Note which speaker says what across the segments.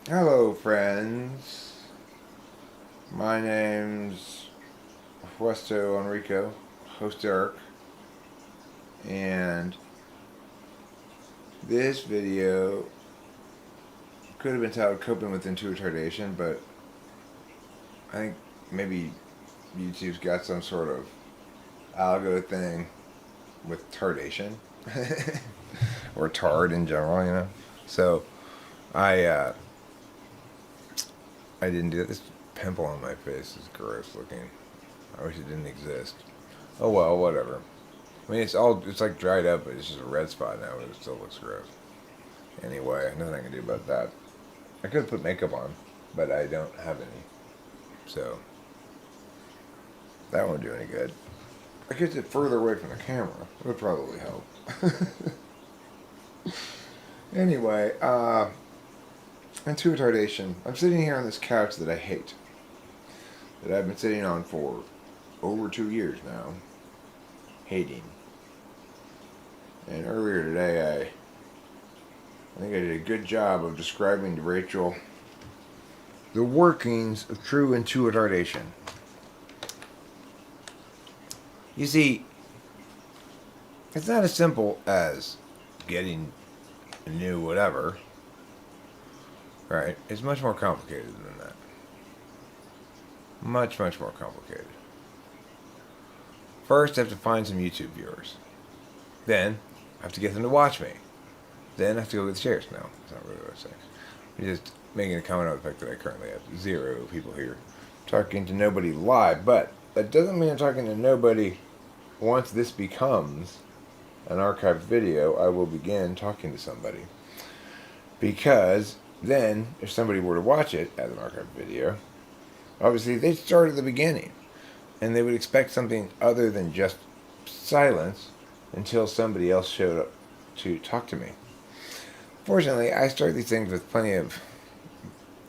Speaker 1: Hello, friends. My name's Puesto Enrico, host Eric, and this video could have been titled Coping with Intuitive Retardation, but I think maybe YouTube's got some sort of algo thing with tardation, or tard in general. So I I didn't do that. This pimple on my face is gross looking. I wish it didn't exist. Oh well, whatever. I mean, it's like dried up, but it's just a red spot now, but it still looks gross. Anyway, nothing I can do about that. I could put makeup on, but I don't have any. So, that won't do any good. I could sit further away from the camera. It would probably help. Anyway, into retardation. I'm sitting here on this couch that I hate. That I've been sitting on for over 2 years now. Hating. And earlier today, I think I did a good job of describing to Rachel the workings of true intuitive retardation. You see, it's not as simple as getting a new whatever, right? It's much more complicated than that. Much, much more complicated. First, I have to find some YouTube viewers. Then, I have to get them to watch me. Then I have to go get the shares. No, that's not really what I'm saying. I'm just making a comment on the fact that I currently have 0 people here talking to nobody live. But that doesn't mean I'm talking to nobody. Once this becomes an archived video, I will begin talking to somebody. Because then, if somebody were to watch it as an archived video, obviously they'd start at the beginning. And they would expect something other than just silence until somebody else showed up to talk to me. Fortunately, I start these things with plenty of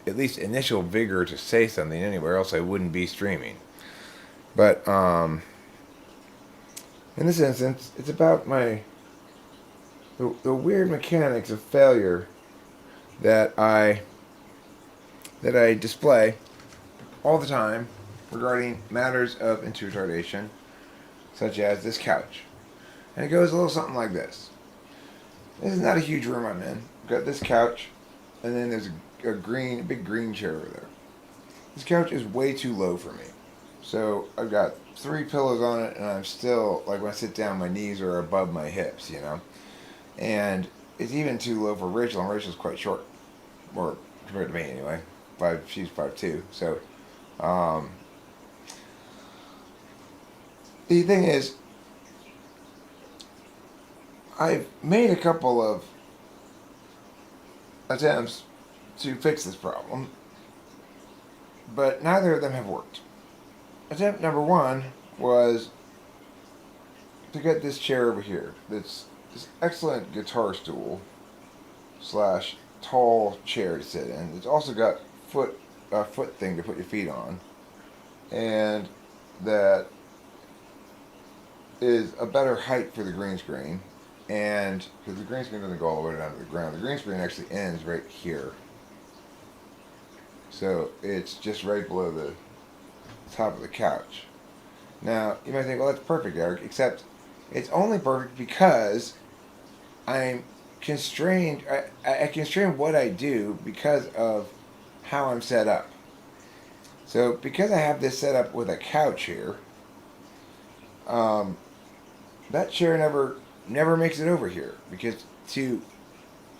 Speaker 1: at least initial vigor to say something anywhere, else I wouldn't be streaming. But in this instance, it's about the weird mechanics of failure that I display all the time regarding matters of intuitive retardation, such as this couch. And it goes a little something like this. This is not a huge room I'm in. I've got this couch, and then there's a big green chair over there. This couch is way too low for me. So I've got 3 pillows on it, and I'm still, like when I sit down, my knees are above my hips, And it's even too low for Rachel, and Rachel's quite short. Or compared to me anyway. She's 5'2". So, the thing is, I've made a couple of attempts to fix this problem, but neither of them have worked. Attempt number 1 was to get this chair over here. That's this excellent guitar stool slash tall chair to sit in. It's also got a foot thing to put your feet on, and that is a better height for the green screen. And because the green screen doesn't go all the way down to the ground, the green screen actually ends right here. So it's just right below the top of the couch. Now, you might think, well, that's perfect, Eric, except it's only perfect because I'm constrained. I constrain what I do because of how I'm set up. So because I have this set up with a couch here, that chair never makes it over here, because to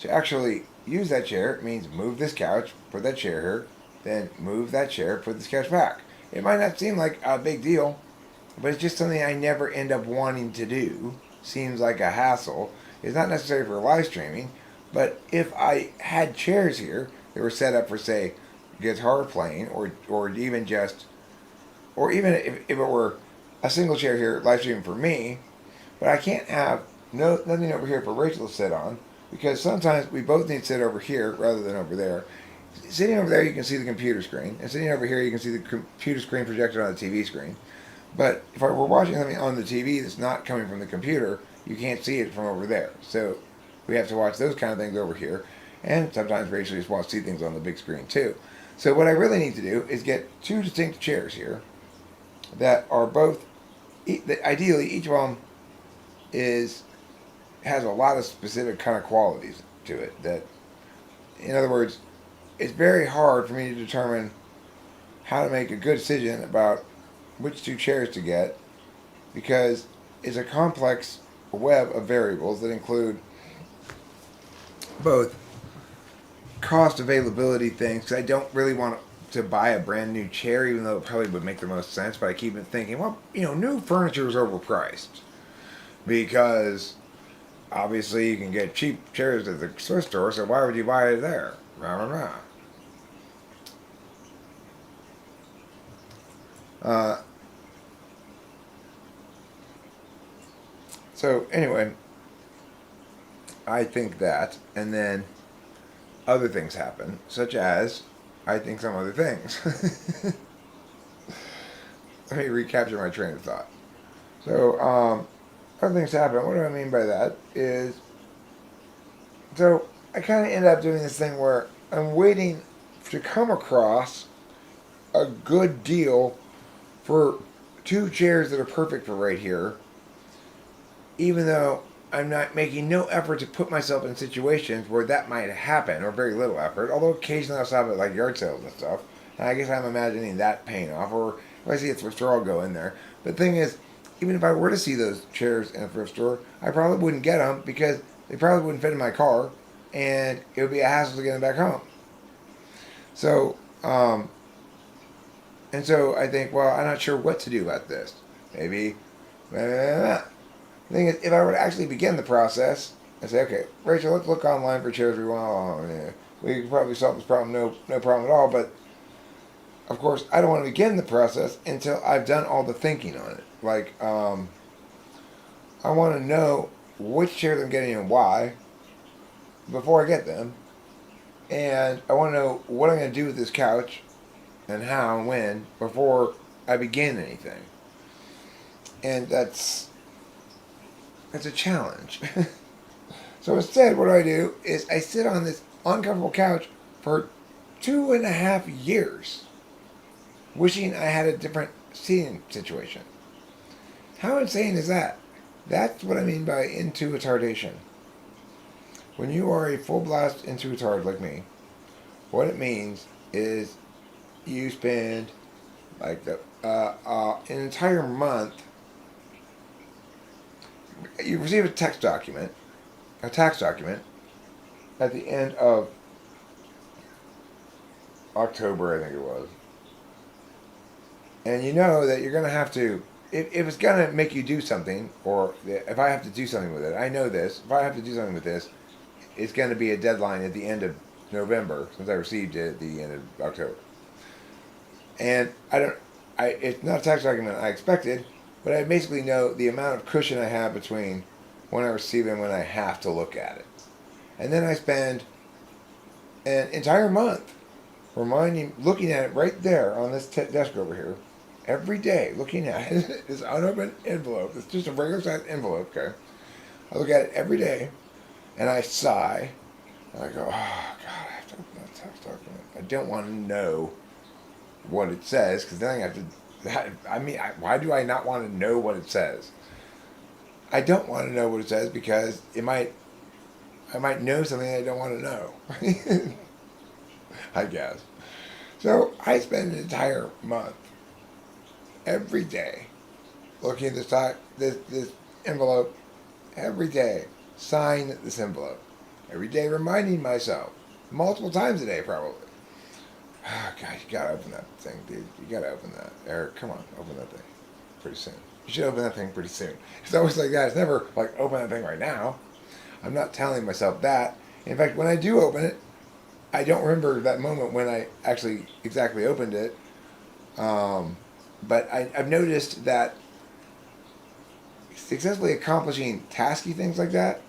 Speaker 1: actually use that chair means move this couch, put that chair here, then move that chair, put this couch back. It might not seem like a big deal, but it's just something I never end up wanting to do. Seems like a hassle. It's not necessary for live streaming, but if I had chairs here that were set up for, say, guitar playing, or even if it were a single chair here live streaming for me, but I can't have nothing over here for Rachel to sit on, because sometimes we both need to sit over here rather than over there. Sitting over there, you can see the computer screen, and sitting over here, you can see the computer screen projected on the TV screen. But if we're watching something on the TV that's not coming from the computer, you can't see it from over there. So we have to watch those kind of things over here. And sometimes Rachel just wants to see things on the big screen too. So what I really need to do is get two distinct chairs here that are both, ideally each of them has a lot of specific kind of qualities to it. That, in other words, it's very hard for me to determine how to make a good decision about which two chairs to get, because it's a complex web of variables that include both cost, availability things, because I don't really want to buy a brand new chair, even though it probably would make the most sense, but I keep thinking, well, new furniture is overpriced, because obviously you can get cheap chairs at the thrift store, so why would you buy it there? Rah, rah, rah. So anyway, I think that, and then other things happen, such as I think some other things. Let me recapture my train of thought. So, other things happen. What do I mean by that is, so I kind of end up doing this thing where I'm waiting to come across a good deal for two chairs that are perfect for right here, even though I'm not making no effort to put myself in situations where that might happen, or very little effort, although occasionally I'll stop at like yard sales and stuff, and I guess I'm imagining that paying off, or if I see a thrift store, I'll go in there. But the thing is, even if I were to see those chairs in a thrift store, I probably wouldn't get them because they probably wouldn't fit in my car, and it would be a hassle to get them back home. So, and so I think, well, I'm not sure what to do about this. Maybe, blah, blah, blah, blah. The thing is, if I were to actually begin the process and say, okay, Rachel, let's look online for chairs we want. Oh, yeah, we can probably solve this problem, no problem at all. But of course, I don't want to begin the process until I've done all the thinking on it. Like, I want to know which chairs I'm getting and why before I get them, and I want to know what I'm going to do with this couch and how and when before I begin anything. And that's a challenge. So instead, what I do is I sit on this uncomfortable couch for 2.5 years, wishing I had a different seating situation. How insane is that? That's what I mean by intuitardation. When you are a full blast intuitard like me, what it means is you spend like an entire month. You receive a tax document at the end of October, I think it was. And you know that you're going to have to, if it's going to make you do something, or if I have to do something with it, I know this, if I have to do something with this, it's going to be a deadline at the end of November, since I received it at the end of October. And it's not a tax document I expected, but I basically know the amount of cushion I have between when I receive it and when I have to look at it. And then I spend an entire month looking at it right there on this desk over here, every day, looking at it. This unopened envelope. It's just a regular sized envelope, okay? I look at it every day, and I sigh, and I go, oh, God, I have to open that tax document. I don't want to know what it says, because then I have to, why do I not want to know what it says? I don't want to know what it says because I might know something I don't want to know. I guess. So I spend an entire month, every day, looking at this envelope, every day, sign this envelope, every day reminding myself, multiple times a day probably. Oh, God, you gotta open that thing, dude. You gotta open that. Eric, come on, open that thing pretty soon. You should open that thing pretty soon. It's always like that. It's never like, open that thing right now. I'm not telling myself that. In fact, when I do open it, I don't remember that moment when I actually exactly opened it. But I've noticed that successfully accomplishing tasky things like that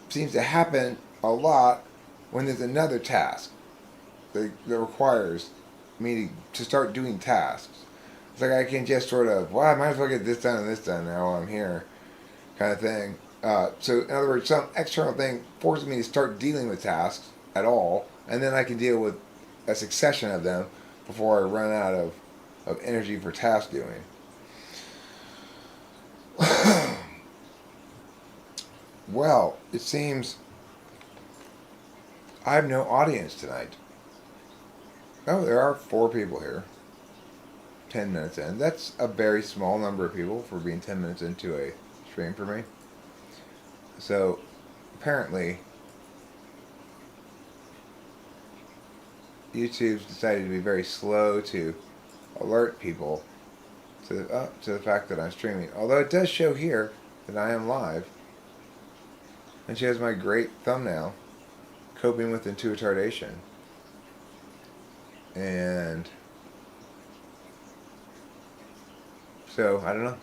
Speaker 1: seems to happen a lot when there's another task that requires me to start doing tasks. It's like I can just sort of, well, I might as well get this done and this done now while I'm here, kind of thing. So in other words, some external thing forces me to start dealing with tasks at all, and then I can deal with a succession of them before I run out of energy for task doing. Well, it seems I have no audience tonight. Oh, there are 4 people here. 10 minutes in. That's a very small number of people for being 10 minutes into a stream for me. So, apparently, YouTube's decided to be very slow to alert people to the fact that I'm streaming. Although it does show here that I am live. And she has my great thumbnail, Coping with Intuitive Retardation. And so, I don't know.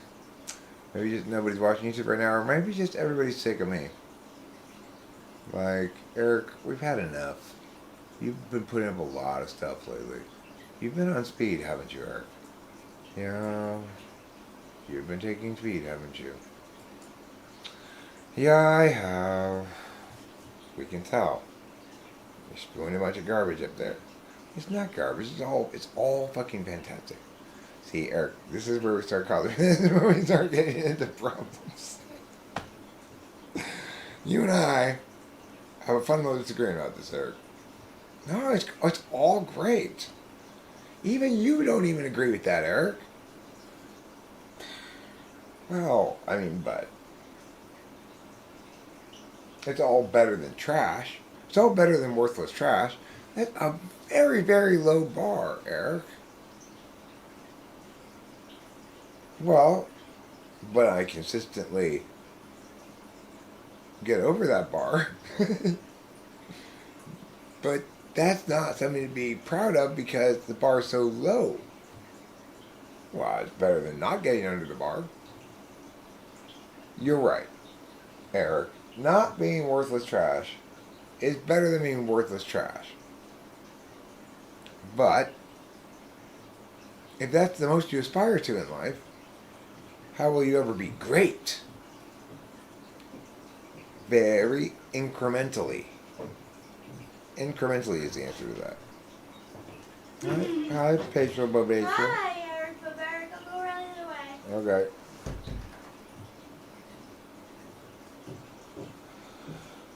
Speaker 1: Maybe just nobody's watching YouTube right now, or maybe just everybody's sick of me. Like, Eric, we've had enough. You've been putting up a lot of stuff lately. You've been on speed, haven't you, Eric? Yeah. You've been taking speed, haven't you? Yeah, I have. We can tell. You're spewing a bunch of garbage up there. It's not garbage. It's all fucking fantastic. See, Eric, this is where we start calling. This is where we start getting into problems. You and I have a fundamental disagreement about this, Eric. No, it's all great. Even you don't even agree with that, Eric. Well, I mean, but it's all better than trash. It's all better than worthless trash. That's a very, very low bar, Eric. Well, but I consistently get over that bar. But that's not something to be proud of because the bar is so low. Well, it's better than not getting under the bar. You're right, Eric. Not being worthless trash is better than being worthless trash. But if that's the most you aspire to in life, how will you ever be great? Very incrementally. Incrementally is the answer to that. Hi, Pedro Bobation.
Speaker 2: Hi, Eric. But Eric, I'll go around the way.
Speaker 1: Okay.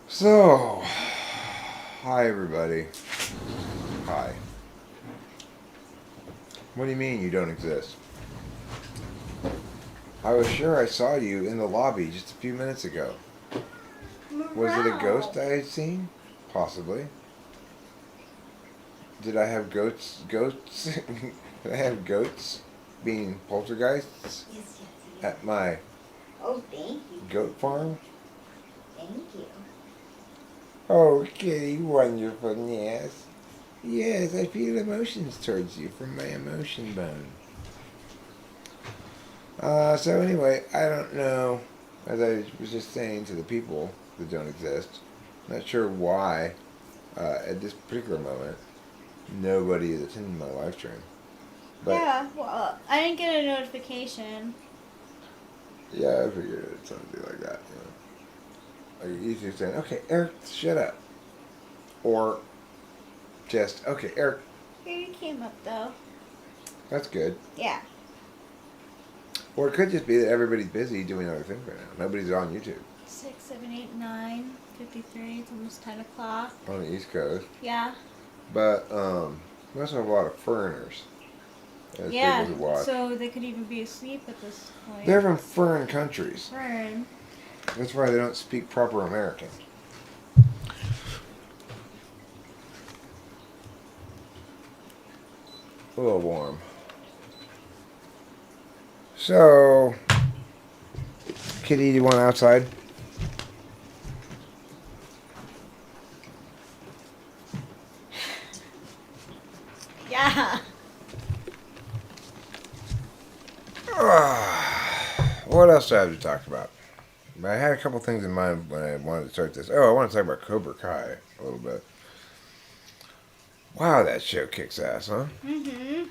Speaker 1: So, hi everybody. Hi. What do you mean you don't exist? I was sure I saw you in the lobby just a few minutes ago. Was it a ghost I had seen? Possibly. Did I have goats? Did I have goats being poltergeists
Speaker 2: Yes.
Speaker 1: at my
Speaker 2: Oh, thank you.
Speaker 1: goat farm?
Speaker 2: Thank you.
Speaker 1: Oh, kitty, wonderfulness. Yes, I feel emotions towards you from my emotion bone. So anyway, I don't know, as I was just saying to the people that don't exist, not sure why, at this particular moment, nobody is attending my live stream. But
Speaker 2: Yeah, well, I didn't get a notification.
Speaker 1: yeah, I figured it's something like that, you know. Like easier saying, okay, Eric, shut up. Or just, okay, Eric,
Speaker 2: Here you came up, though.
Speaker 1: that's good.
Speaker 2: Yeah.
Speaker 1: Or it could just be that everybody's busy doing other things right now. Nobody's on YouTube.
Speaker 2: 6, 7, 8, 9, 53. It's almost 10 o'clock.
Speaker 1: On the East Coast.
Speaker 2: Yeah.
Speaker 1: But we also have a lot of foreigners as
Speaker 2: Yeah.
Speaker 1: people who watch.
Speaker 2: So they could even be asleep at this point.
Speaker 1: They're from foreign countries.
Speaker 2: Fern.
Speaker 1: That's why they don't speak proper American. A little warm. So, Kitty, do you want outside?
Speaker 2: Yeah.
Speaker 1: What else do I have to talk about? I had a couple things in mind when I wanted to start this. Oh, I want to talk about Cobra Kai a little bit. Wow, that show kicks ass, huh?
Speaker 2: Mm-hmm.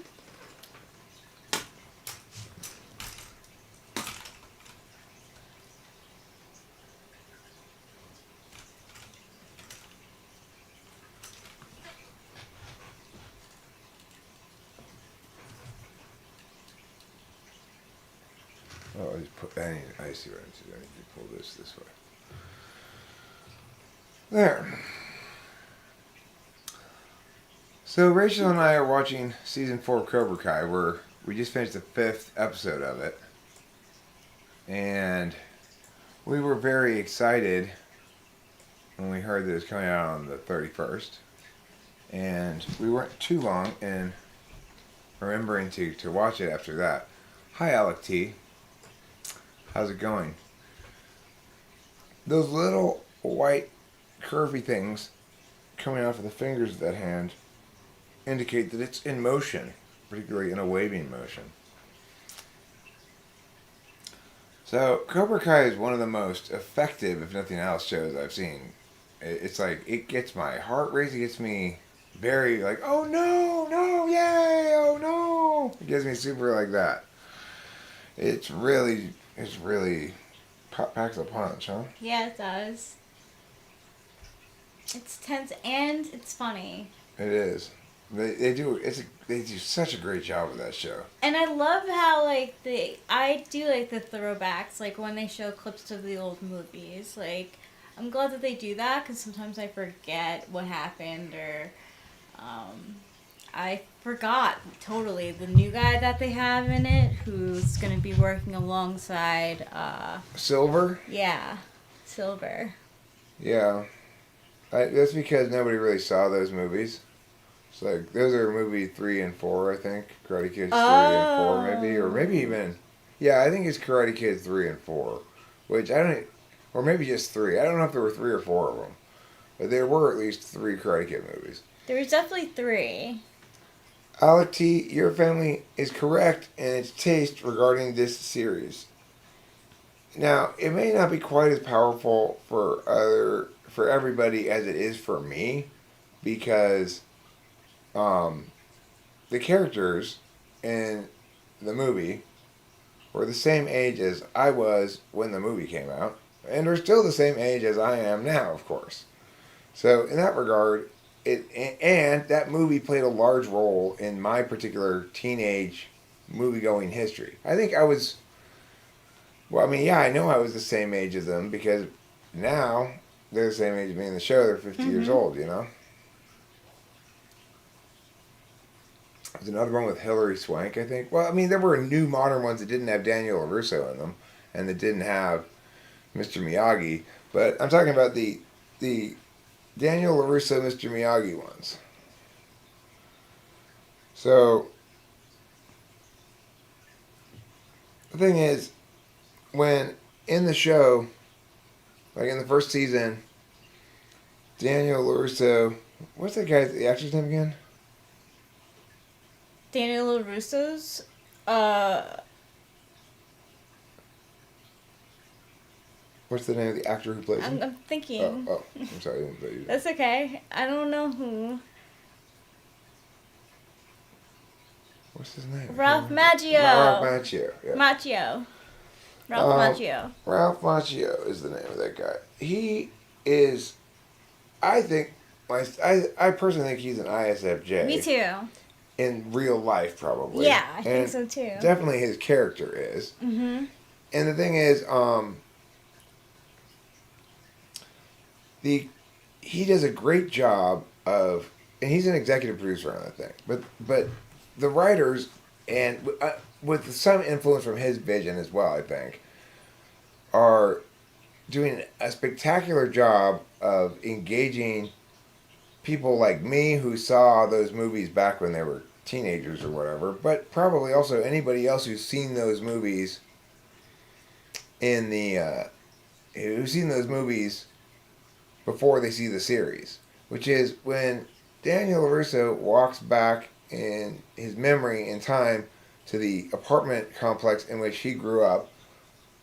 Speaker 1: just put. I see what I need to do. I need to pull this way. There. So Rachel and I are watching season 4 of Cobra Kai. We just finished the 5th episode of it, and we were very excited when we heard that it was coming out on the 31st, and we weren't too long in remembering to watch it after that. Hi, Alec T. How's it going? Those little white curvy things coming off of the fingers of that hand indicate that it's in motion, particularly in a waving motion. So, Cobra Kai is one of the most effective, if nothing else, shows I've seen. It's like, it gets my heart racing, it gets me very like, oh no, yay, oh no. It gets me super like that. It's really packs a punch, huh?
Speaker 2: Yeah, it does. It's tense and it's funny.
Speaker 1: It is. They do such a great job with that show.
Speaker 2: And I love how I do like the throwbacks, like when they show clips of the old movies. Like, I'm glad that they do that because sometimes I forget what happened, or I forgot totally the new guy that they have in it who's going to be working alongside
Speaker 1: Silver?
Speaker 2: Yeah, Silver.
Speaker 1: Yeah. That's because nobody really saw those movies. It's like, those are movie 3 and 4, I think. Karate Kids 3 and 4, maybe. Or maybe even... Yeah, I think it's Karate Kids 3 and 4. Which, I don't... Or maybe just 3. I don't know if there were 3 or 4 of them. But there were at least 3 Karate Kid movies.
Speaker 2: There was definitely 3.
Speaker 1: Alec T., your family is correct in its taste regarding this series. Now, it may not be quite as powerful for everybody as it is for me, because the characters in the movie were the same age as I was when the movie came out, and are still the same age as I am now, of course. So in that regard, and that movie played a large role in my particular teenage movie-going history. I think I was, well, I mean, yeah, I know I was the same age as them, because now they're the same age as me in the show. They're 50 years old, you know? There's another one with Hilary Swank, I think. Well, I mean, there were new modern ones that didn't have Daniel LaRusso in them, and that didn't have Mr. Miyagi. But I'm talking about the Daniel LaRusso, Mr. Miyagi ones. So, the thing is, when in the show, like in the first season, Daniel LaRusso, what's that guy's, the actor's name again?
Speaker 2: Daniel LaRusso's,
Speaker 1: What's the name of the actor who plays him?
Speaker 2: I'm thinking.
Speaker 1: Oh, I'm sorry. I didn't know you.
Speaker 2: That's okay. I don't know who.
Speaker 1: What's his name?
Speaker 2: Ralph Macchio.
Speaker 1: Ralph Macchio. Yeah.
Speaker 2: Macchio. Ralph Macchio.
Speaker 1: Ralph Macchio is the name of that guy. He is, I think, I personally think he's an ISFJ.
Speaker 2: Me too.
Speaker 1: In real life, probably.
Speaker 2: Yeah, I think so too.
Speaker 1: Definitely his character is.
Speaker 2: Mm-hmm.
Speaker 1: And the thing is, he does a great job of, and he's an executive producer on that thing. But the writers, and with some influence from his vision as well, I think, are doing a spectacular job of engaging people like me who saw those movies back when they were teenagers or whatever, but probably also anybody else who's seen those movies who's seen those movies before they see the series, which is when Daniel LaRusso walks back in his memory in time to the apartment complex in which he grew up,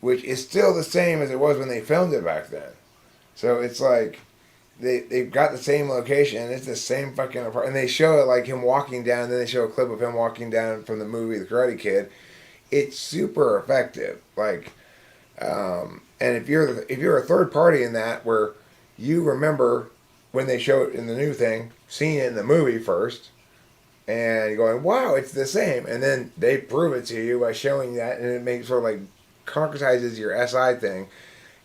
Speaker 1: which is still the same as it was when they filmed it back then. So it's like they've got the same location, and it's the same fucking apartment. And they show it like him walking down, then they show a clip of him walking down from the movie The Karate Kid. It's super effective. Like, and if you're a third party in that, where you remember when they show it in the new thing, seeing it in the movie first, and you're going, wow, it's the same. And then they prove it to you by showing that, and it makes sort of like concretizes your SI thing,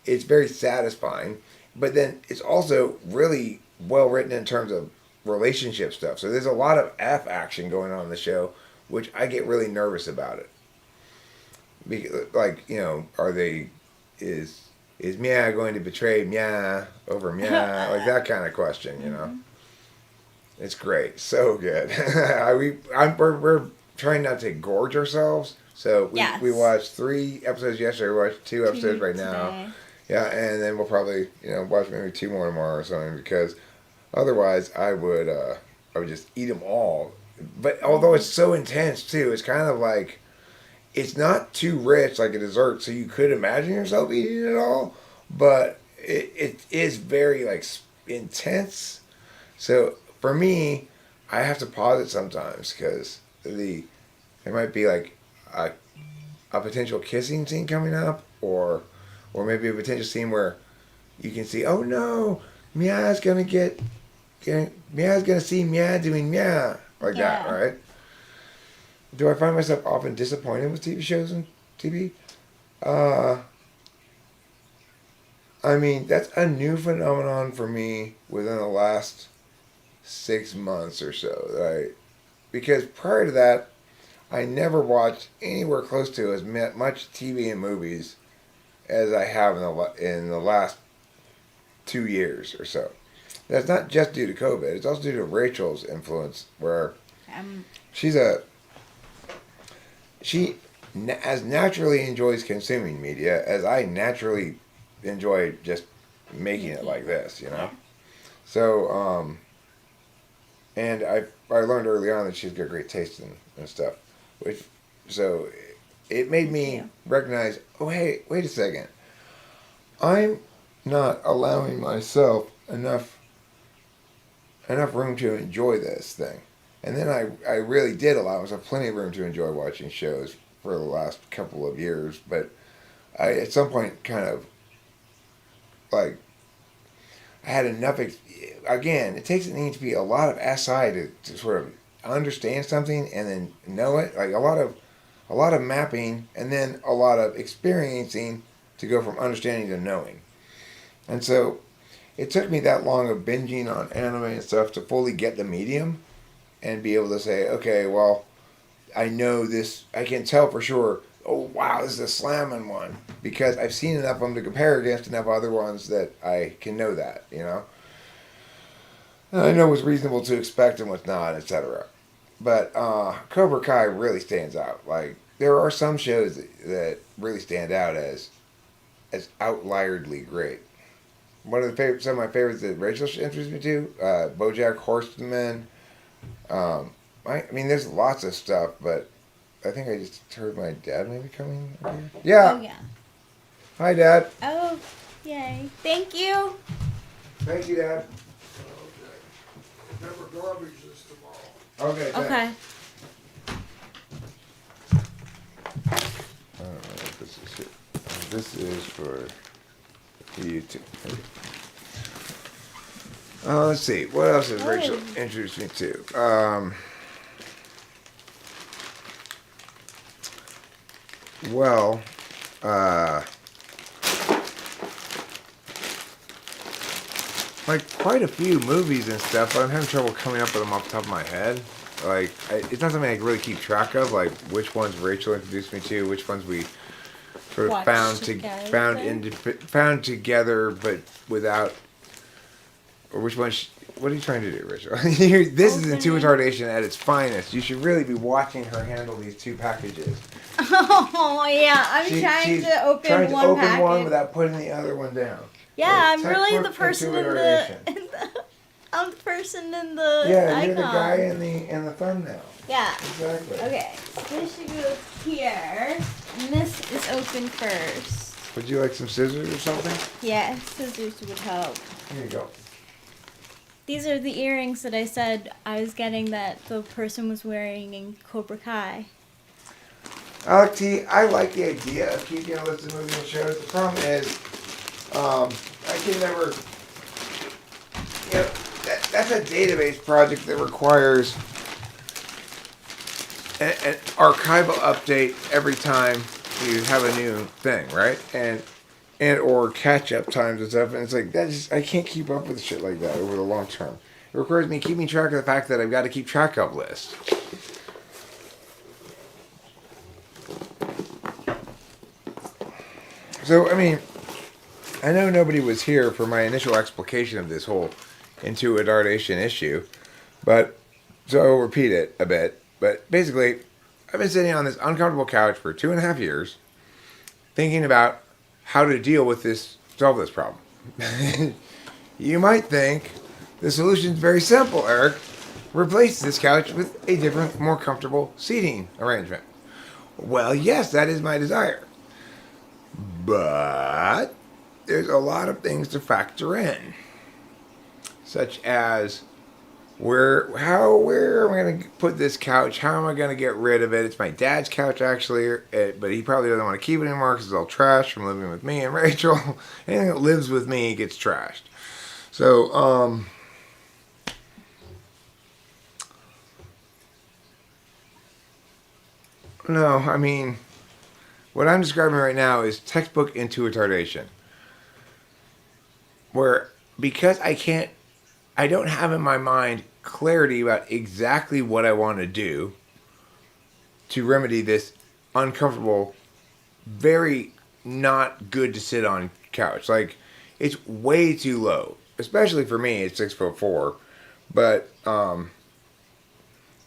Speaker 1: it's very satisfying. But then it's also really well written in terms of relationship stuff. So there's a lot of F action going on in the show, which I get really nervous about it. Like, is Mia going to betray Mia over Mia? Like that kind of question, It's great, so good. We're trying not to gorge ourselves, so we watched 3 episodes yesterday. We watched 2 episodes right now.
Speaker 2: Today.
Speaker 1: Yeah, and then we'll probably watch maybe 2 more tomorrow or something, because otherwise I would just eat them all. But although it's so intense too, it's kind of like it's not too rich like a dessert, so you could imagine yourself eating it all, but it is very like intense. So for me, I have to pause it sometimes because there might be like a potential kissing scene coming up, or maybe a potential scene where you can see, oh no, Mia's gonna see Mia doing Mia like that, right? Do I find myself often disappointed with TV shows and TV? I mean, that's a new phenomenon for me within the last 6 months or so, right? Because prior to that, I never watched anywhere close to as much TV and movies as I have in the last 2 years or so. That's not just due to COVID. It's also due to Rachel's influence, where she as naturally enjoys consuming media as I naturally enjoy just making it like this, So, and I learned early on that she's got great taste and stuff, so it made me recognize, oh hey, wait a second, I'm not allowing myself enough room to enjoy this thing. And then I really did allow myself plenty of room to enjoy watching shows for the last couple of years, but I at some point kind of like I had enough. Again, it takes to be a lot of SI to sort of understand something and then know it. Like a lot of mapping and then a lot of experiencing to go from understanding to knowing. And so it took me that long of binging on anime and stuff to fully get the medium and be able to say, okay, well, I know this, I can tell for sure, oh wow, this is a slamming one, because I've seen enough of them to compare against enough other ones that I can know that, And I know what's reasonable to expect and what's not, etc. But Cobra Kai really stands out. Like, there are some shows that really stand out as outlierly great. Some of my favorites that Rachel introduced me to, BoJack Horseman. I mean, there's lots of stuff, but I think I just heard my dad maybe coming up here. Yeah.
Speaker 2: Oh, yeah.
Speaker 1: Hi, Dad.
Speaker 2: Oh, yay. Thank you.
Speaker 1: Thank you, Dad.
Speaker 3: Okay. Remember, garbage is tomorrow.
Speaker 1: Okay.
Speaker 2: Okay.
Speaker 1: I don't know what this is here. This is for YouTube. Let's see. What else has Rachel introduced me to? Like quite a few movies and stuff, but I'm having trouble coming up with them off the top of my head. Like, it's not something I can really keep track of, like which ones Rachel introduced me to, which ones we sort of found together, but without, or which ones. What are you trying to do, Rachel? This is intuitive retardation at its finest. You should really be watching her handle these 2 packages.
Speaker 2: Oh yeah, I'm trying to open one package
Speaker 1: without putting the other one down.
Speaker 2: Yeah,
Speaker 1: Like,
Speaker 2: I'm really the person in the I'm the person in the icon.
Speaker 1: You're the guy in the thumbnail.
Speaker 2: Yeah.
Speaker 1: Exactly.
Speaker 2: Okay, so this should go here, and this is open first.
Speaker 1: Would you like some scissors or something?
Speaker 2: Yeah, scissors would help.
Speaker 1: Here you go.
Speaker 2: These are the earrings that I said I was getting that the person was wearing in Cobra Kai.
Speaker 1: Alec T, I like the idea of keeping a list of movies and shows. The problem is, I can never, that's a database project that requires an archival update every time you have a new thing, right? And or catch up times and stuff, and it's like I can't keep up with shit like that over the long term. It requires me keeping track of the fact that I've got to keep track of lists. So, I mean, I know nobody was here for my initial explication of this whole intuitardation issue, but so I'll repeat it a bit. But basically, I've been sitting on this uncomfortable couch for 2.5 years, thinking about how to deal with solve this problem. You might think the solution is very simple, Eric. Replace this couch with a different, more comfortable seating arrangement. Well, yes, that is my desire. But there's a lot of things to factor in, such as where am I going to put this couch? How am I going to get rid of it? It's my dad's couch, actually, but he probably doesn't want to keep it anymore because it's all trash from living with me and Rachel. Anything that lives with me gets trashed. So, no, I mean, what I'm describing right now is textbook intuitardation. Where, because I don't have in my mind clarity about exactly what I want to do to remedy this uncomfortable, very not good to sit on couch. Like, it's way too low. Especially for me, it's 6'4", but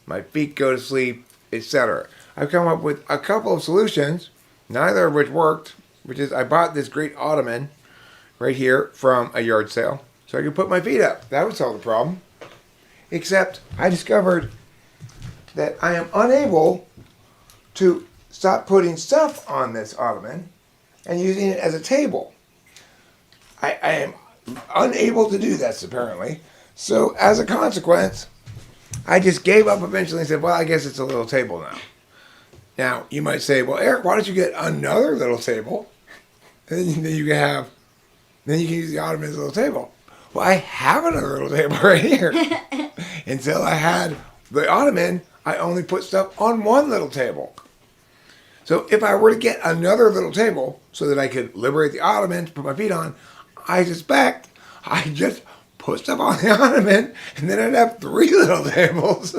Speaker 1: my feet go to sleep, etc. I've come up with a couple of solutions, neither of which worked, which is I bought this great ottoman right here from a yard sale so I could put my feet up. That would solve the problem. Except I discovered that I am unable to stop putting stuff on this ottoman and using it as a table. I am unable to do this, apparently. So as a consequence, I just gave up eventually and said, well, I guess it's a little table now. Now, you might say, well, Eric, why don't you get another little table? And then you can use the ottoman as a little table. Well, I have another little table right here. Until I had the ottoman, I only put stuff on one little table. So if I were to get another little table so that I could liberate the ottoman to put my feet on, I suspect I just put stuff on the ottoman and then I'd have 3 little tables.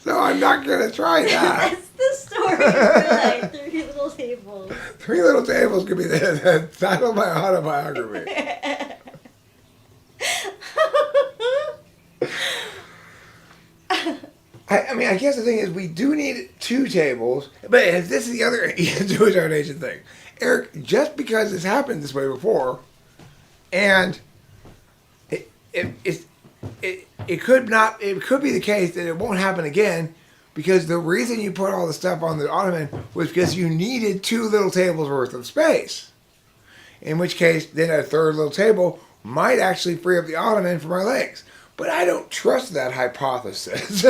Speaker 1: So I'm not going to try that.
Speaker 2: That's the story of 3 little tables.
Speaker 1: 3 little tables could be the title of my autobiography. I mean, I guess the thing is we do need 2 tables, but this is the other intuitardation thing. Eric, just because it's happened this way before, and it could be the case that it won't happen again, because the reason you put all the stuff on the ottoman was because you needed 2 little tables worth of space. In which case, then a 3rd little table might actually free up the ottoman for my legs. But I don't trust that hypothesis. So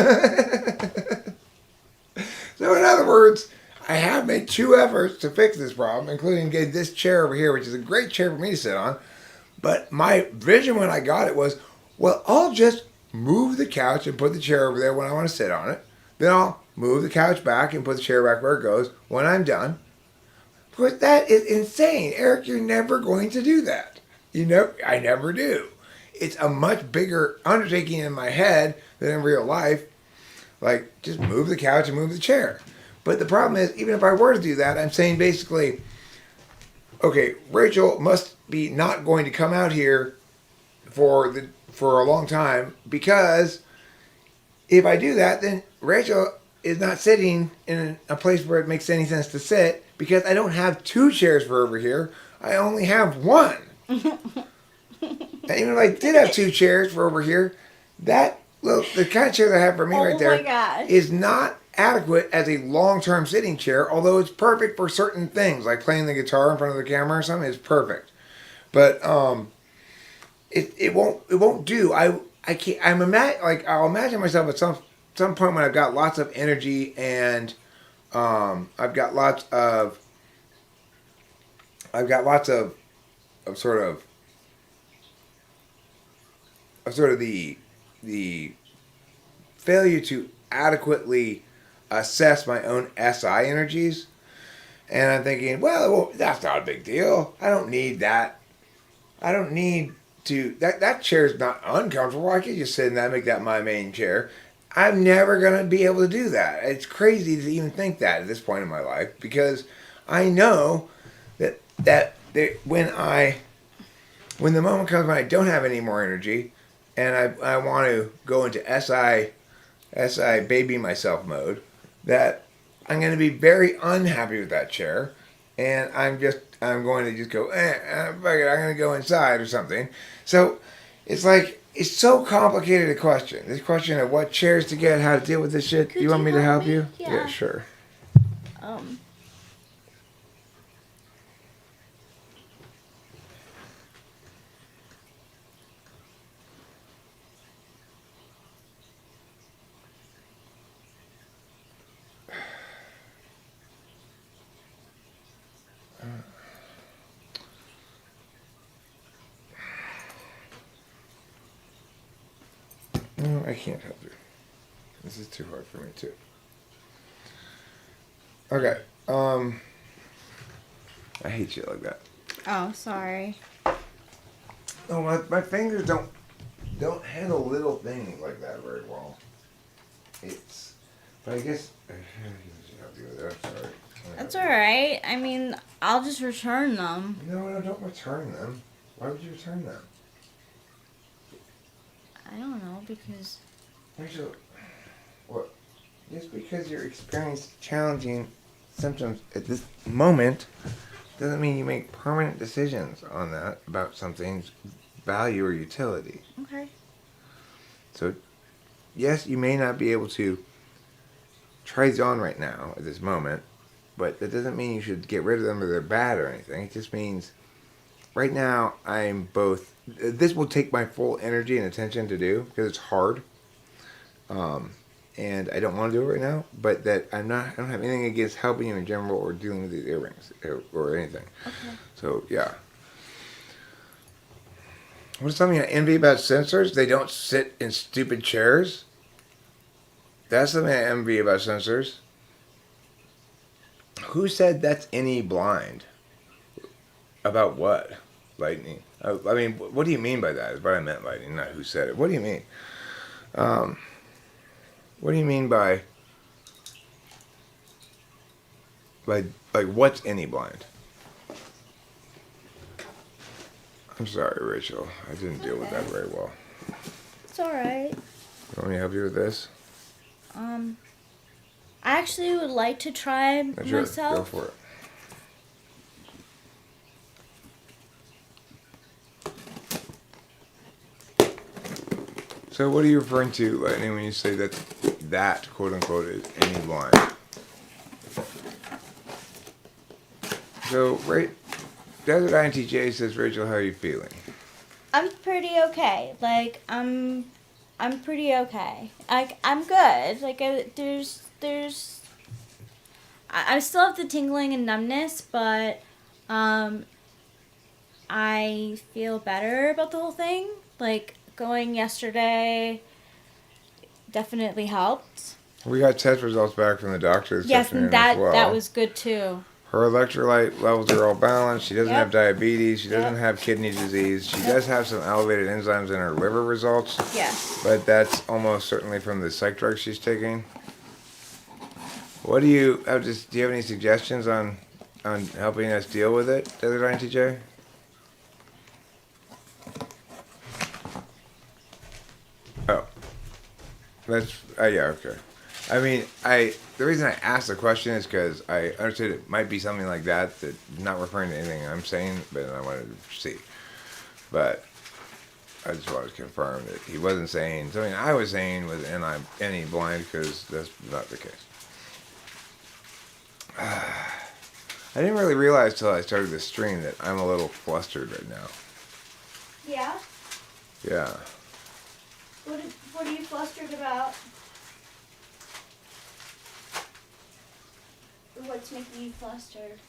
Speaker 1: in other words, I have made 2 efforts to fix this problem, including getting this chair over here, which is a great chair for me to sit on. But my vision when I got it was, well, I'll just move the couch and put the chair over there when I want to sit on it. Then I'll move the couch back and put the chair back where it goes when I'm done. Of course, that is insane. Eric, you're never going to do that. I never do. It's a much bigger undertaking in my head than in real life. Like, just move the couch and move the chair. But the problem is, even if I were to do that, I'm saying basically, okay, Rachel must be not going to come out here for a long time, because if I do that, then Rachel is not sitting in a place where it makes any sense to sit, because I don't have 2 chairs for over here. I only have 1. And even if I did have 2 chairs for over here, the kind of chair that I have for me right there is not adequate as a long-term sitting chair, although it's perfect for certain things, like playing the guitar in front of the camera or something. It's perfect. But it won't do. I'll imagine myself at some point when I've got lots of energy and I've got lots of sort of the failure to adequately assess my own SI energies. And I'm thinking, well, that's not a big deal. I don't need that. I don't need to. That chair is not uncomfortable. I could just sit in that, make that my main chair. I'm never going to be able to do that. It's crazy to even think that at this point in my life, because I know that when the moment comes when I don't have any more energy and I want to go into SI baby myself mode, that I'm going to be very unhappy with that chair, and I'm going to just go, fuck it, I'm going to go inside or something. So it's like, it's so complicated a question. This question of what chairs to get, how to deal with this shit.
Speaker 2: Could
Speaker 1: You want me to help you?
Speaker 2: Yeah,
Speaker 1: Sure. No, I can't help you. This is too hard for me too. Okay. I hate shit like that.
Speaker 2: Oh, sorry.
Speaker 1: No, my fingers don't handle little things like that very well. But I guess I should help you with that. I'm sorry.
Speaker 2: That's alright. I mean, I'll just return them.
Speaker 1: No, don't return them. Why would you return them?
Speaker 2: I don't know, because...
Speaker 1: Actually, what? Just because you're experiencing challenging symptoms at this moment doesn't mean you make permanent decisions on that about something's value or utility.
Speaker 2: Okay.
Speaker 1: So, yes, you may not be able to try these on right now at this moment, but that doesn't mean you should get rid of them or they're bad or anything. It just means right now I'm both. This will take my full energy and attention to do because it's hard, and I don't want to do it right now. But that I don't have anything against helping you in general or dealing with these earrings or anything.
Speaker 2: Okay.
Speaker 1: So yeah. What's something I envy about sensors? They don't sit in stupid chairs. That's something I envy about sensors. Who said that's any blind? About what? Lightning. I mean, what do you mean by that? Is what I meant, lightning, not who said it. What do you mean? What do you mean by what's any blind? I'm sorry, Rachel. I didn't deal with that very well.
Speaker 2: It's alright.
Speaker 1: You want me to help you with this?
Speaker 2: I actually would like to try
Speaker 1: Sure,
Speaker 2: myself.
Speaker 1: go for it. So what are you referring to, Lightning, when you say that quote unquote is any blind? So, right, Desert INTJ says, Rachel, how are you feeling?
Speaker 2: I'm pretty okay. Like, I'm pretty okay. I'm good. Like, I still have the tingling and numbness, but I feel better about the whole thing. Like, going yesterday definitely helped.
Speaker 1: We got test results back from the doctor this
Speaker 2: Yes,
Speaker 1: afternoon
Speaker 2: and that
Speaker 1: as well.
Speaker 2: that was good too.
Speaker 1: Her electrolyte levels are all balanced. She doesn't
Speaker 2: Yep.
Speaker 1: have diabetes. She doesn't
Speaker 2: Yep.
Speaker 1: have kidney disease. She
Speaker 2: Yep.
Speaker 1: does have some elevated enzymes in her liver results.
Speaker 2: Yes.
Speaker 1: But that's almost certainly from the psych drugs she's taking. What do you have? Do you have any suggestions on helping us deal with it, Desert INTJ? Oh, that's yeah, okay. I mean, the reason I asked the question is because I understood it might be something like that not referring to anything I'm saying, but I wanted to see. But I just wanted to confirm that he wasn't saying something I was saying was any blind, because that's not the case. I didn't really realize till I started this stream that I'm a little flustered right now.
Speaker 2: Yeah?
Speaker 1: Yeah.
Speaker 2: What are you flustered about? What's making you flustered?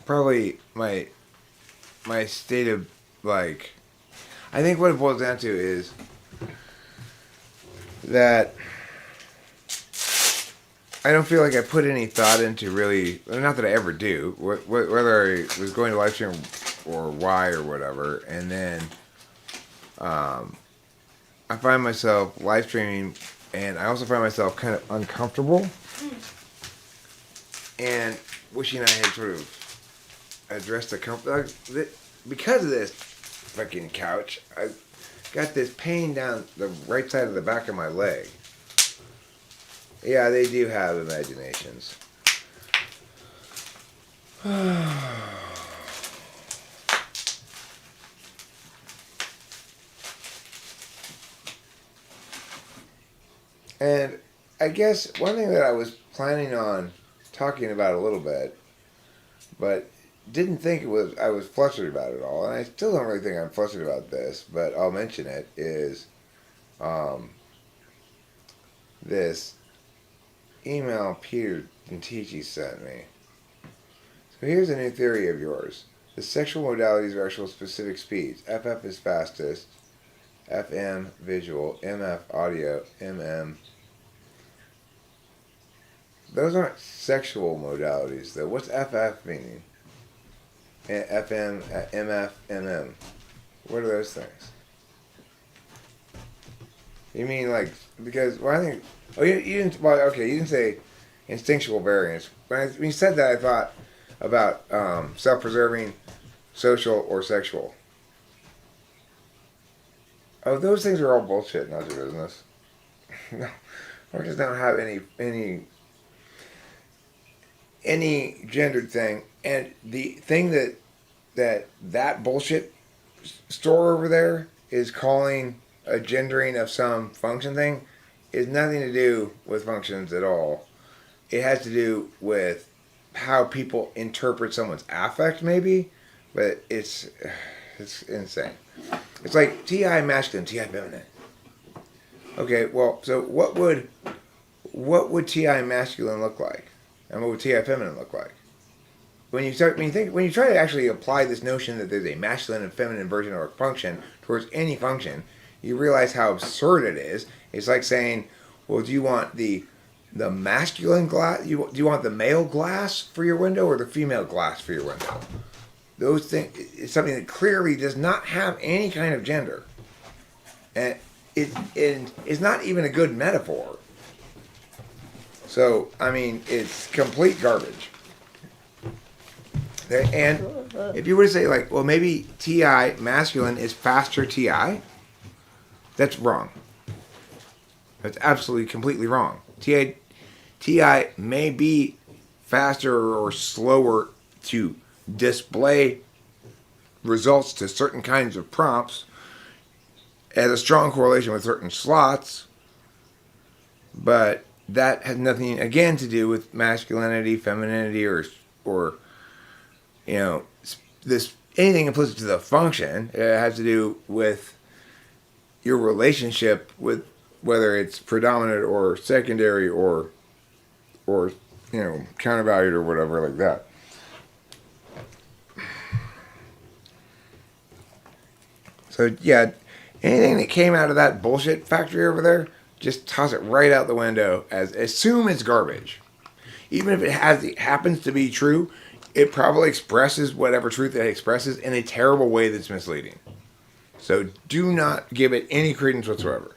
Speaker 1: probably my state of, like, I think what it boils down to is that I don't feel like I put any thought into really, not that I ever do, whether I was going to live stream or why or whatever, and then I find myself live streaming, and I also find myself kind of uncomfortable and wishing I had sort of addressed the comfort. Because of this fucking couch, I got this pain down the right side of the back of my leg. Yeah, they do have imaginations. And I guess one thing that I was planning on talking about a little bit, but didn't think I was flustered about it all, and I still don't really think I'm flustered about this, but I'll mention it, is this email Peter Ntichi sent me. So here's a new theory of yours. The sexual modalities are actual specific speeds. FF is fastest, FM visual, MF audio, MM. Those aren't sexual modalities though. What's FF meaning? FM, MF, MM. What are those things? You mean like, because, well, I think, oh, you didn't, well, okay, you didn't say instinctual variance. When you said that, I thought about self-preserving, social, or sexual. Oh, those things are all bullshit, not your business. No, or just don't have any gendered thing. And the thing that bullshit store over there is calling a gendering of some function thing is nothing to do with functions at all. It has to do with how people interpret someone's affect, maybe, but it's insane. It's like TI masculine, TI feminine. Okay, well, so what would TI masculine look like, and what would TI feminine look like? When you try to actually apply this notion that there's a masculine and feminine version or a function towards any function, you realize how absurd it is. It's like saying, well, do you want the masculine glass? Do you want the male glass for your window or the female glass for your window? Those things is something that clearly does not have any kind of gender, and it is not even a good metaphor. So I mean, it's complete garbage. And if you were to say, like, well, maybe TI masculine is faster TI, that's wrong. That's absolutely completely wrong. TI may be faster or slower to display results to certain kinds of prompts, has a strong correlation with certain slots, but that has nothing, again, to do with masculinity, femininity, or you know, this anything implicit to the function. It has to do with your relationship with whether it's predominant or secondary or countervalued or whatever like that. So yeah, anything that came out of that bullshit factory over there, just toss it right out the window. Assume it's garbage, even if it happens to be true. It probably expresses whatever truth it expresses in a terrible way that's misleading. So do not give it any credence whatsoever.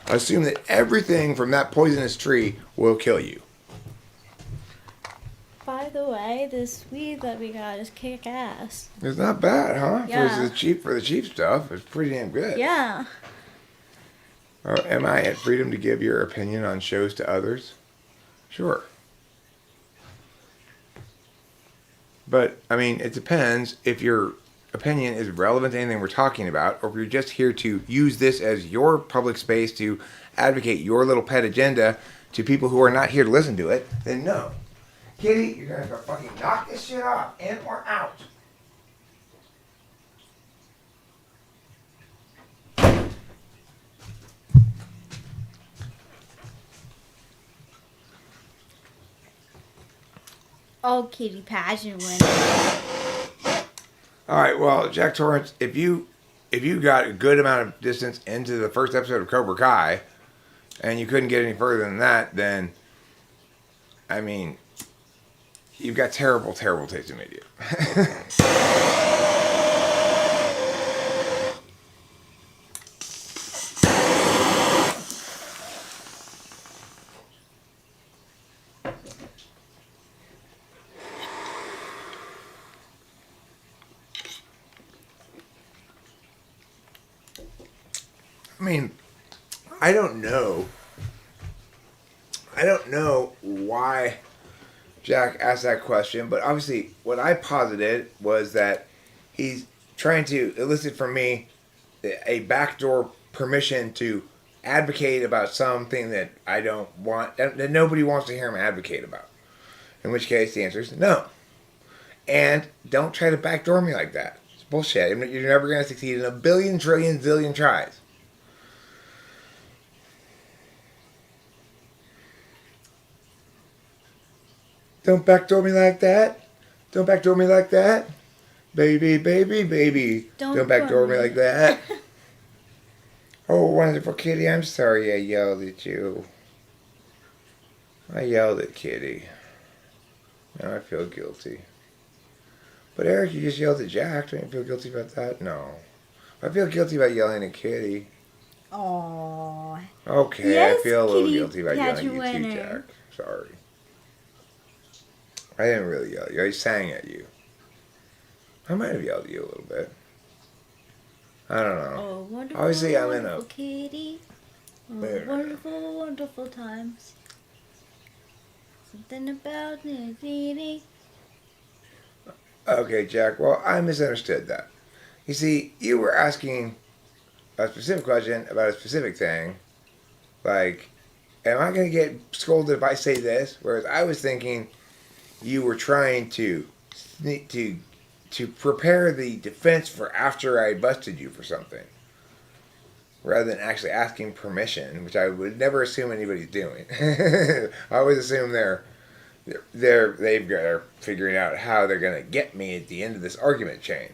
Speaker 1: Assume that everything from that poisonous tree will kill you.
Speaker 2: By the way, this weed that we got is kick ass.
Speaker 1: It's not bad, huh?
Speaker 2: Yeah.
Speaker 1: For the cheap stuff, it's pretty damn good.
Speaker 2: Yeah.
Speaker 1: Am I at freedom to give your opinion on shows to others? Sure. But, I mean, it depends if your opinion is relevant to anything we're talking about, or if you're just here to use this as your public space to advocate your little pet agenda to people who are not here to listen to it, then no. Kitty, you're going to have to fucking knock this shit off, in or out.
Speaker 2: Oh, Kitty Pageant winner.
Speaker 1: All right, well, Jack Torrance, if you got a good amount of distance into the first episode of Cobra Kai, and you couldn't get any further than that, then, I mean, you've got terrible, terrible taste in media. I mean, I don't know why Jack asked that question, but obviously what I posited was that he's trying to elicit from me a backdoor permission to advocate about something that I don't want, that nobody wants to hear him advocate about. In which case the answer is no. And don't try to backdoor me like that. It's bullshit. You're never going to succeed in a billion, trillion, zillion tries. Don't backdoor me like that. Don't backdoor me like that. Baby, baby, baby. Don't backdoor me like that. Oh, wonderful Kitty, I'm sorry I yelled at you. I yelled at Kitty. Now I feel guilty. But Eric, you just yelled at Jack. Don't you feel guilty about that? No. I feel guilty about yelling at Kitty.
Speaker 2: Aww.
Speaker 1: Okay,
Speaker 2: Yes,
Speaker 1: I feel a little
Speaker 2: Kitty
Speaker 1: guilty about yelling at you too,
Speaker 2: winner.
Speaker 1: Jack. Sorry. I didn't really yell at you. I sang at you. I might have yelled at you a little bit. I don't know.
Speaker 2: Oh, wonderful,
Speaker 1: Obviously, I'm in
Speaker 2: wonderful Kitty. Oh,
Speaker 1: Wait a minute.
Speaker 2: wonderful, wonderful times. Something about Kitty.
Speaker 1: Okay, Jack. Well, I misunderstood that. You see, you were asking a specific question about a specific thing. Like, am I going to get scolded if I say this? Whereas I was thinking you were trying to prepare the defense for after I busted you for something, rather than actually asking permission, which I would never assume anybody's doing. I always assume they're figuring out how they're gonna get me at the end of this argument chain.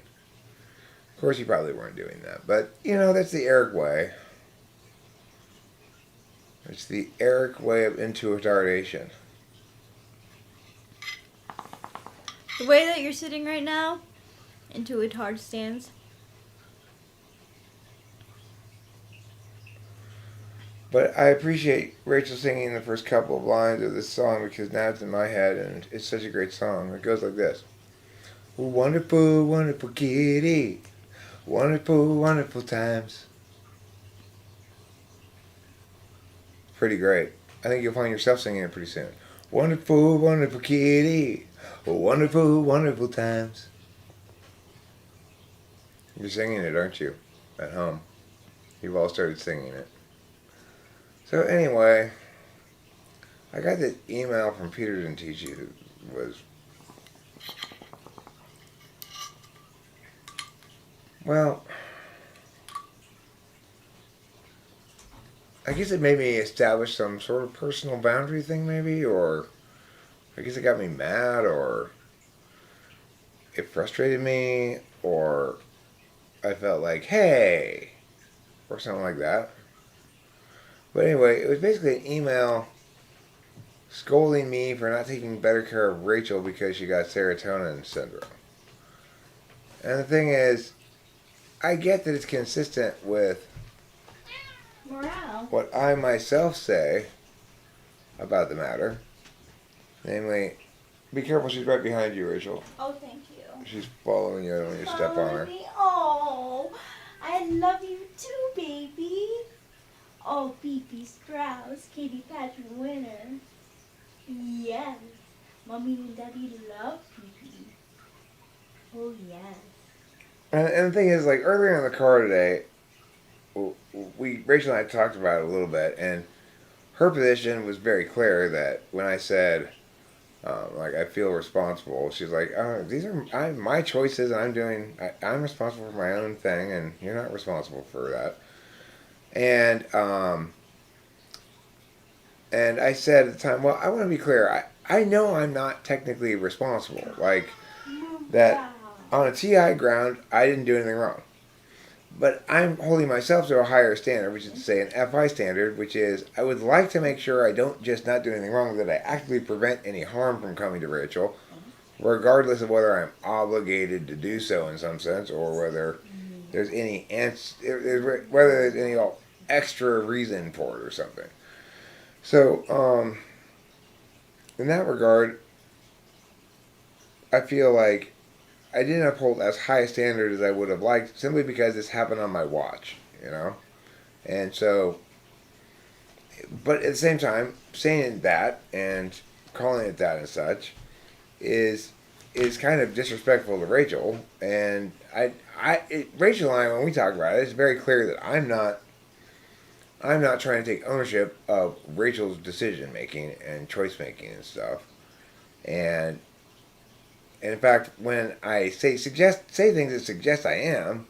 Speaker 1: Of course, you probably weren't doing that, but you know that's the Eric way. It's the Eric way of intuition.
Speaker 2: The way that you're sitting right now, into a hard stance.
Speaker 1: But I appreciate Rachel singing the first couple of lines of this song because now it's in my head and it's such a great song. It goes like this. Wonderful, wonderful kitty. Wonderful, wonderful times. Pretty great. I think you'll find yourself singing it pretty soon. Wonderful, wonderful kitty. Wonderful, wonderful times. You're singing it, aren't you? At home. You've all started singing it. So anyway, I got this email from Peter didn't teach you who was, well, I guess it made me establish some sort of personal boundary thing maybe, or I guess it got me mad, or it frustrated me, or I felt like, hey, or something like that. But anyway, it was basically an email scolding me for not taking better care of Rachel because she got serotonin syndrome. And the thing is, I get that it's consistent with
Speaker 2: Morale.
Speaker 1: what I myself say about the matter. Namely, be careful, she's right behind you, Rachel.
Speaker 2: Oh, thank you.
Speaker 1: She's following you, I don't want you to step on her.
Speaker 2: Oh, I love you too, baby. Oh, Pee-Pee Strauss, Katy Pageant winner. Yes. Mommy and Daddy love Pee-Pee. Oh, yes.
Speaker 1: And the thing is, like, earlier in the car today, Rachel and I talked about it a little bit, and her position was very clear that when I said, like, I feel responsible, she's like, these are my choices, and I'm responsible for my own thing, and you're not responsible for that. And I said at the time, well, I want to be clear. I know I'm not technically responsible. Like, that on a TI ground, I didn't do anything wrong. But I'm holding myself to a higher standard, which is to say an FI standard, which is I would like to make sure I don't just not do anything wrong, that I actively prevent any harm from coming to Rachel, regardless of whether I'm obligated to do so in some sense, or whether there's any whether there's any extra reason for it or something. So, in that regard, I feel like I didn't uphold as high a standard as I would have liked, simply because this happened on my watch, you know? And so, but at the same time, saying that and calling it that and such is kind of disrespectful to Rachel. And Rachel and I, when we talk about it, it's very clear that I'm not trying to take ownership of Rachel's decision making and choice making and stuff. And in fact, when I say things that suggest I am,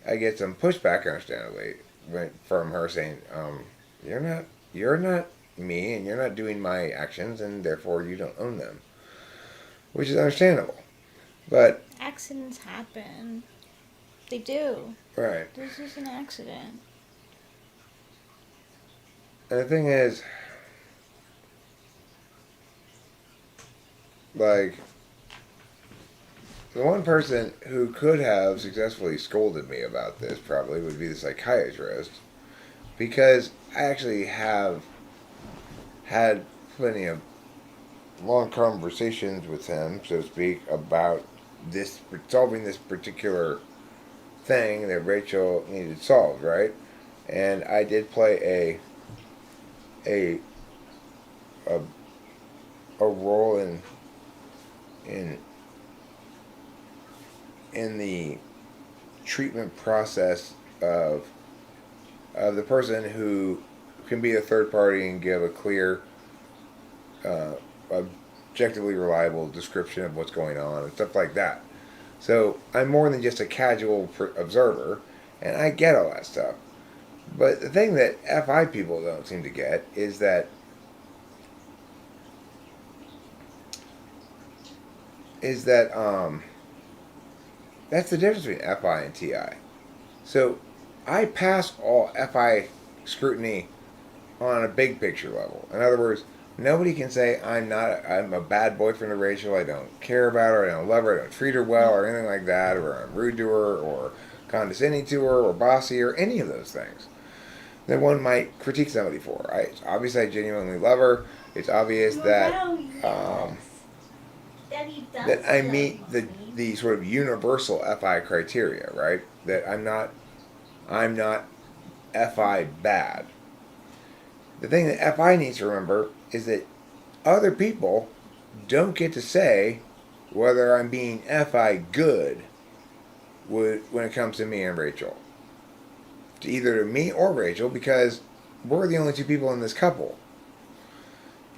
Speaker 1: I get some pushback, understandably, from her saying, you're not me, and you're not doing my actions, and therefore you don't own them," which is understandable. But
Speaker 2: Accidents happen. They do.
Speaker 1: right.
Speaker 2: This is an accident.
Speaker 1: And the thing is, like, the one person who could have successfully scolded me about this probably would be the psychiatrist, because I actually have had plenty of long conversations with him, so to speak, about solving this particular thing that Rachel needed solved, right? And I did play a role in the treatment process of the person who can be a third party and give a clear, objectively reliable description of what's going on and stuff like that. So I'm more than just a casual observer, and I get all that stuff. But the thing that FI people don't seem to get is that that's the difference between FI and TI. So I pass all FI scrutiny on a big picture level. In other words, nobody can say I'm a bad boyfriend to Rachel, I don't care about her, I don't love her, I don't treat her well, or anything like that, or I'm rude to her, or condescending to her, or bossy, or any of those things that one might critique somebody for. It's obvious I genuinely love her. It's obvious that that I meet the sort of universal FI criteria, right? That I'm not FI bad. The thing that FI needs to remember is that other people don't get to say whether I'm being FI good when it comes to me and Rachel. To either me or Rachel, because we're the only two people in this couple.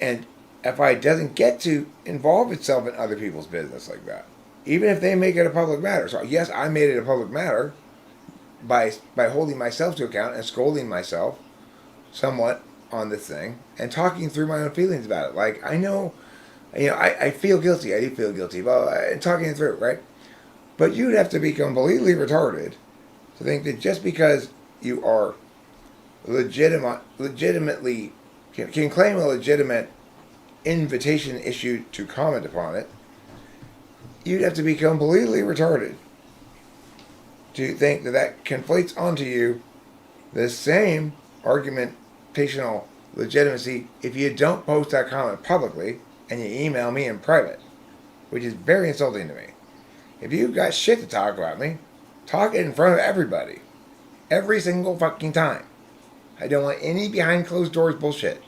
Speaker 1: And FI doesn't get to involve itself in other people's business like that, even if they make it a public matter. So yes, I made it a public matter by holding myself to account and scolding myself somewhat on this thing and talking through my own feelings about it. Like, I know, I feel guilty. I do feel guilty. And talking it through, right? But you'd have to be completely retarded to think that just because you are legitimately can claim a legitimate invitation issued to comment upon it, you'd have to be completely retarded to think that conflates onto you the same argumentational legitimacy if you don't post that comment publicly and you email me in private, which is very insulting to me. If you've got shit to talk about me, talk it in front of everybody. Every single fucking time. I don't want any behind closed doors bullshit.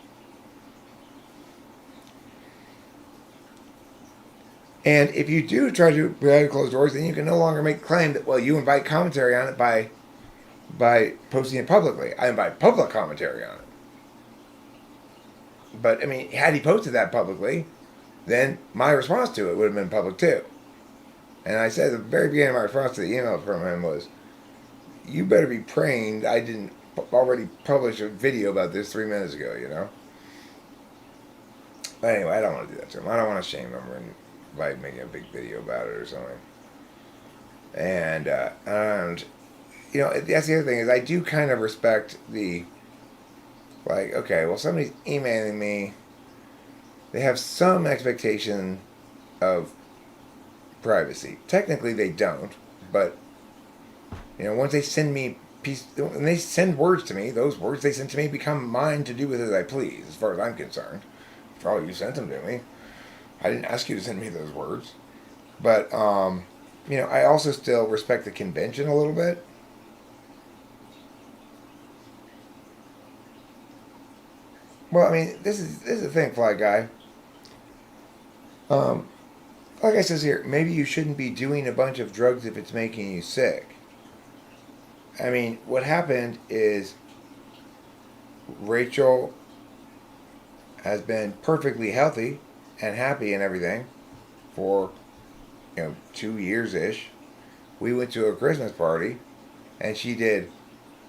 Speaker 1: And if you do try to behind closed doors, then you can no longer make the claim that, well, you invite commentary on it by posting it publicly. I invite public commentary on it. But, I mean, had he posted that publicly, then my response to it would have been public too. And I said at the very beginning of my response to the email from him was, you better be praying I didn't already publish a video about this 3 minutes ago, But anyway, I don't want to do that to him. I don't want to shame him by making a big video about it or something. And you know, that's the other thing is I do kind of respect the, like, okay, well, somebody's emailing me. They have some expectation of privacy. Technically, they don't, but you know, once they send me when they send words to me, those words they send to me become mine to do with as I please, as far as I'm concerned. For all you sent them to me, I didn't ask you to send me those words, but you know, I also still respect the convention a little bit. Well, I mean, this is the thing, Fly Guy. Like I says here, maybe you shouldn't be doing a bunch of drugs if it's making you sick. I mean, what happened is Rachel has been perfectly healthy and happy and everything for, you know, 2 years-ish. We went to a Christmas party and she did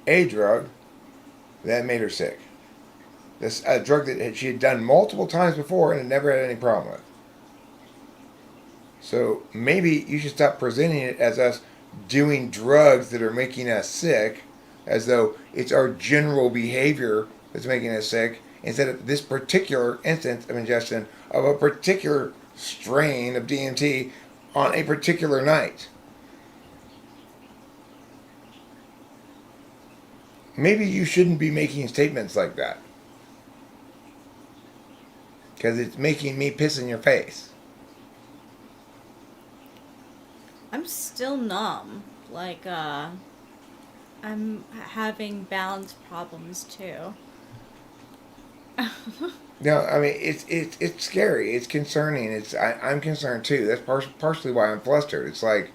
Speaker 1: a drug that made her sick. This a drug that she had done multiple times before and had never had any problem with. So maybe you should stop presenting it as us doing drugs that are making us sick, as though it's our general behavior that's making us sick, instead of this particular instance of ingestion of a particular strain of DMT on a particular night. Maybe you shouldn't be making statements like that, because it's making me piss in your face.
Speaker 2: I'm still numb. Like, I'm having balance problems too.
Speaker 1: No, I mean, it's scary. It's concerning. I'm concerned too. That's partially why I'm flustered. It's like,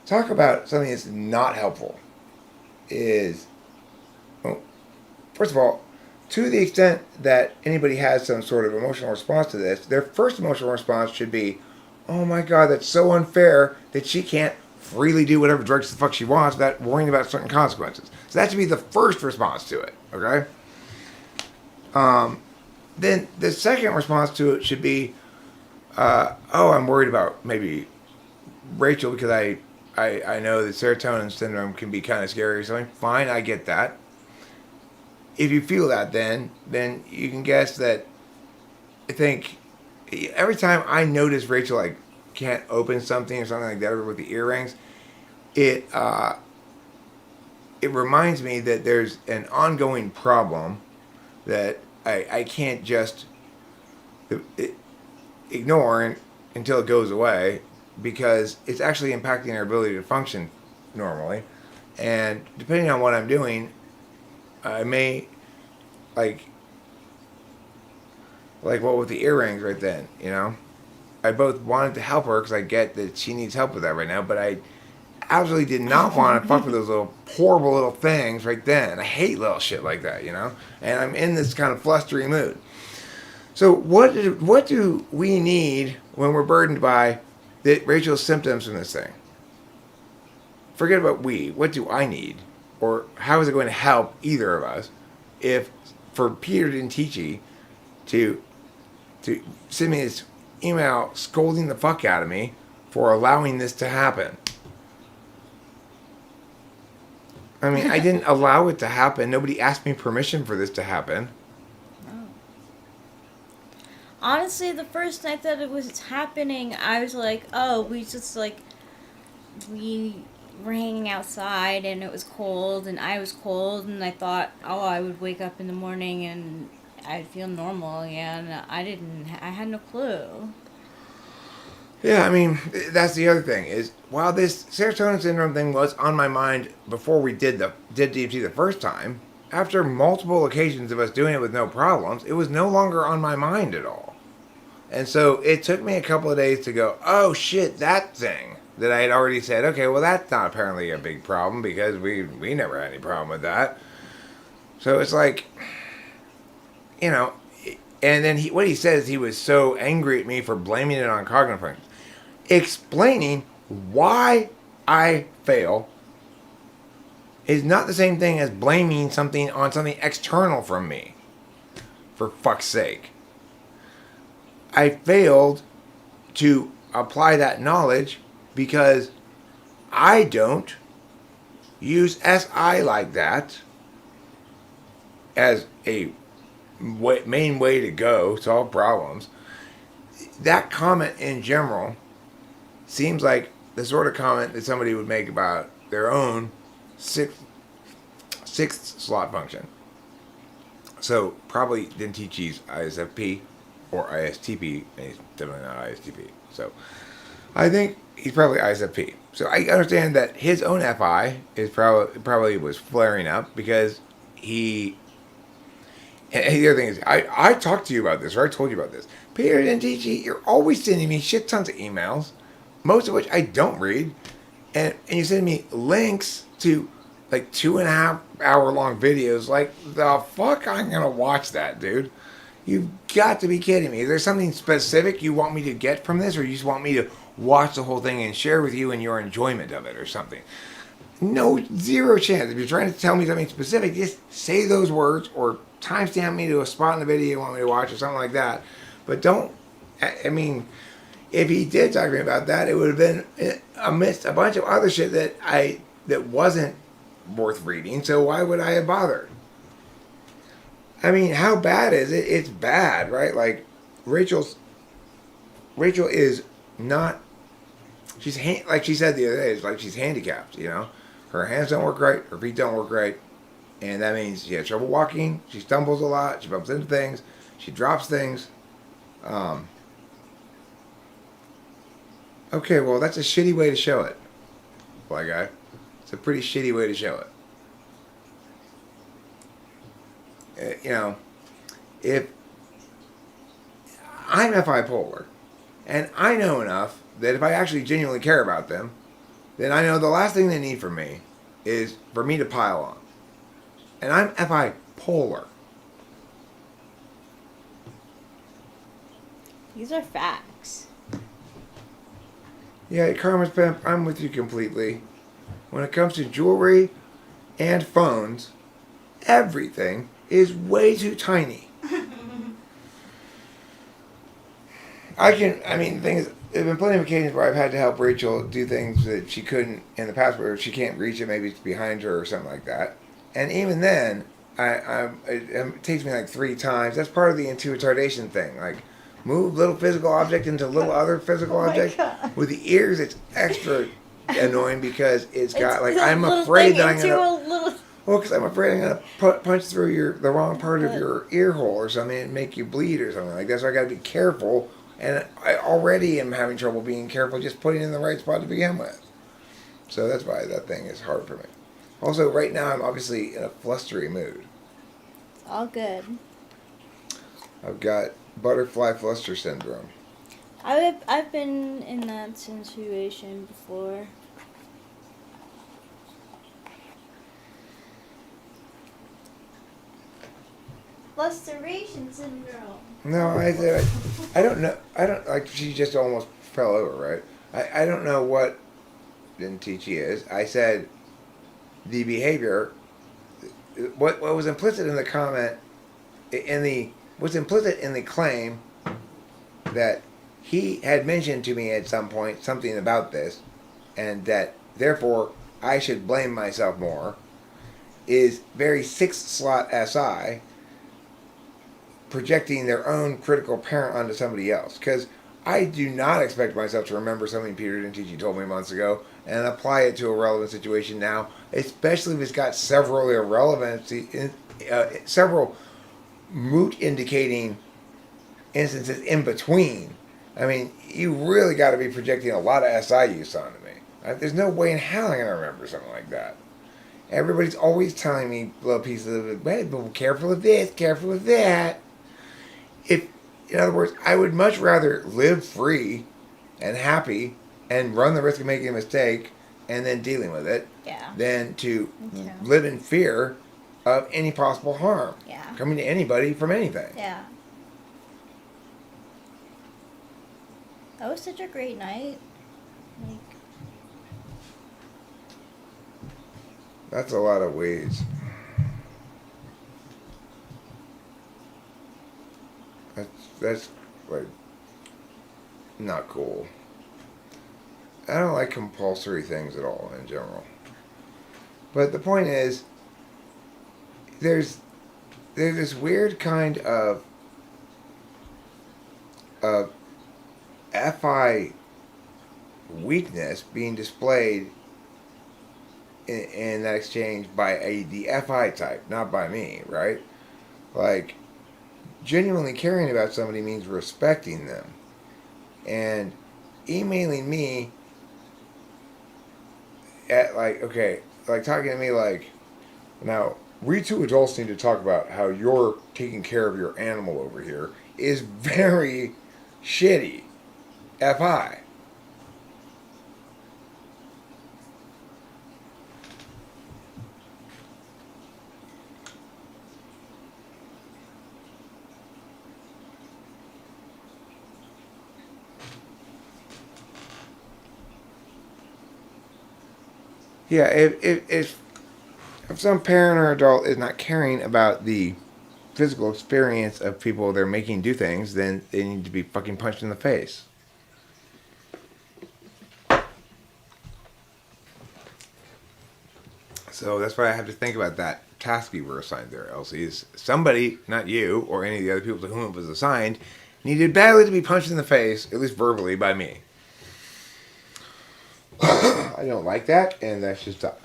Speaker 1: talk about something that's not helpful. Is, well, first of all, to the extent that anybody has some sort of emotional response to this, their first emotional response should be, oh my God, that's so unfair that she can't freely do whatever drugs the fuck she wants without worrying about certain consequences. So that should be the first response to it, okay? Then the second response to it should be, oh, I'm worried about maybe Rachel because I know that serotonin syndrome can be kind of scary or something. Fine, I get that. If you feel that, then you can guess that I think every time I notice Rachel like can't open something or something like that, or with the earrings, it reminds me that there's an ongoing problem that I can't just ignore until it goes away, because it's actually impacting our ability to function normally. And depending on what I'm doing, I may like what with the earrings right then, you know? I both wanted to help her because I get that she needs help with that right now, but I absolutely did not want to fuck with those little horrible little things right then. I hate little shit like that, you know? And I'm in this kind of flustery mood. So what do we need when we're burdened by Rachel's symptoms from this thing? Forget about we. What do I need? Or how is it going to help either of us if for Peter Dintici to send me this email scolding the fuck out of me for allowing this to happen? I mean, I didn't allow it to happen. Nobody asked me permission for this to happen.
Speaker 2: Oh. Honestly, the first night that it was happening, I was like, oh, we were hanging outside and it was cold and I was cold and I thought, oh, I would wake up in the morning and I'd feel normal again. I had no clue.
Speaker 1: Yeah, I mean, that's the other thing is, while this serotonin syndrome thing was on my mind before we did DMT the first time, after multiple occasions of us doing it with no problems, it was no longer on my mind at all. And so it took me a couple of days to go, oh shit, that thing that I had already said, okay, well that's not apparently a big problem because we never had any problem with that. So it's like, you know, and then what he says, he was so angry at me for blaming it on cognitive functions. Explaining why I fail is not the same thing as blaming something on something external from me. For fuck's sake. I failed to apply that knowledge because I don't use SI like that as a main way to go solve problems. That comment in general seems like the sort of comment that somebody would make about their own sixth slot function. So probably didn't teach he's ISFP or ISTP, and he's definitely not ISTP. So I think he's probably ISFP. So I understand that his own FI is probably was flaring up because he. And the other thing is, I talked to you about this, or I told you about this. Peter and DG, you're always sending me shit tons of emails, most of which I don't read, and you send me links to like 2.5 hour long videos. Like, the fuck I'm gonna watch that, dude? You've got to be kidding me. Is there something specific you want me to get from this, or you just want me to watch the whole thing and share with you and your enjoyment of it or something? No, zero chance. If you're trying to tell me something specific, just say those words or timestamp me to a spot in the video you want me to watch or something like that. But don't, I mean, if he did talk to me about that, it would have been amidst a bunch of other shit that wasn't worth reading. So why would I have bothered? I mean, how bad is it? It's bad, right? Like, Rachel is not, like she said the other day, it's like she's handicapped, you know? Her hands don't work right, her feet don't work right, and that means she has trouble walking, she stumbles a lot, she bumps into things, she drops things. Okay, well, that's a shitty way to show it, black guy. It's a pretty shitty way to show it. You know, if I'm FI polar, and I know enough that if I actually genuinely care about them, then I know the last thing they need from me is for me to pile on. And I'm FI polar.
Speaker 2: These are facts.
Speaker 1: Yeah, Karma's Pimp, I'm with you completely. When it comes to jewelry and phones, everything is way too tiny. I mean, the thing is, there have been plenty of occasions where I've had to help Rachel do things that she couldn't in the past, where she can't reach it, maybe it's behind her or something like that. And even then, it takes me like 3 times. That's part of the intuitardation thing. Like, move little physical object into little other physical object.
Speaker 2: God.
Speaker 1: With the ears, it's extra annoying because it's got, like,
Speaker 2: a
Speaker 1: I'm
Speaker 2: little
Speaker 1: afraid
Speaker 2: thing
Speaker 1: that I'm
Speaker 2: into
Speaker 1: going
Speaker 2: a little...
Speaker 1: to... Well, because I'm afraid I'm going to punch through the wrong part of your ear hole or something and make you bleed or something like that. So I got to be careful. And I already am having trouble being careful just putting it in the right spot to begin with. So that's why that thing is hard for me. Also, right now I'm obviously in a flustery mood.
Speaker 2: All good.
Speaker 1: I've got butterfly fluster syndrome.
Speaker 2: I've been in that situation before. Flusteration syndrome.
Speaker 1: No, I don't know. I don't, like, she just almost fell over, right? I don't know what TT is. I said the behavior, what was implicit in the comment, what's implicit in the claim that he had mentioned to me at some point something about this, and that therefore I should blame myself more, is very 6th slot SI projecting their own critical parent onto somebody else. Because I do not expect myself to remember something Peter Dintici told me months ago and apply it to a relevant situation now, especially if it's got several several moot indicating instances in between. I mean, you really got to be projecting a lot of SI use onto me. There's no way in hell I'm going to remember something like that. Everybody's always telling me little pieces of it, hey, but careful of this, careful of that. In other words, I would much rather live free and happy and run the risk of making a mistake and then dealing with it than to live in fear of any possible harm coming to anybody from anything.
Speaker 2: Yeah. That was such a great night. Like,
Speaker 1: that's a lot of weeds. That's like not cool. I don't like compulsory things at all in general. But the point is, there's this weird kind of FI weakness being displayed in that exchange by the FI type, not by me, right? Like, genuinely caring about somebody means respecting them. And emailing me at, like, okay, like talking to me like, now, we two adults need to talk about how you're taking care of your animal over here is very shitty. FI. Yeah, if some parent or adult is not caring about the physical experience of people they're making do things, then they need to be fucking punched in the face. So that's why I have to think about that task you were assigned there, Elsie. Is somebody, not you or any of the other people to whom it was assigned, needed badly to be punched in the face, at least verbally, by me. I don't like that, and that's just tough.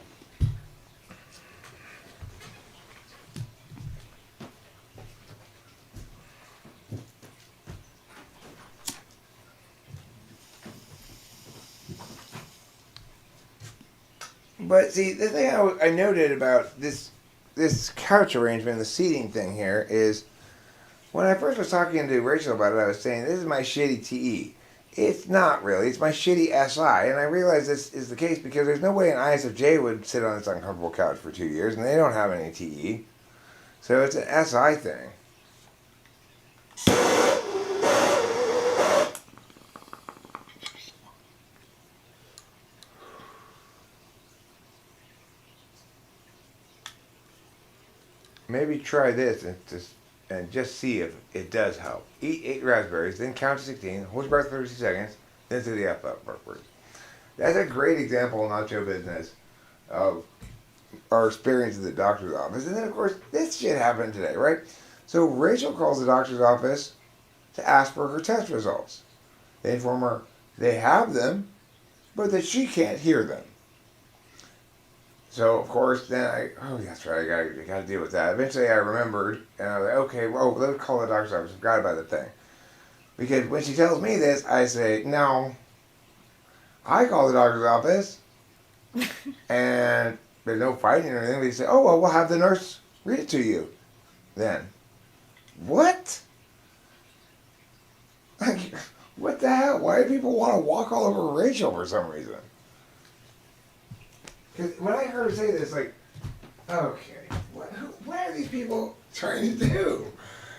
Speaker 1: But see, the thing I noted about this couch arrangement, the seating thing here, is when I first was talking to Rachel about it, I was saying, this is my shitty TE. It's not really. It's my shitty SI. And I realize this is the case because there's no way an ISFJ would sit on this uncomfortable couch for 2 years, and they don't have any TE. So it's an SI thing. Maybe try this and just see if it does help. Eat 8 raspberries, then count to 16, hold your breath for 30 seconds, then do the F upward. That's a great example in Nacho business of our experience at the doctor's office. And then, of course, this shit happened today, right? So Rachel calls the doctor's office to ask for her test results. They inform her they have them, but that she can't hear them. So, of course, then oh, that's right, I got to deal with that. Eventually, I remembered, and I was like, okay, well, let me call the doctor's office. I forgot about the thing. Because when she tells me this, I say, no. I call the doctor's office, and there's no fighting or anything. They say, oh, well, we'll have the nurse read it to you then. What? Like, what the hell? Why do people want to walk all over Rachel for some reason? Because when I heard her say this, like, okay, what are these people trying to do?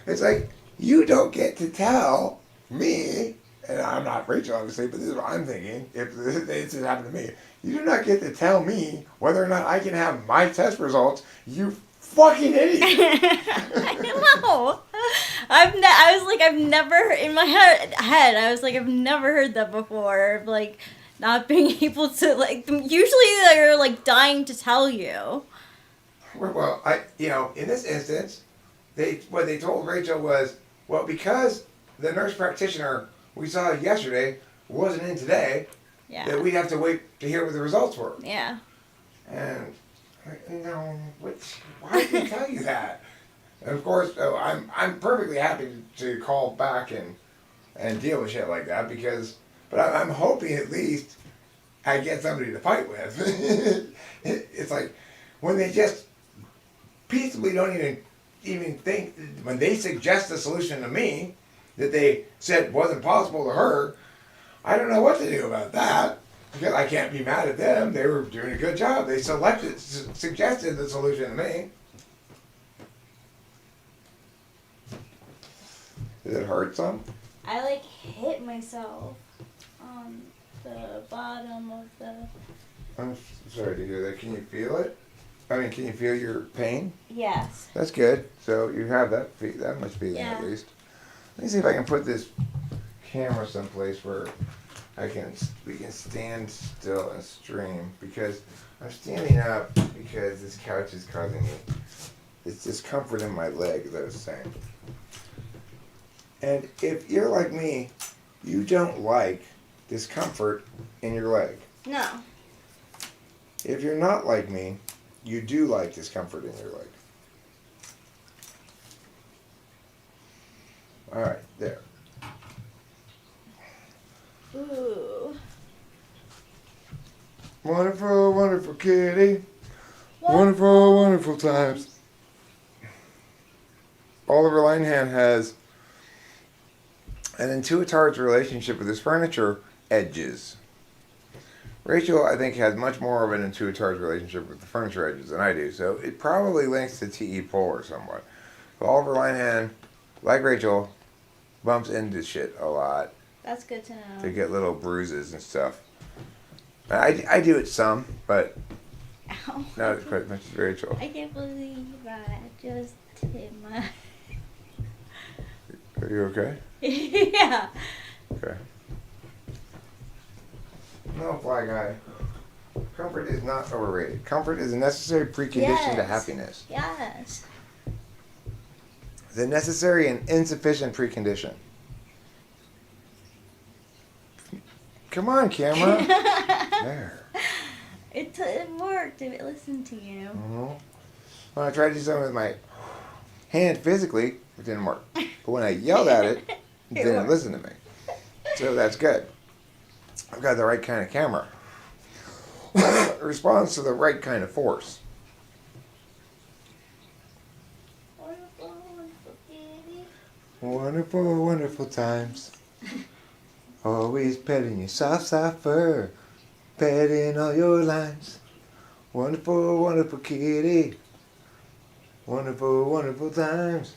Speaker 1: It's like, you don't get to tell me, and I'm not Rachel, obviously, but this is what I'm thinking, if this had happened to me. You do not get to tell me whether or not I can have my test results, you fucking idiot.
Speaker 2: I know. I was like, I've never, in my head, I was like, I've never heard that before. Like, not being able to, like, usually they're, like, dying to tell you.
Speaker 1: Well, in this instance, what they told Rachel was, well, because the nurse practitioner we saw yesterday wasn't in today, that we'd have to wait to hear what the results were.
Speaker 2: Yeah.
Speaker 1: And, no, why did they tell you that? And of course, I'm perfectly happy to call back and deal with shit like that but I'm hoping at least I get somebody to fight with. It's like when they just peaceably don't even think, when they suggest a solution to me that they said wasn't possible to her, I don't know what to do about that. Because I can't be mad at them. They were doing a good job. They suggested the solution to me. Does it hurt some?
Speaker 2: I, like, hit myself on the bottom of the...
Speaker 1: I'm sorry to hear that. Can you feel it? I mean, can you feel your pain?
Speaker 2: Yes.
Speaker 1: That's good. So you have that much feeling at least. Let me see if I can put this camera someplace where we can stand still and stream, because I'm standing up because this couch is causing me this discomfort in my leg, as I was saying. And if you're like me, you don't like discomfort in your leg.
Speaker 2: No.
Speaker 1: If you're not like me, you do like discomfort in your leg. Alright, there.
Speaker 2: Ooh.
Speaker 1: Wonderful, wonderful kitty. Wonderful, wonderful times. Oliver Linehan has an intuitive relationship with his furniture edges. Rachel, I think, has much more of an intuitive relationship with the furniture edges than I do, so it probably links to T.E. Polar somewhat. But Oliver Linehan, like Rachel, bumps into shit a lot.
Speaker 2: That's good to know.
Speaker 1: To get little bruises and stuff. I do it some, but
Speaker 2: Ow.
Speaker 1: not as quite as much as Rachel.
Speaker 2: I can't believe I just hit my...
Speaker 1: Are you okay?
Speaker 2: Yeah.
Speaker 1: Okay. No, Fly Guy. Comfort is not overrated. Comfort is a necessary precondition to
Speaker 2: Yes.
Speaker 1: happiness.
Speaker 2: Yes.
Speaker 1: The necessary and insufficient precondition. Come on, camera. There.
Speaker 2: It worked. It listened to you.
Speaker 1: Mm-hmm. When I tried to do something with my hand physically, it didn't work. But when I yelled at it, it didn't
Speaker 2: worked.
Speaker 1: listen to me. So that's good. I've got the right kind of camera. It responds to the right kind of force.
Speaker 2: Wonderful, wonderful kitty.
Speaker 1: Wonderful, wonderful times. Always petting your soft, soft fur. Petting all your lines. Wonderful, wonderful kitty. Wonderful, wonderful times.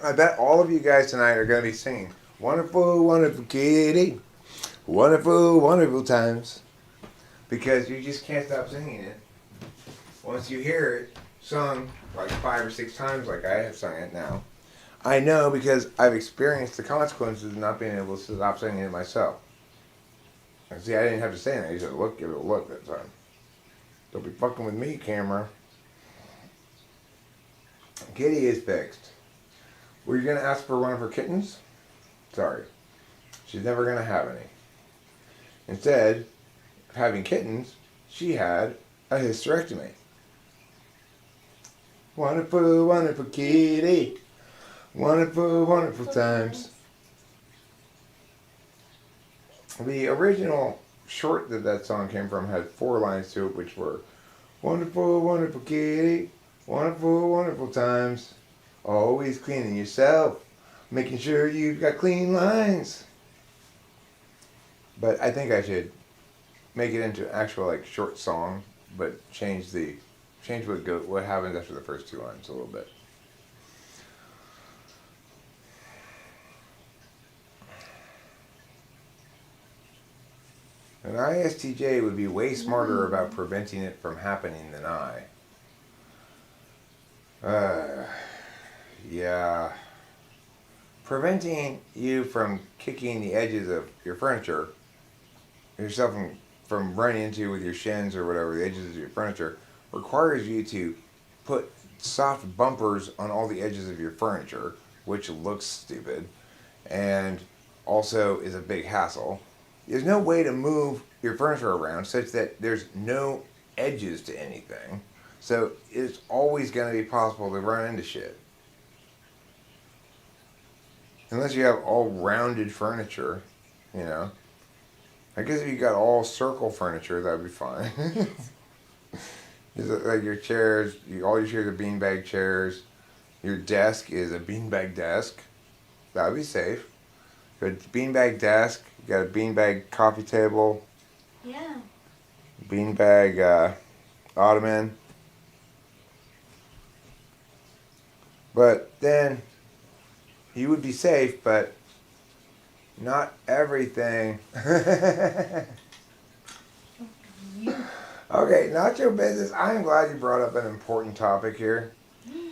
Speaker 1: I bet all of you guys tonight are going to be singing Wonderful, wonderful kitty. Wonderful, wonderful times. Because you just can't stop singing it. Once you hear it sung like 5 or 6 times like I have sung it now, I know because I've experienced the consequences of not being able to stop singing it myself. And see, I didn't have to say anything. You said, look, give it a look that time. Don't be fucking with me, camera. Kitty is fixed. Were you going to ask for one of her kittens? Sorry. She's never going to have any. Instead of having kittens, she had a hysterectomy. Wonderful, wonderful kitty. Wonderful, wonderful times. The original short that song came from had 4 lines to it, which were Wonderful, wonderful kitty. Wonderful, wonderful times. Always cleaning yourself. Making sure you've got clean lines. But I think I should make it into an actual like short song, but change what happens after the first 2 lines a little bit. An ISTJ would be way smarter about preventing it from happening than I. Yeah. Preventing you from kicking the edges of your furniture, yourself from running into with your shins or whatever, the edges of your furniture, requires you to put soft bumpers on all the edges of your furniture, which looks stupid, and also is a big hassle. There's no way to move your furniture around such that there's no edges to anything. So it's always going to be possible to run into shit. Unless you have all rounded furniture, you know. I guess if you got all circle furniture, that'd be fine. Like your chairs, all your chairs are beanbag chairs. Your desk is a beanbag desk. That would be safe. But beanbag desk, you got a beanbag coffee table.
Speaker 2: Yeah.
Speaker 1: Beanbag ottoman. But then you would be safe, but not everything. Okay, not your business. I am glad you brought up an important topic here.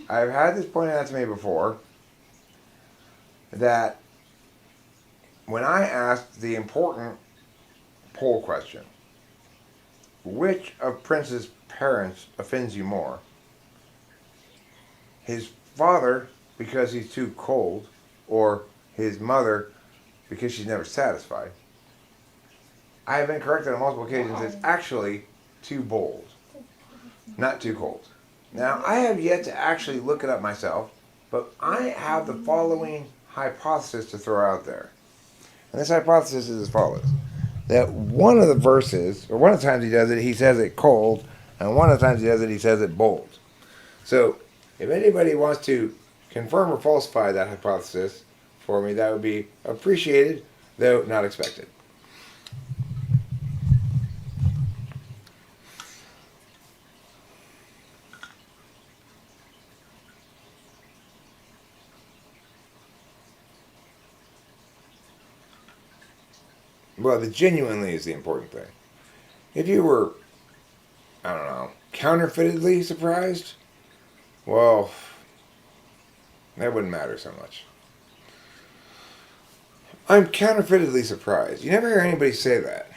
Speaker 1: I've had this pointed out to me before, that when I asked the important poll question, which of Prince's parents offends you more? His father, because he's too cold, or his mother, because she's never satisfied? I have been corrected on multiple occasions. It's actually too bold, not too cold. Now, I have yet to actually look it up myself, but I have the following hypothesis to throw out there. And this hypothesis is as follows. That one of the verses, or one of the times he does it, he says it cold, and one of the times he does it, he says it bold. So, if anybody wants to confirm or falsify that hypothesis for me, that would be appreciated, though not expected. Well, the genuinely is the important thing. If you were, I don't know, counterfeitedly surprised, well, that wouldn't matter so much. I'm counterfeitedly surprised. You never hear anybody say that.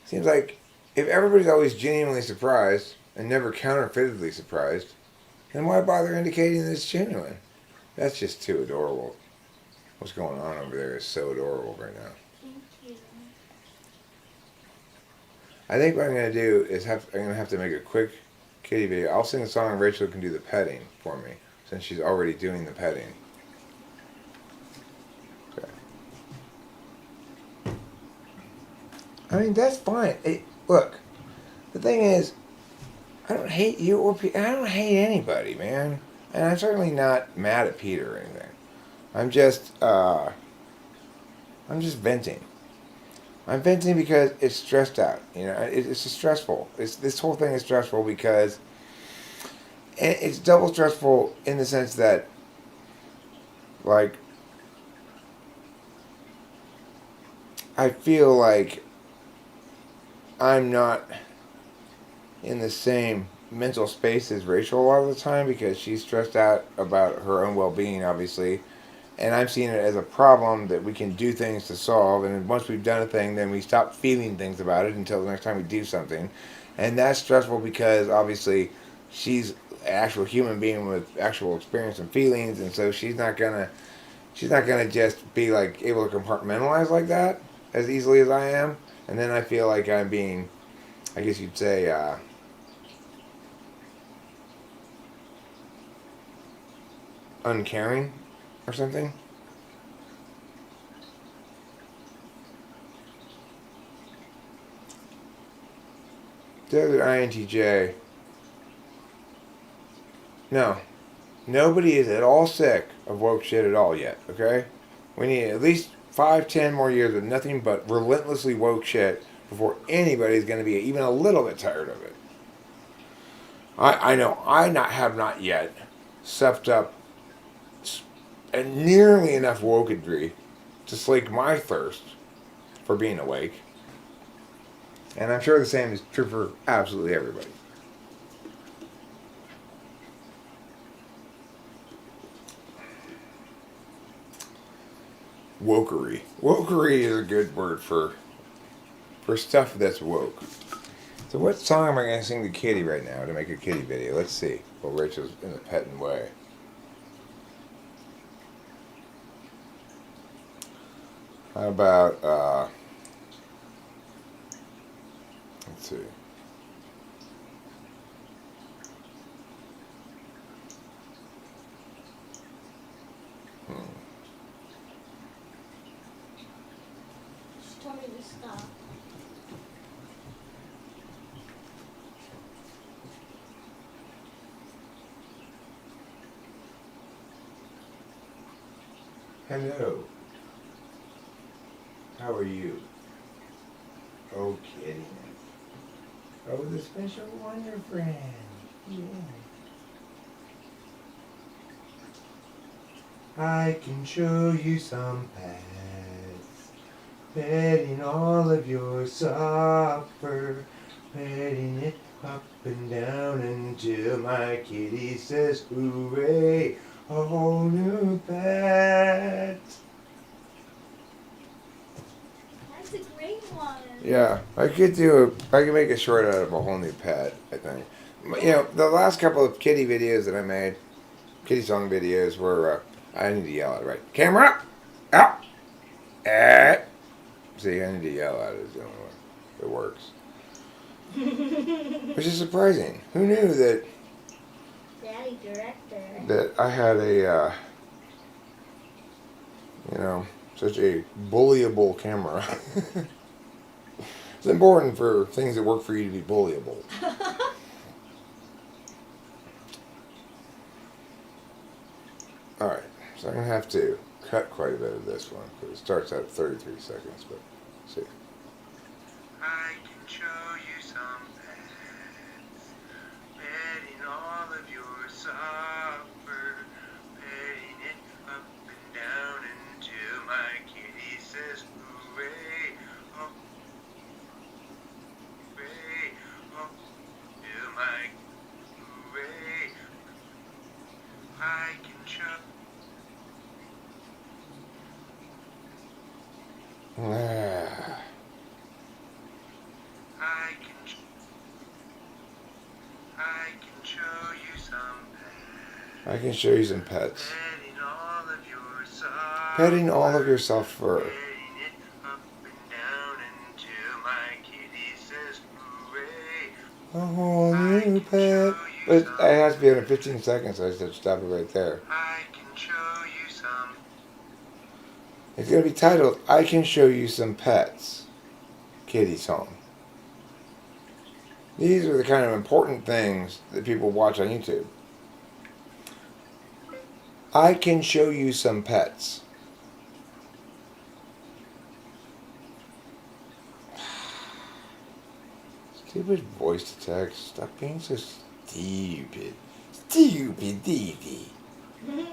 Speaker 1: Seems like if everybody's always genuinely surprised and never counterfeitedly surprised, then why bother indicating that it's genuine? That's just too adorable. What's going on over there is so adorable right now. I think what I'm going to do is I'm going to have to make a quick kitty video. I'll sing a song and Rachel can do the petting for me, since she's already doing the petting. Okay. I mean, that's fine. Look, the thing is, I don't hate you or I don't hate anybody, man. And I'm certainly not mad at Peter or anything. I'm just venting. I'm venting because it's stressed out. You know, it's just stressful. This whole thing is stressful because it's double stressful in the sense that, like, I feel like I'm not in the same mental space as Rachel a lot of the time because she's stressed out about her own well-being, obviously. And I'm seeing it as a problem that we can do things to solve. And once we've done a thing, then we stop feeling things about it until the next time we do something. And that's stressful because, obviously, she's an actual human being with actual experience and feelings. And so she's not gonna just be, like, able to compartmentalize like that as easily as I am. And then I feel like I'm being, I guess you'd say, uncaring or something. The other INTJ. No. Nobody is at all sick of woke shit at all yet, okay? We need at least 5-10 more years of nothing but relentlessly woke shit before anybody's going to be even a little bit tired of it. I know I have not yet supped up and nearly enough wokedry to slake my thirst for being awake. And I'm sure the same is true for absolutely everybody. Wokery. Wokery is a good word for stuff that's woke. So what song am I going to sing to Kitty right now to make a kitty video? Let's see. Well, Rachel's in the petting way. How about, let's see.
Speaker 2: She told me to stop.
Speaker 1: Hello. How are you? Oh, kitty. Oh, the special wonder friend. Yeah. I can show you some paths, petting all of your supper, petting it up and down and until my kitty says hooray, a whole new pet.
Speaker 2: That's a great one.
Speaker 1: Yeah, I could make a short out of a whole new pet, I think. You know, the last couple of kitty videos that I made, kitty song videos, were, I need to yell at it, right? Camera, out, at. See, I need to yell at it, is the only way it works. Which is surprising. Who knew that
Speaker 2: Daddy director.
Speaker 1: that I had a, such a bullyable camera. It's important for things that work for you to be bullyable. Alright, so I'm going to have to cut quite a bit of this one, because it starts out at 33 seconds, but see.
Speaker 4: I can show you some pets, petting all of your supper, petting it up and down until my kitty says hooray, oh, hooray, oh, till my hooray. I can show.
Speaker 1: Ah.
Speaker 4: I can show you some pets.
Speaker 1: I can show you some pets.
Speaker 4: Petting all of your supper.
Speaker 1: Petting all of your soft fur.
Speaker 4: Petting it up and down until my kitty says hooray.
Speaker 1: A whole new pet. But it has to be under 15 seconds, so I just have to stop it right there.
Speaker 4: I can show you some.
Speaker 1: It's going to be titled, I Can Show You Some Pets. Kitty song. These are the kind of important things that people watch on YouTube. I can show you some pets. Stupid voice to text. Stop being so stupid. Stupid Davey.
Speaker 2: You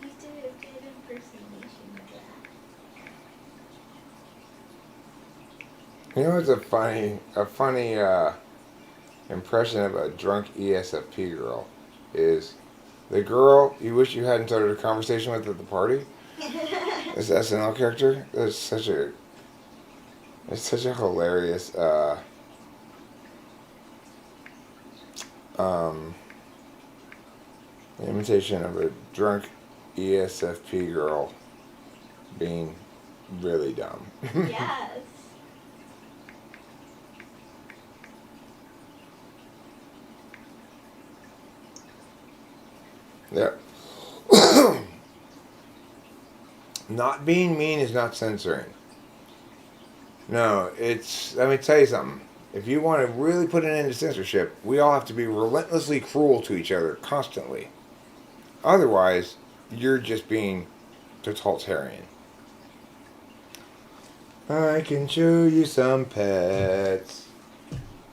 Speaker 2: did a good impersonation of that.
Speaker 1: You know what's a funny impression of a drunk ESFP girl is the girl you wish you hadn't started a conversation with at the party. This SNL character. It's such a hilarious imitation of a drunk ESFP girl being really dumb.
Speaker 2: Yes.
Speaker 1: Yeah. Not being mean is not censoring. No, it's, let me tell you something. If you want to really put an end to censorship, we all have to be relentlessly cruel to each other constantly. Otherwise, you're just being totalitarian. I can show you some pets.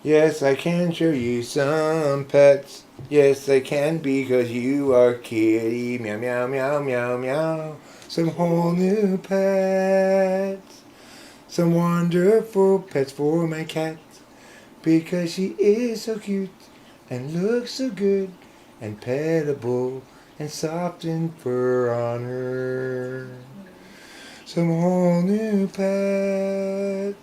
Speaker 1: Yes, I can show you some pets. Yes, I can because you are kitty. Meow, meow, meow, meow, meow. Some whole new pets. Some wonderful pets for my cat. Because she is so cute and looks so good and petable and soft in fur on her. Some whole new pets.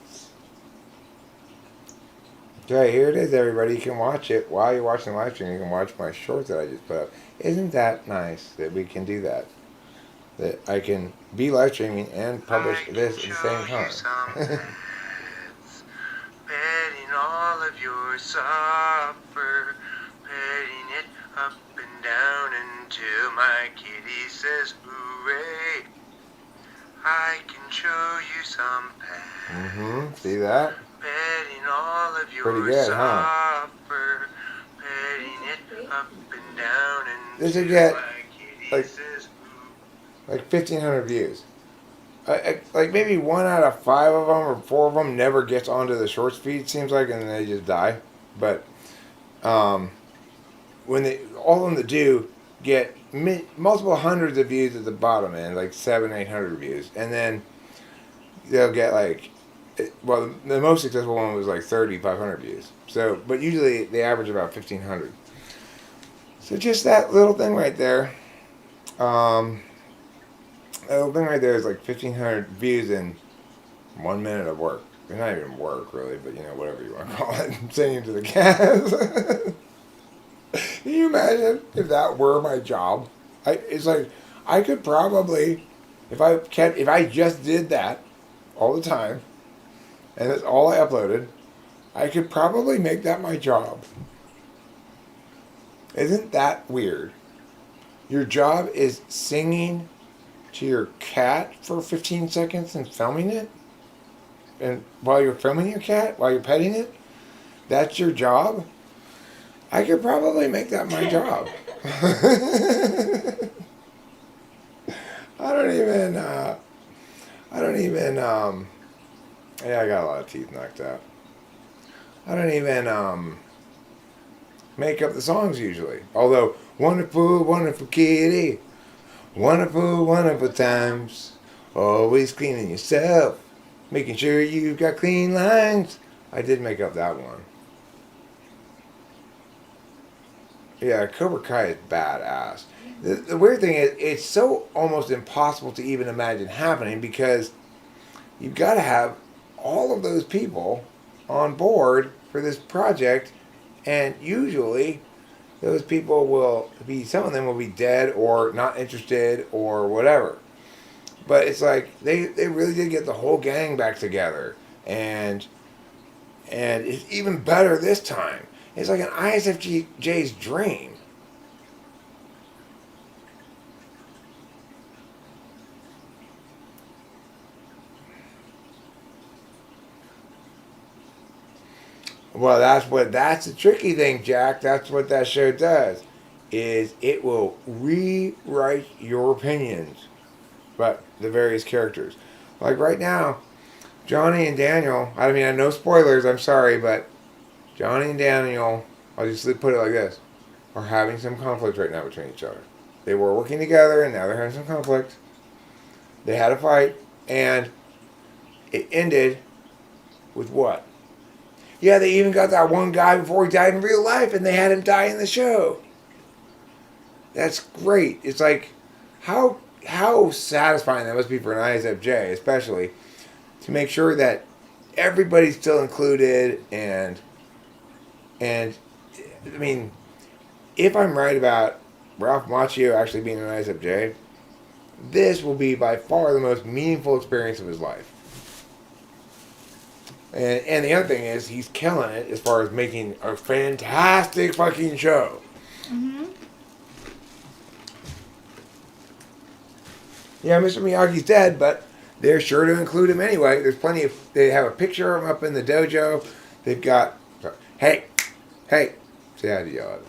Speaker 1: Okay, here it is, everybody. You can watch it while you're watching the live stream. You can watch my short that I just put up. Isn't that nice that we can do that? That I can be live streaming and publish this at the same time.
Speaker 4: Petting all of your supper, petting it up and down until my kitty says hooray. I can show you some pets.
Speaker 1: See that?
Speaker 4: Petting all of your
Speaker 1: Pretty good, huh?
Speaker 4: supper, petting it up and down
Speaker 1: This
Speaker 4: until
Speaker 1: would get,
Speaker 4: my kitty
Speaker 1: like,
Speaker 4: says
Speaker 1: like 1,500 views. Like maybe 1 out of 5 of them or 4 of them never gets onto the shorts feed, seems like, and then they just die. But when all of them that do get multiple hundreds of views at the bottom end, like 700-800 views, and then they'll get like Well, the most successful one was like 3,500 views. So, but usually they average about 1,500. So just that little thing right there. That little thing right there is like 1,500 views in 1 minute of work. It's not even work, really, but whatever you want to call it. Singing to the cats. Can you imagine if that were my job? It's like I could probably, if I just did that all the time, and that's all I uploaded, I could probably make that my job. Isn't that weird? Your job is singing to your cat for 15 seconds and filming it? And while you're filming your cat, while you're petting it, that's your job? I could probably make that my job. Yeah, I got a lot of teeth knocked out. I don't even, make up the songs usually. Although, wonderful, wonderful kitty, wonderful, wonderful times, always cleaning yourself, making sure you've got clean lines. I did make up that one. Yeah, Cobra Kai is badass. The weird thing is, it's so almost impossible to even imagine happening because you've got to have all of those people on board for this project, and usually those people will be, some of them will be dead or not interested or whatever. But it's like they really did get the whole gang back together, and it's even better this time. It's like an ISFJ's dream. Well, that's the tricky thing, Jack. That's what that show does. Is it will rewrite your opinions about the various characters. Like right now, Johnny and Daniel, I mean, I know spoilers, I'm sorry, but Johnny and Daniel, I'll just put it like this, are having some conflict right now between each other. They were working together, and now they're having some conflict. They had a fight, and it ended with what? Yeah, they even got that one guy before he died in real life, and they had him die in the show. That's great. It's like, how satisfying that must be for an ISFJ, especially, to make sure that everybody's still included, and I mean, if I'm right about Ralph Macchio actually being an ISFJ, this will be by far the most meaningful experience of his life. And the other thing is, he's killing it as far as making a fantastic fucking show. Mm-hmm. Yeah, Mr. Miyagi's dead, but they're sure to include him anyway. There's plenty of... They have a picture of him up in the dojo. They've got... Hey! Say hi to y'all.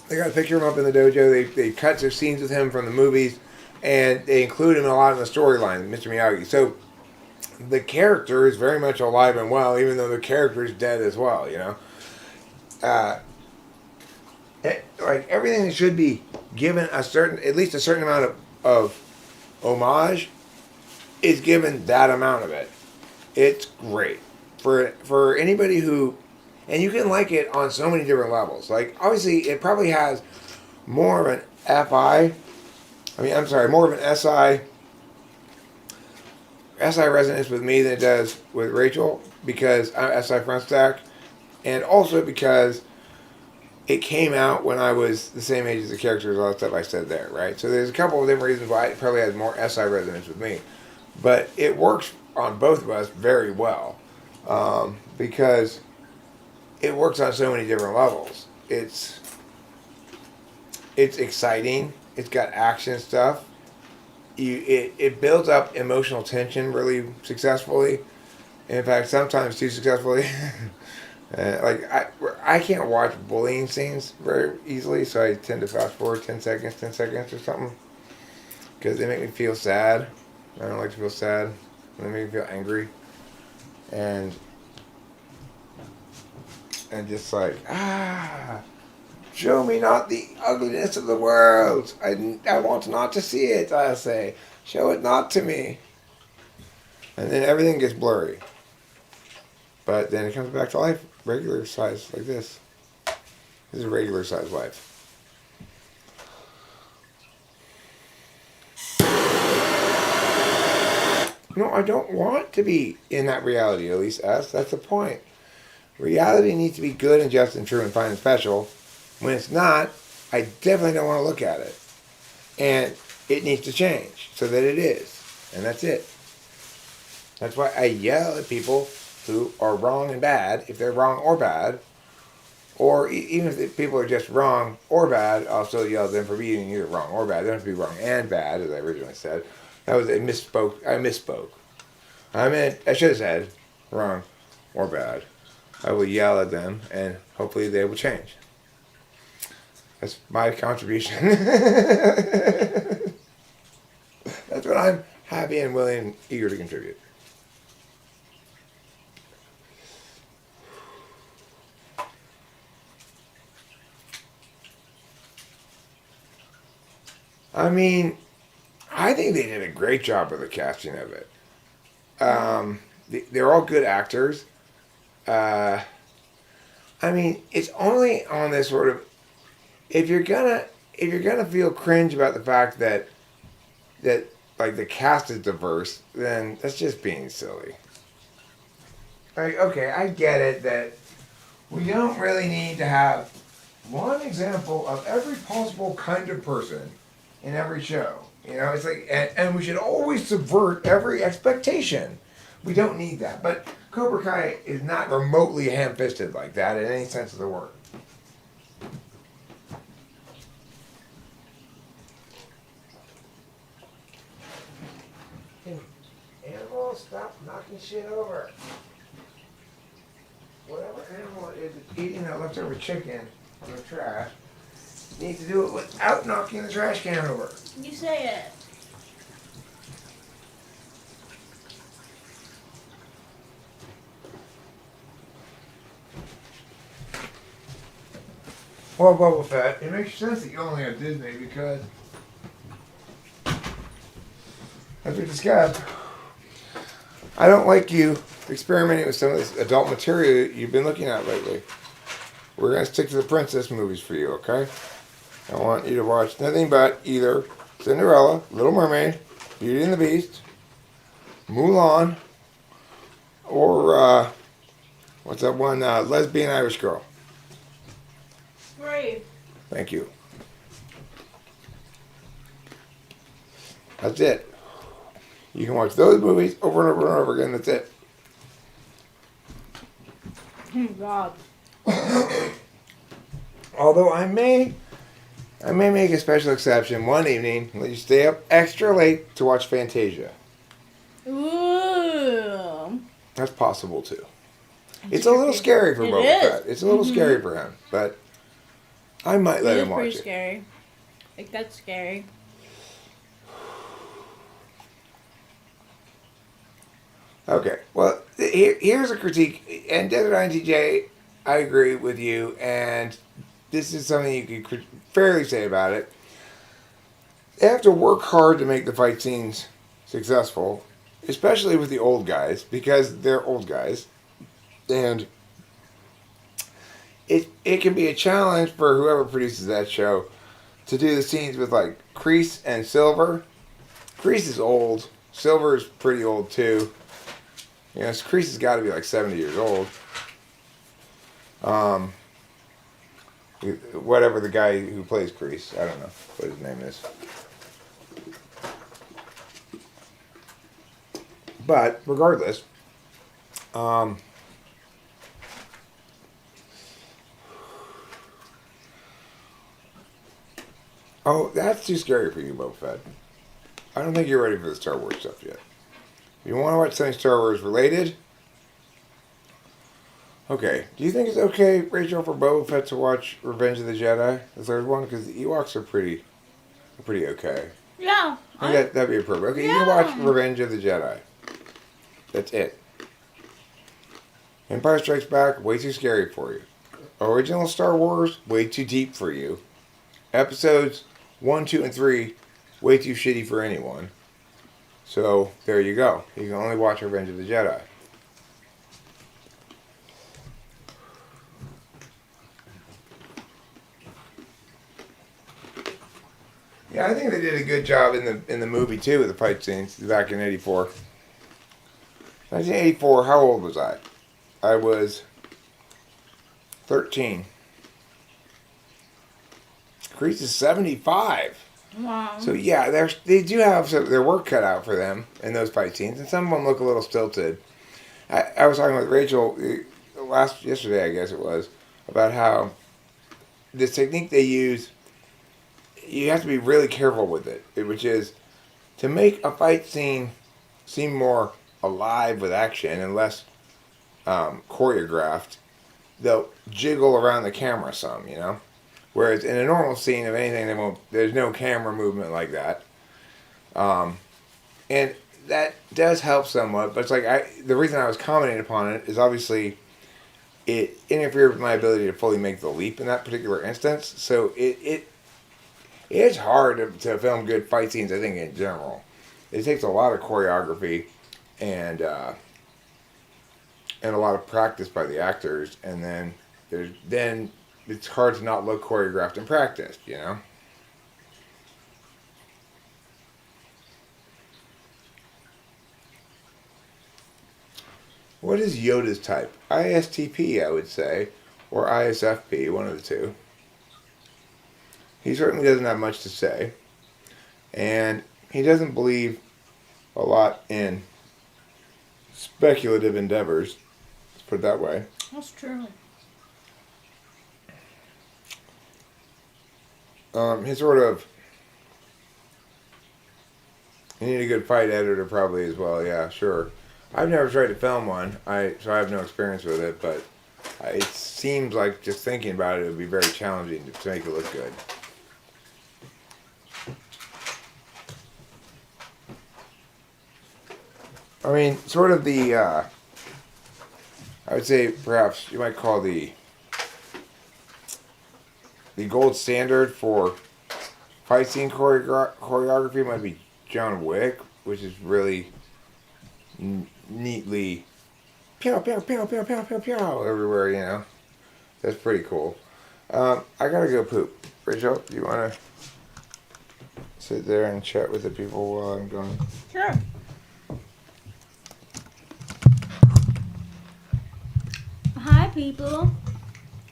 Speaker 1: They got a picture of him up in the dojo. They cut some scenes with him from the movies, and they include him a lot in the storyline, Mr. Miyagi. So the character is very much alive and well, even though the character is dead as well, you know? Like everything that should be given at least a certain amount of homage is given that amount of it. It's great. For anybody who, and you can like it on so many different levels. Like, obviously, it probably has more of an more of an SI resonance with me than it does with Rachel, because I'm SI front stack, and also because it came out when I was the same age as the characters, all that stuff I said there, right? So there's a couple of different reasons why it probably has more SI resonance with me. But it works on both of us very well, because it works on so many different levels. It's exciting. It's got action stuff. It builds up emotional tension really successfully. In fact, sometimes too successfully. Like, I can't watch bullying scenes very easily, so I tend to fast forward 10 seconds or something, because they make me feel sad. I don't like to feel sad. They make me feel angry, and just like, show me not the ugliness of the world. I want not to see it, I say. Show it not to me. And then everything gets blurry. But then it comes back to life, regular size like this. This is a regular size life. No, I don't want to be in that reality, Elise S. That's the point. Reality needs to be good and just and true and fine and special. When it's not, I definitely don't want to look at it. And it needs to change so that it is. And that's it. That's why I yell at people who are wrong and bad, if they're wrong or bad. Or even if the people are just wrong or bad, I'll still yell at them for being either wrong or bad. They don't have to be wrong and bad, as I originally said. That was I misspoke. I should have said wrong or bad. I will yell at them, and hopefully they will change. That's my contribution. That's what I'm happy and willing and eager to contribute. I mean, I think they did a great job with the casting of it. They're all good actors. I mean, it's only on this sort of if you're gonna feel cringe about the fact that like the cast is diverse, then that's just being silly. Like, okay, I get it that we don't really need to have one example of every possible kind of person in every show. You know, it's like, and we should always subvert every expectation. We don't need that. But Cobra Kai is not remotely ham-fisted like that in any sense of the word. Animals, stop knocking shit over. Whatever animal it is that's eating that leftover chicken in the trash, you need to do it without knocking the trash can over.
Speaker 2: You say it.
Speaker 1: Well, Boba Fett, it makes sense that you only have Disney because, as we discussed, I don't like you experimenting with some of this adult material you've been looking at lately. We're going to stick to the princess movies for you, okay? I want you to watch nothing but either Cinderella, Little Mermaid, Beauty and the Beast, Mulan, or, what's that one, Lesbian Irish Girl.
Speaker 2: Brave.
Speaker 1: Thank you. That's it. You can watch those movies over and over and over again. That's it.
Speaker 2: Oh God.
Speaker 1: Although I may make a special exception one evening. Let you stay up extra late to watch Fantasia.
Speaker 2: Ooh.
Speaker 1: That's possible too. It's a little scary for Boba Fett. It's a little scary for him, but I might let him watch it.
Speaker 2: It's pretty scary. Like, that's scary.
Speaker 1: Okay, well, here's a critique. And Desert INTJ, I agree with you, and this is something you could fairly say about it. They have to work hard to make the fight scenes successful, especially with the old guys, because they're old guys. And it can be a challenge for whoever produces that show to do the scenes with, like, Kreese and Silver. Kreese is old. Silver is pretty old, too. You know, Kreese has got to be like 70 years old. Whatever the guy who plays Kreese, I don't know what his name is. But regardless, oh, that's too scary for you, Boba Fett. I don't think you're ready for the Star Wars stuff yet. If you want to watch something Star Wars related, okay. Do you think it's okay, Rachel, for Boba Fett to watch Revenge of the Jedi, the third one? Because the Ewoks are pretty okay.
Speaker 2: Yeah.
Speaker 1: I think that'd be appropriate. Okay, you can watch Revenge of the Jedi. That's it. Empire Strikes Back, way too scary for you. Original Star Wars, way too deep for you. Episodes 1, 2, and 3, way too shitty for anyone. So there you go. You can only watch Revenge of the Jedi. Yeah, I think they did a good job in the movie too with the fight scenes back in '84. 1984. How old was I? I was 13. Crease is 75.
Speaker 2: Wow.
Speaker 1: So yeah, they do have their work cut out for them in those fight scenes, and some of them look a little stilted. I was talking with Rachel yesterday, I guess it was, about how this technique they use, you have to be really careful with it, which is to make a fight scene seem more alive with action and less choreographed. They'll jiggle around the camera some, you know. Whereas in a normal scene of anything, there's no camera movement like that. And that does help somewhat, but it's like the reason I was commenting upon it is obviously it interfered with my ability to fully make the leap in that particular instance. So it's hard to film good fight scenes, I think, in general. It takes a lot of choreography and a lot of practice by the actors, and then it's hard to not look choreographed and practiced, you know? What is Yoda's type? ISTP, I would say, or ISFP, one of the two. He certainly doesn't have much to say, and he doesn't believe a lot in speculative endeavors, let's put it that way.
Speaker 2: That's true.
Speaker 1: His sort of, you need a good fight editor probably as well, yeah, sure. I've never tried to film one, so I have no experience with it, but it seems like just thinking about it would be very challenging to make it look good. I mean, sort of I would say perhaps you might call the gold standard for fight scene choreography might be John Wick, which is really neatly pow, pow, pow, pow, pow, pow, pow everywhere, you know. That's pretty cool. I gotta go poop. Rachel, do you want to sit there and chat with the people while I'm gone?
Speaker 2: Sure. Hi, people.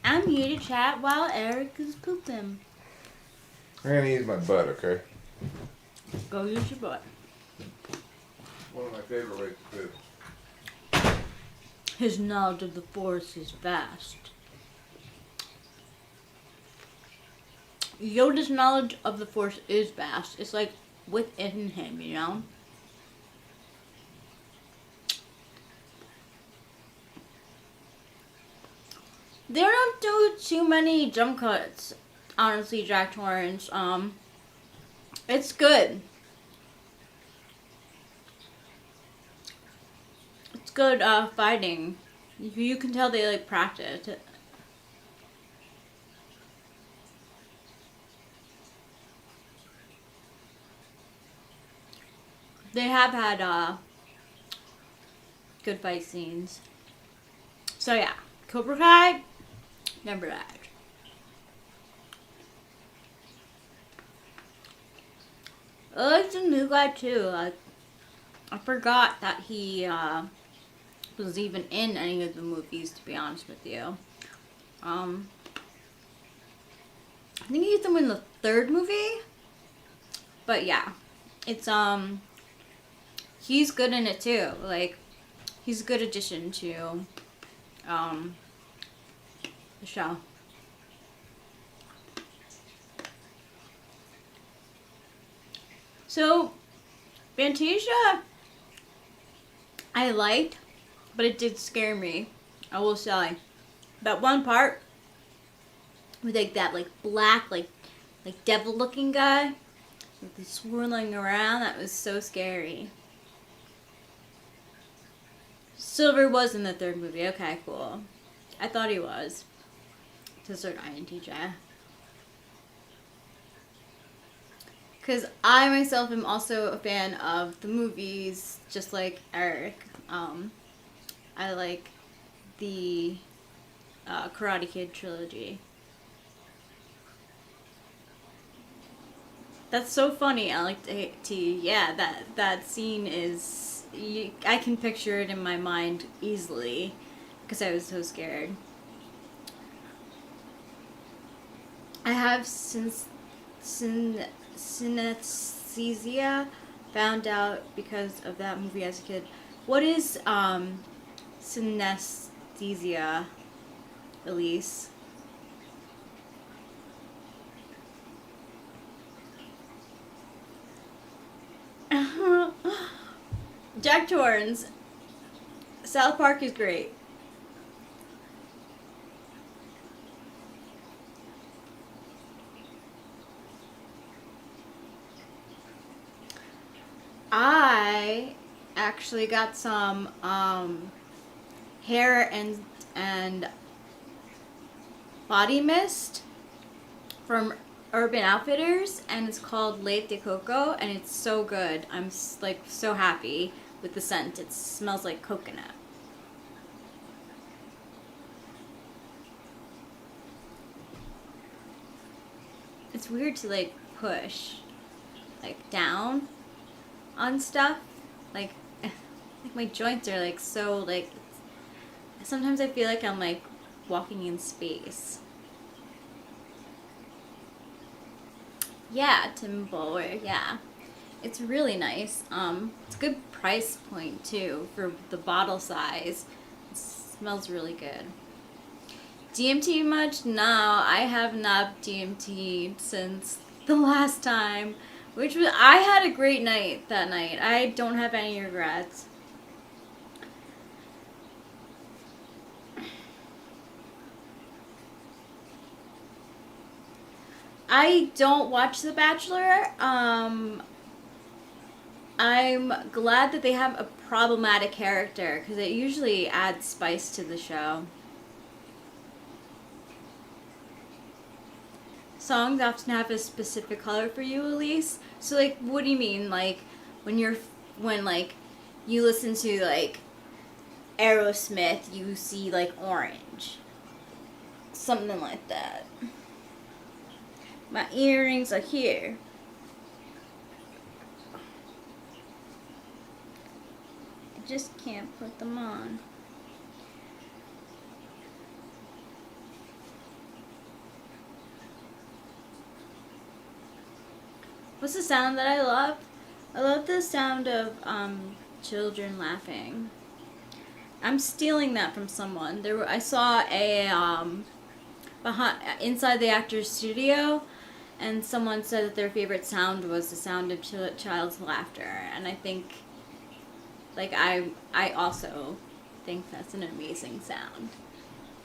Speaker 2: I'm here to chat while Eric is pooping.
Speaker 1: I'm gonna use my butt, okay?
Speaker 2: Go use your butt.
Speaker 1: One of my favorite ways to poop.
Speaker 2: His knowledge of the Force is vast. Yoda's knowledge of the Force is vast. It's like within him, you know? They don't do too many jump cuts, honestly, Jack Torrance. It's good. It's good fighting. You can tell they like practice it. They have had good fight scenes. So yeah, Cobra Kai, never died. I like the new guy too. I forgot that he was even in any of the movies, to be honest with you. I think he's in the third movie. But yeah, it's he's good in it too. Like, he's a good addition to the show. So, Fantasia, I liked, but it did scare me. I will say, that one part with like that black like devil looking guy with the swirling around, that was so scary. Silver was in the third movie. Okay, cool. I thought he was. To start INTJ. because I myself am also a fan of the movies, just like Eric. I like the Karate Kid trilogy. That's so funny, Alec T. Yeah, that scene is... I can picture it in my mind easily, because I was so scared. I have synesthesia, found out because of that movie as a kid. What is synesthesia, Elise? Jack Torrance. South Park is great. I actually got some hair and body mist from Urban Outfitters, and it's called Lait de Coco, and it's so good. I'm like so happy with the scent. It smells like coconut. It's weird to like push like down on stuff, like my joints are like so like, sometimes I feel like I'm like walking in space. Yeah, Timbo, yeah. It's really nice. It's a good price point too for the bottle size. It smells really good. DMT much? No, I have not DMT'd since the last time, which was, I had a great night that night. I don't have any regrets. I don't watch The Bachelor. I'm glad that they have a problematic character, because it usually adds spice to the show. Songs often have a specific color for you, Elise. So, like, what do you mean? Like, when like, you listen to, like, Aerosmith, you see, like, orange. Something like that. My earrings are here. I just can't put them on. What's the sound that I love? I love the sound of children laughing. I'm stealing that from someone. I saw a inside the actor's studio, and someone said that their favorite sound was the sound of child's laughter, and I think, like, I also think that's an amazing sound.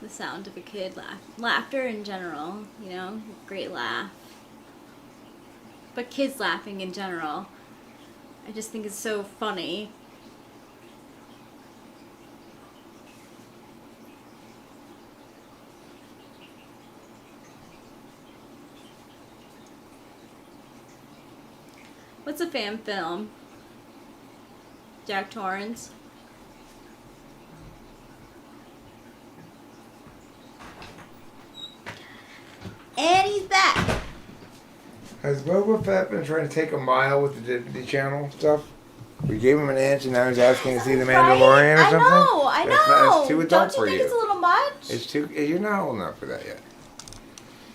Speaker 2: The sound of a kid laughter in general, you know, great laugh. But kids laughing in general, I just think it's so funny. What's a fan film? Jack Torrance. And he's back.
Speaker 1: Has Boba Fett been trying to take a mile with the Disney Channel stuff? We gave him an inch, and now he's asking to see the Mandalorian or something.
Speaker 2: I know.
Speaker 1: It's too adult for
Speaker 2: Don't you think it's a little much?
Speaker 1: It's too. You're not old enough for that yet.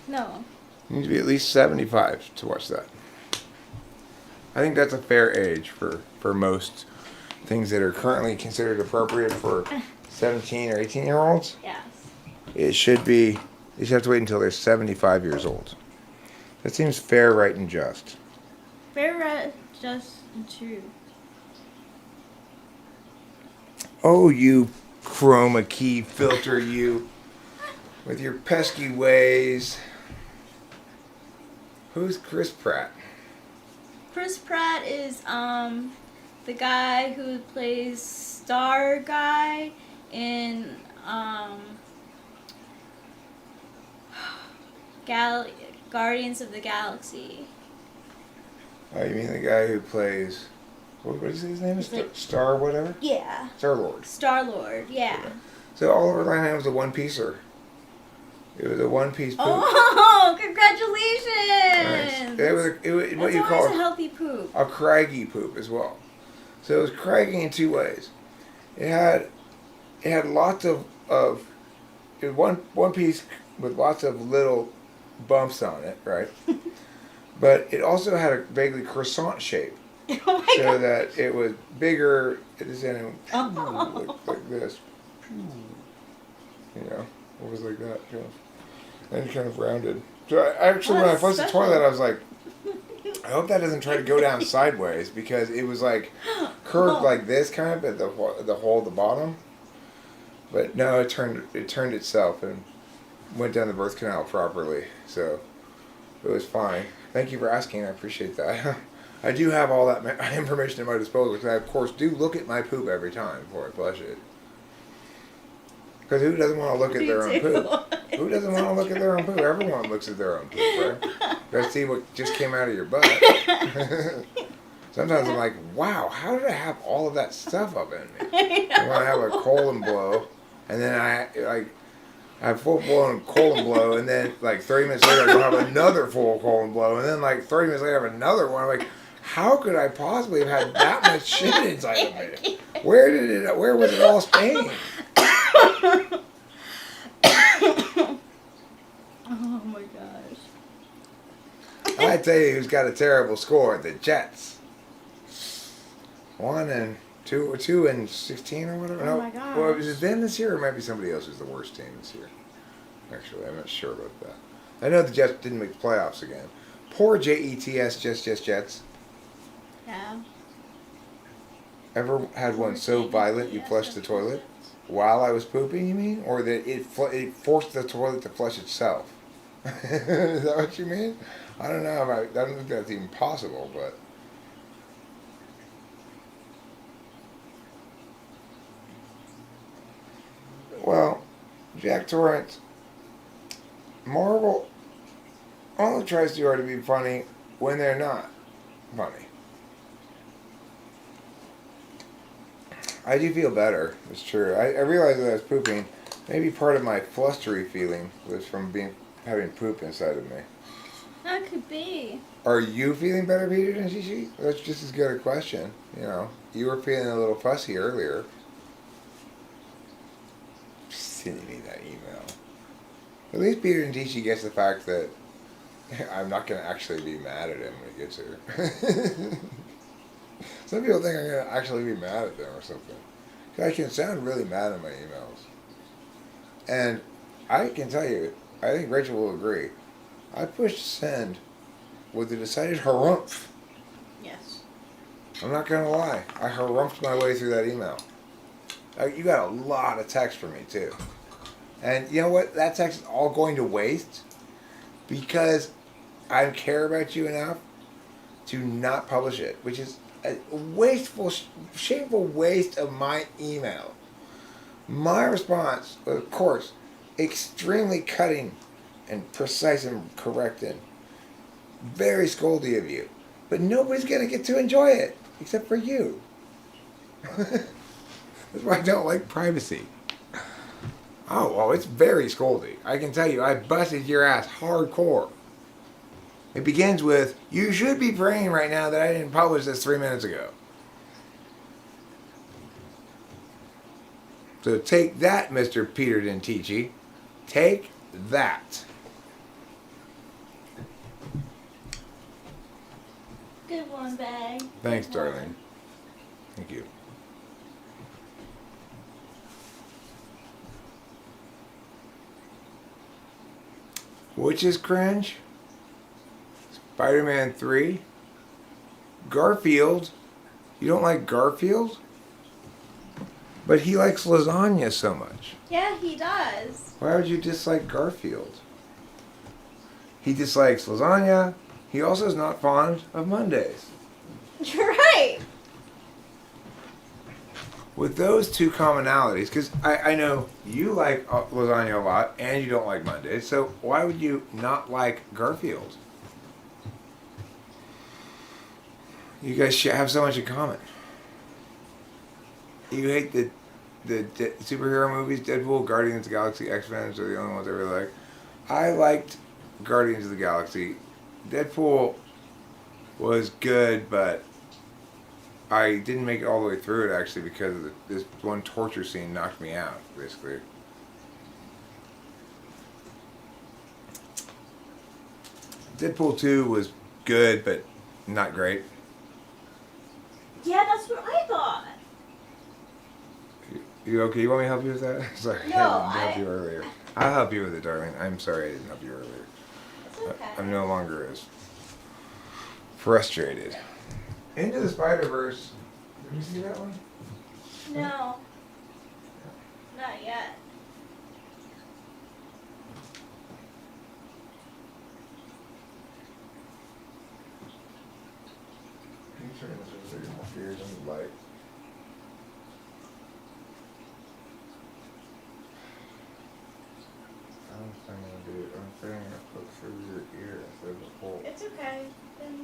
Speaker 2: No.
Speaker 1: You need to be at least 75 to watch that. I think that's a fair age for most things that are currently considered appropriate for 17 or 18-year-olds.
Speaker 2: Yes.
Speaker 1: It should be. You should have to wait until they're 75 years old. That seems fair, right, and just.
Speaker 2: Fair, right, just, and true.
Speaker 1: Oh, you chroma key filter, you. With your pesky ways. Who's Chris Pratt?
Speaker 2: Chris Pratt is the guy who plays Star Guy in Guardians of the Galaxy.
Speaker 1: Oh, you mean the guy who plays... What did you say his name is?
Speaker 2: He's like-
Speaker 1: Star whatever?
Speaker 2: Yeah.
Speaker 1: Star-Lord.
Speaker 2: Star-Lord, yeah.
Speaker 1: So Oliver Lyman was a one-piecer. It was a one-piece poop.
Speaker 2: Oh,
Speaker 1: Nice.
Speaker 2: congratulations!
Speaker 1: It was what
Speaker 2: That's
Speaker 1: you
Speaker 2: always
Speaker 1: call
Speaker 2: a healthy poop.
Speaker 1: a craggy poop as well. So it was craggy in two ways. It had lots of it was one piece with lots of little bumps on it, right? But it also had a vaguely croissant shape,
Speaker 2: Oh my
Speaker 1: so
Speaker 2: god.
Speaker 1: that it was bigger. It is in
Speaker 2: Oh.
Speaker 1: like this. You know, it was like that. You know. And kind of rounded. So I actually, when I
Speaker 2: That's
Speaker 1: flushed the
Speaker 2: special.
Speaker 1: toilet, I was like, I hope that doesn't try to go down sideways, because it was like curved like this kind of at the hole at the bottom. But no, it turned itself and went down the birth canal properly, so it was fine. Thank you for asking. I appreciate that. I do have all that information at my disposal, because I of course do look at my poop every time before I flush it. Because who doesn't want to look at their own poop? Who doesn't want to look at their own poop? Everyone looks at their own poop, right? Gotta see what just came out of your butt. Sometimes I'm like, wow, how did I have all of that stuff up in me? I want to have a colon blow, and then I have full blown colon blow, and then like 30 minutes later I have another full colon blow, and then like 30 minutes later I have another one. I'm like, how could I possibly have had that much shit inside of me? Where was it all stained?
Speaker 2: Oh my gosh.
Speaker 1: I tell you who's got a terrible score, the Jets. 2 and 16 or whatever.
Speaker 2: Oh
Speaker 1: No,
Speaker 2: my gosh.
Speaker 1: well, is it them this year, or maybe somebody else who's the worst team this year? Actually, I'm not sure about that. I know the Jets didn't make the playoffs again. Poor Jets, Jets.
Speaker 2: Yeah.
Speaker 1: Ever had one so violent you flushed the toilet while I was pooping? You mean, or that it forced the toilet to flush itself? Is that what you mean? I don't know. I don't think that's even possible, but. Well, Jack Torrance, Marvel only tries too hard to be funny when they're not funny. I do feel better. It's true. I realized that I was pooping. Maybe part of my flustery feeling was from having poop inside of me.
Speaker 2: That could be.
Speaker 1: Are you feeling better, Peter, than Shishi? That's just as good a question. You know, you were feeling a little fussy earlier. Sending me that email. At least Peter and Tishi gets the fact that I'm not going to actually be mad at him when he gets here. Some people think I'm going to actually be mad at them or something. I can sound really mad in my emails. And I can tell you, I think Rachel will agree, I pushed send with a decided harumph.
Speaker 2: Yes.
Speaker 1: I'm not going to lie. I harumphed my way through that email. You got a lot of text from me, too. And you know what? That text is all going to waste because I care about you enough to not publish it, which is a wasteful, shameful waste of my email. My response was, of course, extremely cutting and precise and correct and very scoldy of you. But nobody's going to get to enjoy it except for you. That's why I don't like privacy. Oh, well, it's very scoldy. I can tell you, I busted your ass hardcore. It begins with, you should be praying right now that I didn't publish this 3 minutes ago. So take that, Mr. Peter Dentici. Take that.
Speaker 2: Good one, Bag.
Speaker 1: Thanks,
Speaker 2: Good one.
Speaker 1: darling. Thank you. Which is cringe? Spider-Man 3? Garfield? You don't like Garfield? But he likes lasagna so much.
Speaker 2: Yeah, he does.
Speaker 1: Why would you dislike Garfield? He dislikes lasagna. He also is not fond of Mondays.
Speaker 2: You're right.
Speaker 1: With those two commonalities, because I know you like lasagna a lot and you don't like Mondays, so why would you not like Garfield? You guys should have so much in common. You hate the superhero movies, Deadpool, Guardians of the Galaxy, X-Men are the only ones I really like. I liked Guardians of the Galaxy. Deadpool was good, but I didn't make it all the way through it actually because of this one torture scene knocked me out, basically. Deadpool 2 was good, but not great.
Speaker 2: Yeah, that's what I thought.
Speaker 1: You okay? You want me to help you with that? Sorry,
Speaker 2: No,
Speaker 1: I didn't help you earlier. I'll help you with it, darling. I'm sorry I didn't help you earlier.
Speaker 2: It's okay.
Speaker 1: I'm no longer as frustrated. Into the Spider-Verse. Did you see that one?
Speaker 2: No. Not yet.
Speaker 1: Can you turn this over your ears and the light? I'm trying to put through your ear instead of the hole.
Speaker 2: It's okay. Then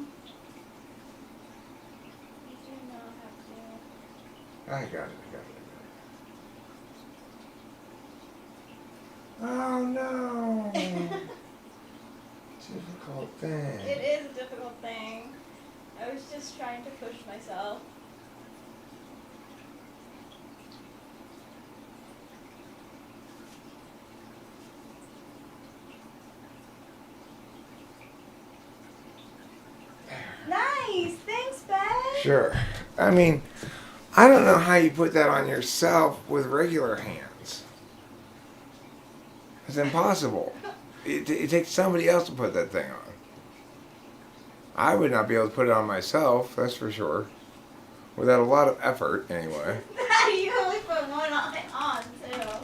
Speaker 2: you do not have
Speaker 1: I got it. Oh no! Difficult
Speaker 2: to.
Speaker 1: thing.
Speaker 2: It is a difficult thing. I was just trying to push myself. Nice! Thanks, Ben!
Speaker 1: Sure. I mean, I don't know how you put that on yourself with regular hands. It's impossible. It takes somebody else to put that thing on. I would not be able to put it on myself, that's for sure. Without a lot of effort, anyway.
Speaker 2: You only put one on, too.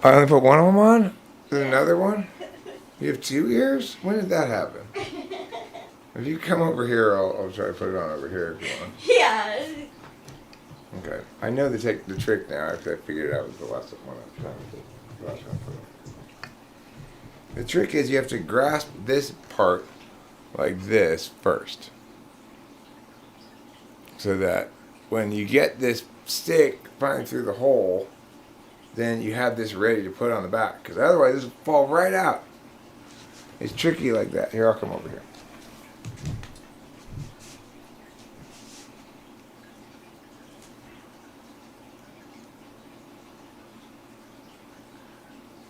Speaker 1: I only put one of them on? There's
Speaker 2: Yeah.
Speaker 1: another one? You have 2 ears? When did that happen? If you come over here, I'll try to put it on over here if you want.
Speaker 2: Yeah.
Speaker 1: Okay. I know the trick now. I figured it out with the last one. The trick is you have to grasp this part like this first. So that when you get this stick finally through the hole, then you have this ready to put on the back. Because otherwise this will fall right out. It's tricky like that. Here, I'll come over here.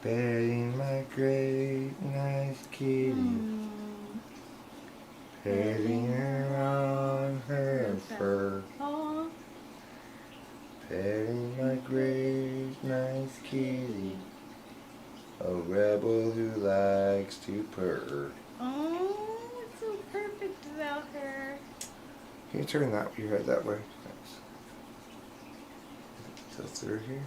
Speaker 1: Petting my great nice kitty, petting her on her fur,
Speaker 2: Aw.
Speaker 1: petting my great nice kitty, a rebel who likes to purr.
Speaker 2: Oh, it's so perfect about her.
Speaker 1: Can you turn your head that way? Thanks. So through here.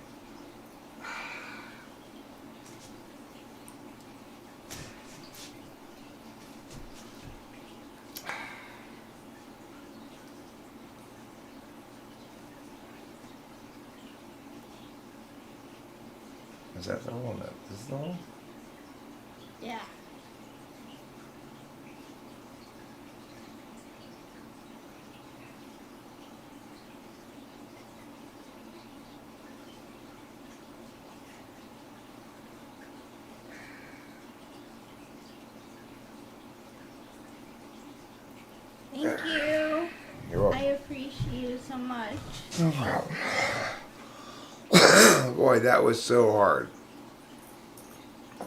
Speaker 1: Is that the one? This is the one?
Speaker 2: Yeah. Thank you.
Speaker 1: You're welcome.
Speaker 2: I appreciate it so much.
Speaker 1: No problem. Boy, that was so hard.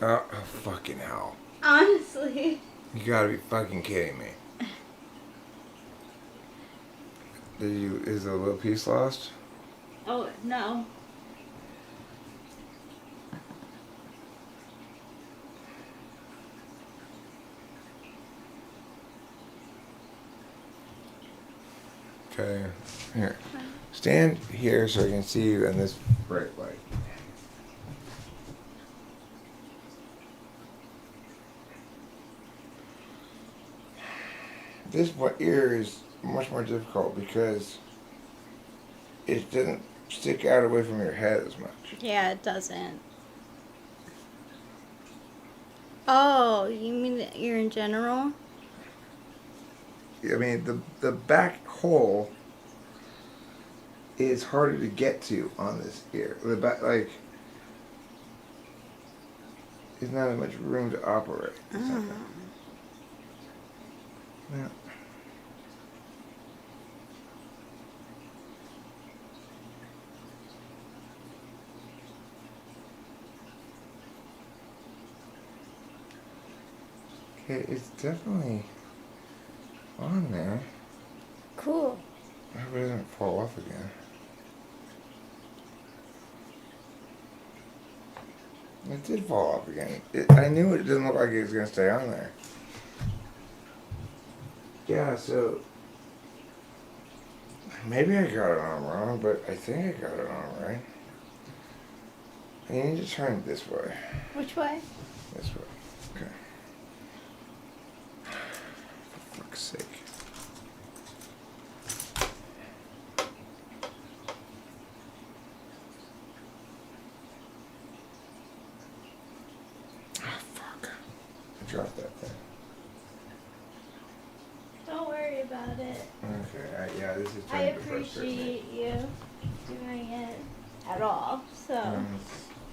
Speaker 1: Oh, fucking hell.
Speaker 2: Honestly.
Speaker 1: You gotta be fucking kidding me. Is the little piece lost?
Speaker 2: Oh, no.
Speaker 1: Okay. Here. Stand here so I can see you in this bright light. This ear is much more difficult because it doesn't stick out away from your head as much.
Speaker 2: Yeah, it doesn't. Oh, you mean the ear in general?
Speaker 1: I mean, the back hole is harder to get to on this ear. The back, like, there's not as much room to operate. Yeah. Okay, it's definitely on there.
Speaker 2: Cool.
Speaker 1: I hope it doesn't fall off again. It did fall off again. I knew it didn't look like it was going to stay on there. Yeah, so maybe I got it on wrong, but I think I got it on right. You need to turn it this way.
Speaker 2: Which way?
Speaker 1: This way. Okay. For fuck's sake. Oh, fuck. I dropped that thing.
Speaker 2: Don't worry about it.
Speaker 1: Okay, yeah, this is
Speaker 2: I
Speaker 1: starting to frustrate me.
Speaker 2: appreciate you doing it at all. So.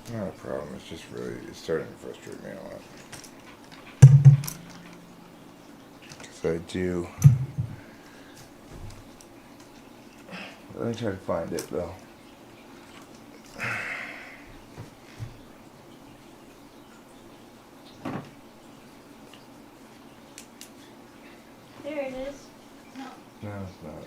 Speaker 1: It's not a problem, it's just really, it's starting to frustrate me a lot. Because I do. Let me try to find it though.
Speaker 2: There it is. No.
Speaker 1: No, it's not.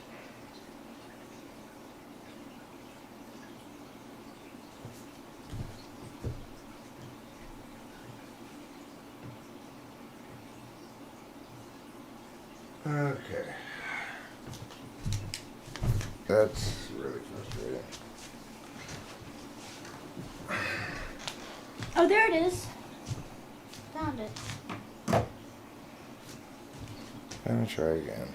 Speaker 1: Okay. That's really frustrating.
Speaker 2: Oh, there it is. Found it.
Speaker 1: Let me try again.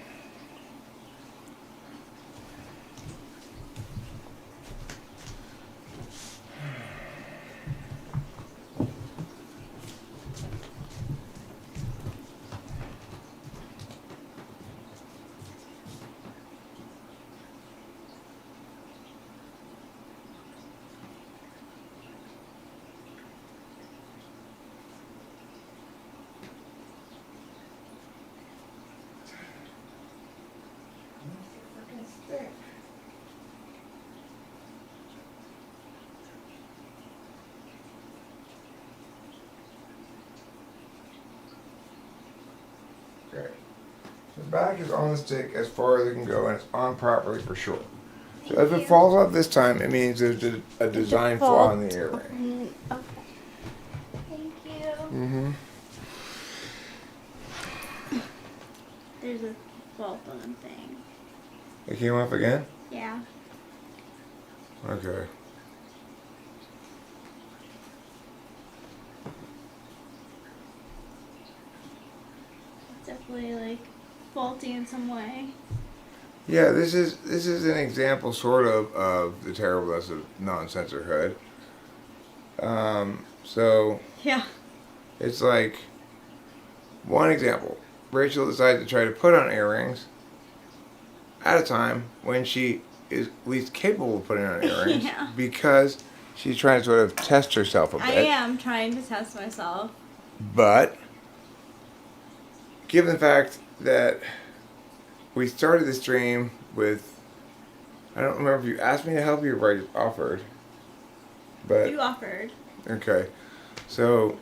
Speaker 1: Okay. The back is on the stick as far as it can go, and it's on properly for sure. So if it falls off this time, it means there's a design flaw in the earring.
Speaker 2: Okay. Thank you.
Speaker 1: Mm-hmm.
Speaker 2: There's a fault on the thing.
Speaker 1: It came off again?
Speaker 2: Yeah.
Speaker 1: Okay.
Speaker 2: It's definitely like faulty in some way.
Speaker 1: Yeah, this is an example, sort of the terribleness of non-sensorhood. So
Speaker 2: Yeah.
Speaker 1: it's like one example. Rachel decided to try to put on earrings at a time when she is least capable of putting on earrings
Speaker 2: Yeah.
Speaker 1: because she's trying to sort of test herself a bit.
Speaker 2: I am trying to test myself.
Speaker 1: But given the fact that we started the stream with, I don't remember if you asked me to help you or if I just offered. But
Speaker 2: You offered.
Speaker 1: okay, so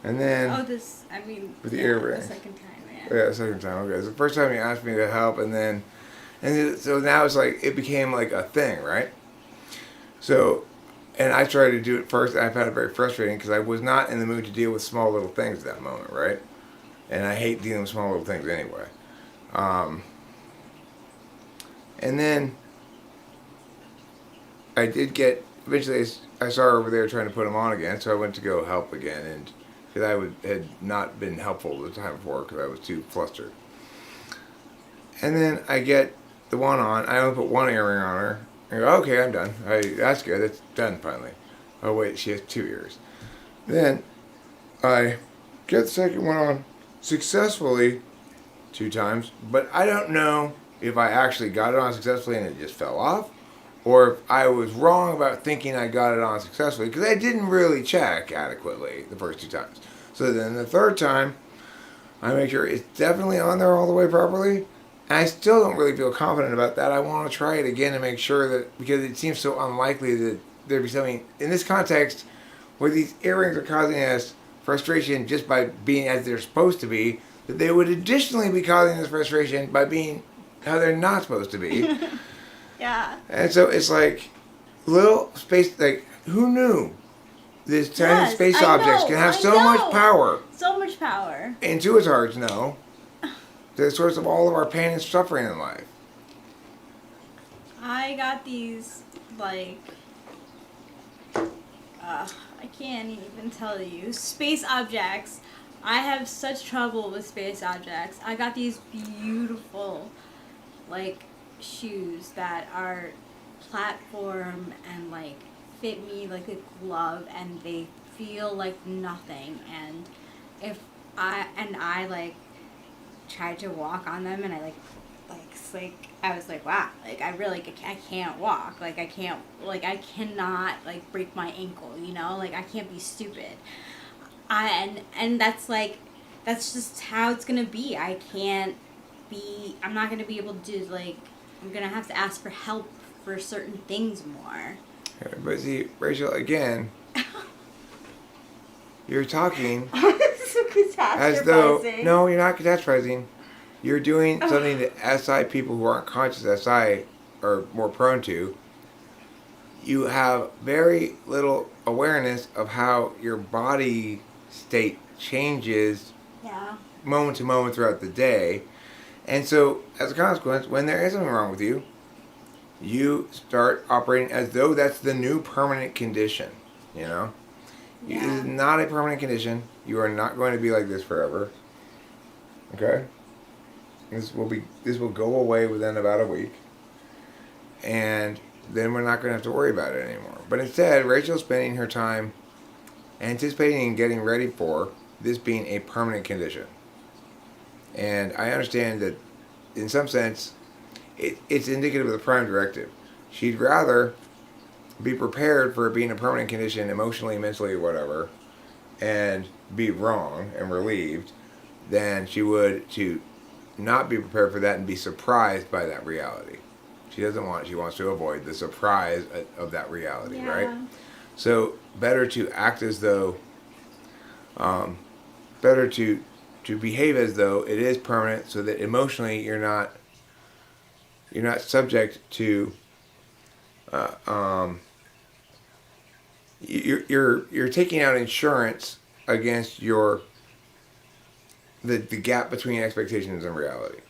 Speaker 1: and then
Speaker 2: Oh, this. I mean.
Speaker 1: with the
Speaker 2: yeah,
Speaker 1: earring.
Speaker 2: The second time,
Speaker 1: yeah, the second time. Okay, so the first time you asked me to help, and so now it's like it became like a thing, right? So, and I tried to do it first, and I found it very frustrating because I was not in the mood to deal with small little things at that moment, right? And I hate dealing with small little things anyway. And then I did get, eventually I saw her over there trying to put them on again, so I went to go help again, and because had not been helpful the time before because I was too flustered. And then I get the one on, I only put one earring on her, and I go, okay, I'm done. That's good, it's done finally. Oh wait, she has 2 ears. Then I get the second one on successfully 2 times, but I don't know if I actually got it on successfully and it just fell off, or if I was wrong about thinking I got it on successfully, because I didn't really check adequately the first 2 times. So then the third time, I make sure it's definitely on there all the way properly. And I still don't really feel confident about that. I want to try it again to make sure that, because it seems so unlikely that there'd be something in this context where these earrings are causing us frustration just by being as they're supposed to be, that they would additionally be causing us frustration by being how they're not supposed to be.
Speaker 2: Yeah.
Speaker 1: And so it's like little space, like who knew this tiny
Speaker 2: Yes,
Speaker 1: space
Speaker 2: I
Speaker 1: objects
Speaker 2: know,
Speaker 1: can have
Speaker 2: I
Speaker 1: so
Speaker 2: know.
Speaker 1: much power.
Speaker 2: So much power.
Speaker 1: Intuitors know. They're the source of all of our pain and suffering in life.
Speaker 2: I got these, like, I can't even tell you. Space objects. I have such trouble with space objects. I got these beautiful, like, shoes that are platform and, like, fit me like a glove, and they feel like nothing. And if I like, tried to walk on them, and I I was like, wow, like I really, I can't walk, like I can't, like I cannot like break my ankle, you know, like I can't be stupid. And that's like, that's just how it's gonna be. I'm not gonna be able to, like, I'm gonna have to ask for help for certain things more.
Speaker 1: But see, Rachel, again, you're talking as though, no, you're not catastrophizing. You're doing something that SI people who aren't conscious SI are more prone to. You have very little awareness of how your body state changes moment to moment throughout the day. And so, as a consequence, when there is something wrong with you, you start operating as though that's the new permanent condition, you know?
Speaker 2: Yeah.
Speaker 1: This is not a permanent condition. You are not going to be like this forever. Okay? This will go away within about a week. And then we're not going to have to worry about it anymore. But instead, Rachel's spending her time anticipating and getting ready for this being a permanent condition. And I understand that, in some sense, it's indicative of the prime directive. She'd rather be prepared for it being a permanent condition emotionally, mentally, whatever, and be wrong and relieved than she would to not be prepared for that and be surprised by that reality. She wants to avoid the surprise of that reality, right? So better to act as though, better to behave as though it is permanent, so that emotionally you're not subject to, you're taking out insurance against the gap between expectations and reality.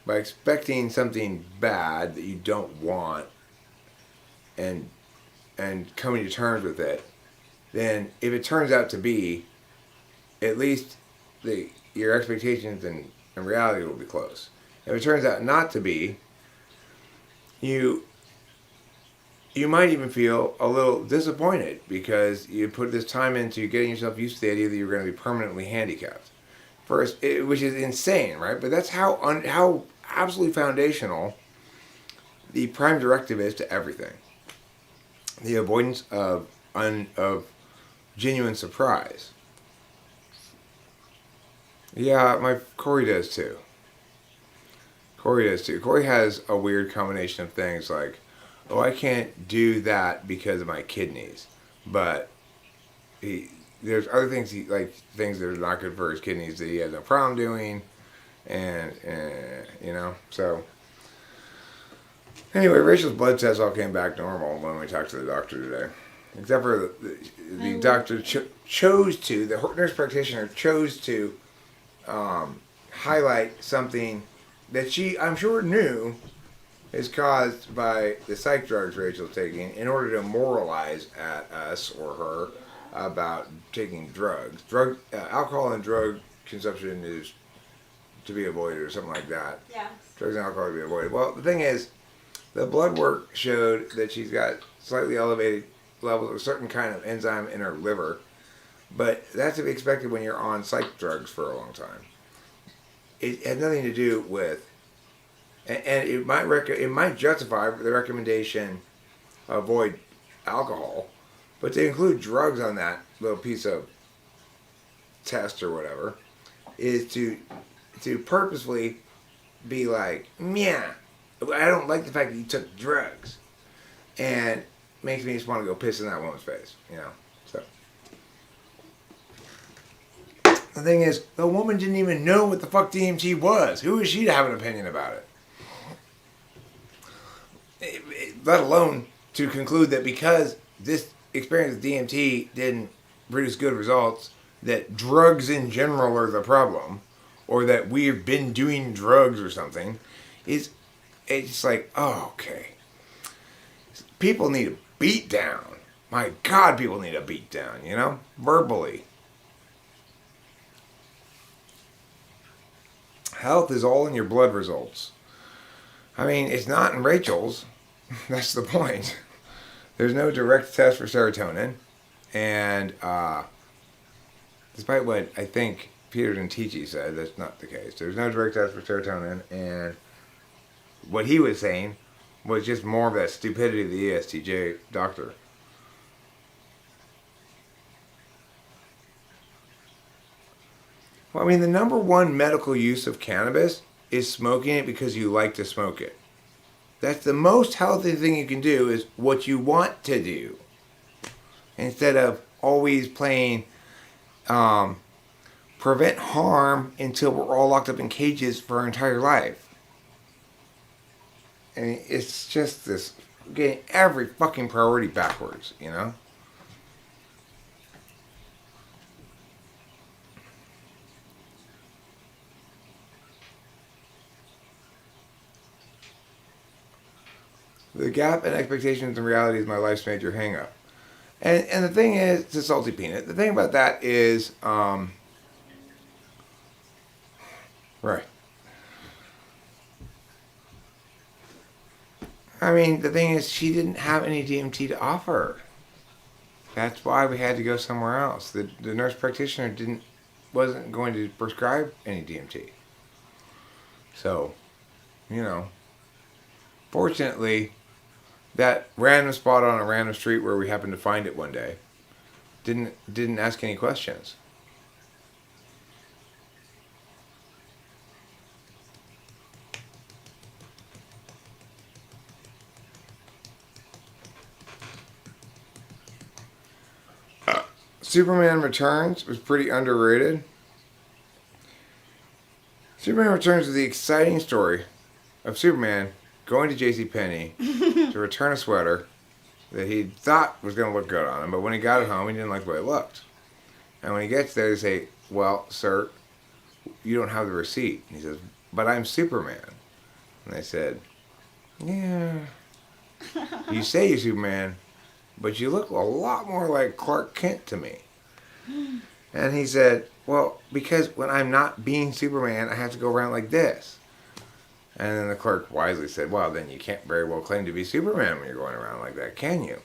Speaker 1: By expecting something bad that you don't want and coming to terms with it, then if it turns out to be, at least your expectations and reality will be close. If it turns out not to be, you might even feel a little disappointed because you put this time into getting yourself used to the idea that you're going to be permanently handicapped. First, which is insane, right? But that's how absolutely foundational the prime directive is to everything. The avoidance of genuine surprise. Yeah, my Corey does too. Corey has a weird combination of things like, oh, I can't do that because of my kidneys, but there's other things things that are not good for his kidneys that he has no problem doing, and so. Anyway, Rachel's blood tests all came back normal when we talked to the doctor today, except for the doctor chose to, the nurse practitioner chose to highlight something that she, I'm sure, knew is caused by the psych drugs Rachel's taking in order to moralize at us or her about taking drugs. Alcohol and drug consumption is to be avoided or something like that.
Speaker 2: Yeah.
Speaker 1: Drugs and alcohol to be avoided. Well, the thing is, the blood work showed that she's got slightly elevated levels of a certain kind of enzyme in her liver, but that's to be expected when you're on psych drugs for a long time. It had nothing to do with, and it might justify the recommendation avoid alcohol, but to include drugs on that little piece of test or whatever is to purposefully be like, yeah, I don't like the fact that you took drugs, and makes me just want to go piss in that woman's face, you know. So the thing is, the woman didn't even know what the fuck DMT was. Who is she to have an opinion about it? Let alone to conclude that because this experience with DMT didn't produce good results, that drugs in general are the problem, or that we've been doing drugs or something, it's like, oh, okay. People need a beat down. My God, people need a beat down, you know? Verbally. Health is all in your blood results. I mean, it's not in Rachel's. That's the point. There's no direct test for serotonin. And despite what I think Peter Dentici said, that's not the case. There's no direct test for serotonin. And what he was saying was just more of that stupidity of the ESTJ doctor. Well, I mean, the number one medical use of cannabis is smoking it because you like to smoke it. That's the most healthy thing you can do, is what you want to do. Instead of always playing prevent harm until we're all locked up in cages for our entire life. And it's just this, getting every fucking priority backwards, you know? The gap in expectations and reality is my life's major hang-up. And the thing is, it's a salty peanut. The thing about that is, right. I mean, the thing is, she didn't have any DMT to offer. That's why we had to go somewhere else. The nurse practitioner wasn't going to prescribe any DMT. So, you know, fortunately, that random spot on a random street where we happened to find it one day didn't ask any questions. Superman Returns was pretty underrated. Superman Returns is the exciting story of Superman going to JCPenney to return a sweater that he thought was going to look good on him, but when he got it home, he didn't like the way it looked. And when he gets there, they say, well, sir, you don't have the receipt. And he says, but I'm Superman. And they said, yeah, you say you're Superman, but you look a lot more like Clark Kent to me. And he said, well, because when I'm not being Superman, I have to go around like this. And then the clerk wisely said, well, then you can't very well claim to be Superman when you're going around like that, can you?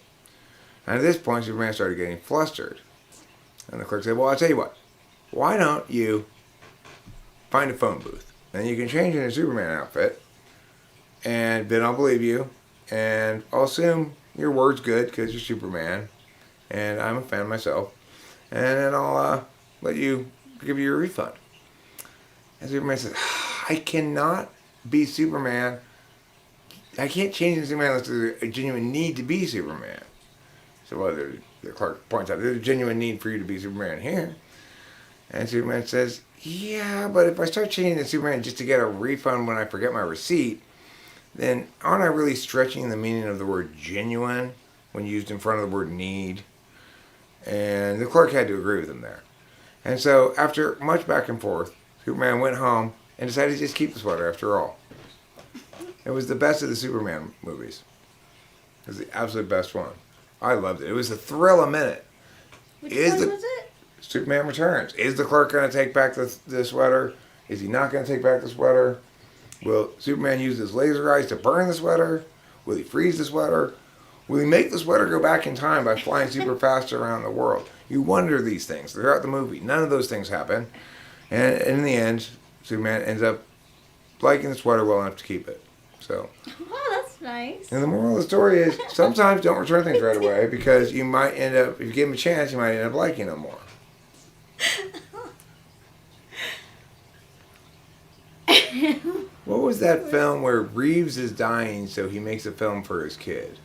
Speaker 1: And at this point, Superman started getting flustered. And the clerk said, well, I'll tell you what. Why don't you find a phone booth? And you can change into a Superman outfit. And then I'll believe you. And I'll assume your word's good because you're Superman. And I'm a fan myself. And then I'll let you give you your refund. And Superman says, I cannot be Superman. I can't change into Superman unless there's a genuine need to be Superman. So well, the clerk points out, there's a genuine need for you to be Superman here. And Superman says, yeah, but if I start changing to Superman just to get a refund when I forget my receipt, then aren't I really stretching the meaning of the word genuine when used in front of the word need? And the clerk had to agree with him there. And so after much back and forth, Superman went home and decided to just keep the sweater after all. It was the best of the Superman movies. It was the absolute best one. I loved it. It was a thrill a minute.
Speaker 2: Which one was it?
Speaker 1: Superman Returns. Is the clerk going to take back the sweater? Is he not going to take back the sweater? Will Superman use his laser eyes to burn the sweater? Will he freeze the sweater? Will he make the sweater go back in time by flying super fast around the world? You wonder these things throughout the movie. None of those things happen. And in the end, Superman ends up liking the sweater well enough to keep it. So.
Speaker 2: Wow, Nice.
Speaker 1: And the moral of the story is sometimes don't return things right away because you might end up, if you give them a chance, you might end up liking them more. What was that film where Reeves is dying so he makes a film for his kid?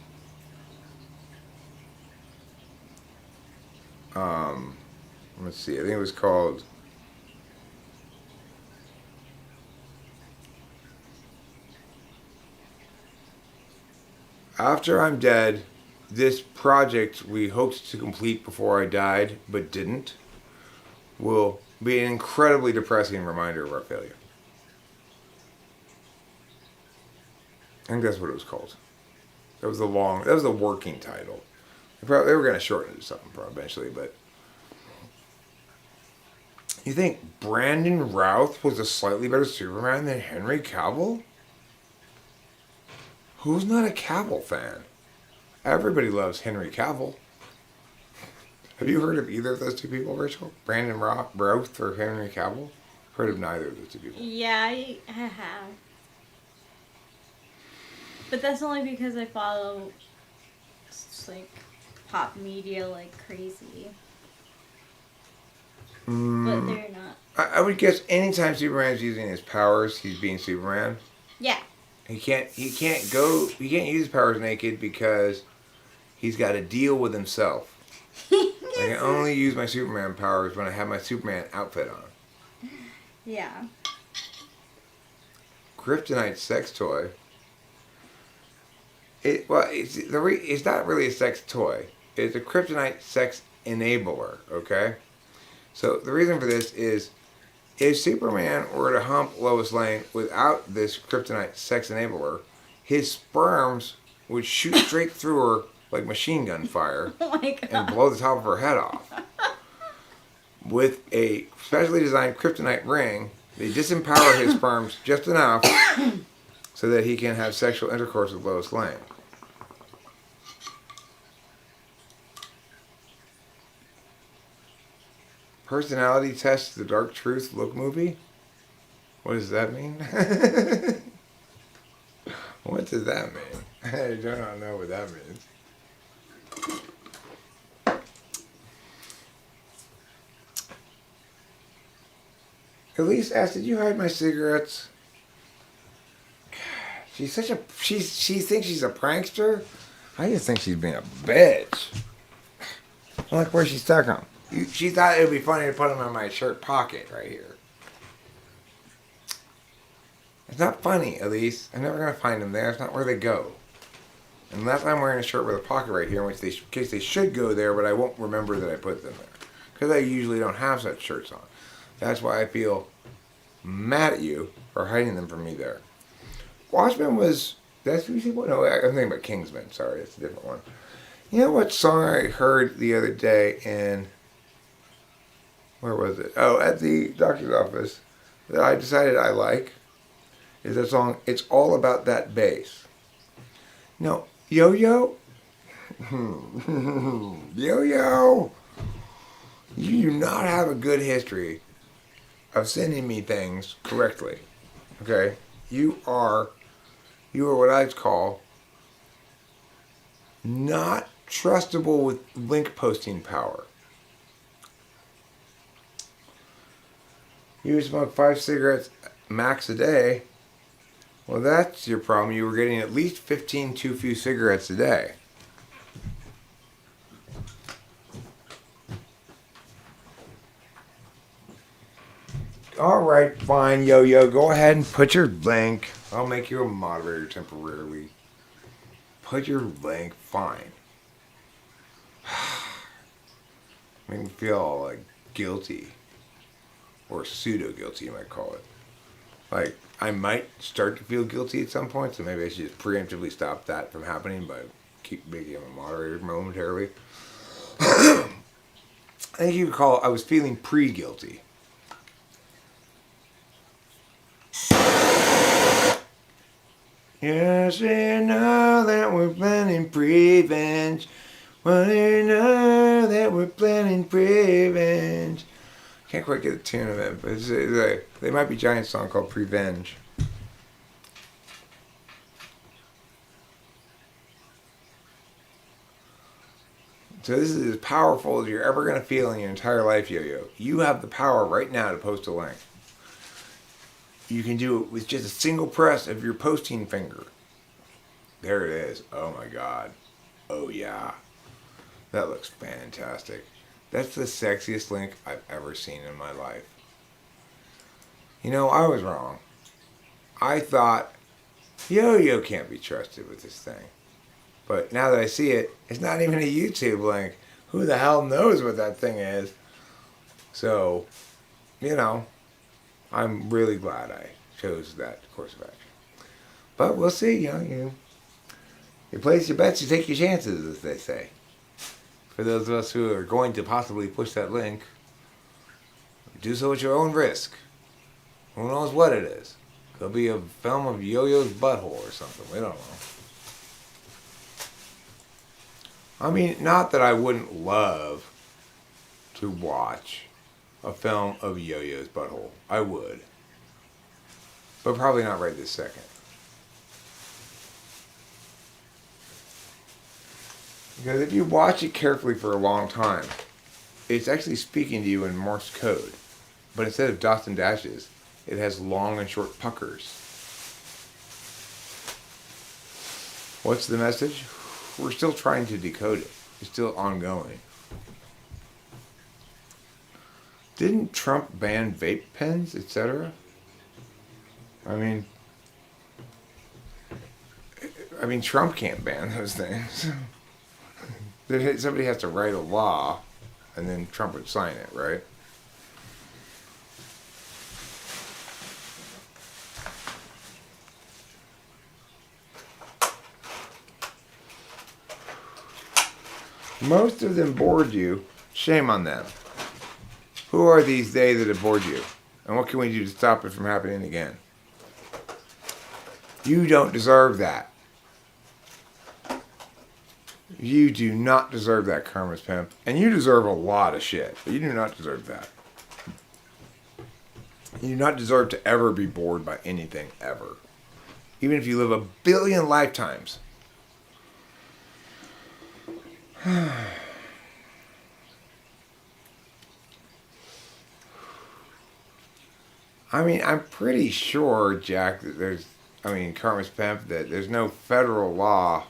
Speaker 1: Let's see, I think it was called After I'm Dead, this project we hoped to complete before I died, but didn't, will be an incredibly depressing reminder of our failure. I think that's what it was called. That was the working title. They were going to shorten it to something eventually, but you think Brandon Routh was a slightly better Superman than Henry Cavill? Who's not a Cavill fan? Everybody loves Henry Cavill. Have you heard of either of those two people, Rachel? Brandon Routh or Henry Cavill? Heard of neither of those two people.
Speaker 2: Yeah, I have. But that's only because I follow just like pop media like crazy. But they're not.
Speaker 1: I would guess anytime Superman's using his powers, he's being Superman.
Speaker 2: Yeah.
Speaker 1: He can't use his powers naked because he's got to deal with himself. I can only use my Superman powers when I have my Superman outfit on.
Speaker 2: Yeah.
Speaker 1: Kryptonite sex toy. It's not really a sex toy. It's a kryptonite sex enabler, okay? So the reason for this is if Superman were to hump Lois Lane without this kryptonite sex enabler, his sperms would shoot straight through her like machine gun fire and blow the top of her head off. With a specially designed kryptonite ring, they disempower his sperms just enough so that he can have sexual intercourse with Lois Lane. Personality test, The Dark Truth look movie? What does that mean? What does that mean? I do not know what that means. Elise asked, did you hide my cigarettes? She thinks she's a prankster? I just think she's being a bitch. Look where she stuck them. She thought it would be funny to put them in my shirt pocket right here. It's not funny, Elise. I'm never going to find them there. It's not where they go. Unless I'm wearing a shirt with a pocket right here, in case they should go there, but I won't remember that I put them there. Because I usually don't have such shirts on. That's why I feel mad at you for hiding them from me there. Watchmen was... That's usually what... No, I'm thinking about Kingsman. Sorry, that's a different one. You know what song I heard the other day in... Where was it? Oh, at the doctor's office that I decided I like is that song, It's All About That Bass. No, Yo-Yo? Yo-Yo! You do not have a good history of sending me things correctly. Okay? You are what I'd call not trustable with link posting power. You smoke 5 cigarettes max a day. Well, that's your problem. You were getting at least 15 too few cigarettes a day. Alright, fine, Yo-Yo. Go ahead and put your link. I'll make you a moderator temporarily. Put your link. Fine. Make me feel all, like, guilty. Or pseudo-guilty, you might call it. Like, I might start to feel guilty at some point, so maybe I should just preemptively stop that from happening by keep making him a moderator momentarily. I think you could call it, I was feeling pre-guilty. Yes, we know that we're planning revenge. Well, we know that we're planning revenge. Can't quite get the tune of it, but they might be a giant song called Prevenge. So this is as powerful as you're ever going to feel in your entire life, Yo-Yo. You have the power right now to post a link. You can do it with just a single press of your posting finger. There it is. Oh my God. Oh yeah. That looks fantastic. That's the sexiest link I've ever seen in my life. You know, I was wrong. I thought, Yo-Yo can't be trusted with this thing. But now that I see it, it's not even a YouTube link. Who the hell knows what that thing is? So, you know, I'm really glad I chose that course of action. But we'll see, you place your bets, you take your chances, as they say. For those of us who are going to possibly push that link, do so at your own risk. Who knows what it is? Could be a film of Yo-Yo's butthole or something. We don't know. I mean, not that I wouldn't love to watch a film of Yo-Yo's butthole. I would. But probably not right this second. Because if you watch it carefully for a long time, it's actually speaking to you in Morse code. But instead of dots and dashes, it has long and short puckers. What's the message? We're still trying to decode it. It's still ongoing. Didn't Trump ban vape pens, etc.? I mean, Trump can't ban those things. Somebody has to write a law, and then Trump would sign it, right? Most of them bored you. Shame on them. Who are these they that have bored you? And what can we do to stop it from happening again? You don't deserve that. You do not deserve that, Karma's Pimp. And you deserve a lot of shit. But you do not deserve that. You do not deserve to ever be bored by anything, ever. Even if you live 1 billion lifetimes. I mean, I'm pretty sure, Jack, that Karma's Pimp, that there's no federal law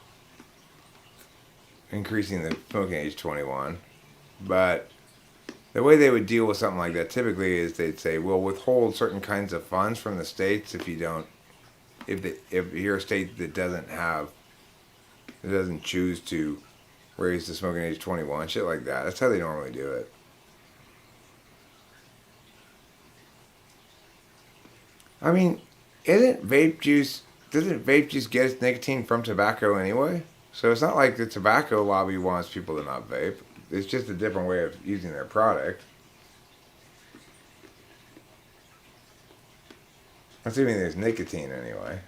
Speaker 1: increasing the smoking age 21. But the way they would deal with something like that typically is they'd say, we'll withhold certain kinds of funds from the states if you're a state that doesn't choose to raise the smoking age 21, shit like that. That's how they normally do it. I mean, doesn't vape juice get its nicotine from tobacco anyway? So it's not like the tobacco lobby wants people to not vape. It's just a different way of using their product. Assuming there's nicotine anyway.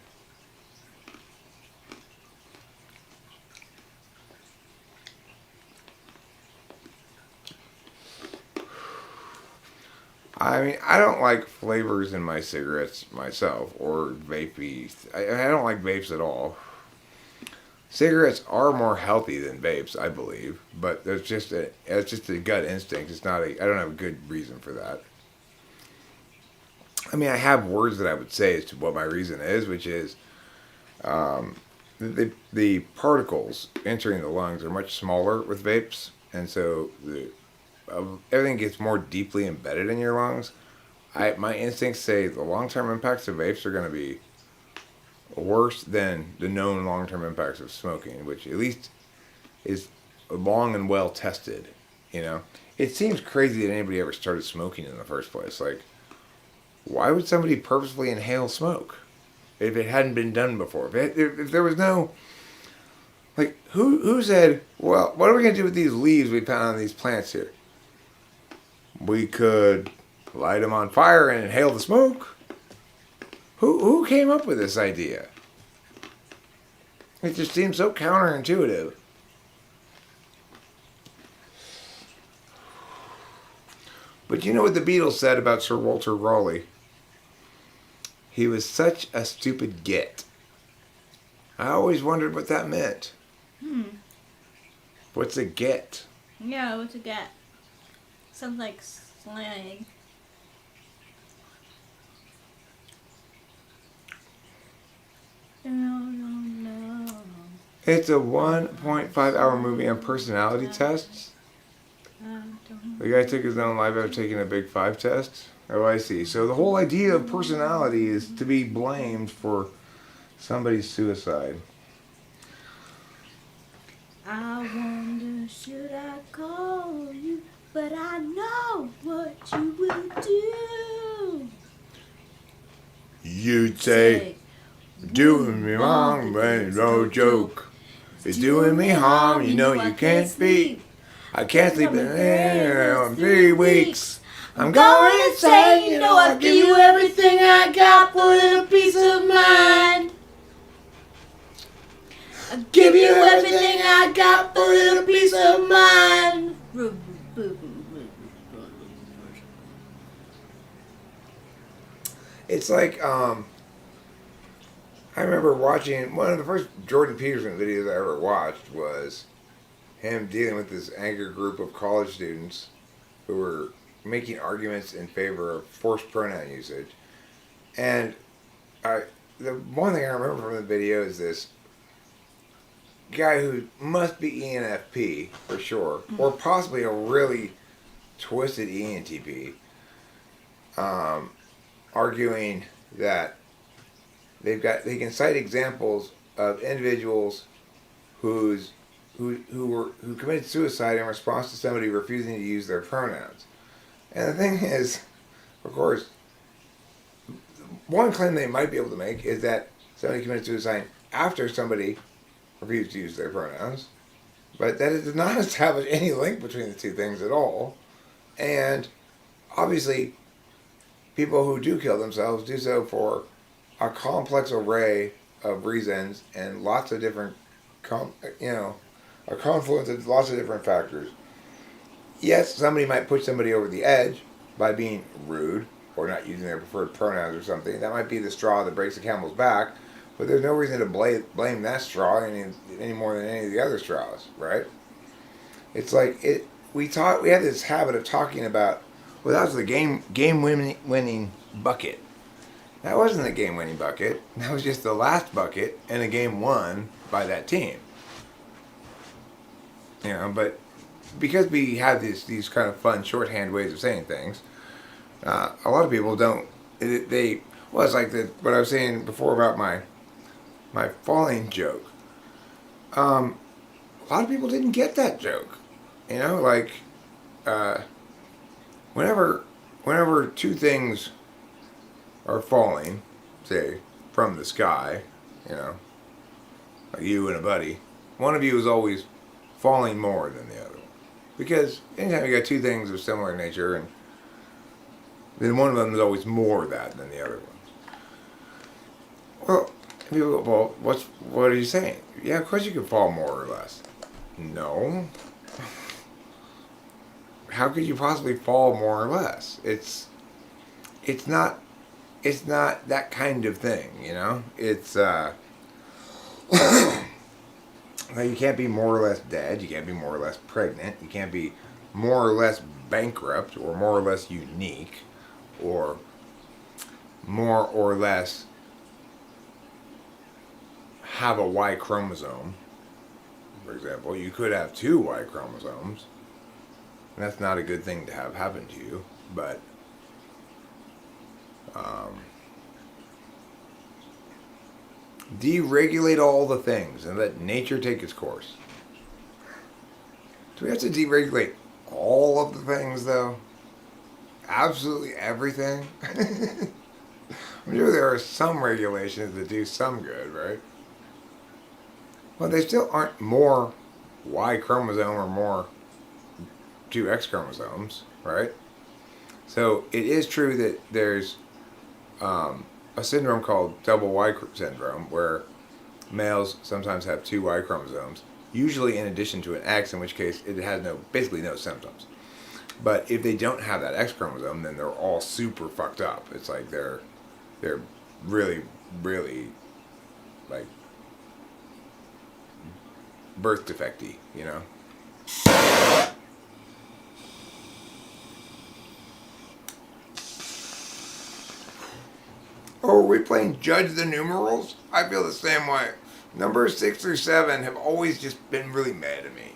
Speaker 1: I mean, I don't like flavors in my cigarettes myself, or vapey. I don't like vapes at all. Cigarettes are more healthy than vapes, I believe, but it's just a gut instinct. It's not I don't have a good reason for that. I mean, I have words that I would say as to what my reason is, which is the particles entering the lungs are much smaller with vapes, and so everything gets more deeply embedded in your lungs. My instincts say the long-term impacts of vapes are going to be worse than the known long-term impacts of smoking, which at least is long and well tested. You know, it seems crazy that anybody ever started smoking in the first place. Like, why would somebody purposefully inhale smoke if it hadn't been done before? If there was no, like, who said, well, what are we going to do with these leaves we found on these plants here? We could light them on fire and inhale the smoke. Who came up with this idea? It just seems so counterintuitive. But you know what the Beatles said about Sir Walter Raleigh? He was such a stupid git. I always wondered what that meant. What's a git?
Speaker 2: No, to get. Sounds like slang. No.
Speaker 1: It's a 1.5 hour movie on personality tests. The guy took his own life after taking a Big Five test. Oh, I see. So the whole idea of personality is to be blamed for somebody's suicide.
Speaker 2: I wonder, should I call you? But I know what you would do.
Speaker 1: You'd say, doing me wrong, but no joke. It's doing me harm, you know you can't sleep. I can't sleep in 3 weeks. I'm going insane, you know I'll give you everything I got for a little peace of mind. I'll give you everything I got for a little peace of mind. It's like, I remember watching, one of the first Jordan Peterson videos I ever watched was him dealing with this angry group of college students who were making arguments in favor of forced pronoun usage. And the one thing I remember from the video is this guy who must be ENFP for sure, or possibly a really twisted ENTP, arguing that they can cite examples of individuals who committed suicide in response to somebody refusing to use their pronouns. And the thing is, of course, one claim they might be able to make is that somebody committed suicide after somebody refused to use their pronouns, but that it does not establish any link between the two things at all. And obviously, people who do kill themselves do so for a complex array of reasons and lots of different, a confluence of lots of different factors. Yes, somebody might push somebody over the edge by being rude or not using their preferred pronouns or something. That might be the straw that breaks the camel's back, but there's no reason to blame that straw any more than any of the other straws, right? It's like we had this habit of talking about, well, that was the game winning bucket. That wasn't the game winning bucket. That was just the last bucket in a game won by that team. But because we have these kind of fun shorthand ways of saying things, a lot of people don't. It's like what I was saying before about my falling joke. A lot of people didn't get that joke. Whenever two things are falling, say, from the sky, like you and a buddy, one of you is always falling more than the other. Because anytime you got two things of similar nature, and then one of them is always more of that than the other one. Well, people go, well, what are you saying? Yeah, of course you can fall more or less. No. How could you possibly fall more or less? It's not that kind of thing, It's like you can't be more or less dead, you can't be more or less pregnant, you can't be more or less bankrupt or more or less unique or more or less have a Y chromosome. For example, you could have 2 Y chromosomes. And that's not a good thing to have happen to you, but deregulate all the things and let nature take its course. Do we have to deregulate all of the things, though? Absolutely everything? I'm sure there are some regulations that do some good, right? Well, they still aren't more Y chromosome or more 2 X chromosomes, right? So it is true that there's a syndrome called double Y syndrome, where males sometimes have 2 Y chromosomes, usually in addition to an X, in which case it has basically no symptoms. But if they don't have that X chromosome, then they're all super fucked up. It's like they're really, really like birth defecty, Oh, are we playing Judge the Numerals? I feel the same way. Numbers 6 through 7 have always just been really mad at me.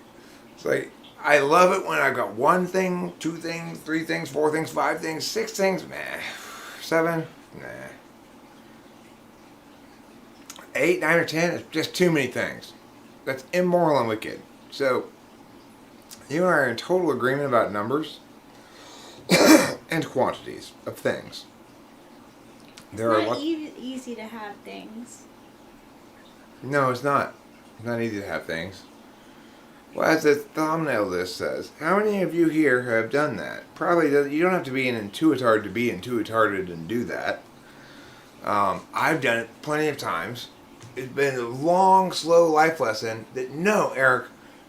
Speaker 1: It's like, I love it when I've got 1 thing, 2 things, 3 things, 4 things, 5 things, 6 things, nah. 7, nah. 8, 9, or 10 is just too many things. That's immoral and wicked. So, you and I are in total agreement about numbers and quantities of things. There are
Speaker 2: Not easy to have things.
Speaker 1: No, it's not. It's not easy to have things. Well, as the thumbnail list says, how many of you here have done that? Probably you don't have to be an intuitard to be intuitarded and do that. I've done it plenty of times. It's been a long, slow life lesson that no, Eric,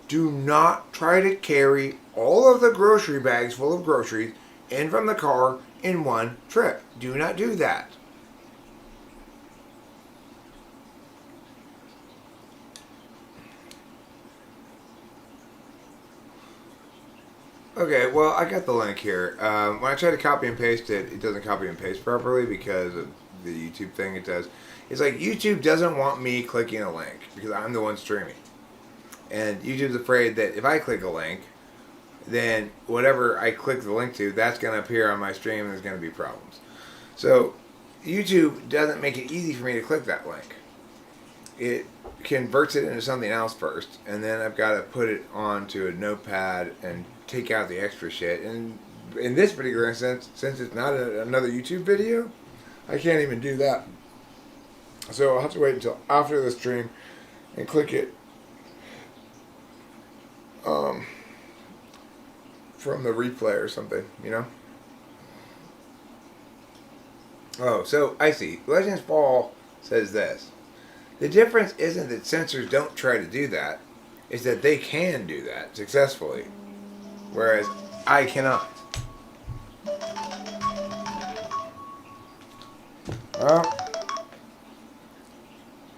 Speaker 1: do not try to carry all of the grocery bags full of groceries in from the car in one trip. Do not do that. Okay, well, I got the link here. When I try to copy and paste it, it doesn't copy and paste properly because of the YouTube thing it does. It's like YouTube doesn't want me clicking a link because I'm the one streaming. And YouTube's afraid that if I click a link, then whatever I click the link to, that's going to appear on my stream and there's going to be problems. So YouTube doesn't make it easy for me to click that link. It converts it into something else first, and then I've got to put it onto a notepad and take out the extra shit. And in this particular instance, since it's not another YouTube video, I can't even do that. So I'll have to wait until after the stream and click it from the replay or something, you know? Oh, so I see. Legends Fall says this. The difference isn't that censors don't try to do that, it's that they can do that successfully, whereas I cannot. Well,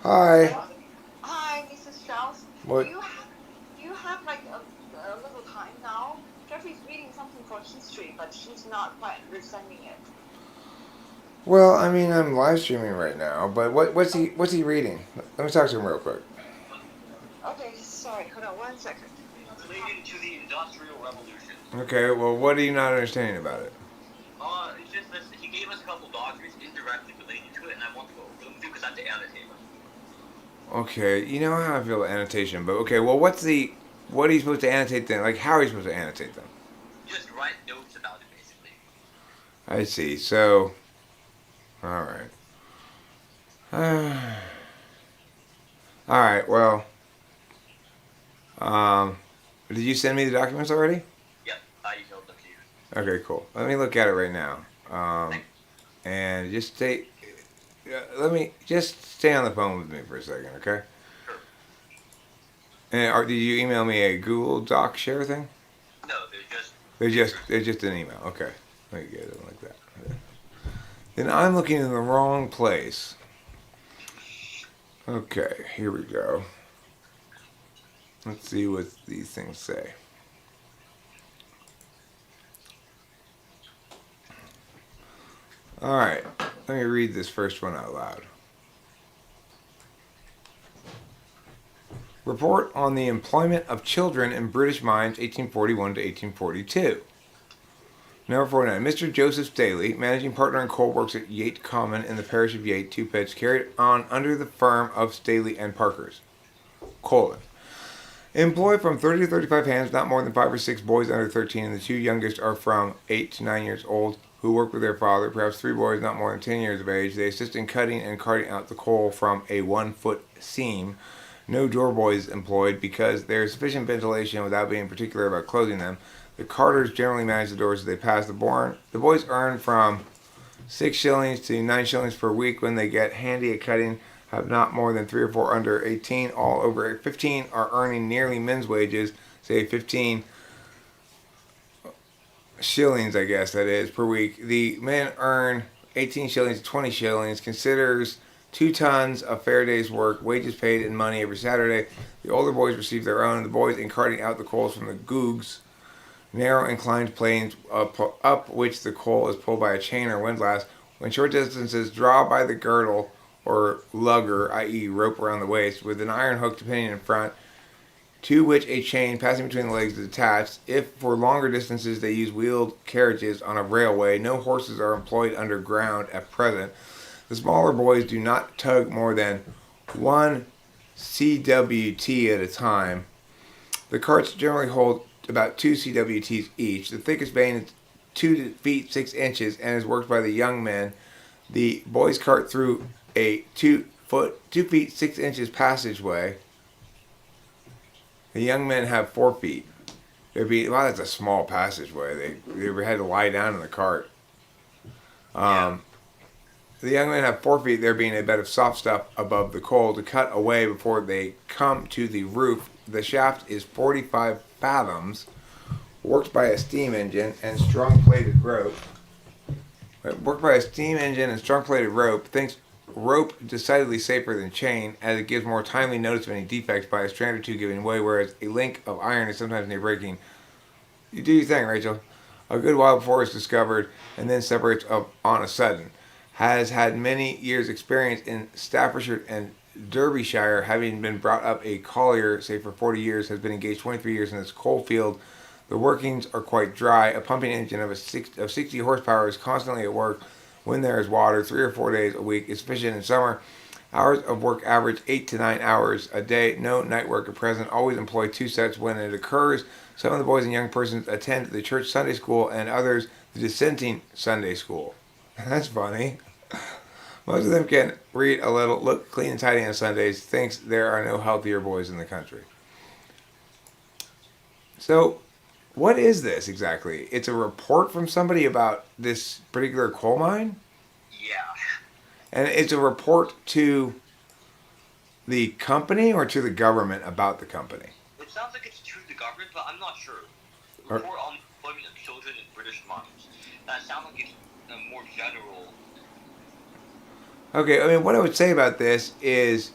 Speaker 1: hi.
Speaker 5: Hi, this is Charles.
Speaker 1: What?
Speaker 5: Do you have like a little time now? Jeffrey's reading something for history, but she's not quite understanding it.
Speaker 1: Well, I mean, I'm live streaming right now, but what's he reading? Let me talk to him real quick.
Speaker 5: Okay, sorry, hold on 1 second.
Speaker 4: Related to the Industrial Revolution.
Speaker 1: Okay, well, what are you not understanding about it?
Speaker 4: It's just this, he gave us a couple documents indirectly related to it, and I want to go over them because I have to annotate them.
Speaker 1: Okay, you know how I feel about annotation, but okay, well, what are you supposed to annotate then? Like, how are you supposed to annotate them?
Speaker 4: Just write notes about it, basically.
Speaker 1: I see, so, alright. Alright, well, did you send me the documents already?
Speaker 4: Yep, I emailed them to you.
Speaker 1: Okay, cool. Let me look at it right now. And just stay on the phone with me for a second, okay?
Speaker 4: Sure.
Speaker 1: And did you email me a Google Doc share thing?
Speaker 4: No, they're
Speaker 1: They're just an email. Okay. Let me get it like that. Then I'm looking in the wrong place. Okay, here we go. Let's see what these things say. Alright, let me read this first one out loud. Report on the employment of children in British mines 1841 to 1842. Number 49. Mr. Joseph Staley, managing partner in coal works at Yate Common in the parish of Yate, 2 pits, carried on under the firm of Staley and Parkers. Employ from 30 to 35 hands, not more than 5 or 6 boys under 13, and the 2 youngest are from 8 to 9 years old, who work with their father, perhaps 3 boys not more than 10 years of age. They assist in cutting and carting out the coal from a 1-foot seam. No door boys employed because there is sufficient ventilation without being particular about closing them. The carters generally manage the doors as they pass. The boys earn from 6 shillings to 9 shillings per week when they get handy at cutting, have not more than 3 or 4 under 18. All over 15 are earning nearly men's wages, say 15 shillings, I guess that is, per week. The men earn 18 shillings to 20 shillings, considers 2 tons of fair day's work, wages paid in money every Saturday. The older boys receive their own. The boys in carting out the coals from the googs, narrow inclined planes up which the coal is pulled by a chain or windlass. When short distances, draw by the girdle or lugger, i.e. rope around the waist, with an iron hook depending in front, to which a chain passing between the legs is attached. If for longer distances they use wheeled carriages on a railway, no horses are employed underground at present. The smaller boys do not tug more than 1 CWT at a time. The carts generally hold about 2 CWTs each. The thickest vane is 2 feet 6 inches and is worked by the young men. The boys cart through a 2 feet 6 inches passageway. The young men have 4 feet. Wow, that's a small passageway. They had to lie down in the cart. The young men have 4 feet, there being a bed of soft stuff above the coal to cut away before they come to the roof. The shaft is 45 fathoms, worked by a steam engine and strong plated rope. Thinks rope decidedly safer than chain, as it gives more timely notice of any defects by a strand or two giving way, whereas a link of iron is sometimes near breaking. You do your thing, Rachel. A good while before it's discovered, and then separates up on a sudden. Has had many years' experience in Staffordshire and Derbyshire, having been brought up a collier, say for 40 years, has been engaged 23 years in this coal field. The workings are quite dry. A pumping engine of 60 horsepower is constantly at work when there is water. 3 or 4 days a week is sufficient in summer. Hours of work average 8 to 9 hours a day. No night work at present. Always employ 2 sets when it occurs. Some of the boys and young persons attend the church Sunday school and others the dissenting Sunday school. That's funny. Most of them can read a little, look clean and tidy on Sundays, thinks there are no healthier boys in the country. So, what is this exactly? It's a report from somebody about this particular coal mine?
Speaker 4: Yeah.
Speaker 1: And it's a report to the company or to the government about the company?
Speaker 4: It sounds like it's to the government, but I'm not sure. Report on employment of children in British mines. That sounds like it's a more general.
Speaker 1: Okay, I mean, what I would say about this is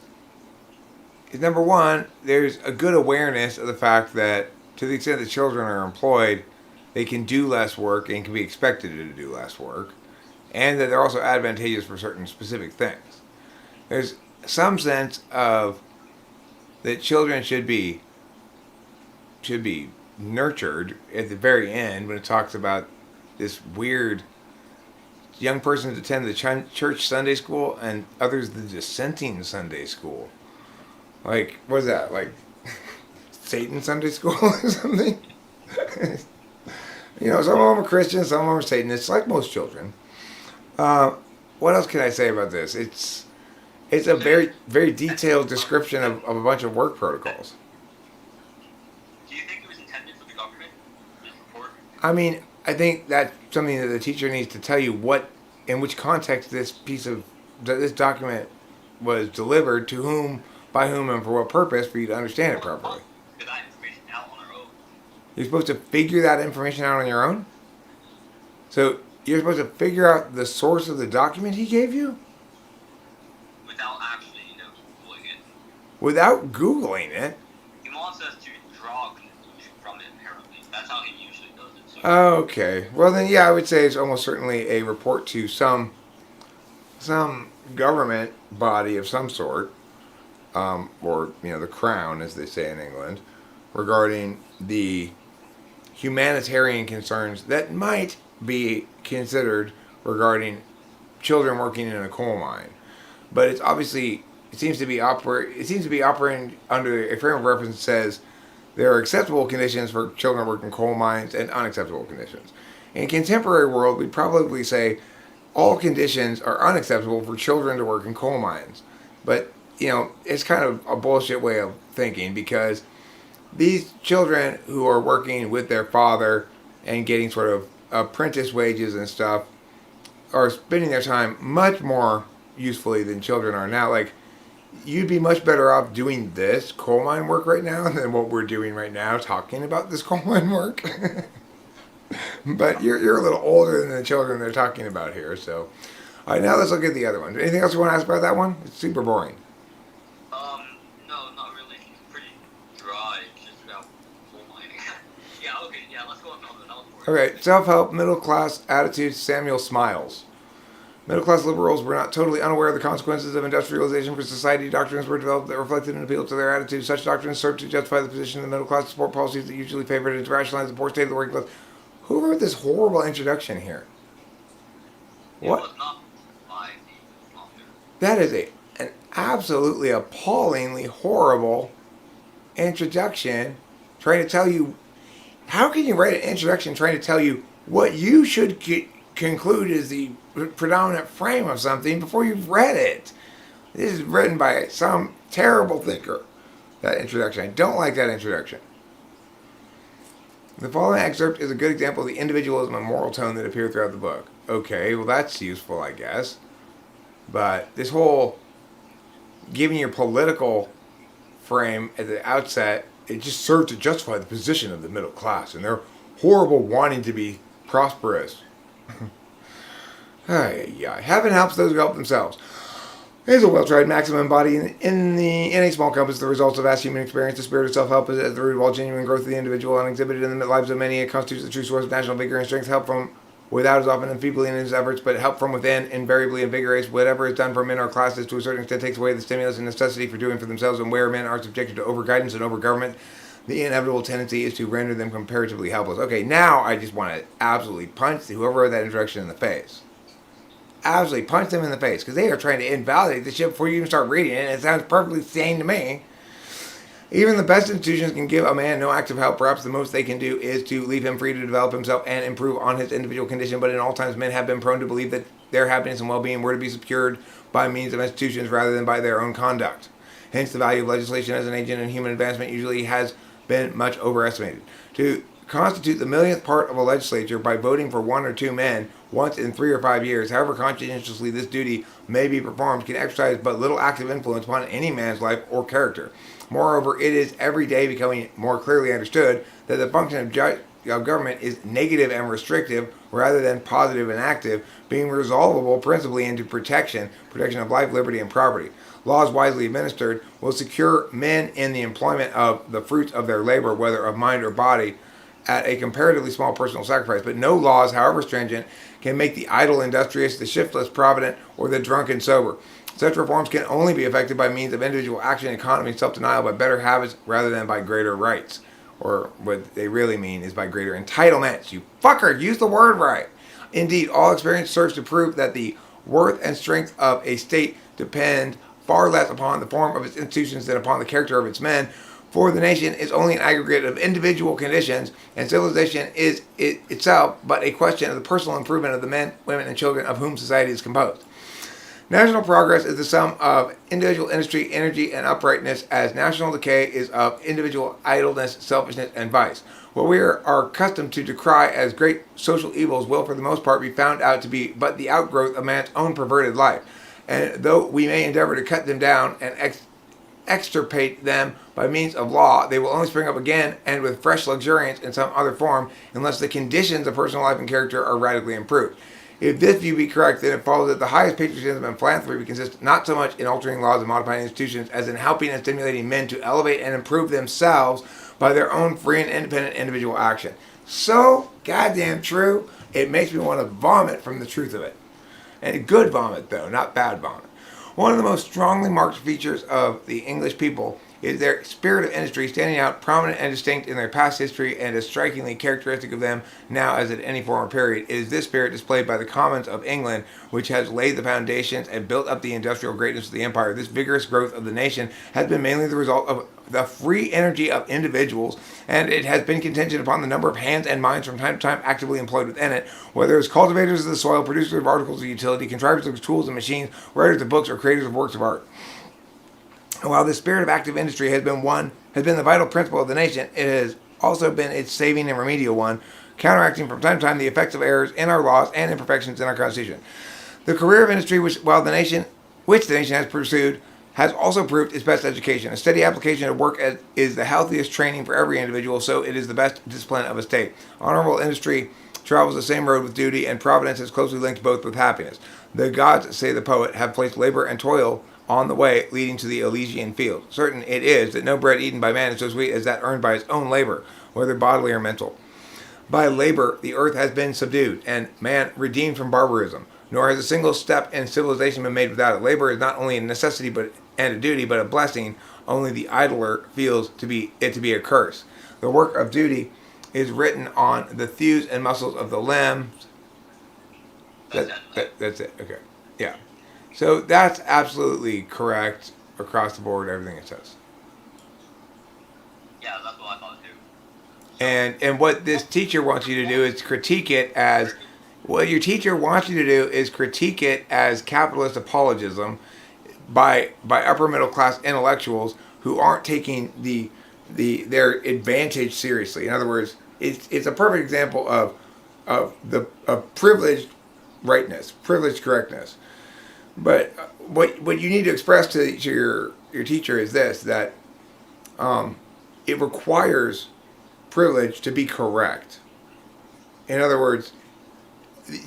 Speaker 1: number one, there's a good awareness of the fact that to the extent that children are employed, they can do less work and can be expected to do less work, and that they're also advantageous for certain specific things. There's some sense of that children should be nurtured at the very end when it talks about this weird young persons attend the church Sunday school and others the dissenting Sunday school. Like, what is that? Like Satan Sunday school or something? You know, some of them are Christians, some of them are Satanists, like most children. What else can I say about this? It's a very, very detailed description of a bunch of work protocols.
Speaker 4: Do you think it was intended for the government, this report?
Speaker 1: I mean, I think that's something that the teacher needs to tell you in which context this document was delivered, to whom, by whom, and for what purpose, for you to understand it properly.
Speaker 4: Get that information out on our own.
Speaker 1: You're supposed to figure that information out on your own? So, you're supposed to figure out the source of the document he gave you?
Speaker 4: Without actually, Googling it.
Speaker 1: Without Googling it?
Speaker 4: He wants us to draw a conclusion from it, apparently. That's how he usually does it. So
Speaker 1: Okay. Well, then, yeah, I would say it's almost certainly a report to some government body of some sort, or, the Crown, as they say in England, regarding the humanitarian concerns that might be considered regarding children working in a coal mine. But it's obviously, it seems to be operating under a frame of reference that says there are acceptable conditions for children working coal mines and unacceptable conditions. In a contemporary world, we'd probably say all conditions are unacceptable for children to work in coal mines. But, it's kind of a bullshit way of thinking, because these children who are working with their father and getting sort of apprentice wages and stuff are spending their time much more usefully than children are now. Like, you'd be much better off doing this coal mine work right now than what we're doing right now, talking about this coal mine work. But you're a little older than the children they're talking about here. So, all right, now let's look at the other one. Anything else you want to ask about that one? It's super boring.
Speaker 4: No, not really. It's pretty dry. It's just about coal mining. Let's go on to another one.
Speaker 1: Okay, self-help, middle-class attitudes, Samuel Smiles. Middle-class liberals were not totally unaware of the consequences of industrialization for society. Doctrines were developed that reflected and appealed to their attitudes. Such doctrines served to justify the position of the middle class to support policies that usually favored and to rationalize the poor state of the working class. Who wrote this horrible introduction here? What?
Speaker 4: It was not by the author.
Speaker 1: That is an absolutely appallingly horrible introduction trying to tell you. How can you write an introduction trying to tell you what you should conclude is the predominant frame of something before you've read it? This is written by some terrible thinker, that introduction. I don't like that introduction. The following excerpt is a good example of the individualism and moral tone that appear throughout the book. Okay, well that's useful, I guess. But this whole giving your political frame at the outset, it just served to justify the position of the middle class and their horrible wanting to be prosperous. Heaven helps those who help themselves. It is a well-tried maxim embodied in a small compass the results of vast human experience. The spirit of self-help is at the root of all genuine growth of the individual and exhibited in the lives of many. It constitutes the true source of national vigor and strength. Help from without is often enfeebling in his efforts, but help from within invariably invigorates. Whatever is done for men or classes to a certain extent takes away the stimulus and necessity for doing for themselves, and where men are subjected to over-guidance and over-government, the inevitable tendency is to render them comparatively helpless. Okay, now I just want to absolutely punch whoever wrote that introduction in the face. Absolutely punch them in the face, because they are trying to invalidate the shit before you even start reading it, and it sounds perfectly sane to me. Even the best institutions can give a man no active help. Perhaps the most they can do is to leave him free to develop himself and improve on his individual condition, but in all times men have been prone to believe that their happiness and well-being were to be secured by means of institutions rather than by their own conduct. Hence, the value of legislation as an agent in human advancement usually has been much overestimated. To constitute the millionth part of a legislature by voting for one or two men once in 3 or 5 years, however conscientiously this duty may be performed, can exercise but little active influence upon any man's life or character. Moreover, it is every day becoming more clearly understood that the function of government is negative and restrictive rather than positive and active, being resolvable principally into protection of life, liberty, and property. Laws wisely administered will secure men in the employment of the fruits of their labor, whether of mind or body, at a comparatively small personal sacrifice. But no laws, however stringent, can make the idle industrious, the shiftless provident, or the drunken sober. Such reforms can only be effected by means of individual action, economy, and self-denial, by better habits rather than by greater rights. Or what they really mean is by greater entitlements. You fucker, use the word right. Indeed, all experience serves to prove that the worth and strength of a state depend far less upon the form of its institutions than upon the character of its men. For the nation is only an aggregate of individual conditions, and civilization is itself but a question of the personal improvement of the men, women, and children of whom society is composed. National progress is the sum of individual industry, energy, and uprightness, as national decay is of individual idleness, selfishness, and vice. What we are accustomed to decry as great social evils will for the most part be found out to be but the outgrowth of man's own perverted life. And though we may endeavor to cut them down and extirpate them by means of law, they will only spring up again and with fresh luxuriance in some other form unless the conditions of personal life and character are radically improved. If this view be correct, then it follows that the highest patriotism and philanthropy consist not so much in altering laws and modifying institutions as in helping and stimulating men to elevate and improve themselves by their own free and independent individual action. So goddamn true, it makes me want to vomit from the truth of it. And good vomit, though, not bad vomit. One of the most strongly marked features of the English people is their spirit of industry, standing out prominent and distinct in their past history and as strikingly characteristic of them now as at any former period. It is this spirit displayed by the Commons of England which has laid the foundations and built up the industrial greatness of the empire. This vigorous growth of the nation has been mainly the result of the free energy of individuals, and it has been contingent upon the number of hands and minds from time to time actively employed within it, whether as cultivators of the soil, producers of articles of utility, contrivers of tools and machines, writers of books, or creators of works of art. And while the spirit of active industry has been the vital principle of the nation, it has also been its saving and remedial one, counteracting from time to time the effects of errors in our laws and imperfections in our Constitution. The career of industry which the nation has pursued has also proved its best education. A steady application of work is the healthiest training for every individual, so it is the best discipline of a state. Honorable industry travels the same road with duty, and providence is closely linked both with happiness. The gods, say the poet, have placed labor and toil on the way leading to the Elysian field. Certain it is that no bread eaten by man is so sweet as that earned by his own labor, whether bodily or mental. By labor, the earth has been subdued, and man redeemed from barbarism. Nor has a single step in civilization been made without it. Labor is not only a necessity and a duty, but a blessing. Only the idler feels it to be a curse. The work of duty is written on the thews and muscles of the limbs. That's it. Okay. Yeah. So that's absolutely correct across the board, everything it says.
Speaker 4: Yeah, that's what I thought too.
Speaker 1: And what this teacher wants you to do is critique it as, what your teacher wants you to do is critique it as capitalist apologism by upper middle class intellectuals who aren't taking their advantage seriously. In other words, it's a perfect example of privileged rightness, privileged correctness. But what you need to express to your teacher is this, that it requires privilege to be correct. In other words,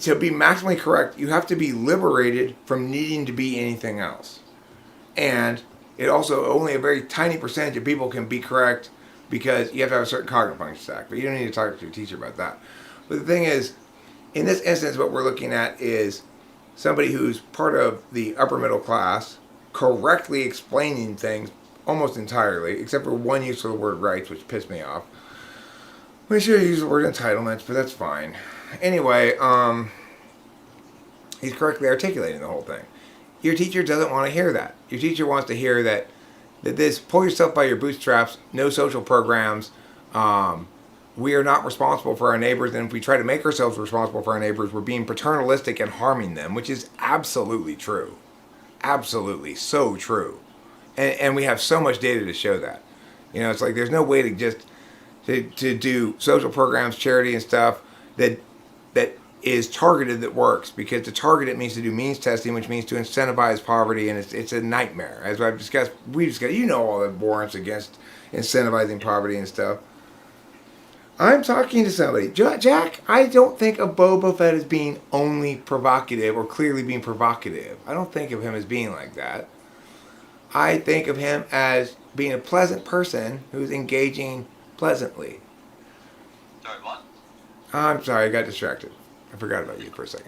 Speaker 1: to be maximally correct, you have to be liberated from needing to be anything else. And it also, only a very tiny percentage of people can be correct because you have to have a certain cognitive function stack. But you don't need to talk to your teacher about that. But the thing is, in this instance, what we're looking at is somebody who's part of the upper middle class correctly explaining things almost entirely, except for one use of the word rights, which pissed me off. We should use the word entitlements, but that's fine. Anyway, he's correctly articulating the whole thing. Your teacher doesn't want to hear that. Your teacher wants to hear that this pull yourself by your bootstraps, no social programs, we are not responsible for our neighbors, and if we try to make ourselves responsible for our neighbors, we're being paternalistic and harming them, which is absolutely true. Absolutely so true. And we have so much data to show that. You know, it's like there's no way to just to do social programs, charity and stuff that is targeted that works, because to target it means to do means testing, which means to incentivize poverty, and it's a nightmare. As we discussed, you know, all the warrants against incentivizing poverty and stuff. I'm talking to somebody. Jack, I don't think of Boba Fett as being only provocative or clearly being provocative. I don't think of him as being like that. I think of him as being a pleasant person who's engaging pleasantly.
Speaker 4: Sorry, what?
Speaker 1: I'm sorry, I got distracted. I forgot about you for a second.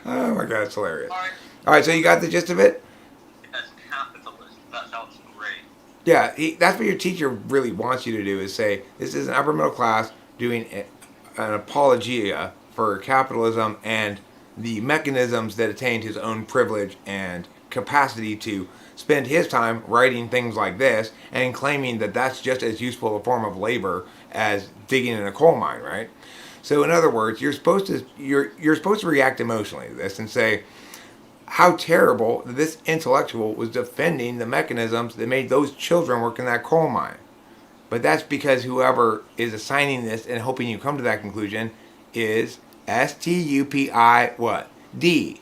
Speaker 1: Oh my god, it's hilarious. Alright, so you got the gist of it?
Speaker 4: As capitalist, that sounds great.
Speaker 1: Yeah, that's what your teacher really wants you to do, is say, this is an upper middle class doing an apologia for capitalism and the mechanisms that attained his own privilege and capacity to spend his time writing things like this and claiming that that's just as useful a form of labor as digging in a coal mine, right? So in other words, you're supposed to react emotionally to this and say how terrible that this intellectual was defending the mechanisms that made those children work in that coal mine. But that's because whoever is assigning this and hoping you come to that conclusion is STUPI what? D.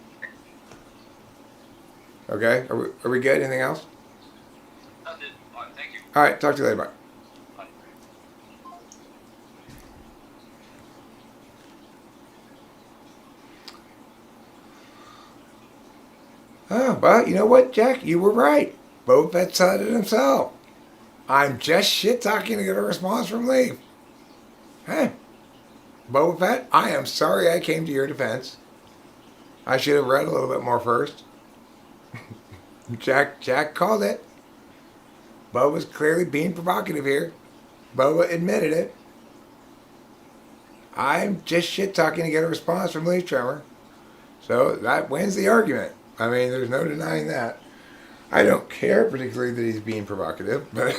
Speaker 1: Okay, are we good? Anything else?
Speaker 4: That's it. All right, thank you.
Speaker 1: All right, talk to you later. Bye.
Speaker 4: Bye.
Speaker 1: Oh, well, you know what, Jack? You were right. Boba Fett said it himself. I'm just shit-talking to get a response from Lee. Hey, Boba Fett, I am sorry I came to your defense. I should have read a little bit more first. Jack called it. Boba's clearly being provocative here. Boba admitted it. I'm just shit-talking to get a response from Lee Tremor. So that wins the argument. I mean, there's no denying that. I don't care particularly that he's being provocative, but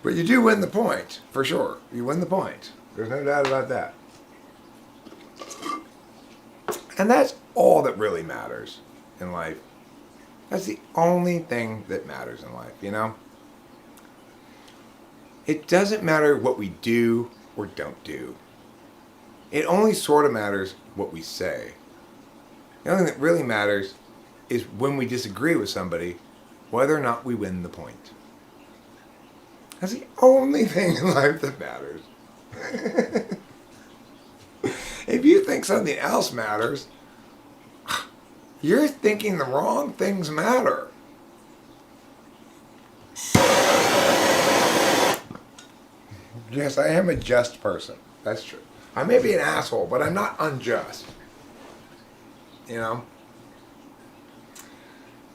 Speaker 1: but you do win the point, for sure. You win the point. There's no doubt about that. And that's all that really matters in life. That's the only thing that matters in life, you know? It doesn't matter what we do or don't do. It only sort of matters what we say. The only thing that really matters is when we disagree with somebody, whether or not we win the point. That's the only thing in life that matters. If you think something else matters, you're thinking the wrong things matter. Yes, I am a just person. That's true. I may be an asshole, but I'm not unjust. You know?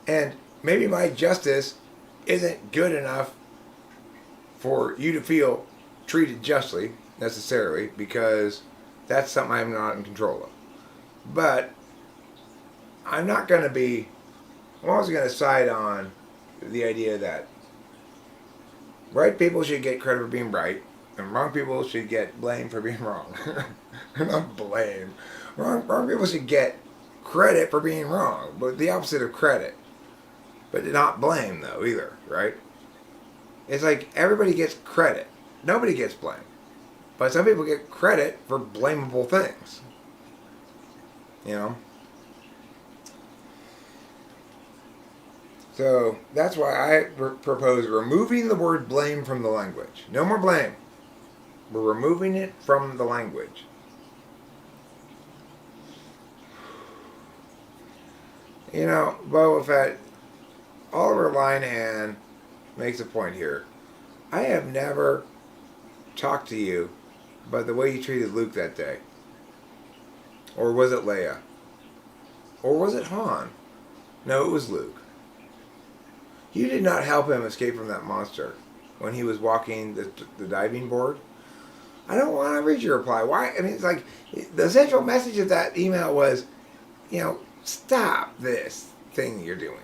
Speaker 1: And maybe my justice isn't good enough for you to feel treated justly, necessarily, because that's something I'm not in control of. But I'm not going to be, I'm always going to side on the idea that right people should get credit for being right, and wrong people should get blamed for being wrong. Not blame. Wrong people should get credit for being wrong, but the opposite of credit. But not blame, though, either, right? It's like everybody gets credit. Nobody gets blame. But some people get credit for blamable things. You know? So that's why I propose removing the word blame from the language. No more blame. We're removing it from the language. You know, Boba Fett, Oliver Linehan makes a point here. I have never talked to you about the way you treated Luke that day. Or was it Leia? Or was it Han? No, it was Luke. You did not help him escape from that monster when he was walking the diving board. I don't want to read your reply. Why? I mean, it's like the central message of that email was, you know, stop this thing you're doing.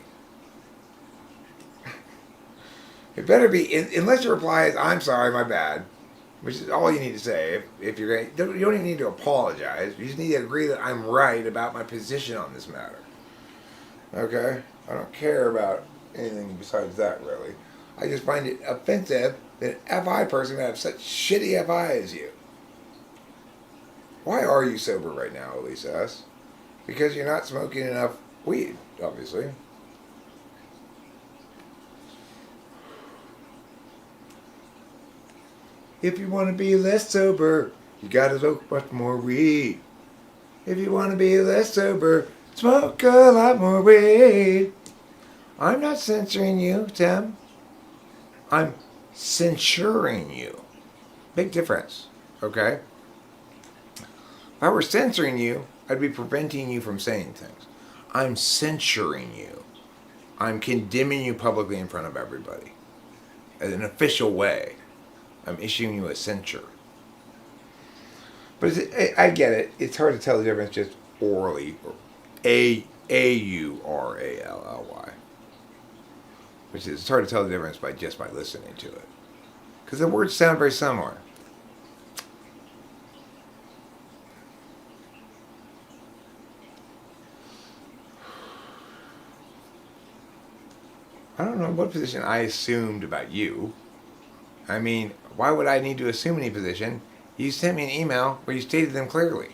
Speaker 1: It better be, unless your reply is, I'm sorry, my bad, which is all you need to say. If you're going to, you don't even need to apologize. You just need to agree that I'm right about my position on this matter. Okay? I don't care about anything besides that, really. I just find it offensive that an FI person would have such shitty FI as you. Why are you sober right now, Elise asks? Because you're not smoking enough weed, obviously. If you want to be less sober, you gotta smoke much more weed. If you want to be less sober, smoke a lot more weed. I'm not censoring you, Tim. I'm censuring you. Big difference, okay? If I were censoring you, I'd be preventing you from saying things. I'm censuring you. I'm condemning you publicly in front of everybody. In an official way. I'm issuing you a censure. But I get it. It's hard to tell the difference just orally. A-U-R-A-L-L-Y. Which is, it's hard to tell the difference by listening to it. Because the words sound very similar. I don't know what position I assumed about you. I mean, why would I need to assume any position? You sent me an email where you stated them clearly.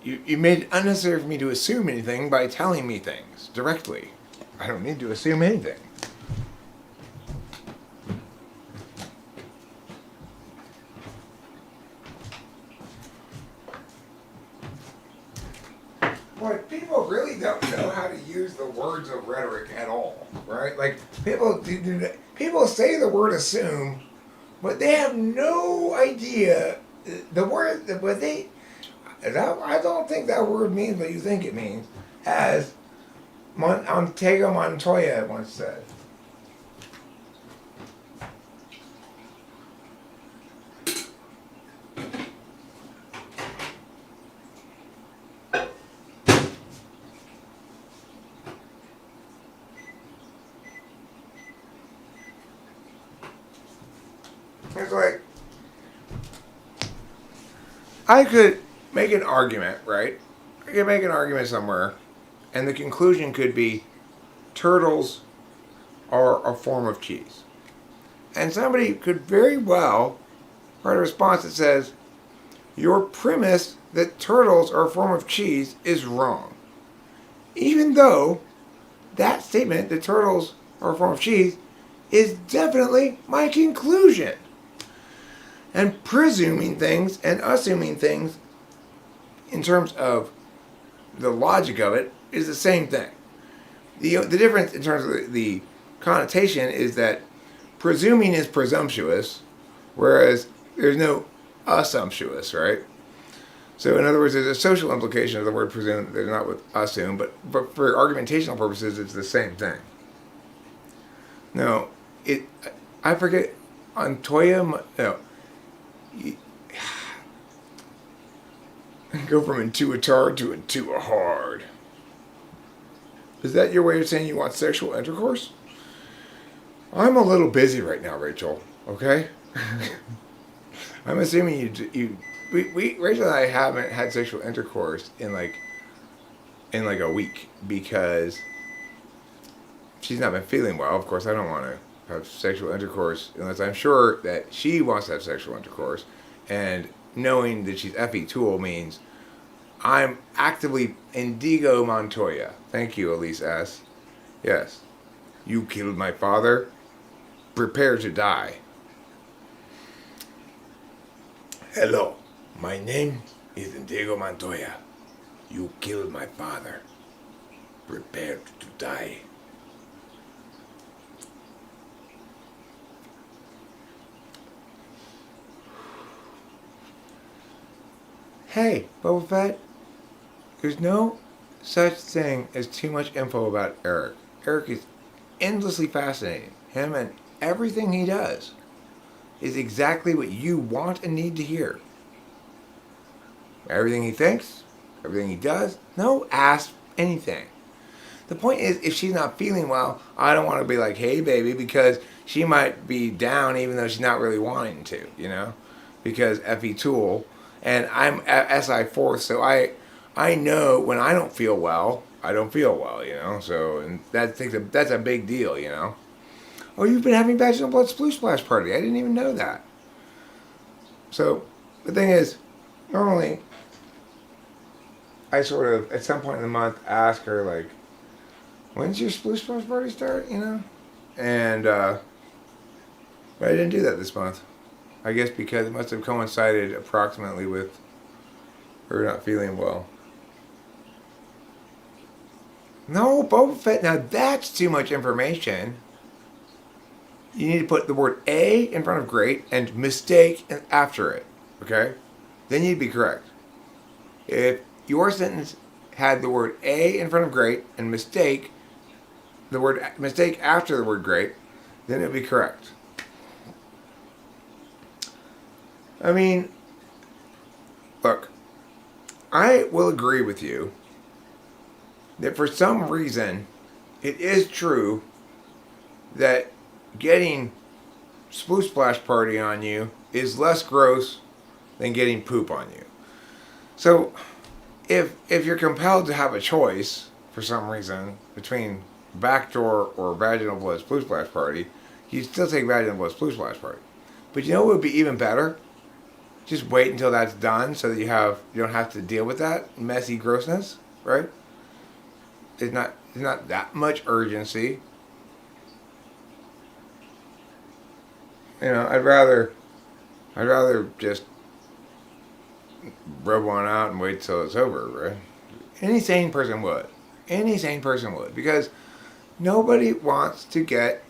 Speaker 1: You made it unnecessary for me to assume anything by telling me things directly. I don't need to assume anything. Boy, people really don't know how to use the words of rhetoric at all, right? Like, people say the word assume, but they have no idea the word, but I don't think that word means what you think it means, as Ortega Montoya once said. It's like, I could make an argument, right? I could make an argument somewhere, and the conclusion could be turtles are a form of cheese. And somebody could very well write a response that says, your premise that turtles are a form of cheese is wrong. Even though that statement, that turtles are a form of cheese, is definitely my conclusion. And presuming things and assuming things in terms of the logic of it is the same thing. The difference in terms of the connotation is that presuming is presumptuous, whereas there's no assumptuous, right? So in other words, there's a social implication of the word presume. They're not with assume, but for argumentational purposes, it's the same thing. No, I forget, Antoya, no. Go from intuitard to intuahard. Is that your way of saying you want sexual intercourse? I'm a little busy right now, Rachel. Okay? I'm assuming Rachel and I haven't had sexual intercourse in like a week because she's not been feeling well. Of course, I don't want to have sexual intercourse unless I'm sure that she wants to have sexual intercourse, and knowing that she's Effie Tool means I'm actively Indigo Montoya. Thank you, Elise S. Yes. You killed my father. Prepare to die. Hello. My name is Indigo Montoya. You killed my father. Prepare to die. Hey, Boba Fett. There's no such thing as too much info about Eric. Eric is endlessly fascinating. Him and everything he does is exactly what you want and need to hear. Everything he thinks, everything he does, no ask anything. The point is, if she's not feeling well, I don't want to be like, hey baby, because she might be down even though she's not really wanting to, you know? Because Effie Tool, and I'm SI fourth, so I know when I don't feel well, I don't feel well, you know? So, and that's a big deal, you know? Oh, you've been having vaginal blood sploosh splash party. I didn't even know that. So, the thing is, normally, I sort of, at some point in the month, ask her, like, when's your sploosh splash party start, you know? And, but I didn't do that this month. I guess because it must have coincided approximately with her not feeling well. No, Boba Fett, now that's too much information. You need to put the word A in front of great and mistake after it, okay? Then you'd be correct. If your sentence had the word A in front of great and mistake after the word great, then it would be correct. I mean, look, I will agree with you that for some reason it is true that getting sploosh splash party on you is less gross than getting poop on you. So if you're compelled to have a choice for some reason between backdoor or vaginal blood sploosh splash party, you'd still take vaginal blood sploosh splash party. But you know what would be even better? Just wait until that's done so that you don't have to deal with that messy grossness, right? It's not that much urgency. You know, I'd rather just rub one out and wait till it's over, right? Any sane person would. Any sane person would. Because nobody wants to get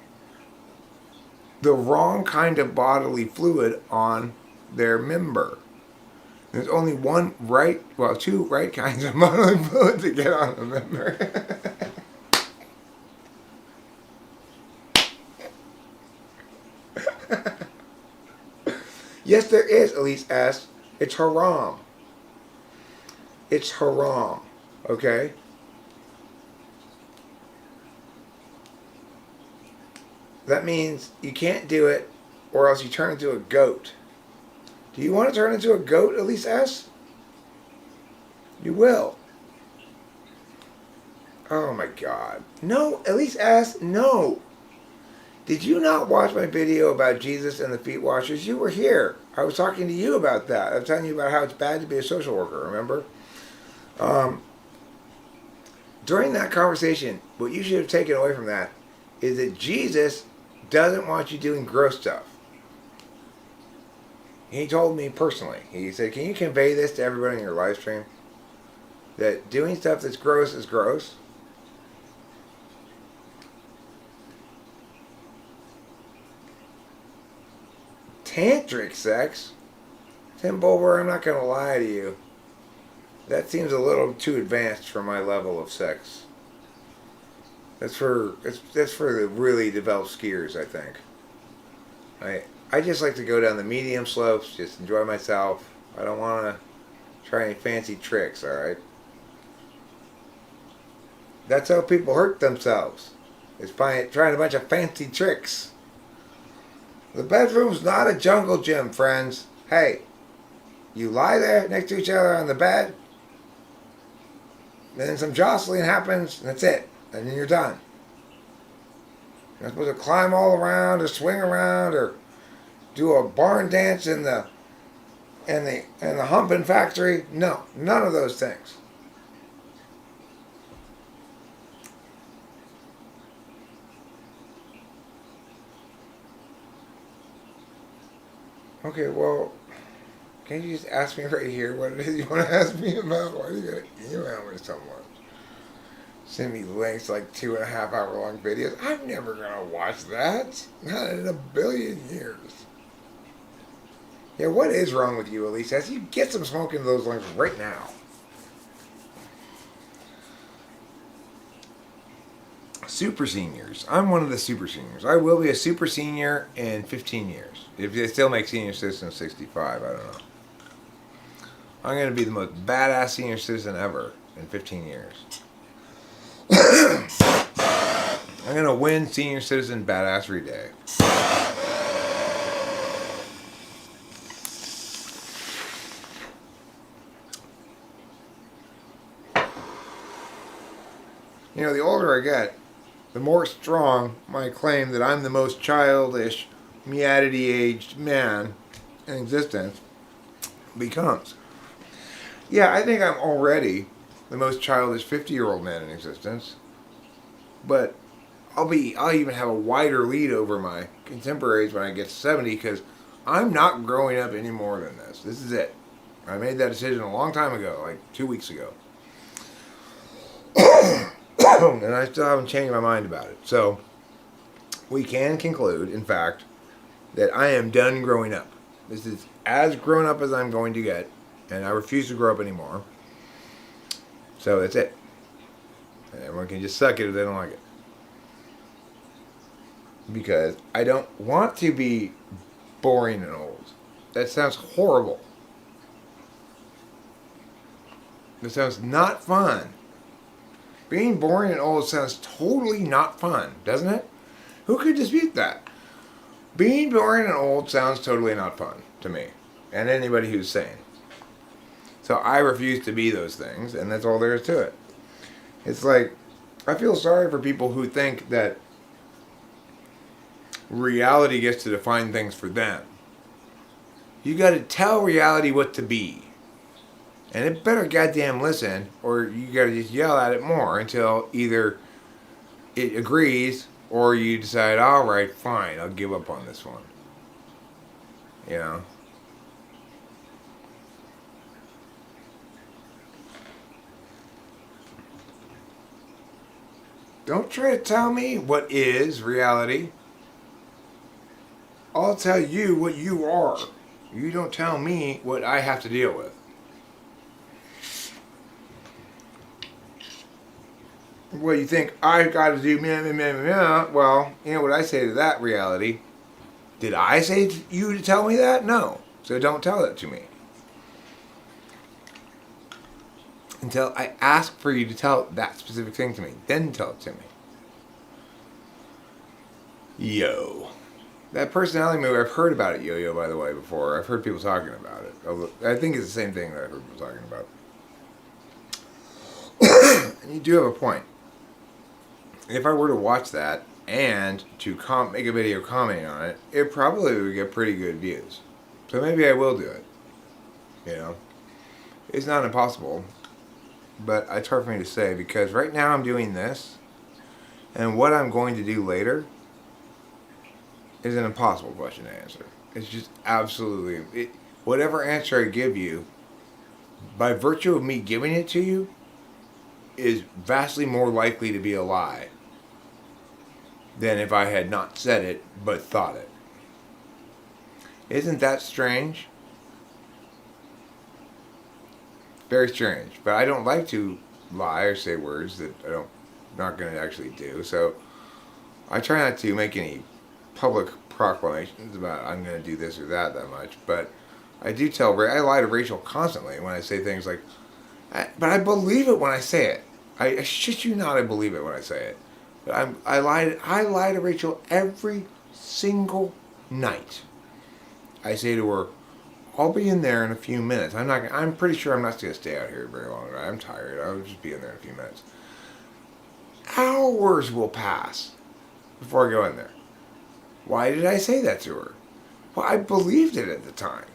Speaker 1: the wrong kind of bodily fluid on their member. There's only two right kinds of bodily fluid to get on a member. Yes, there is, Elise S. It's haram. It's haram. Okay? That means you can't do it or else you turn into a goat. Do you want to turn into a goat, Elise S? You will. Oh my God. No, Elise S, no. Did you not watch my video about Jesus and the feet washers? You were here. I was talking to you about that. I was telling you about how it's bad to be a social worker, remember? During that conversation, what you should have taken away from that is that Jesus doesn't want you doing gross stuff. He told me personally, he said, can you convey this to everybody in your live stream? That doing stuff that's gross is gross. Tantric sex? Tim Bulwer, I'm not going to lie to you. That seems a little too advanced for my level of sex. That's for the really developed skiers, I think. I just like to go down the medium slopes, just enjoy myself. I don't want to try any fancy tricks, alright? That's how people hurt themselves. Is trying a bunch of fancy tricks. The bedroom's not a jungle gym, friends. Hey, you lie there next to each other on the bed, then some jostling happens, and that's it. And then you're done. You're not supposed to climb all around or swing around or do a barn dance in the humping factory. No, none of those things. Okay, well, can't you just ask me right here what it is you want to ask me about? Why are you going to email me so much? Send me links like 2.5 hour long videos. I'm never going to watch that. Not in a billion years. Yeah, what is wrong with you, Elise? As you get some smoke into those links right now. Super seniors. I'm one of the super seniors. I will be a super senior in 15 years. If they still make senior citizens 65, I don't know. I'm going to be the most badass senior citizen ever in 15 years. I'm going to win senior citizen badassery day. You know, the older I get, the more strong my claim that I'm the most childish, meadity-aged man in existence becomes. Yeah, I think I'm already the most childish 50-year-old man in existence, but I'll even have a wider lead over my contemporaries when I get to 70 because I'm not growing up any more than this. This is it. I made that decision a long time ago, like 2 weeks ago. And I still haven't changed my mind about it. So, we can conclude, in fact, that I am done growing up. This is as grown up as I'm going to get, and I refuse to grow up anymore. So, that's it. And everyone can just suck it if they don't like it. Because I don't want to be boring and old. That sounds horrible. That sounds not fun. Being boring and old sounds totally not fun, doesn't it? Who could dispute that? Being boring and old sounds totally not fun to me, and anybody who's sane. So I refuse to be those things, and that's all there is to it. It's like, I feel sorry for people who think that reality gets to define things for them. You gotta tell reality what to be. And it better goddamn listen, or you gotta just yell at it more until either it agrees or you decide, alright, fine, I'll give up on this one. You know? Don't try to tell me what is reality. I'll tell you what you are. You don't tell me what I have to deal with. Well, you think I got to do meh, meh, meh, meh. Well, you know what I say to that reality? Did I say to you to tell me that? No. So don't tell it to me. Until I ask for you to tell that specific thing to me. Then tell it to me. Yo. That personality movie, I've heard about it, Yo-Yo, by the way, before. I've heard people talking about it. Although, I think it's the same thing that I've heard people talking about. And you do have a point. If I were to watch that and to make a video commenting on it, it probably would get pretty good views. So maybe I will do it. You know? It's not impossible. But it's hard for me to say because right now I'm doing this. And what I'm going to do later is an impossible question to answer. It's just absolutely... whatever answer I give you, by virtue of me giving it to you, is vastly more likely to be a lie than if I had not said it, but thought it. Isn't that strange? Very strange. But I don't like to lie or say words that not going to actually do. So I try not to make any public proclamations about I'm going to do this or that much. But I do I lie to Rachel constantly when I say things like, but I believe it when I say it. I shit you not, I believe it when I say it. But I lie to Rachel every single night. I say to her, I'll be in there in a few minutes. I'm pretty sure I'm not going to stay out here very long. I'm tired. I'll just be in there in a few minutes. Hours will pass before I go in there. Why did I say that to her? Well, I believed it at the time.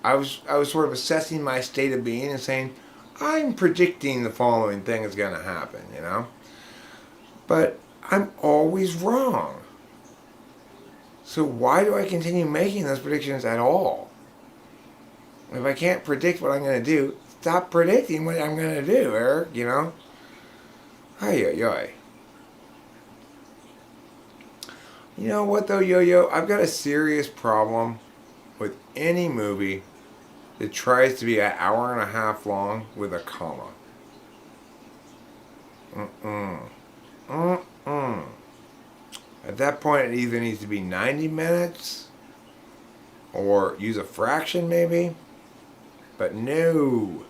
Speaker 1: I was sort of assessing my state of being and saying, I'm predicting the following thing is going to happen, you know? But I'm always wrong. So why do I continue making those predictions at all? If I can't predict what I'm going to do, stop predicting what I'm going to do, Eric, you know? Ay. You know what though, Yo-Yo? I've got a serious problem with any movie that tries to be an hour and a half long with a comma. At that point, it either needs to be 90 minutes or use a fraction maybe. But no.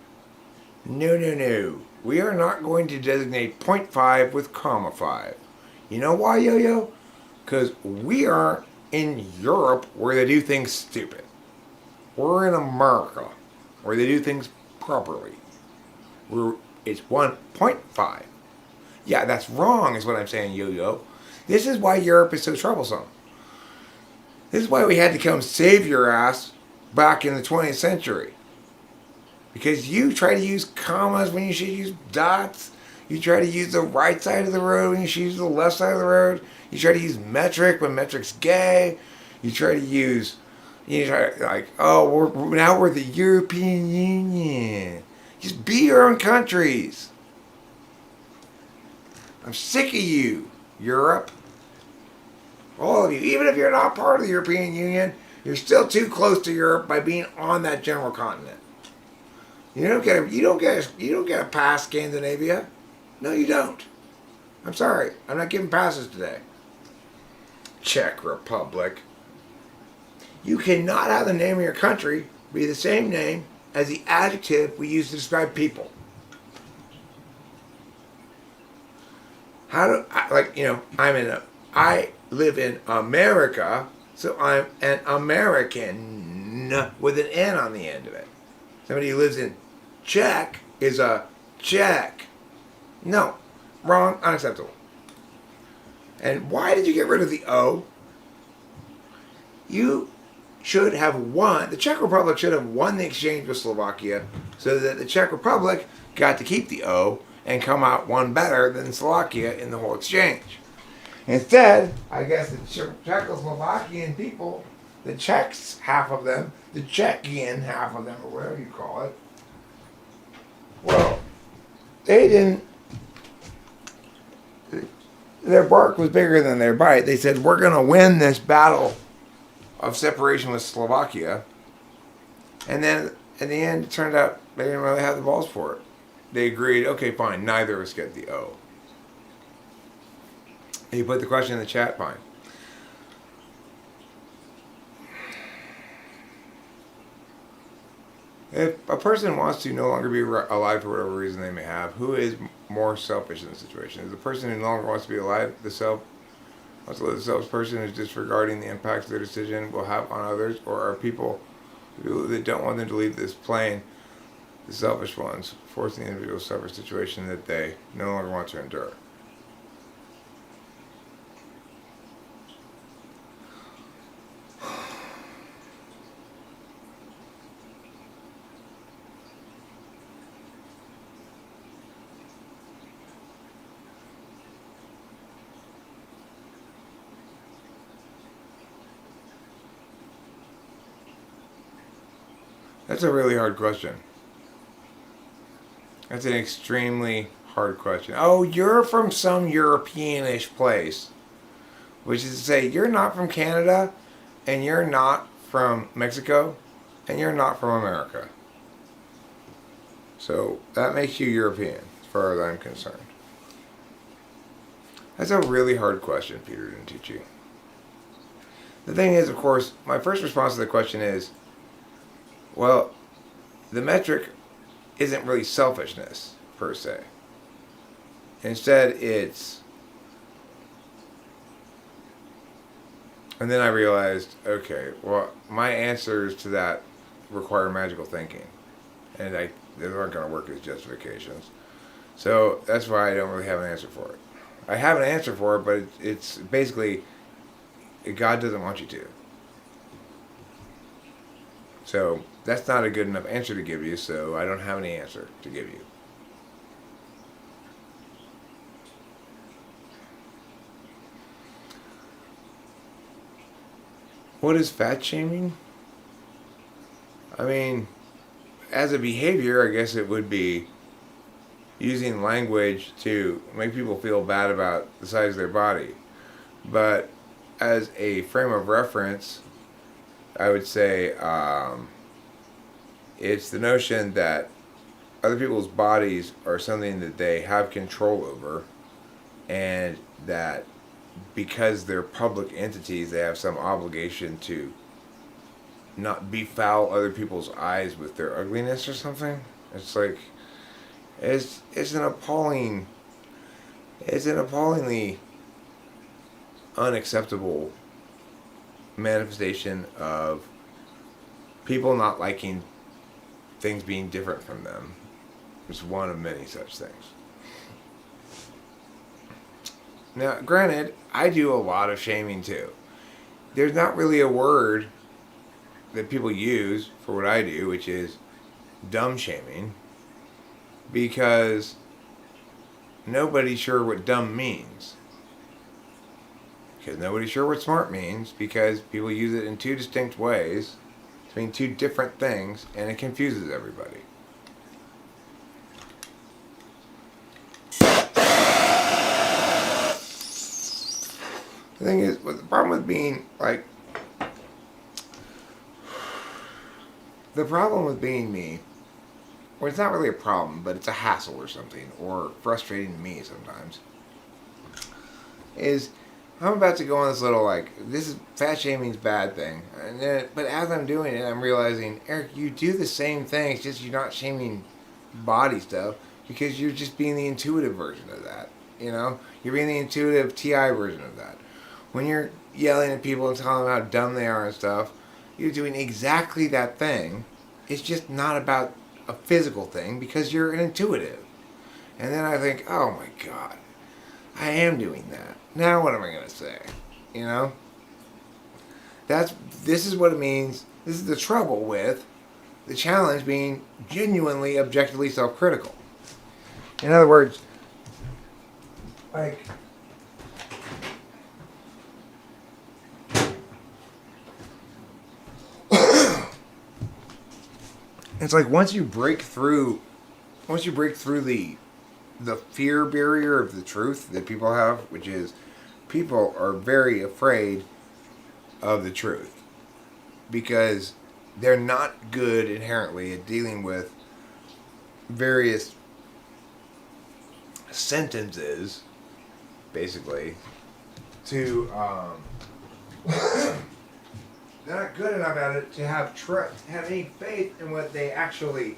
Speaker 1: We are not going to designate 0.5 with comma 5. You know why, Yo-Yo? Because we aren't in Europe where they do things stupid. We're in America where they do things properly. It's 1.5. Yeah, that's wrong is what I'm saying, Yo-Yo. This is why Europe is so troublesome. This is why we had to come save your ass back in the 20th century. Because you try to use commas when you should use dots. You try to use the right side of the road when you should use the left side of the road. You try to use metric when metric's gay. You try to use, now we're the European Union. Just be your own countries. I'm sick of you, Europe. All of you. Even if you're not part of the European Union, you're still too close to Europe by being on that general continent. You don't get a pass, Scandinavia. No, you don't. I'm sorry. I'm not giving passes today. Czech Republic. You cannot have the name of your country be the same name as the adjective we use to describe people. I live in America, so I'm an American with an N on the end of it. Somebody who lives in Czech is a Czech. No, wrong, unacceptable. And why did you get rid of the O? You should have won. The Czech Republic should have won the exchange with Slovakia so that the Czech Republic got to keep the O and come out one better than Slovakia in the whole exchange. Instead, I guess the Czechoslovakian people, the Czechs, half of them, the Czechian, half of them, or whatever you call it, well, they didn't, their bark was bigger than their bite. They said, we're going to win this battle of separation with Slovakia. And then, in the end, it turned out they didn't really have the balls for it. They agreed, okay, fine, neither of us get the O. And you put the question in the chat, fine. If a person wants to no longer be alive for whatever reason they may have, who is more selfish in the situation? Is the person who no longer wants to be alive the selfish person who's disregarding the impacts their decision will have on others, or are people that don't want them to leave this plane the selfish ones, forcing the individual to suffer a situation that they no longer want to endure? That's a really hard question. That's an extremely hard question. Oh, you're from some European-ish place. Which is to say, you're not from Canada, and you're not from Mexico and you're not from America. So that makes you European, as far as I'm concerned. That's a really hard question Peter didn't teach you. The thing is, of course, my first response to the question is, well, the metric isn't really selfishness, per se. Instead, it's... And then I realized, okay, well, my answers to that require magical thinking. And they aren't going to work as justifications. So that's why I don't really have an answer for it. I have an answer for it, but it's basically, God doesn't want you to. So that's not a good enough answer to give you, so I don't have any answer to give you. What is fat shaming? I mean, as a behavior, I guess it would be using language to make people feel bad about the size of their body. But as a frame of reference, I would say it's the notion that other people's bodies are something that they have control over, and that because they're public entities, they have some obligation to not befoul other people's eyes with their ugliness or something. It's like, it's an appallingly unacceptable manifestation of people not liking things being different from them. It's one of many such things. Now, granted, I do a lot of shaming too. There's not really a word that people use for what I do, which is dumb shaming, because nobody's sure what dumb means. Because nobody's sure what smart means, because people use it in two distinct ways to mean two different things, and it confuses everybody. The thing is, the problem with being me, well, it's not really a problem, but it's a hassle or something, or frustrating to me sometimes, is I'm about to go on this little, this is fat shaming's bad thing, but as I'm doing it, I'm realizing, Eric, you do the same thing, it's just you're not shaming body stuff, because you're just being the intuitive version of that, you know? You're being the intuitive TI version of that. When you're yelling at people and telling them how dumb they are and stuff, you're doing exactly that thing. It's just not about a physical thing, because you're an intuitive. And then I think, oh my God, I am doing that. Now what am I going to say? You know? This is what it means. This is the trouble with the challenge being genuinely, objectively self-critical. In other words, it's like once you break through the fear barrier of the truth that people have, which is people are very afraid of the truth because they're not good inherently at dealing with various sentences, basically, to they're not good enough at it to have have any faith in what they actually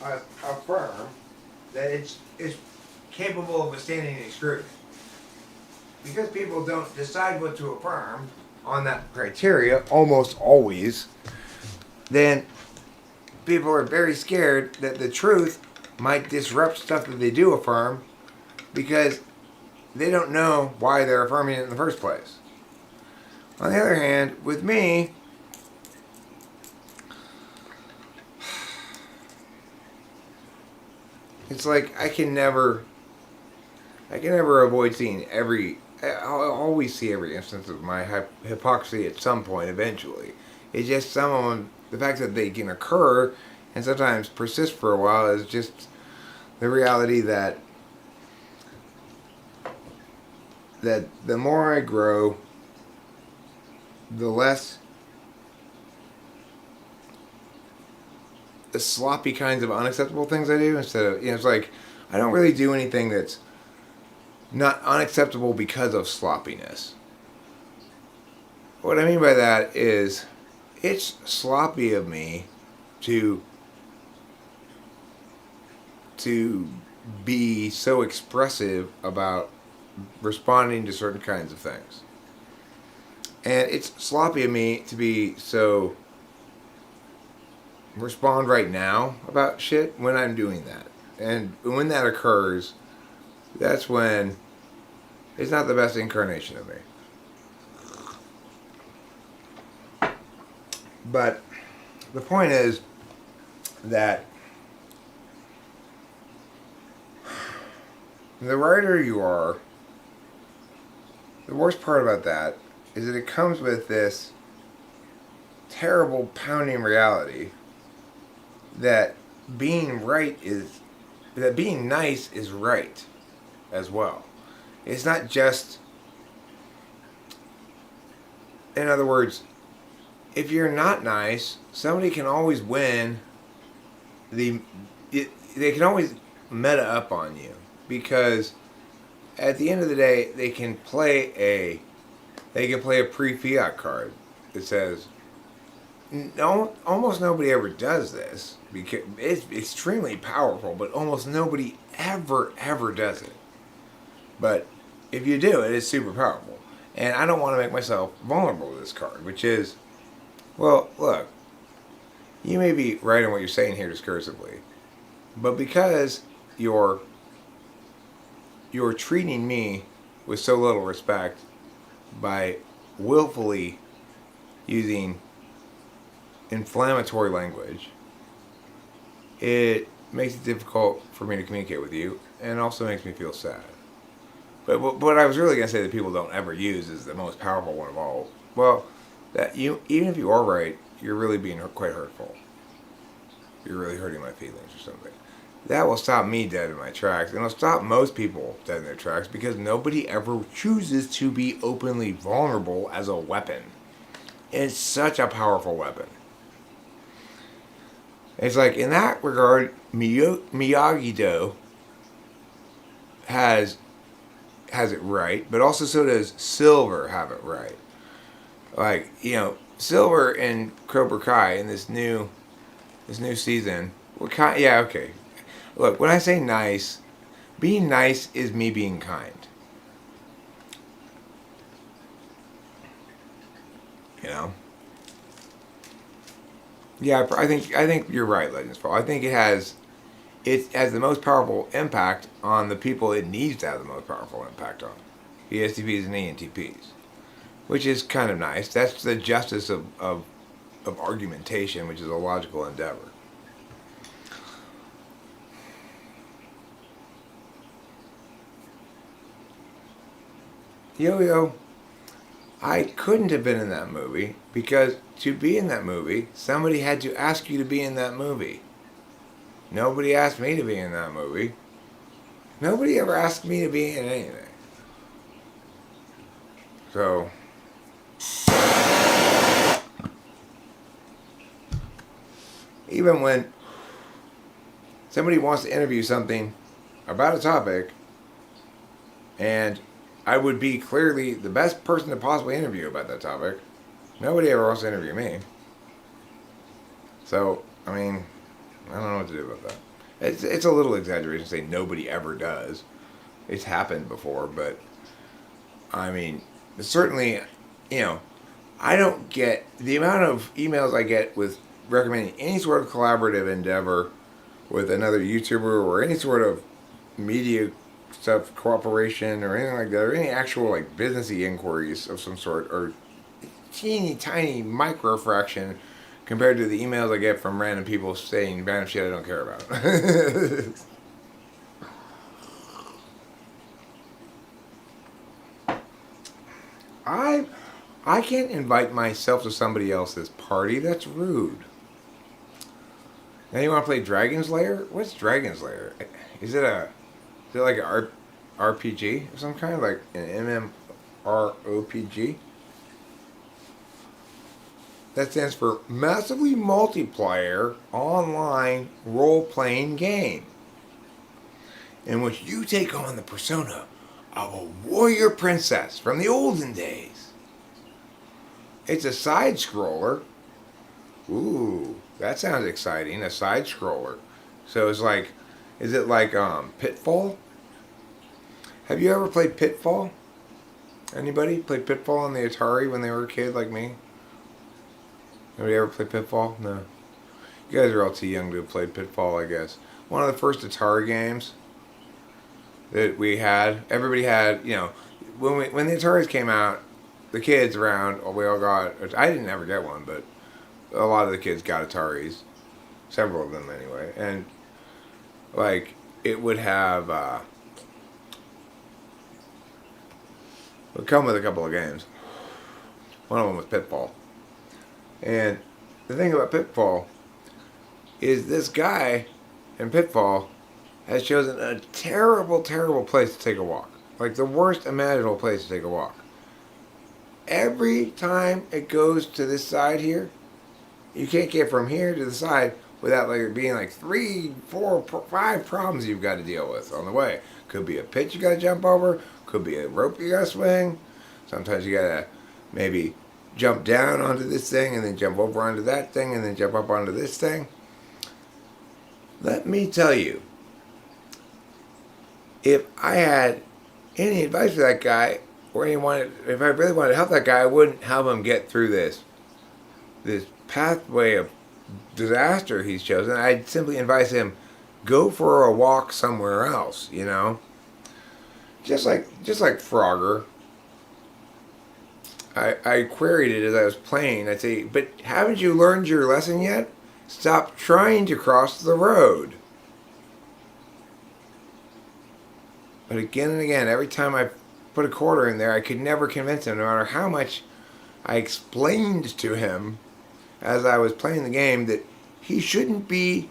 Speaker 1: affirm, that it's capable of withstanding any scrutiny. Because people don't decide what to affirm on that criteria, almost always, then people are very scared that the truth might disrupt stuff that they do affirm because they don't know why they're affirming it in the first place. On the other hand, with me, it's like I can never avoid seeing I'll always see every instance of my hypocrisy at some point eventually. It's just some of them, the fact that they can occur and sometimes persist for a while is just the reality that the more I grow, the less the sloppy kinds of unacceptable things I do instead of, it's like, I don't really do anything that's not unacceptable because of sloppiness. What I mean by that is, it's sloppy of me to be so expressive about responding to certain kinds of things. And it's sloppy of me to be so respond right now about shit when I'm doing that. And when that occurs, that's when it's not the best incarnation of me. But the point is that the writer you are, the worst part about that is that it comes with this terrible pounding reality that being nice is right as well. It's not just, in other words, if you're not nice, somebody can always win. They can always meta up on you, because at the end of the day, they can play a pre-fiat card that says, no, almost nobody ever does this because it's extremely powerful, but almost nobody ever does it. But if you do it, it's super powerful. And I don't want to make myself vulnerable to this card, which is, well, look, you may be right in what you're saying here discursively, but because you're treating me with so little respect by willfully using inflammatory language, it makes it difficult for me to communicate with you, and also makes me feel sad. But what I was really going to say that people don't ever use is the most powerful one of all. Well, that you, even if you are right, you're really being quite hurtful. You're really hurting my feelings or something. That will stop me dead in my tracks, and it'll stop most people dead in their tracks, because nobody ever chooses to be openly vulnerable as a weapon. It's such a powerful weapon. It's like, in that regard, Miyagi-Do has it right, but also so does Silver have it right. Like, Silver and Cobra Kai in this new season, yeah, okay. Look, when I say nice, being nice is me being kind. Yeah, I think you're right, Legends Paul. I think it has the most powerful impact on the people it needs to have the most powerful impact on. The ESTPs and ENTPs. Which is kind of nice. That's the justice of argumentation, which is a logical endeavor. Yo-Yo, I couldn't have been in that movie because to be in that movie, somebody had to ask you to be in that movie. Nobody asked me to be in that movie. Nobody ever asked me to be in anything. So, even when somebody wants to interview something about a topic, and I would be clearly the best person to possibly interview about that topic, nobody ever wants to interview me. So, I mean, I don't know what to do about that. It's a little exaggeration to say nobody ever does. It's happened before, but I mean, certainly, I don't get the amount of emails I get with recommending any sort of collaborative endeavor with another YouTuber or any sort of media stuff, cooperation or anything like that, or any actual like businessy inquiries of some sort, or teeny tiny micro fraction compared to the emails I get from random people saying random shit I don't care about. I can't invite myself to somebody else's party. That's rude. Now you want to play Dragon's Lair? What's Dragon's Lair? Is it like an RPG of some kind, like an MMORPG? that stands for Massively Multiplayer Online Role-Playing Game, in which you take on the persona of a warrior princess from the olden days. It's a side-scroller. Ooh, that sounds exciting, a side-scroller. So it's like, is it like Pitfall? Have you ever played Pitfall? Anybody played Pitfall on the Atari when they were a kid like me? Nobody ever played Pitfall? No. You guys are all too young to have played Pitfall, I guess. One of the first Atari games that we had. Everybody had, you know, when the Ataris came out, the kids around, we all got, I didn't ever get one, but a lot of the kids got Ataris. Several of them anyway. And, like, it would have, it would come with a couple of games. One of them was Pitfall. And the thing about Pitfall is this guy in Pitfall has chosen a terrible, terrible place to take a walk. Like the worst imaginable place to take a walk. Every time it goes to this side here, you can't get from here to the side without like being like 3, 4, 5 problems you've got to deal with on the way. Could be a pitch you got to jump over. Could be a rope you got to swing. Sometimes you got to maybe jump down onto this thing and then jump over onto that thing and then jump up onto this thing. Let me tell you, if I had any advice for that guy, or if I really wanted to help that guy, I wouldn't help him get through this pathway of disaster he's chosen. I'd simply advise him, go for a walk somewhere else, you know? Just like Frogger. I queried it as I was playing. I'd say, but haven't you learned your lesson yet? Stop trying to cross the road. But again and again, every time I put a quarter in there, I could never convince him, no matter how much I explained to him as I was playing the game that he shouldn't be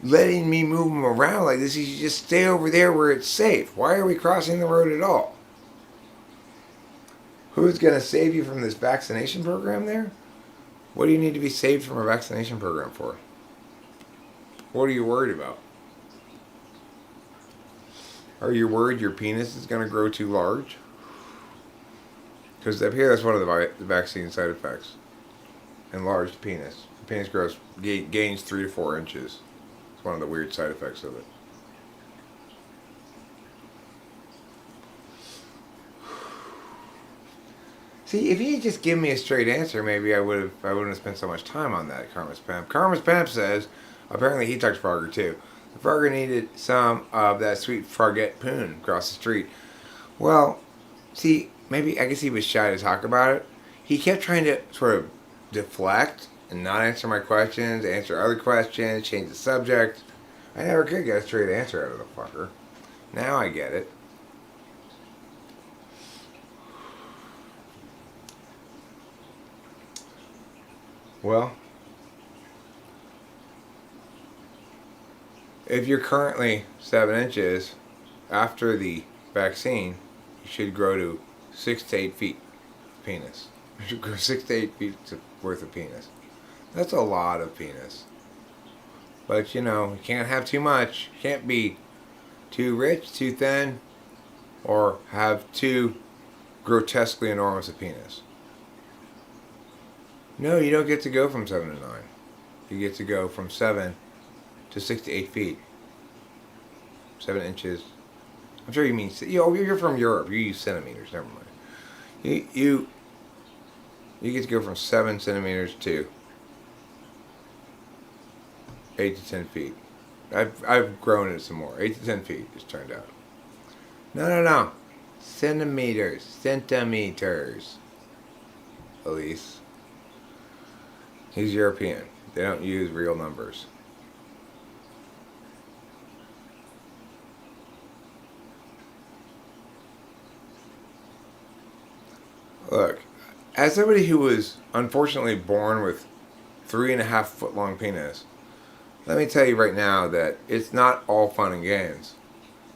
Speaker 1: letting me move him around like this. He should just stay over there where it's safe. Why are we crossing the road at all? Who's going to save you from this vaccination program there? What do you need to be saved from a vaccination program for? What are you worried about? Are you worried your penis is going to grow too large? Because up here, that's one of the vaccine side effects. Enlarged penis. The penis grows, gains 3 to 4 inches. It's one of the weird side effects of it. See, if he had just given me a straight answer, maybe I wouldn't have spent so much time on that. Karma's Pimp. Karma's Pimp says, apparently he talked to Frogger too. The Frogger needed some of that sweet Frogette poon across the street. Well, see, maybe I guess he was shy to talk about it. He kept trying to sort of deflect and not answer my questions, answer other questions, change the subject. I never could get a straight answer out of the fucker. Now I get it. Well, if you're currently 7 inches, after the vaccine, you should grow to 6 to 8 feet of penis. You should grow 6 to 8 feet worth of penis. That's a lot of penis. But, you know, you can't have too much. You can't be too rich, too thin, or have too grotesquely enormous a penis. No, you don't get to go from 7 to 9. You get to go from 7 to 6 to 8 feet. 7 inches. I'm sure you mean, you're from Europe. You use centimeters. Never mind. You get to go from 7 centimeters to 8 to 10 feet. I've grown it some more. 8 to 10 feet, it's turned out. No. Centimeters. Elise. He's European. They don't use real numbers. Look, as somebody who was unfortunately born with 3.5 foot long penis, let me tell you right now that it's not all fun and games.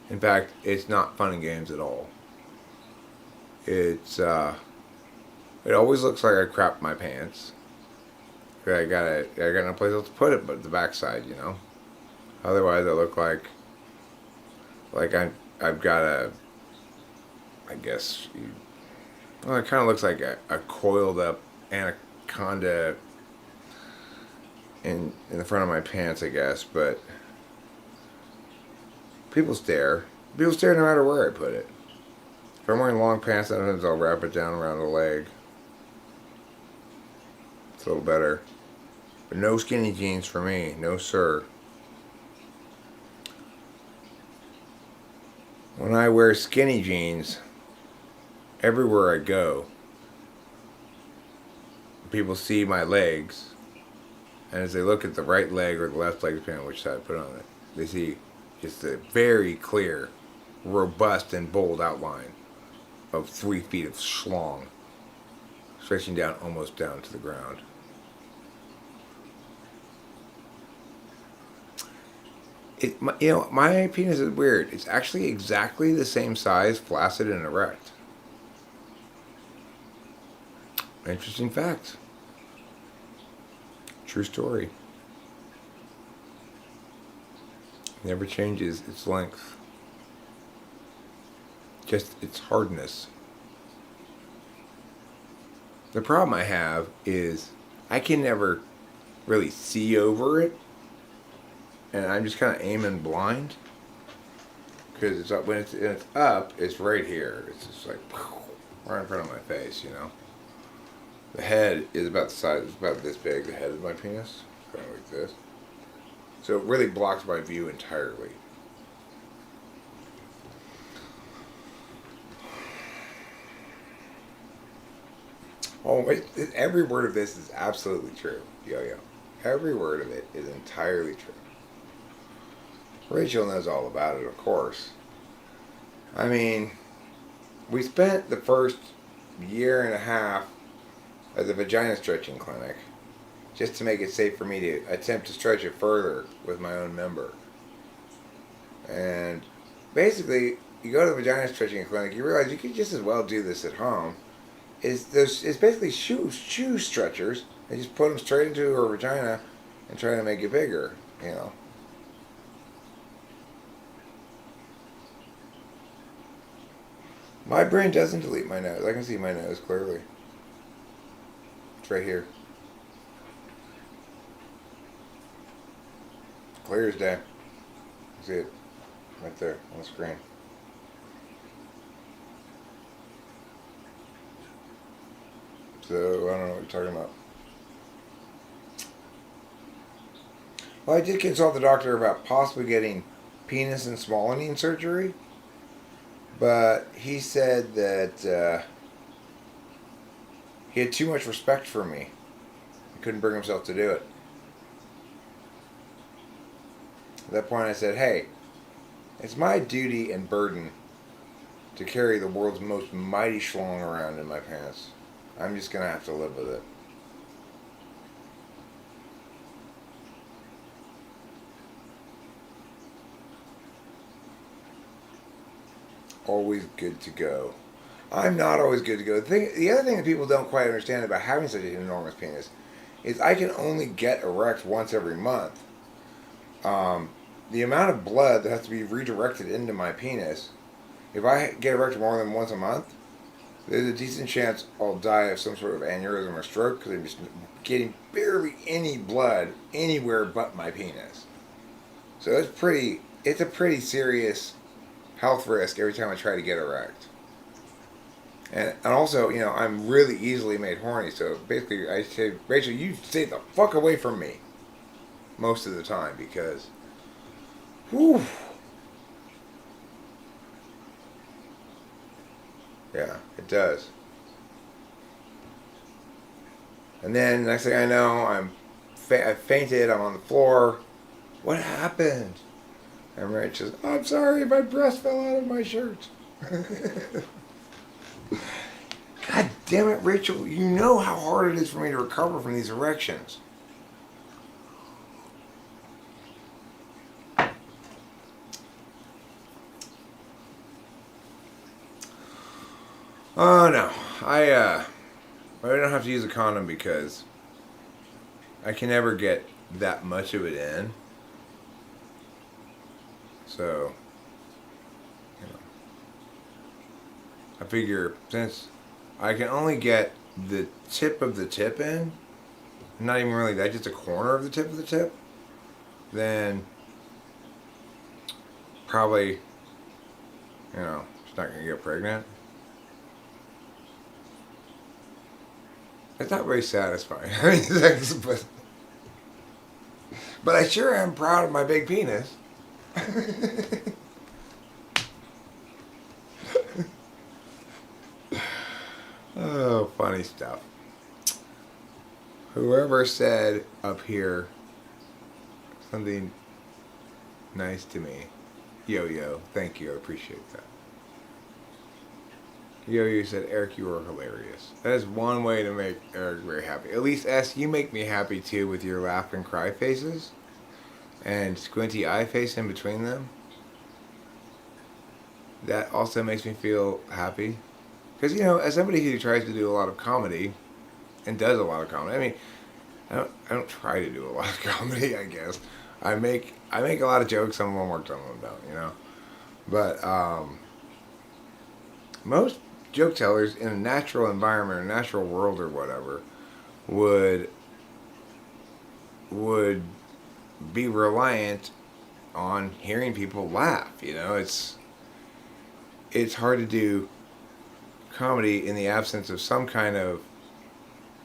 Speaker 1: In fact, it's not fun and games at all. It always looks like I crapped my pants. I got no place else to put it but the backside, you know. Otherwise, I look like I've got a, I guess, well, it kind of looks like a coiled up anaconda in the front of my pants, I guess. But people stare. People stare no matter where I put it. If I'm wearing long pants, sometimes I'll wrap it down around the leg. It's a little better. But no skinny jeans for me. No, sir. When I wear skinny jeans, everywhere I go, people see my legs. And as they look at the right leg or the left leg, depending on which side I put on it, they see just a very clear, robust, and bold outline of 3 feet of schlong, stretching down almost down to the ground. My penis is weird. It's actually exactly the same size, flaccid and erect. Interesting fact. True story. Never changes its length. Just its hardness. The problem I have is I can never really see over it. And I'm just kind of aiming blind. Because it's up, when it's up, it's right here. It's just like right in front of my face, you know. The head is about the size, it's about this big, the head of my penis. Kind of like this. So it really blocks my view entirely. Oh, every word of this is absolutely true. Yo. Every word of it is entirely true. Rachel knows all about it, of course. I mean, we spent the first year and a half at the vagina stretching clinic just to make it safe for me to attempt to stretch it further with my own member. And basically, you go to the vagina stretching clinic, you realize you could just as well do this at home. It's basically shoe stretchers. They just put them straight into her vagina and try to make it bigger, you know. My brain doesn't delete my nose. I can see my nose clearly. It's right here. Clear as day. See it right there on the screen. So, I don't know what you're talking about. Well, I did consult the doctor about possibly getting penis and smallening surgery. But he said that he had too much respect for me. He couldn't bring himself to do it. At that point I said, hey, it's my duty and burden to carry the world's most mighty schlong around in my pants. I'm just going to have to live with it. Always good to go. I'm not always good to go. The other thing that people don't quite understand about having such an enormous penis is I can only get erect once every month. The amount of blood that has to be redirected into my penis, if I get erect more than once a month, there's a decent chance I'll die of some sort of aneurysm or stroke because I'm just getting barely any blood anywhere but my penis. So it's a pretty serious health risk every time I try to get erect. And also, you know, I'm really easily made horny, so basically I say, Rachel, you stay the fuck away from me most of the time because, whew. Yeah, it does. And then next thing I know, I fainted, I'm on the floor. What happened? And Rachel's, I'm sorry, my breast fell out of my shirt. God damn it, Rachel, you know how hard it is for me to recover from these erections. Oh no, I don't have to use a condom because I can never get that much of it in. So, you know, I figure since I can only get the tip of the tip in, not even really that, just a corner of the tip, then probably, you know, she's not going to get pregnant. It's not very satisfying. But I sure am proud of my big penis. Oh, funny stuff. Whoever said up here something nice to me, Yo-Yo, thank you, I appreciate that. Yo-Yo said, Eric, you are hilarious. That is one way to make Eric very happy. At least, S, you make me happy too with your laugh and cry faces and squinty eye face in between them. That also makes me feel happy. Because, you know, as somebody who tries to do a lot of comedy and does a lot of comedy, I mean, I don't try to do a lot of comedy, I guess. I make a lot of jokes, some of them work, some of them don't, you know. But most joke tellers in a natural environment, a natural world or whatever, would be reliant on hearing people laugh, you know. It's hard to do comedy in the absence of some kind of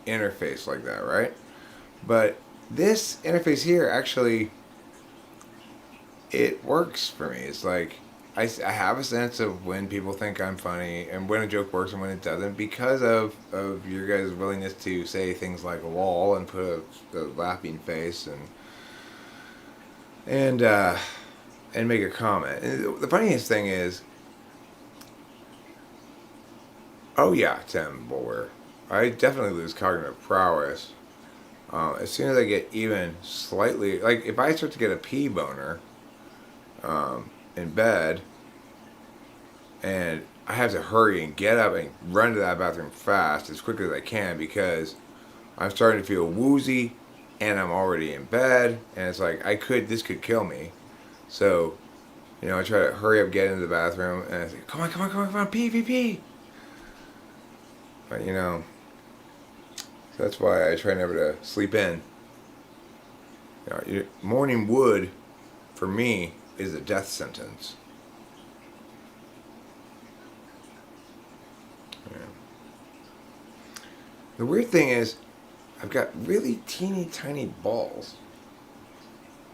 Speaker 1: interface like that, right? But this interface here actually, it works for me. It's like I have a sense of when people think I'm funny and when a joke works and when it doesn't because of your guys' willingness to say things like lol and put a laughing face and make a comment. And the funniest thing is, oh yeah, Tim Bulwer, I definitely lose cognitive prowess as soon as I get even slightly, like if I start to get a pee boner in bed and I have to hurry and get up and run to that bathroom fast as quickly as I can because I'm starting to feel woozy and I'm already in bed and it's like this could kill me. So, you know, I try to hurry up, get into the bathroom and I say, come on, pee. But, you know, so that's why I try never to sleep in. You know, morning wood, for me, is a death sentence. Yeah. The weird thing is, I've got really teeny tiny balls.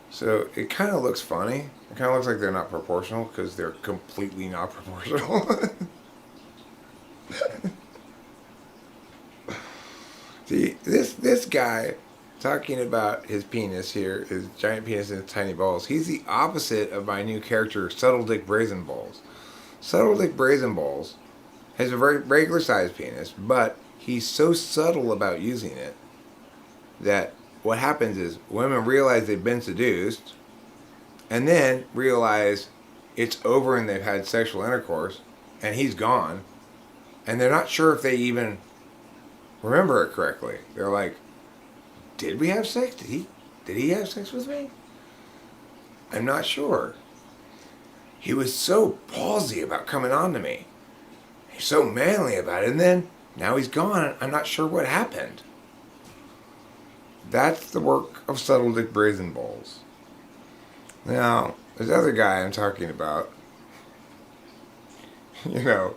Speaker 1: So it kind of looks funny. It kind of looks like they're not proportional because they're completely not proportional. See, this guy talking about his penis here, his giant penis and his tiny balls, he's the opposite of my new character, Subtle Dick Brazen Balls. Subtle Dick Brazen Balls has a very regular sized penis, but he's so subtle about using it that what happens is women realize they've been seduced and then realize it's over and they've had sexual intercourse and he's gone and they're not sure if they even remember it correctly. They're like, did we have sex? Did he have sex with me? I'm not sure. He was so ballsy about coming on to me. He's so manly about it. And then, now he's gone. I'm not sure what happened. That's the work of Subtle Dick Brazen Balls. Now, this other guy I'm talking about, you know,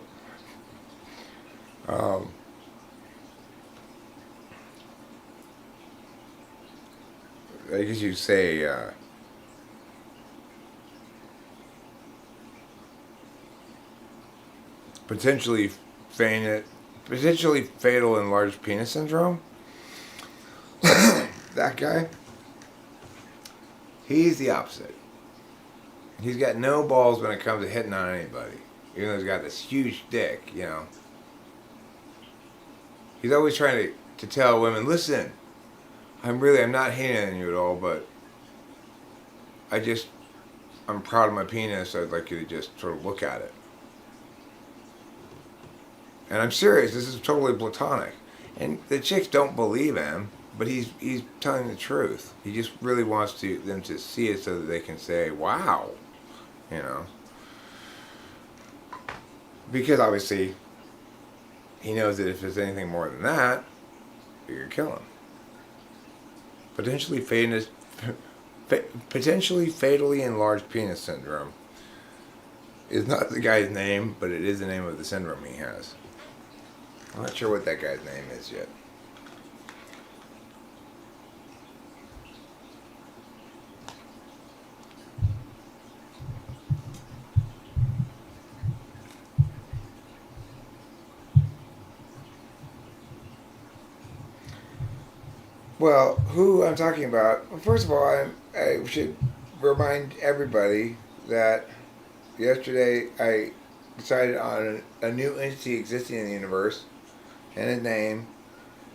Speaker 1: I guess you'd say, potentially fatal enlarged penis syndrome. That guy, he's the opposite. He's got no balls when it comes to hitting on anybody, even though he's got this huge dick, you know. He's always trying to tell women, listen, I'm not hitting on you at all, but I'm proud of my penis. I'd like you to just sort of look at it. And I'm serious. This is totally platonic. And the chicks don't believe him, but he's telling the truth. He just really wants them to see it so that they can say, "Wow," you know. Because obviously, he knows that if there's anything more than that, you're gonna kill him. Potentially fatally enlarged penis syndrome is not the guy's name, but it is the name of the syndrome he has. I'm not sure what that guy's name is yet. Well, who I'm talking about, well, first of all, I should remind everybody that yesterday I decided on a new entity existing in the universe, and his name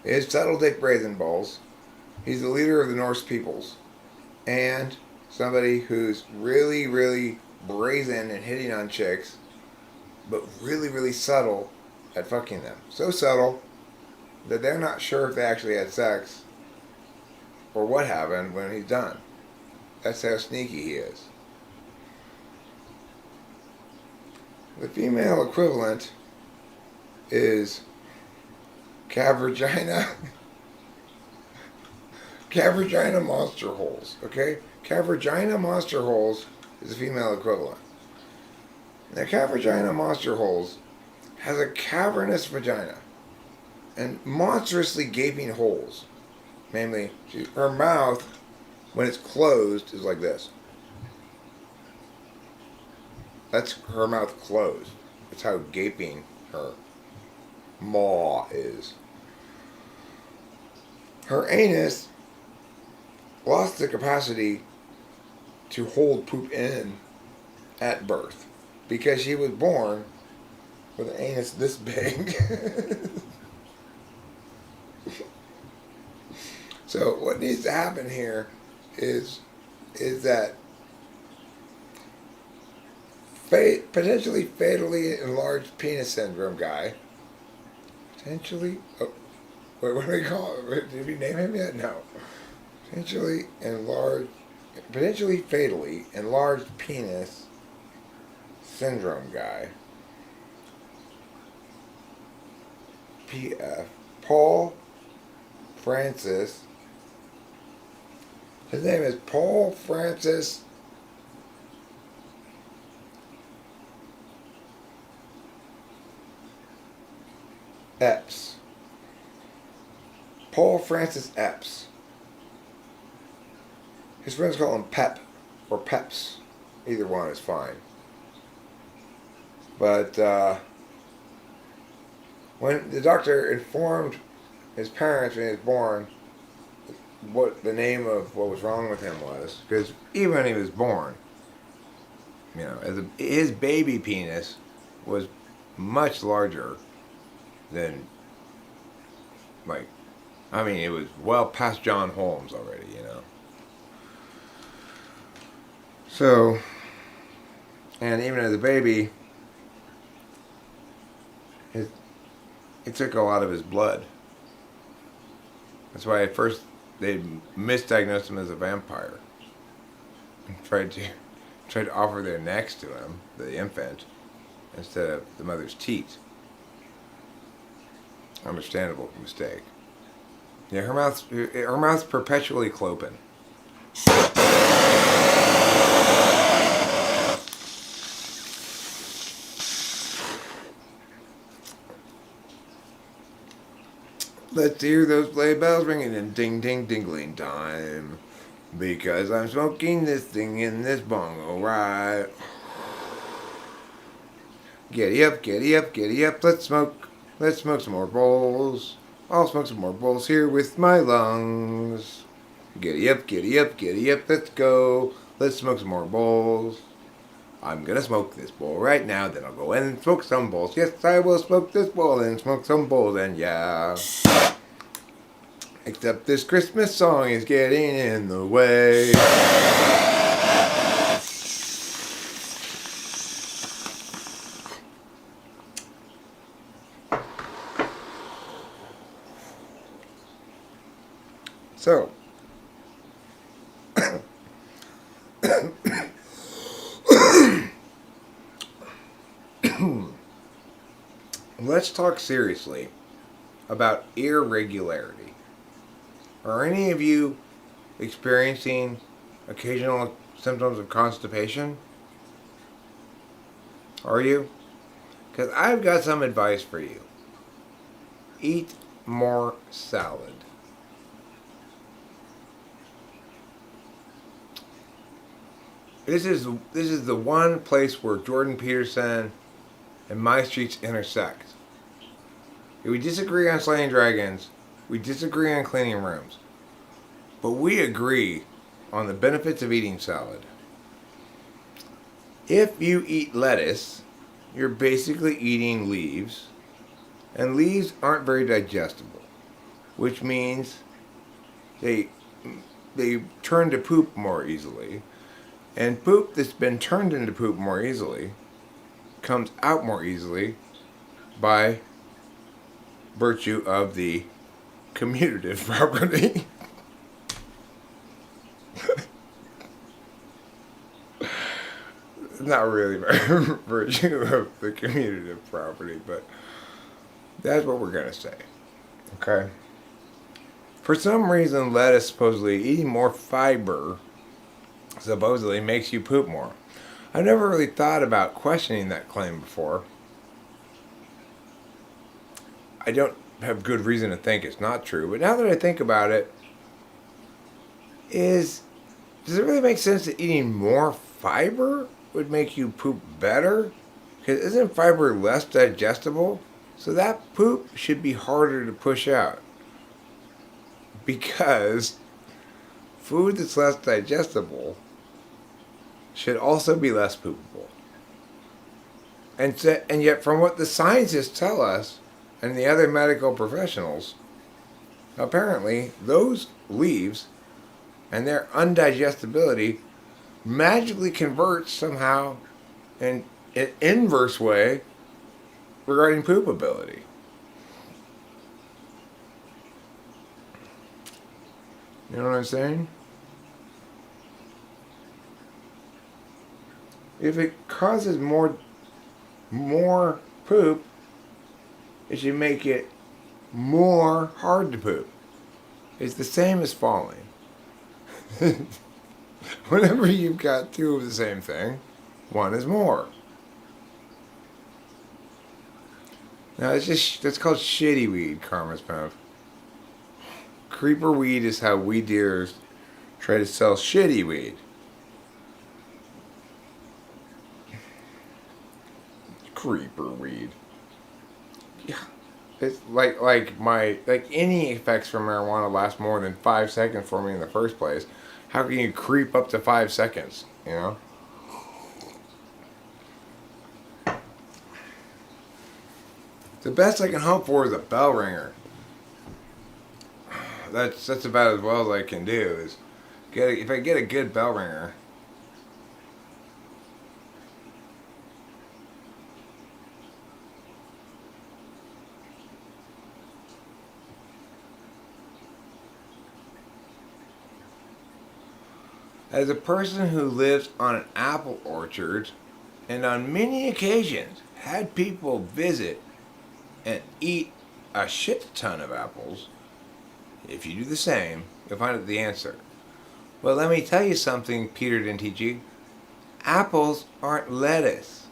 Speaker 1: is Subtle Dick Brazen Balls. He's the leader of the Norse peoples, and somebody who's really, really brazen and hitting on chicks, but really, really subtle at fucking them. So subtle that they're not sure if they actually had sex or what happened when he's done. That's how sneaky he is. The female equivalent is cavragina. Cavragina monster holes, okay? Cavragina monster holes is the female equivalent. Now, cavragina monster holes has a cavernous vagina and monstrously gaping holes. Namely, her mouth, when it's closed, is like this. That's her mouth closed. That's how gaping her maw is. Her anus lost the capacity to hold poop in at birth because she was born with an anus this big. So what needs to happen here is that potentially fatally enlarged penis syndrome guy, potentially, oh, wait, what do we call it? Did we name him yet? No. Potentially fatally enlarged penis syndrome guy. PF. Paul Francis. His name is Paul Francis Epps. Paul Francis Epps. His friends call him Pep or Peps. Either one is fine. But when the doctor informed his parents when he was born what the name of what was wrong with him was, because even when he was born, you know, his baby penis was much larger than, like, I mean, it was well past John Holmes already, you know. So, and even as a baby, it took a lot of his blood. That's why at first they misdiagnosed him as a vampire and tried to offer their necks to him, the infant, instead of the mother's teat. Understandable mistake. Yeah, her mouth's perpetually clopen. Let's hear those sleigh bells ringing and ding ding dingling time. Because I'm smoking this thing in this bongo, right? Giddy up, giddy up, giddy up, let's smoke some more bowls. I'll smoke some more bowls here with my lungs. Giddy up, giddy up, giddy up, let's go. Let's smoke some more bowls. I'm gonna smoke this bowl right now, then I'll go in and smoke some bowls. Yes, I will smoke this bowl and smoke some bowls, and yeah. Except this Christmas song is getting in the way. So, let's talk seriously about irregularity. Are any of you experiencing occasional symptoms of constipation? Are you? Because I've got some advice for you. Eat more salad. This is the one place where Jordan Peterson and my streets intersect. If we disagree on slaying dragons, we disagree on cleaning rooms, but we agree on the benefits of eating salad. If you eat lettuce, you're basically eating leaves, and leaves aren't very digestible, which means they turn to poop more easily, and poop that's been turned into poop more easily comes out more easily by virtue of the commutative property. Not really by virtue of the commutative property, but that's what we're going to say. Okay? For some reason, lettuce supposedly eating more fiber supposedly makes you poop more. I've never really thought about questioning that claim before. I don't have good reason to think it's not true, but now that I think about it, does it really make sense that eating more fiber would make you poop better? Because isn't fiber less digestible? So that poop should be harder to push out. Because food that's less digestible should also be less poopable. And yet from what the scientists tell us, and the other medical professionals, apparently those leaves and their undigestibility magically convert somehow in an inverse way regarding poopability. You know what I'm saying? If it causes more poop, it should make it more hard to poop. It's the same as falling. Whenever you've got two of the same thing, one is more. Now that's called shitty weed, Karma's Pimp. Creeper weed is how weed dealers try to sell shitty weed. Creeper weed. Yeah. It's like any effects from marijuana last more than 5 seconds for me in the first place. How can you creep up to 5 seconds, you know? The best I can hope for is a bell ringer. That's about as well as I can do. Is if I get a good bell ringer. As a person who lives on an apple orchard, and on many occasions had people visit and eat a shit ton of apples, if you do the same, you'll find out the answer. Well, let me tell you something Peter didn't teach you. Apples aren't lettuce.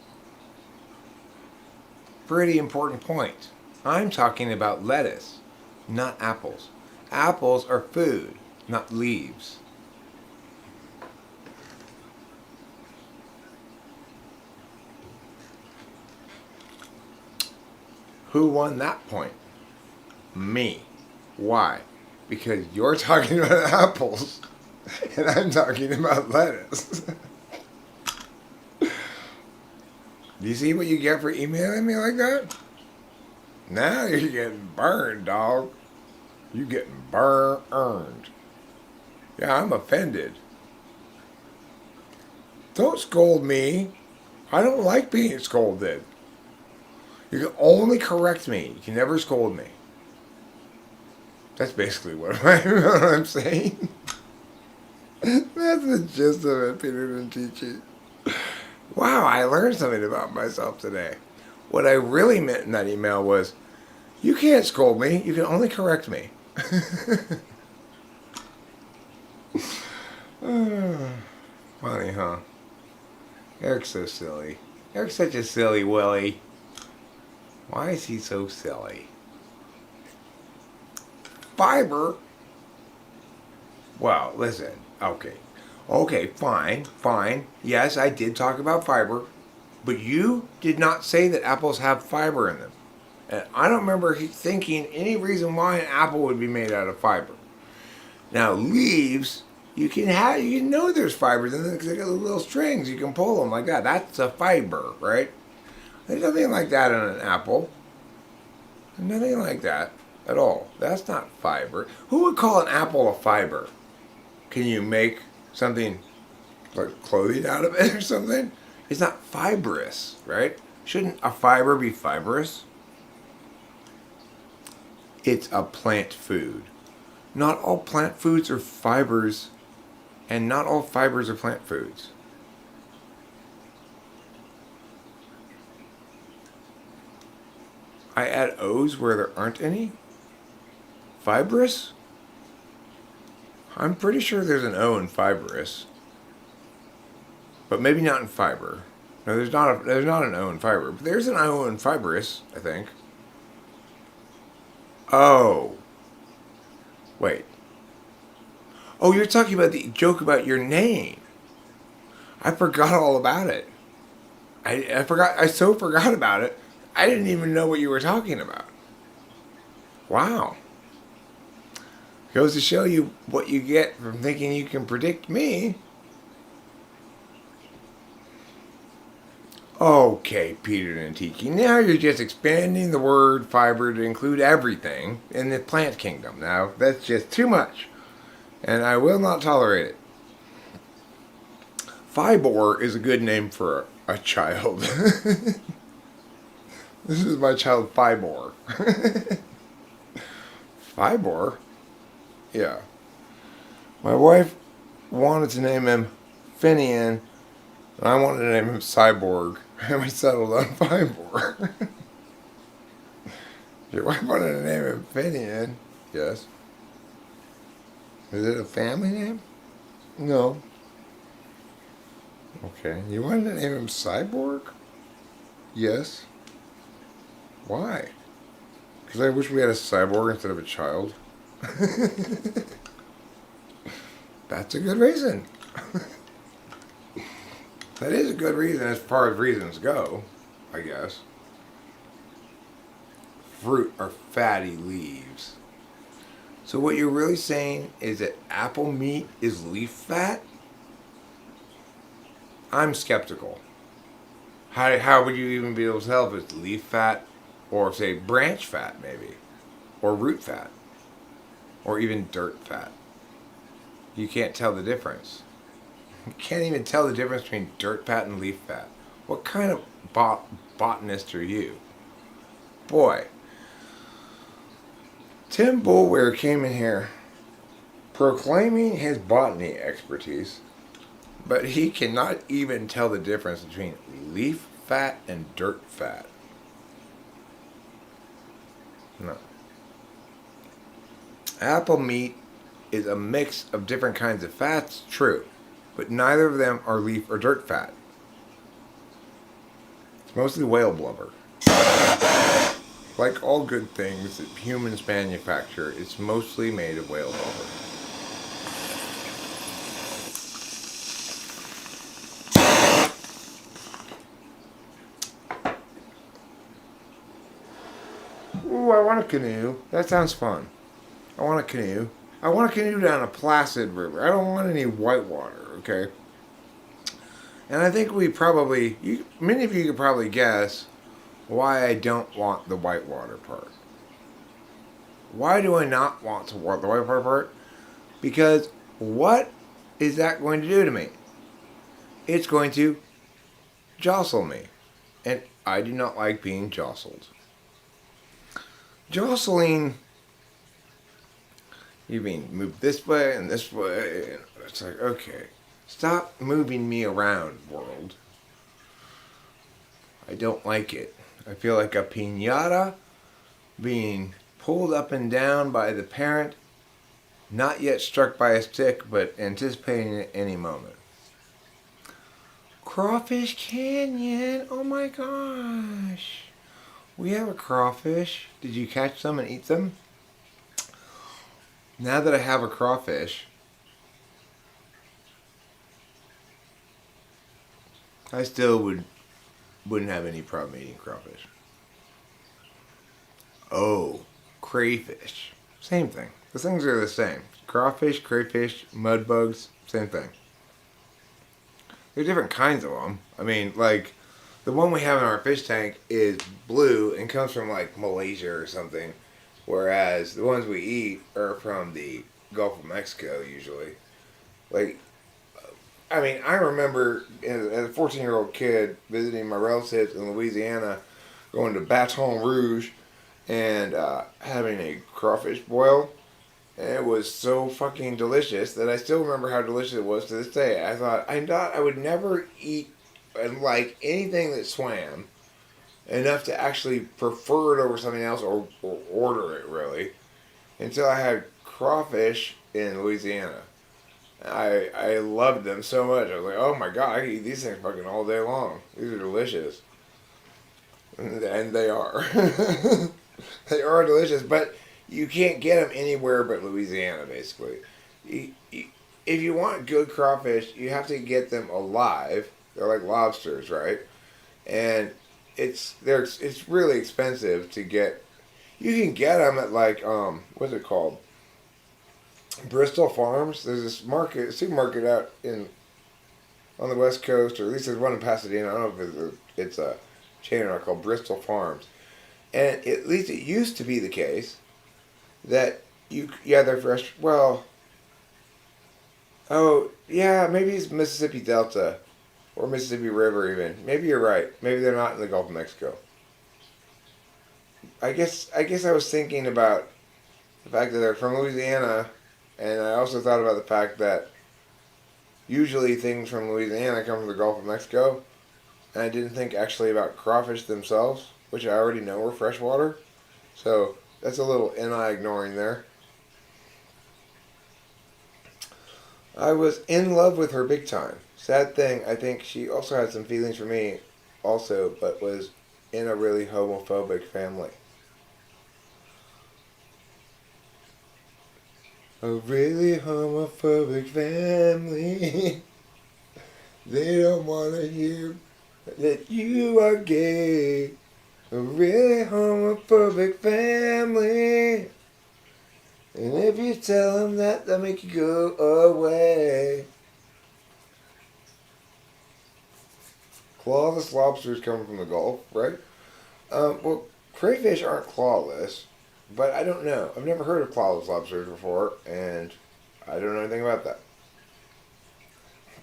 Speaker 1: Pretty important point. I'm talking about lettuce, not apples. Apples are food, not leaves. Who won that point? Me. Why? Because you're talking about apples and I'm talking about lettuce. Do you see what you get for emailing me like that? Now you're getting burned, dog. You're getting burned. Yeah, I'm offended. Don't scold me. I don't like being scolded. You can only correct me. You can never scold me. That's basically what I'm saying. That's the gist of it, Peter didn't teach you. Wow, I learned something about myself today. What I really meant in that email was, you can't scold me, you can only correct me. Funny, huh? Eric's so silly. Eric's such a silly Willy. Why is he so silly? Fiber? Well, listen. Okay. Okay, fine. Yes, I did talk about fiber. But you did not say that apples have fiber in them. And I don't remember thinking any reason why an apple would be made out of fiber. Now, leaves, you know there's fibers in them because they got little strings. You can pull them like that. That's a fiber, right? There's nothing like that in an apple. Nothing like that at all. That's not fiber. Who would call an apple a fiber? Can you make something like clothing out of it or something? It's not fibrous, right? Shouldn't a fiber be fibrous? It's a plant food. Not all plant foods are fibers, and not all fibers are plant foods. I add O's where there aren't any? Fibrous? I'm pretty sure there's an O in fibrous. But maybe not in fiber. No, there's not an O in fiber. But there's an O in fibrous, I think. Oh. Wait. Oh, you're talking about the joke about your name. I forgot all about it. I so forgot about it. I didn't even know what you were talking about. Wow. Goes to show you what you get from thinking you can predict me. Okay, Peter Nantiki, now you're just expanding the word fiber to include everything in the plant kingdom. Now, that's just too much, and I will not tolerate it. Fibor is a good name for a child. This is my child, Fibor. Fibor? Yeah. My wife wanted to name him Finian, and I wanted to name him Cyborg, and we settled on Fibor. Your wife wanted to name him Finian? Yes. Is it a family name? No. Okay. You wanted to name him Cyborg? Yes. Why? Because I wish we had a cyborg instead of a child. That's a good reason. That is a good reason as far as reasons go, I guess. Fruit are fatty leaves. So what you're really saying is that apple meat is leaf fat? I'm skeptical. How would you even be able to tell if it's leaf fat or, say, branch fat, maybe? Or root fat? Or even dirt fat? You can't tell the difference. You can't even tell the difference between dirt fat and leaf fat. What kind of botanist are you? Boy. Tim Boulware came in here proclaiming his botany expertise, but he cannot even tell the difference between leaf fat and dirt fat. No. Apple meat is a mix of different kinds of fats, true, but neither of them are leaf or dirt fat. It's mostly whale blubber. Like all good things that humans manufacture, it's mostly made of whale blubber. Ooh, I want a canoe. That sounds fun. I want a canoe. I want a canoe down a placid river. I don't want any white water, okay? And I think many of you could probably guess why I don't want the white water part. Why do I not want the white water part? Because what is that going to do to me? It's going to jostle me. And I do not like being jostled. Jostling You mean move this way and this way? And it's like, okay, stop moving me around, world. I don't like it. I feel like a piñata being pulled up and down by the parent, not yet struck by a stick, but anticipating it any moment. Crawfish Canyon! Oh my gosh! We have a crawfish. Did you catch them and eat them? Now that I have a crawfish, I still wouldn't have any problem eating crawfish. Oh, crayfish. Same thing. The things are the same. Crawfish, crayfish, mud bugs, same thing. There are different kinds of them. I mean, like, the one we have in our fish tank is blue and comes from, like, Malaysia or something. Whereas the ones we eat are from the Gulf of Mexico, usually. Like, I mean, I remember as a 14-year-old kid visiting my relatives in Louisiana, going to Baton Rouge, and having a crawfish boil. And it was so fucking delicious that I still remember how delicious it was to this day. I thought I would never eat and like anything that swam enough to actually prefer it over something else or order it really until I had crawfish in Louisiana. I loved them so much. I was like, oh my god, I can eat these things fucking all day long. These are delicious. And they are. They are delicious, but you can't get them anywhere but Louisiana, basically. If you want good crawfish, you have to get them alive. They're like lobsters, right? And it's really expensive to get. You can get them at like what's it called? Bristol Farms. There's this supermarket out on the West Coast, or at least there's one in Pasadena. I don't know if it's a chain or not, called Bristol Farms. And at least it used to be the case that they're fresh. Well, oh yeah, maybe it's Mississippi Delta or Mississippi River even. Maybe you're right. Maybe they're not in the Gulf of Mexico. I guess I was thinking about the fact that they're from Louisiana, and I also thought about the fact that usually things from Louisiana come from the Gulf of Mexico, and I didn't think actually about crawfish themselves, which I already know are freshwater. So that's a little eye ignoring there. I was in love with her big time. Sad thing, I think she also had some feelings for me also, but was in a really homophobic family. A really homophobic family. They don't want to hear that you are gay. A really homophobic family. And if you tell them that, they'll make you go away. Clawless lobsters come from the Gulf, right? Well, crayfish aren't clawless, but I don't know. I've never heard of clawless lobsters before, and I don't know anything about that.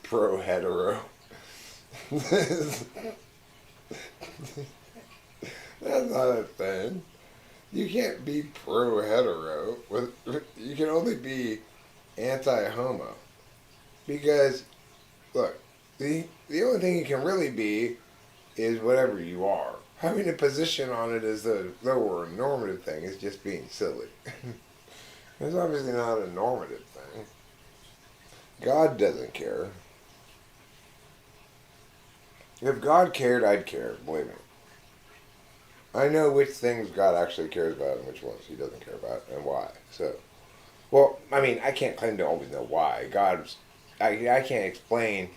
Speaker 1: Pro-hetero. That's not a thing. You can't be pro-hetero. You can only be anti-homo. Because, look, the only thing you can really be is whatever you are. Having a position on it as though we're a normative thing is just being silly. It's obviously not a normative thing. God doesn't care. If God cared, I'd care, believe me. I know which things God actually cares about and which ones he doesn't care about and why. So, well, I mean, I can't claim to always know why. I can't explain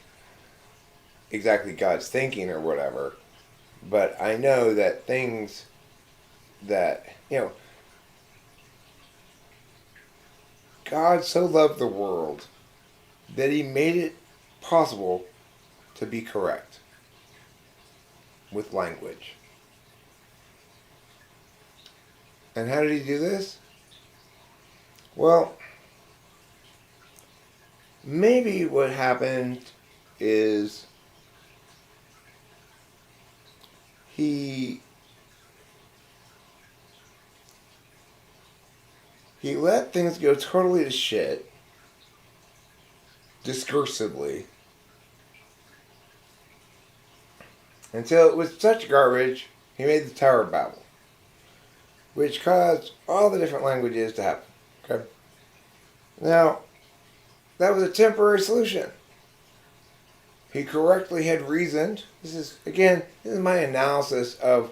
Speaker 1: exactly God's thinking or whatever, but I know that things that, God so loved the world that he made it possible to be correct with language. And how did he do this? Well, maybe what happened is he he let things go totally to shit, discursively, until it was such garbage, he made the Tower of Babel, which caused all the different languages to happen. Okay? Now, that was a temporary solution. He correctly had reasoned. This is my analysis of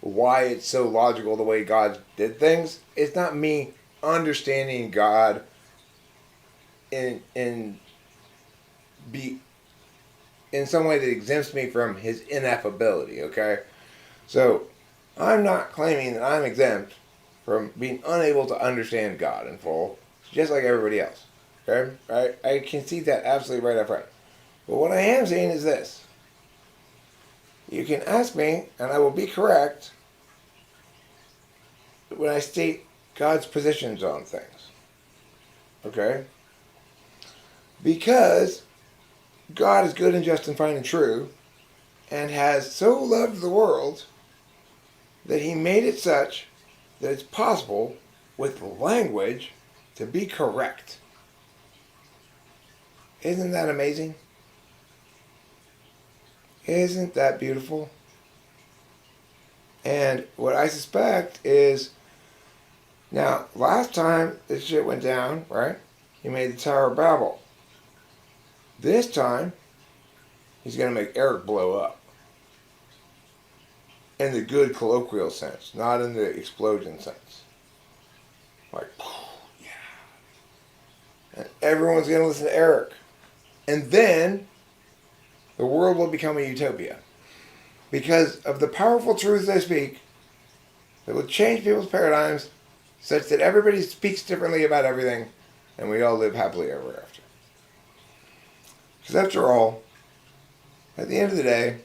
Speaker 1: why it's so logical the way God did things. It's not me understanding God in some way that exempts me from his ineffability, okay? So, I'm not claiming that I'm exempt from being unable to understand God in full, just like everybody else, okay? I can see that absolutely right up front. But what I am saying is this. You can ask me, and I will be correct when I state God's positions on things, okay? Because God is good and just and fine and true, and has so loved the world that he made it such that it's possible with language to be correct. Isn't that amazing? Isn't that beautiful? And what I suspect is, now, last time this shit went down, right? He made the Tower of Babel. This time, he's going to make Eric blow up. In the good colloquial sense, not in the explosion sense. Like, yeah. And everyone's going to listen to Eric. And then, the world will become a utopia. Because of the powerful truths they speak, that will change people's paradigms such that everybody speaks differently about everything, and we all live happily ever after. Because after all, at the end of the day,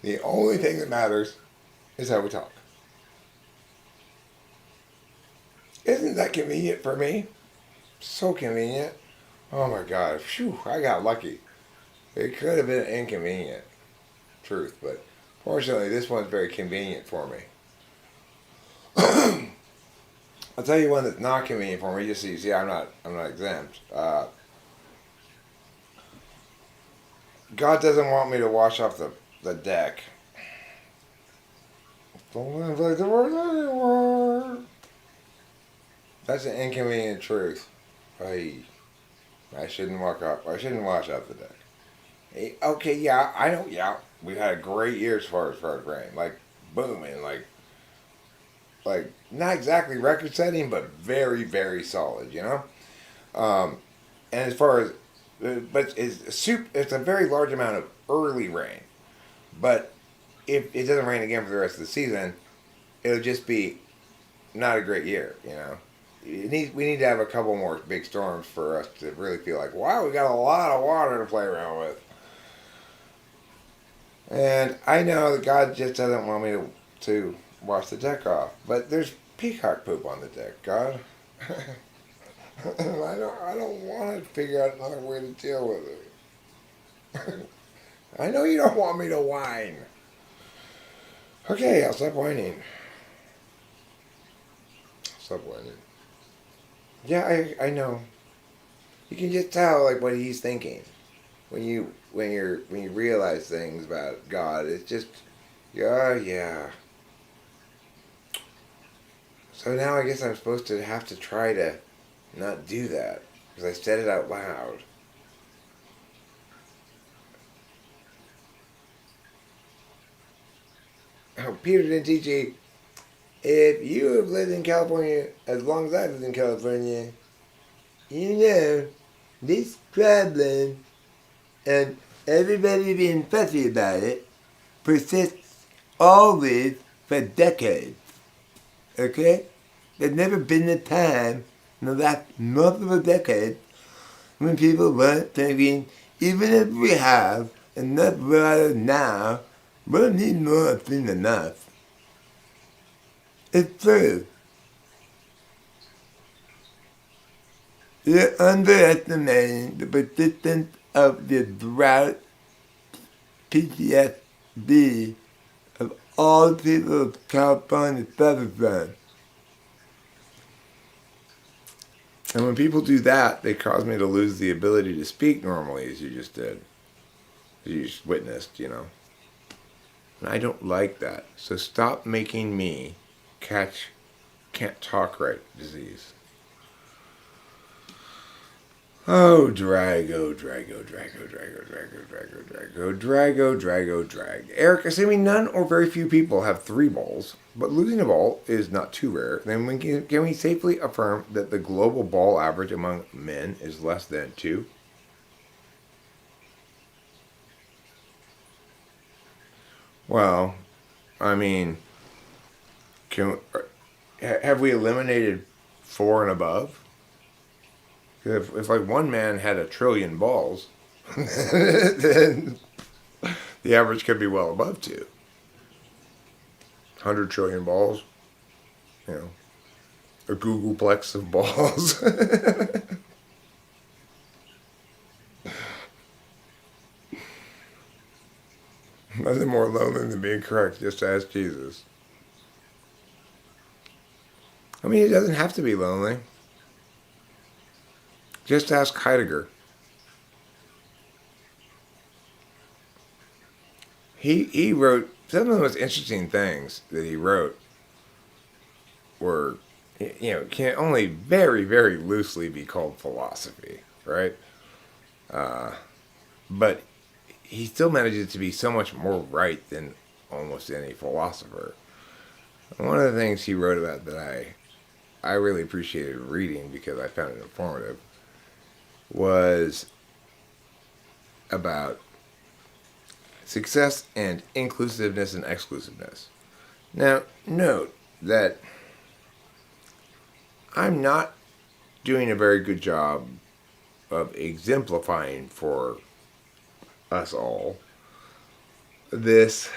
Speaker 1: the only thing that matters is how we talk. Isn't that convenient for me? So convenient. Oh my God. Phew, I got lucky. It could have been inconvenient. Truth, but fortunately this one's very convenient for me. I'll tell you one that's not convenient for me, just so you see I'm not exempt. God doesn't want me to wash off the deck. Don't live like the world anymore. That's an inconvenient truth. I shouldn't wash off the deck. Okay, yeah, I know, yeah. We've had a great year as far as rain. Like, booming, like not exactly record setting, but very, very solid, you know? And as far as, but it's a very large amount of early rain. But if it doesn't rain again for the rest of the season, it'll just be not a great year, you know? We need to have a couple more big storms for us to really feel like, wow, we got a lot of water to play around with. And I know that God just doesn't want me to wash the deck off. But there's peacock poop on the deck, God. I don't want to figure out another way to deal with it. I know you don't want me to whine. Okay, I'll stop whining. Stop whining. Yeah, I know. You can just tell like what he's thinking when you realize things about God. It's just, yeah. So now I guess I'm supposed to have to try to not do that because I said it out loud. Oh, Peter didn't teach you. If you have lived in California as long as I've lived in California, you know this problem and everybody being fussy about it persists always for decades. Okay? There's never been a time in the last multiple decades when people weren't thinking, even if we have enough water now, we'll need more soon enough. It's true. You're underestimating the persistence of the drought PTSD of all people of California suffer from. And when people do that, they cause me to lose the ability to speak normally, as you just did. As you just witnessed, you know. And I don't like that. So stop making me catch can't talk right disease. Oh, drag, oh, drag, oh, drag, oh, drag, oh, drag, oh, drag, oh, drag, oh, drag, oh, drag, oh, drag. Eric, assuming none or very few people have 3 balls, but losing a ball is not too rare, then can we safely affirm that the global ball average among men is less than 2? Well, I mean, have we eliminated 4 and above? If like one man had 1 trillion balls, then the average could be well above 2. 100 trillion balls, you know, a Googleplex of balls. Nothing more lonely than being correct. Just ask Jesus. I mean, it doesn't have to be lonely. Just ask Heidegger. He wrote some of the most interesting things that he wrote were, you know, can only very, very loosely be called philosophy, right? But he still manages to be so much more right than almost any philosopher. And one of the things he wrote about that I really appreciated reading because I found it informative was about success and inclusiveness and exclusiveness. Now, note that I'm not doing a very good job of exemplifying for us all this,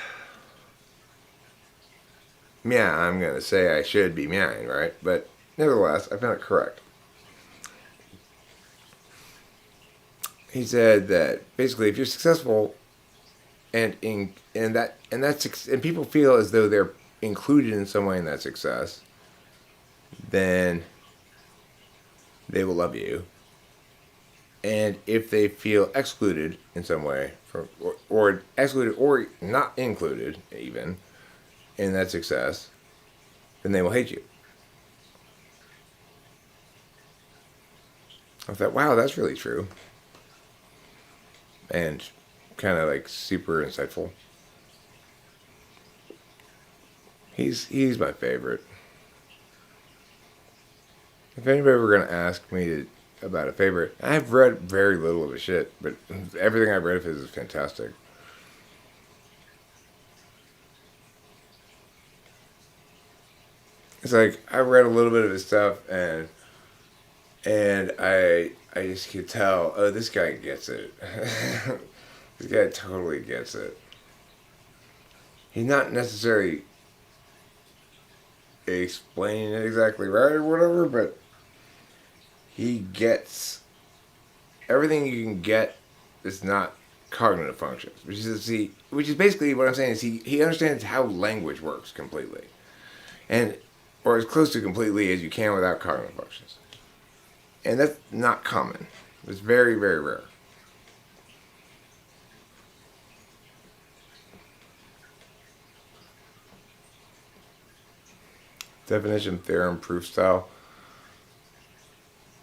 Speaker 1: yeah, I'm going to say I should be meowing, right? But nevertheless, I found it correct. He said that basically, if you're successful, and people feel as though they're included in some way in that success, then they will love you. And if they feel excluded in some way, or excluded or not included even in that success, then they will hate you. I thought, wow, that's really true. And kind of like super insightful. He's my favorite. If anybody were going to ask me about a favorite, I've read very little of his shit, but everything I've read of his is fantastic. It's like I read a little bit of his stuff, and I just could tell, oh, this guy gets it. This guy totally gets it. He's not necessarily explaining it exactly right or whatever, but he gets everything you can get that's not cognitive functions, which is basically what I'm saying is he understands how language works completely, or as close to completely as you can without cognitive functions, and that's not common. It's very, very rare. Definition, theorem, proof style.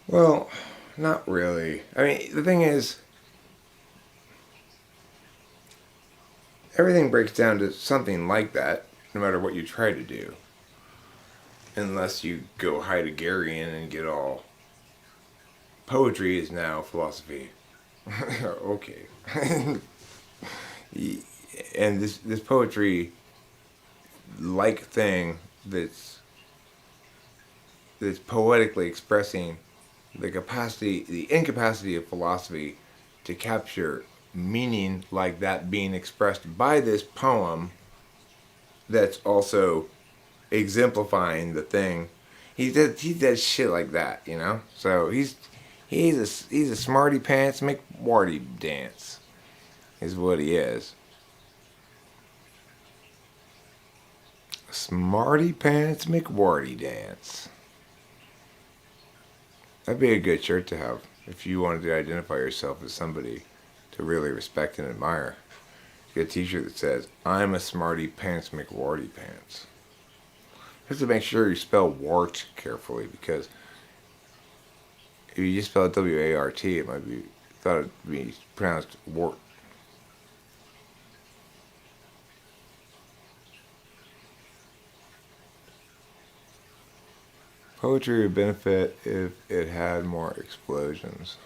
Speaker 1: Well, not really. I mean, the thing is, everything breaks down to something like that, no matter what you try to do. Unless you go Heideggerian and get all, poetry is now philosophy. Okay. And this poetry like thing that's poetically expressing the incapacity of philosophy to capture meaning like that being expressed by this poem that's also exemplifying the thing. He does shit like that, you know? So he's a smarty pants McWarty dance is what he is. Smarty pants McWarty dance. That'd be a good shirt to have if you wanted to identify yourself as somebody to really respect and admire. Get a t-shirt that says, "I'm a smarty pants McWarty pants." Just to make sure you spell wart carefully, because if you just spell it W-A-R-T, it might be thought it'd be pronounced wart. Poetry would benefit if it had more explosions.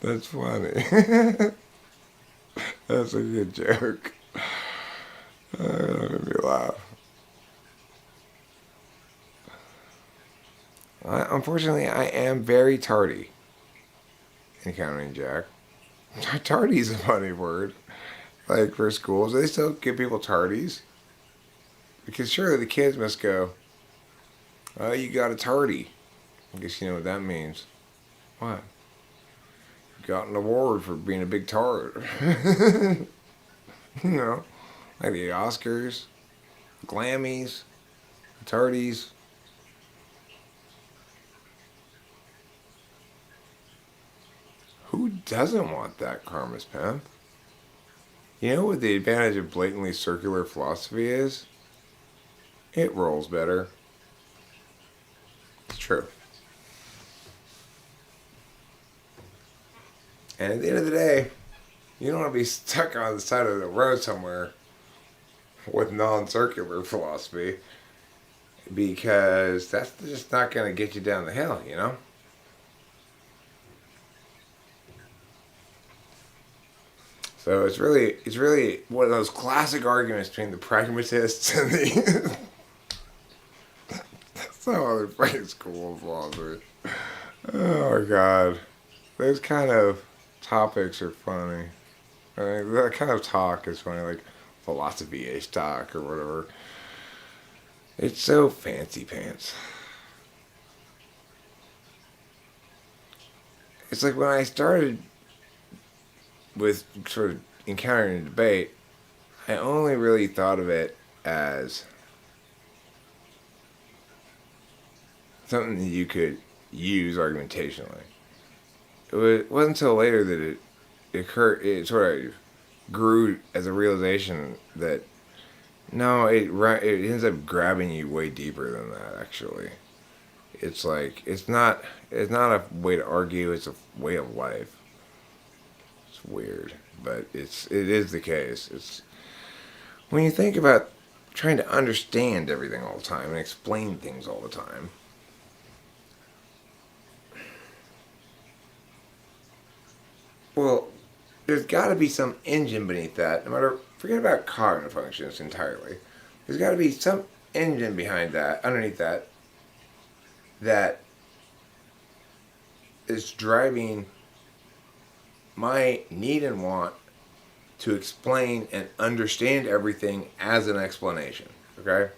Speaker 1: That's funny. That's a good joke. That made me laugh. Unfortunately, I am very tardy in Encountering Jack. Tardy is a funny word. Like, for schools, do they still give people tardies? Because surely the kids must go, "Oh, you got a tardy." I guess you know what that means. What? You got an award for being a big tart. You know, like the Oscars, Glammys, tardies. Who doesn't want that, Karma's Pen? You know what the advantage of blatantly circular philosophy is? It rolls better. It's true. And at the end of the day, you don't want to be stuck on the side of the road somewhere with non-circular philosophy, because that's just not going to get you down the hill, you know? So it's really one of those classic arguments between the pragmatists and the some other fucking school of philosophy. Oh my god, those kind of topics are funny. I mean, that kind of talk is funny, like philosophy-ish talk or whatever. It's so fancy pants. It's like when I started with sort of encountering a debate, I only really thought of it as something that you could use argumentationally. It wasn't until later that it sort of grew as a realization that no, it ends up grabbing you way deeper than that, actually. It's like, it's not a way to argue, it's a way of life. It's weird, but it is the case. It's when you think about trying to understand everything all the time and explain things all the time. Well, there's got to be some engine beneath that. No matter, forget about cognitive functions entirely. There's got to be some engine behind that, underneath that, that is driving my need and want to explain and understand everything as an explanation, okay?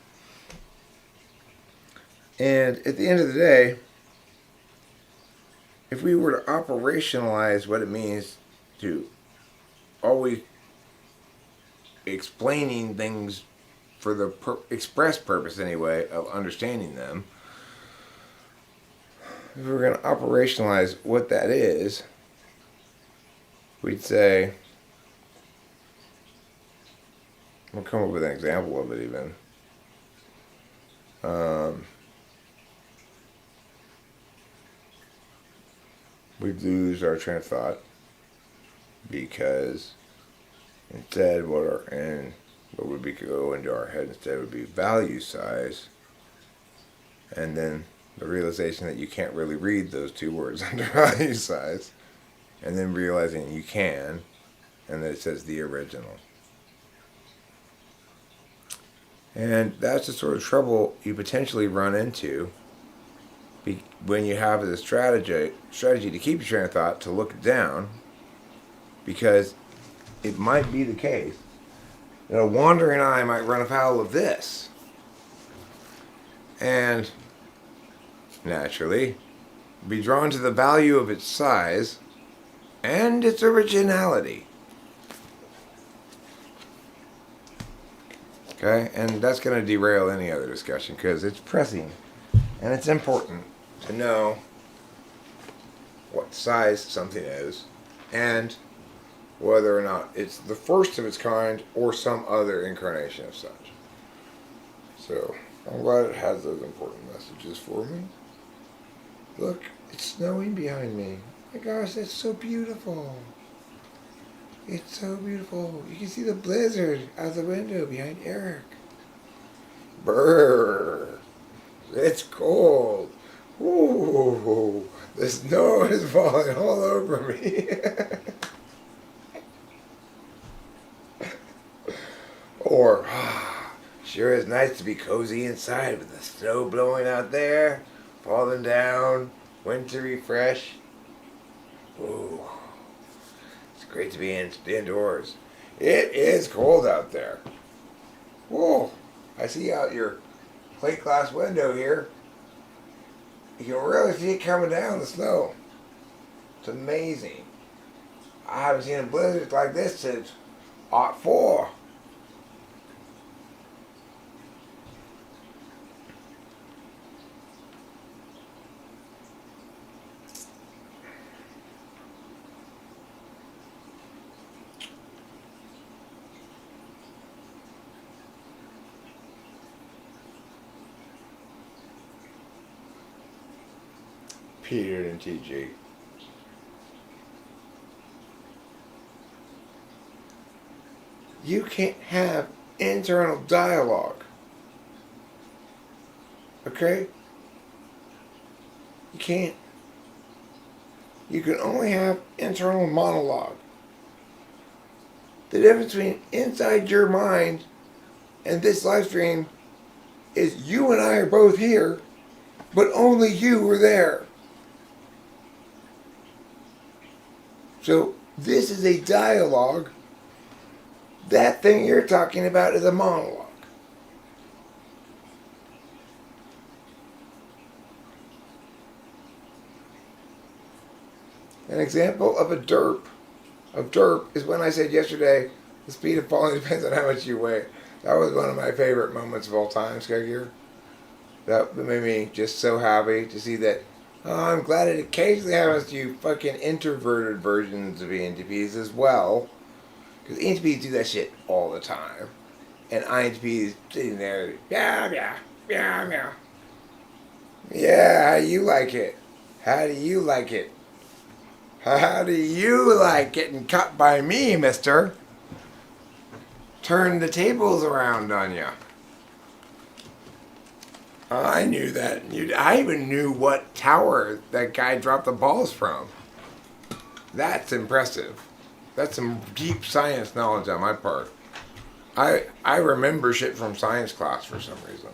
Speaker 1: And at the end of the day, if we were to operationalize what it means to always explaining things for the express purpose, anyway, of understanding them, if we're going to operationalize what that is, we'd say, we'll come up with an example of it even. We'd lose our train of thought because instead what would be go into our head instead would be value size, and then the realization that you can't really read those two words under value size, and then realizing you can, and that it says the original. And that's the sort of trouble you potentially run into when you have the strategy to keep your train of thought, to look down, because it might be the case that a wandering eye might run afoul of this, and naturally be drawn to the value of its size and its originality. Okay, and that's going to derail any other discussion because it's pressing and it's important to know what size something is and whether or not it's the first of its kind or some other incarnation of such. So, I'm glad it has those important messages for me. Look, it's snowing behind me. My gosh, that's so beautiful. It's so beautiful. You can see the blizzard out the window behind Eric. Brrr. It's cold. Ooh, the snow is falling all over me. Or, sure is nice to be cozy inside with the snow blowing out there, falling down, wintry fresh. Ooh, it's great to be indoors. It is cold out there. Whoa, I see out your plate glass window here. You can really see it coming down, the snow. It's amazing. I haven't seen a blizzard like this since '04. Peter and TG. You can't have internal dialogue. Okay? You can't. You can only have internal monologue. The difference between inside your mind and this live stream is you and I are both here, but only you are there. So this is a dialogue. That thing you're talking about is a monologue. An example of a derp is when I said yesterday, the speed of falling depends on how much you weigh. That was one of my favorite moments of all time, Skeggier. That made me just so happy to see that. Oh, I'm glad it occasionally happens to you fucking introverted versions of ENTPs as well. Because ENTPs do that shit all the time. And INTPs sitting there, yeah. Yeah, how you like it? How do you like it? How do you like getting cut by me, mister? Turn the tables around on ya. I knew that. I even knew what tower that guy dropped the balls from. That's impressive. That's some deep science knowledge on my part. I remember shit from science class for some reason.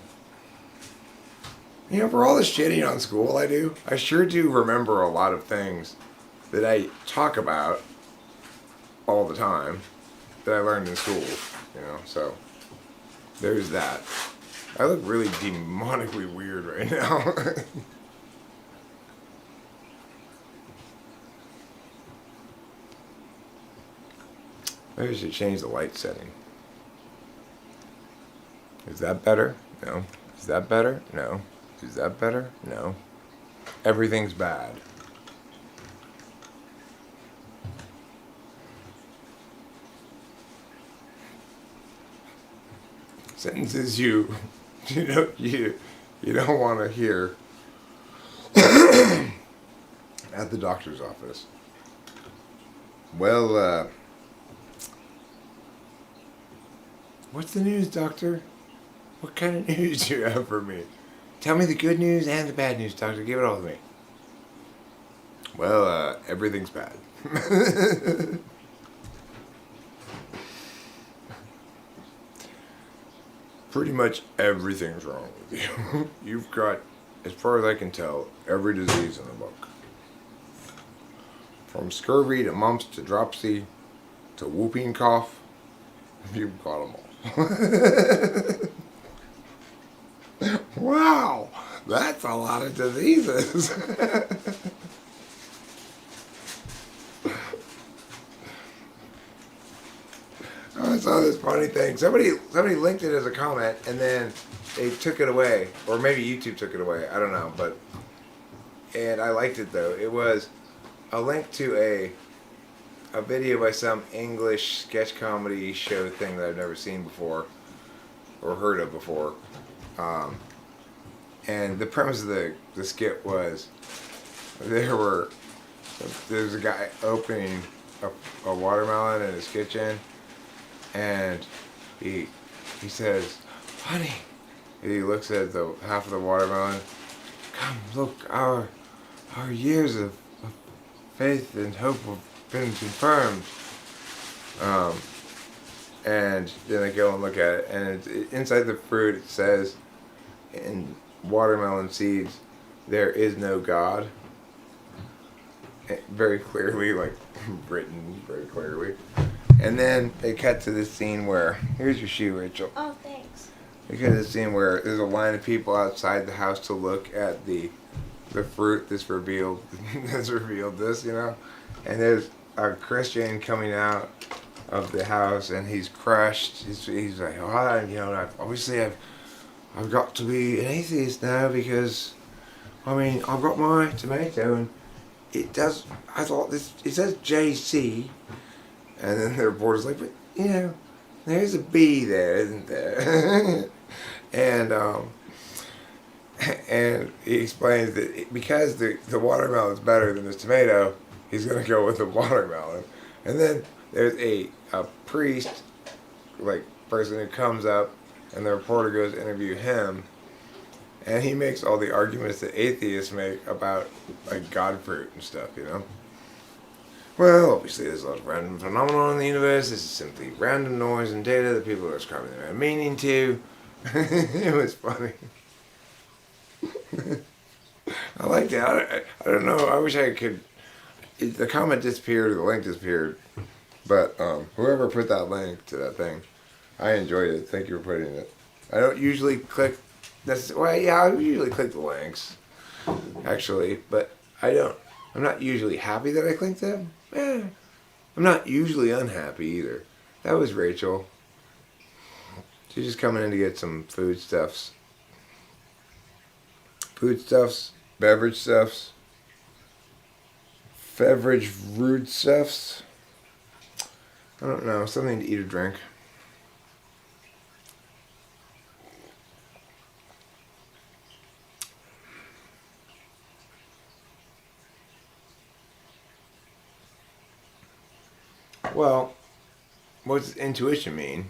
Speaker 1: You know, for all the shitting on school I do, I sure do remember a lot of things that I talk about all the time that I learned in school, you know, so there's that. I look really demonically weird right now. Maybe I should change the light setting. Is that better? No. Is that better? No. Is that better? No. Everything's bad. Sentences you don't want to hear at the doctor's office. Well, what's the news, doctor? What kind of news do you have for me? Tell me the good news and the bad news, doctor. Give it all to me. Well, everything's bad. Pretty much everything's wrong with you. You've got, as far as I can tell, every disease in the book. From scurvy to mumps to dropsy to whooping cough, you've got them all. Wow, that's a lot of diseases. I saw this funny thing. Somebody linked it as a comment, and then they took it away, or maybe YouTube took it away. I don't know, and I liked it though. It was a link to a video by some English sketch comedy show thing that I've never seen before or heard of before. And the premise of the skit was there's a guy opening a watermelon in his kitchen, and he says, "Honey," and he looks at the half of the watermelon. "Come look, our years of faith and hope have been confirmed." And then I go and look at it, and inside the fruit it says, in watermelon seeds, "There is no God." Very clearly, like written very clearly. And then they cut to this scene where, here's your shoe, Rachel.
Speaker 2: Oh, thanks.
Speaker 1: They cut to this scene where there's a line of people outside the house to look at the fruit that's revealed this, you know. And there's a Christian coming out of the house, and he's crushed. He's like, "Oh, you know, I've got to be an atheist now because, I mean, I've got my tomato and it does. I thought it says JC," and then the reporter's like, "But you know, there's a B there, isn't there?" and he explains that because the watermelon's better than his tomato, he's gonna go with the watermelon. And then there's a priest, like, person who comes up, and the reporter goes to interview him, and he makes all the arguments that atheists make about, like, God fruit and stuff, you know. Well, obviously there's a lot of random phenomena in the universe. This is simply random noise and data that people are ascribing their own meaning to. It was funny. I liked it. I don't know. I wish I could. The comment disappeared or the link disappeared. But whoever put that link to that thing, I enjoyed it. Thank you for putting it. I don't usually click. I usually click the links, actually, but I'm not usually happy that I clicked them. I'm not usually unhappy either. That was Rachel. She's just coming in to get some foodstuffs. Beverage stuffs. Beverage rude stuffs. I don't know, something to eat or drink. Well, what's intuition mean?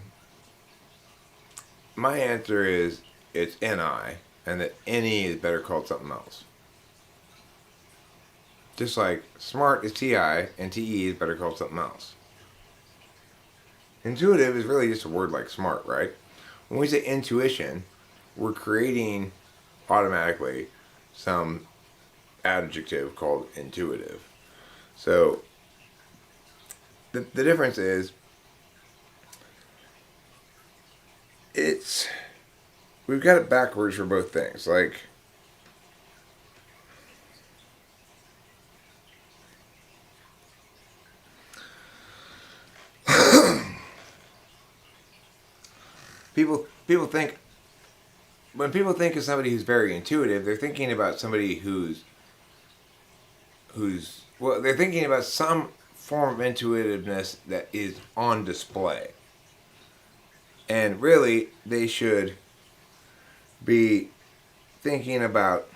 Speaker 1: My answer is it's NI, and that NE is better called something else. Just like smart is TI, and TE is better called something else. Intuitive is really just a word like smart, right? When we say intuition, we're creating automatically some adjective called intuitive. So the difference is we've got it backwards for both things. Like, people think, when people think of somebody who's very intuitive, they're thinking about somebody who's they're thinking about some form of intuitiveness that is on display. And really, they should be thinking about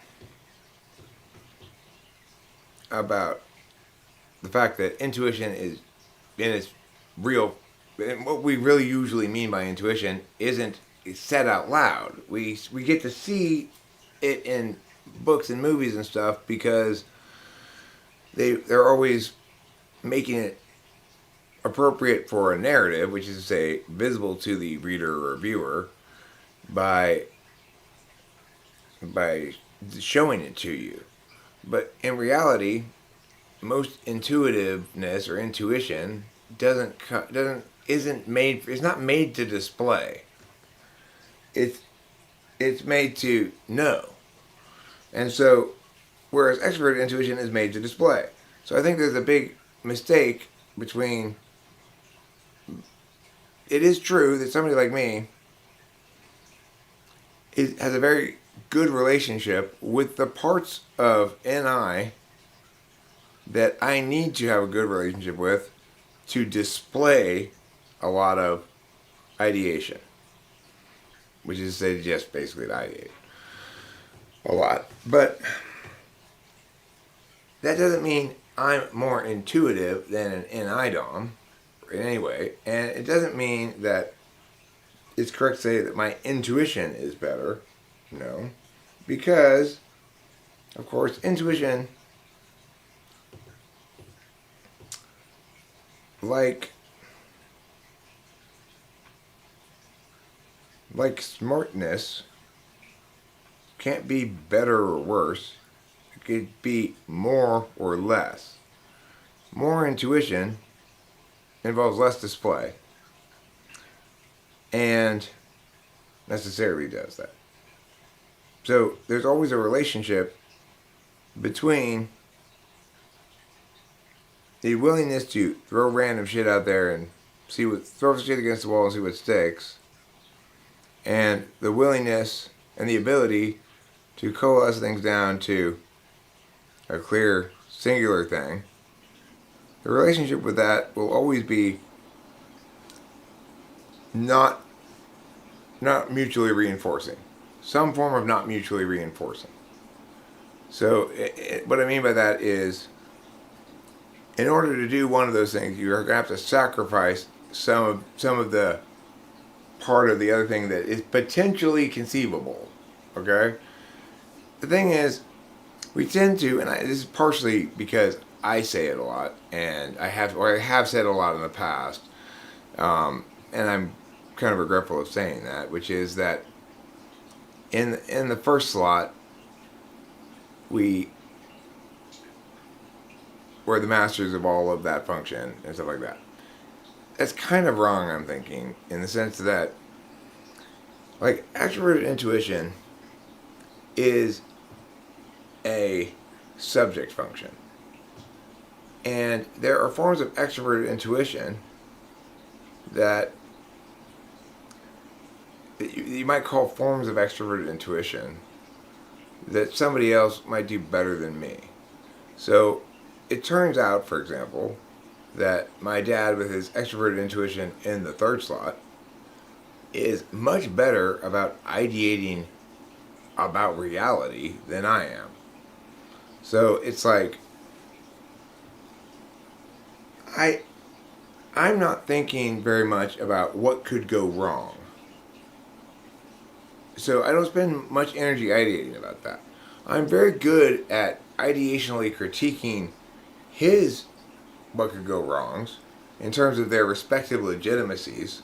Speaker 1: the fact that intuition is in its real. And what we really usually mean by intuition isn't said out loud. We get to see it in books and movies and stuff because they're always making it appropriate for a narrative, which is to say visible to the reader or viewer by showing it to you. But in reality, most intuitiveness or intuition it's not made to display. It's made to know. And so, whereas expert intuition is made to display. So I think there's a big mistake between it is true that somebody like me has a very good relationship with the parts of NI that I need to have a good relationship with to display a lot of ideation, which is to say just basically to ideate a lot. But that doesn't mean I'm more intuitive than an NI-DOM in any way, and it doesn't mean that it's correct to say that my intuition is better. No, because of course intuition, like smartness, can't be better or worse. It could be more or less. More intuition involves less display, and necessarily does that. So there's always a relationship between the willingness to throw random shit out there and throw shit against the wall and see what sticks, and the willingness and the ability to coalesce things down to a clear, singular thing. The relationship with that will always be not mutually reinforcing. Some form of not mutually reinforcing. So what I mean by that is, in order to do one of those things, you're going to have to sacrifice some of the part of the other thing that is potentially conceivable. Okay? The thing is, we tend to, and this is partially because I say it a lot, and I have said it a lot in the past, and I'm kind of regretful of saying that, which is that in the first slot, we're the masters of all of that function and stuff like that. That's kind of wrong, I'm thinking, in the sense that, like, extroverted intuition is a subject function. And there are forms of extroverted intuition that you might call forms of extroverted intuition that somebody else might do better than me. So it turns out, for example, that my dad, with his extroverted intuition in the third slot, is much better about ideating about reality than I am. So it's like, I'm not thinking very much about what could go wrong. So I don't spend much energy ideating about that. I'm very good at ideationally critiquing his what could go wrongs in terms of their respective legitimacies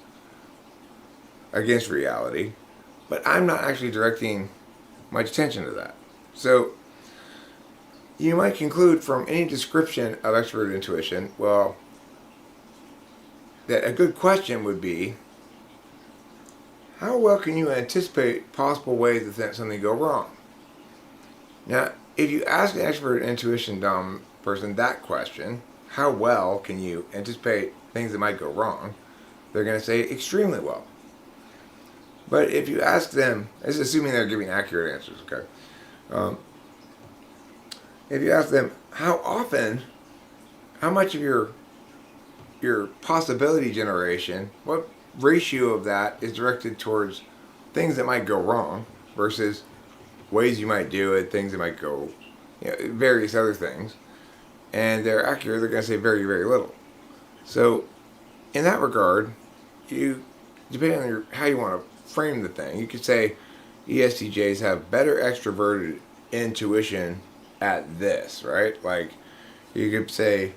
Speaker 1: against reality, but I'm not actually directing much attention to that. So you might conclude from any description of extroverted intuition, well, that a good question would be, how well can you anticipate possible ways that something go wrong? Now, if you ask an extroverted intuition dumb person that question, how well can you anticipate things that might go wrong, they're going to say extremely well. But if you ask them, this is assuming they're giving accurate answers, okay? If you ask them, how much of your possibility generation, what ratio of that is directed towards things that might go wrong versus ways you might do it, things that might go, various other things, and they're accurate, they're going to say very, very little. So in that regard, depending on how you want to frame the thing, you could say ESTJs have better extroverted intuition at this, right? Like, you could say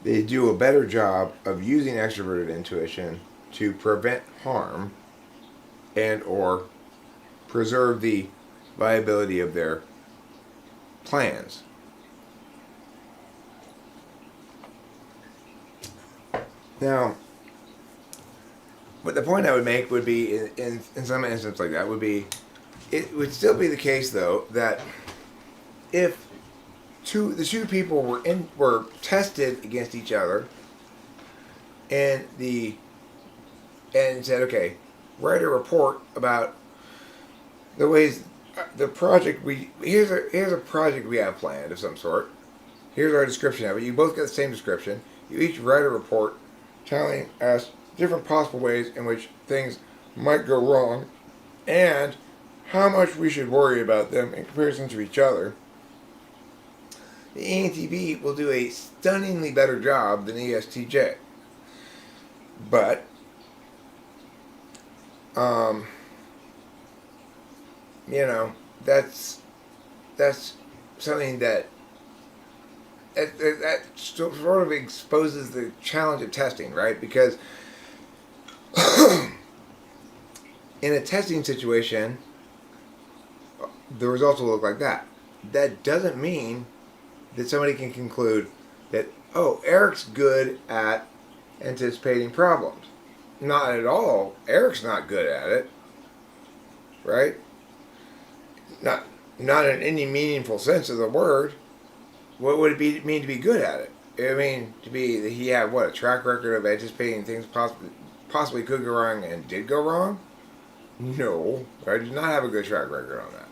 Speaker 1: they do a better job of using extroverted intuition to prevent harm and or preserve the viability of their plans. Now, but the point I would make would be, in some instance like that, would be, it would still be the case, though, that if the two people were tested against each other, and the and said, okay, write a report about the ways the project here's a project we have planned of some sort. Here's our description of it. You both get the same description. You each write a report telling us different possible ways in which things might go wrong and how much we should worry about them in comparison to each other. The ENTP will do a stunningly better job than ESTJ. But, you know, that's something that sort of exposes the challenge of testing, right? Because in a testing situation, the results will look like that. That doesn't mean that somebody can conclude that, oh, Eric's good at anticipating problems. Not at all. Eric's not good at it, right? Not in any meaningful sense of the word. What would it mean to be good at it? I mean, he had a track record of anticipating things possibly could go wrong and did go wrong? No, I did not have a good track record on that.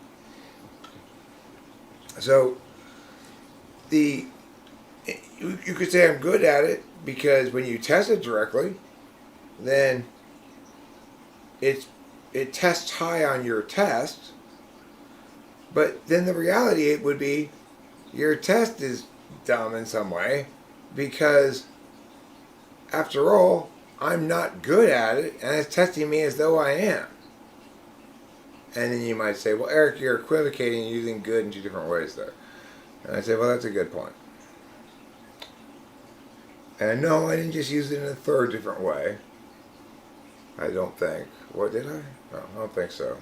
Speaker 1: So, you could say I'm good at it because when you test it directly, then it tests high on your test. But then the reality would be your test is dumb in some way because, after all, I'm not good at it and it's testing me as though I am. And then you might say, well, Eric, you're equivocating using good in two different ways there. And I say, well, that's a good point. And no, I didn't just use it in a third different way. I don't think. What did I? No, I don't think so.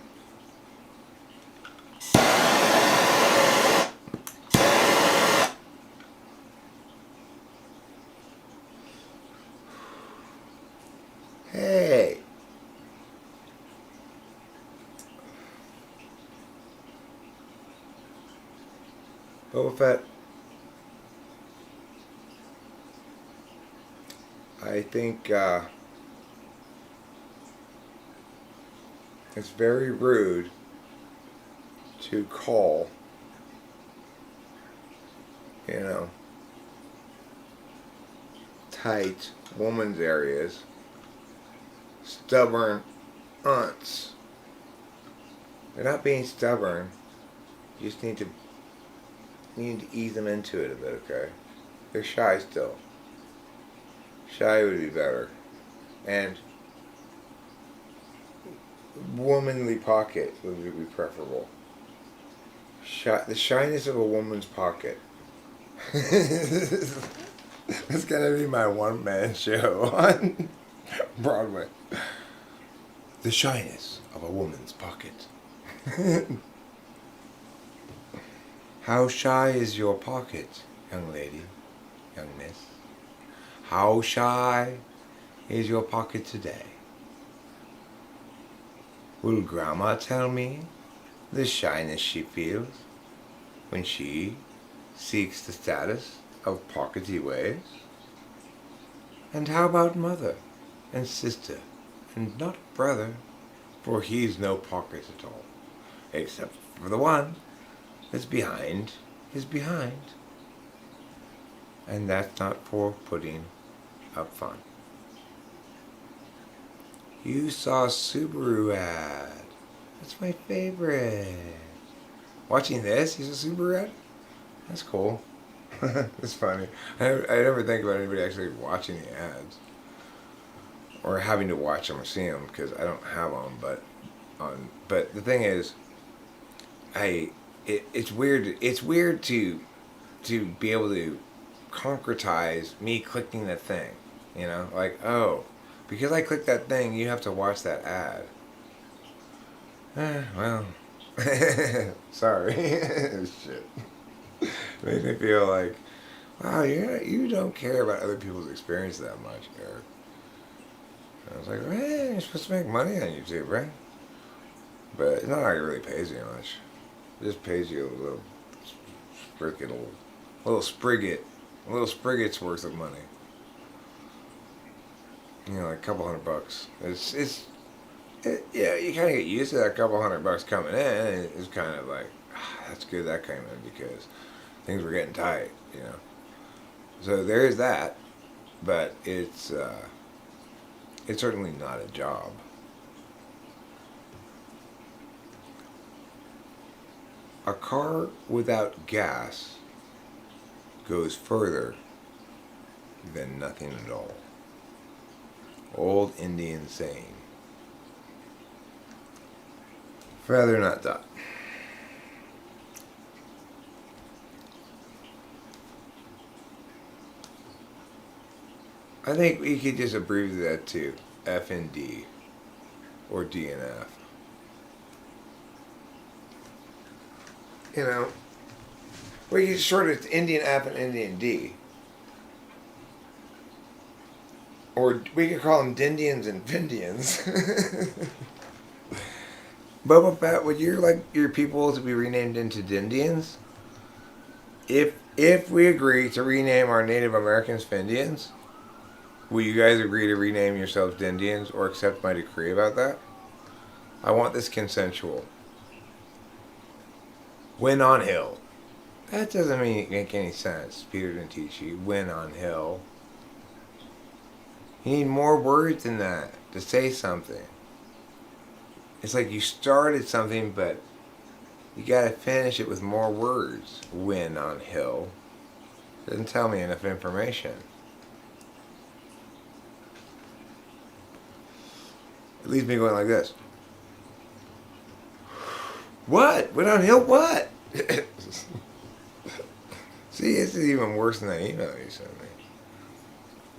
Speaker 1: Hey. Boba Fett. I think it's very rude to call, tight woman's areas stubborn aunts. They're not being stubborn. You just need to ease them into it a bit, okay? They're shy still. Shy would be better. And womanly pocket would be preferable. The shyness of a woman's pocket. It's gonna be my one-man show on Broadway. The shyness of a woman's pocket. How shy is your pocket, young lady, young miss? How shy is your pocket today? Will Grandma tell me the shyness she feels when she seeks the status of pockety ways? And how about mother and sister and not brother, for he's no pocket at all, except for the one that's behind his behind. And that's not for putting up fun. You saw a Subaru ad. That's my favorite. Watching this, is a Subaru ad? That's cool. It's funny. I never think about anybody actually watching the ads. Or having to watch them or see them, because I don't have them, but the thing is, it's weird to be able to concretize me clicking that thing, like, oh, because I clicked that thing, you have to watch that ad. Well, sorry. Shit. Makes me feel like, wow, you don't care about other people's experience that much, Eric. I was like, hey, you're supposed to make money on YouTube, right? But it's not like it really pays you much. It just pays you a little sprigget's worth of money. like a couple $100. Yeah, you kind of get used to that couple $100 coming in. And it's kind of like, that's good that came in because things were getting tight, So there is that, but it's certainly not a job. A car without gas goes further than nothing at all. Old Indian saying. Feather not dot. I think we could just abbreviate that to F and D or D and F. We could short it to Indian F and Indian D. Or we could call them Dindians and Findians. Boba Fett, would you like your people to be renamed into Dindians? If we agree to rename our Native Americans Findians, will you guys agree to rename yourselves Dindians or accept my decree about that? I want this consensual. Win on hill. That doesn't make any sense. Peter didn't teach you. Win on hill. You need more words than that to say something. It's like you started something, but you gotta finish it with more words. Win on hill. Doesn't tell me enough information. It leaves me going like this. What? Went on hill what? See, this is even worse than that email you sent me.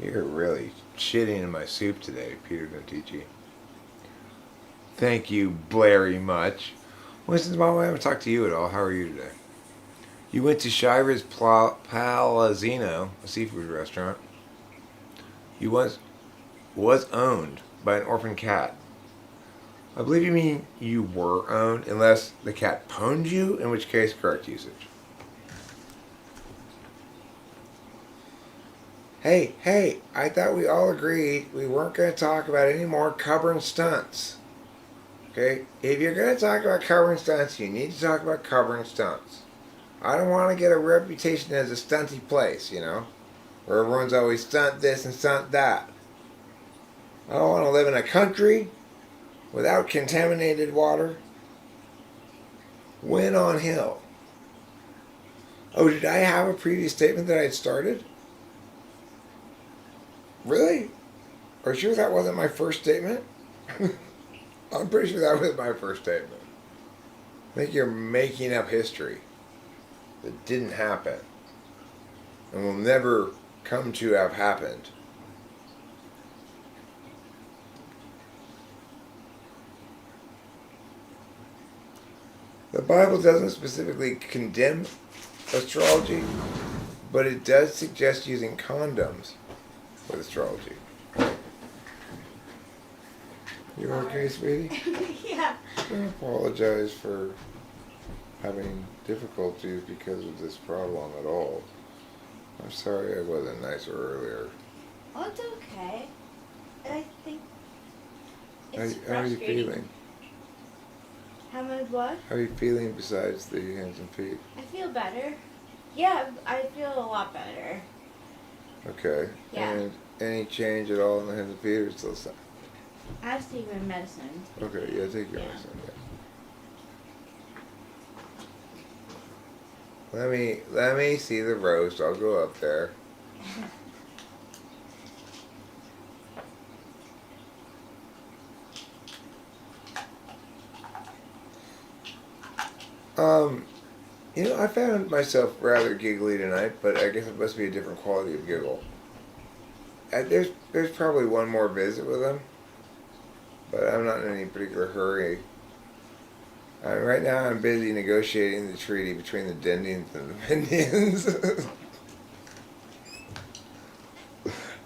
Speaker 1: You're really shitting in my soup today, Peter Dontici. Thank you very much. Well, since Mom, I haven't talked to you at all. How are you today? You went to Shiver's Palazino, a seafood restaurant. You was owned by an orphan cat. I believe you mean you were owned, unless the cat pwned you, in which case, correct usage. Hey, I thought we all agreed we weren't going to talk about any more covering stunts. Okay? If you're going to talk about covering stunts, you need to talk about covering stunts. I don't want to get a reputation as a stunty place, where everyone's always stunt this and stunt that. I don't want to live in a country without contaminated water. Win on hill. Oh, did I have a previous statement that I'd started? Really? Are you sure that wasn't my first statement? I'm pretty sure that was my first statement. I think you're making up history that didn't happen and will never come to have happened. The Bible doesn't specifically condemn astrology, but it does suggest using condoms with astrology. You okay, sweetie?
Speaker 2: Yeah.
Speaker 1: I apologize for having difficulties because of this problem at all. I'm sorry I wasn't nicer earlier.
Speaker 2: Oh, it's okay. I think
Speaker 1: How
Speaker 2: it's
Speaker 1: are you
Speaker 2: frustrating.
Speaker 1: feeling?
Speaker 2: How am I what?
Speaker 1: How are you feeling besides the hands and feet?
Speaker 2: I feel better. Yeah, I feel a lot better.
Speaker 1: Okay.
Speaker 2: Yeah.
Speaker 1: And any change at all in the hands and feet or still the same?
Speaker 2: I have to take my medicine.
Speaker 1: Okay, yeah, take your
Speaker 2: Yeah.
Speaker 1: medicine, yeah. Let me see the roast. I'll go up there. I found myself rather giggly tonight, but I guess it must be a different quality of giggle. There's probably one more visit with him, but I'm not in any particular hurry. Right now I'm busy negotiating the treaty between the Dindians and the Indians.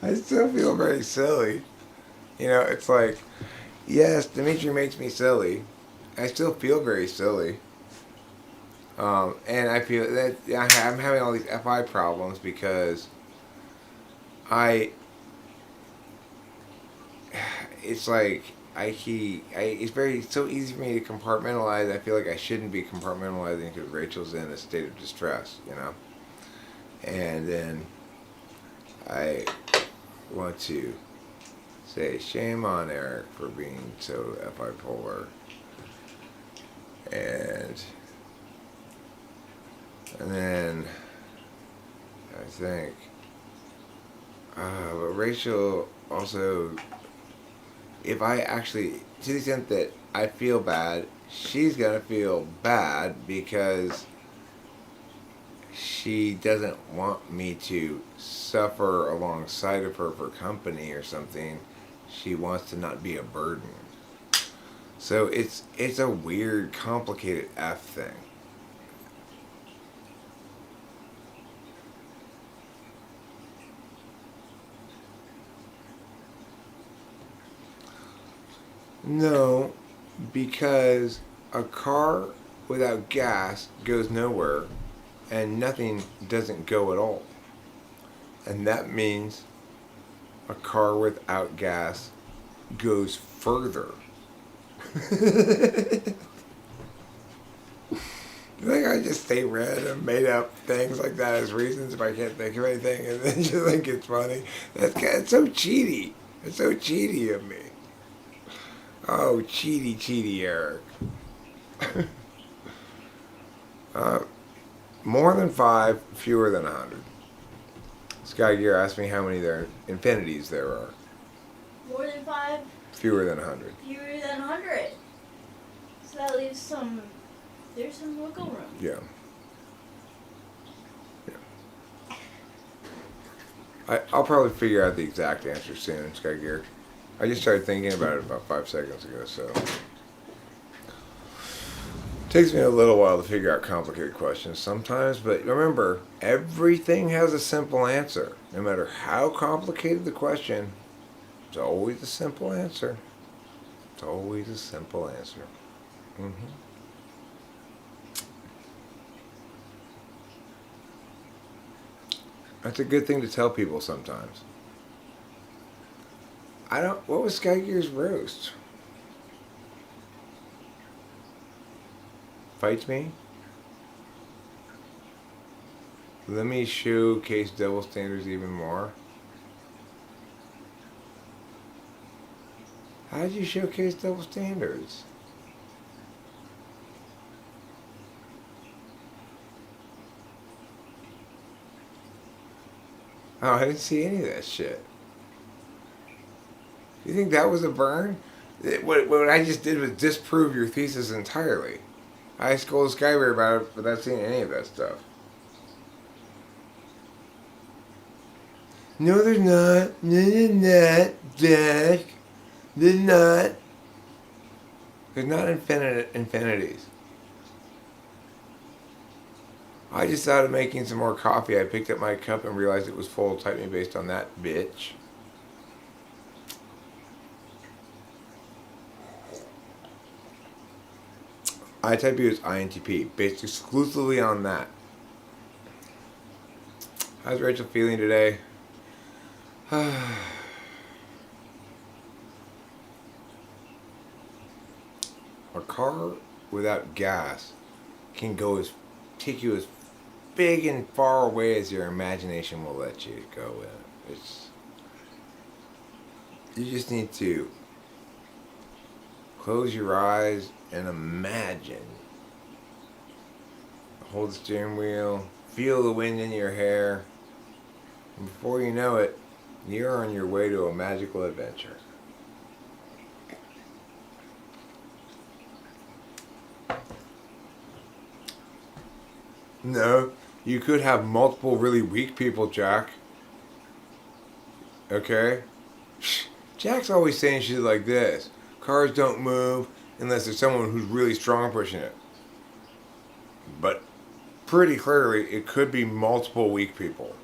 Speaker 1: I still feel very silly. It's like, yes, Dimitri makes me silly. I still feel very silly. And I feel that I'm having all these FI problems because it's like it's so easy for me to compartmentalize. I feel like I shouldn't be compartmentalizing because Rachel's in a state of distress, you know. And then I want to say shame on Eric for being so bipolar. And then I think, but Rachel also, if I actually, to the extent that I feel bad, she's gonna feel bad because she doesn't want me to suffer alongside of her for company or something. She wants to not be a burden. So it's a weird, complicated F thing. No, because a car without gas goes nowhere and nothing doesn't go at all. And that means a car without gas goes further. Like I just say random made up things like that as reasons if I can't think of anything, and then you think it's funny. It's so cheaty. It's so cheaty of me. Oh, cheaty Eric. More than 5, fewer than 100. Sky Gear asked me how many infinities there are.
Speaker 2: More than 5?
Speaker 1: Fewer than 100.
Speaker 2: Fewer than 100. So that leaves there's some wiggle room.
Speaker 1: Yeah. I'll probably figure out the exact answer soon, Sky Gear. I just started thinking about it about 5 seconds ago, so. Takes me a little while to figure out complicated questions sometimes, but remember, everything has a simple answer. No matter how complicated the question, it's always a simple answer. It's always a simple answer. That's a good thing to tell people sometimes. What was Sky Gear's roast? Fights me? Let me showcase double standards even more. How did you showcase double standards? Oh, I didn't see any of that shit. You think that was a burn? What I just did was disprove your thesis entirely. I scolded Skybear about it without seeing any of that stuff. No, there's not. No, there's not, Jack. There's not. There's not infinities. I just thought of making some more coffee. I picked up my cup and realized it was full. Type me based on that, bitch. I type you as INTP, based exclusively on that. How's Rachel feeling today? A car without gas can take you as big and far away as your imagination will let you go in. You just need to close your eyes and imagine. Hold the steering wheel, feel the wind in your hair, and before you know it, you're on your way to a magical adventure. No, you could have multiple really weak people, Jack. Okay? Jack's always saying shit like this. Cars don't move unless there's someone who's really strong pushing it. But pretty clearly, it could be multiple weak people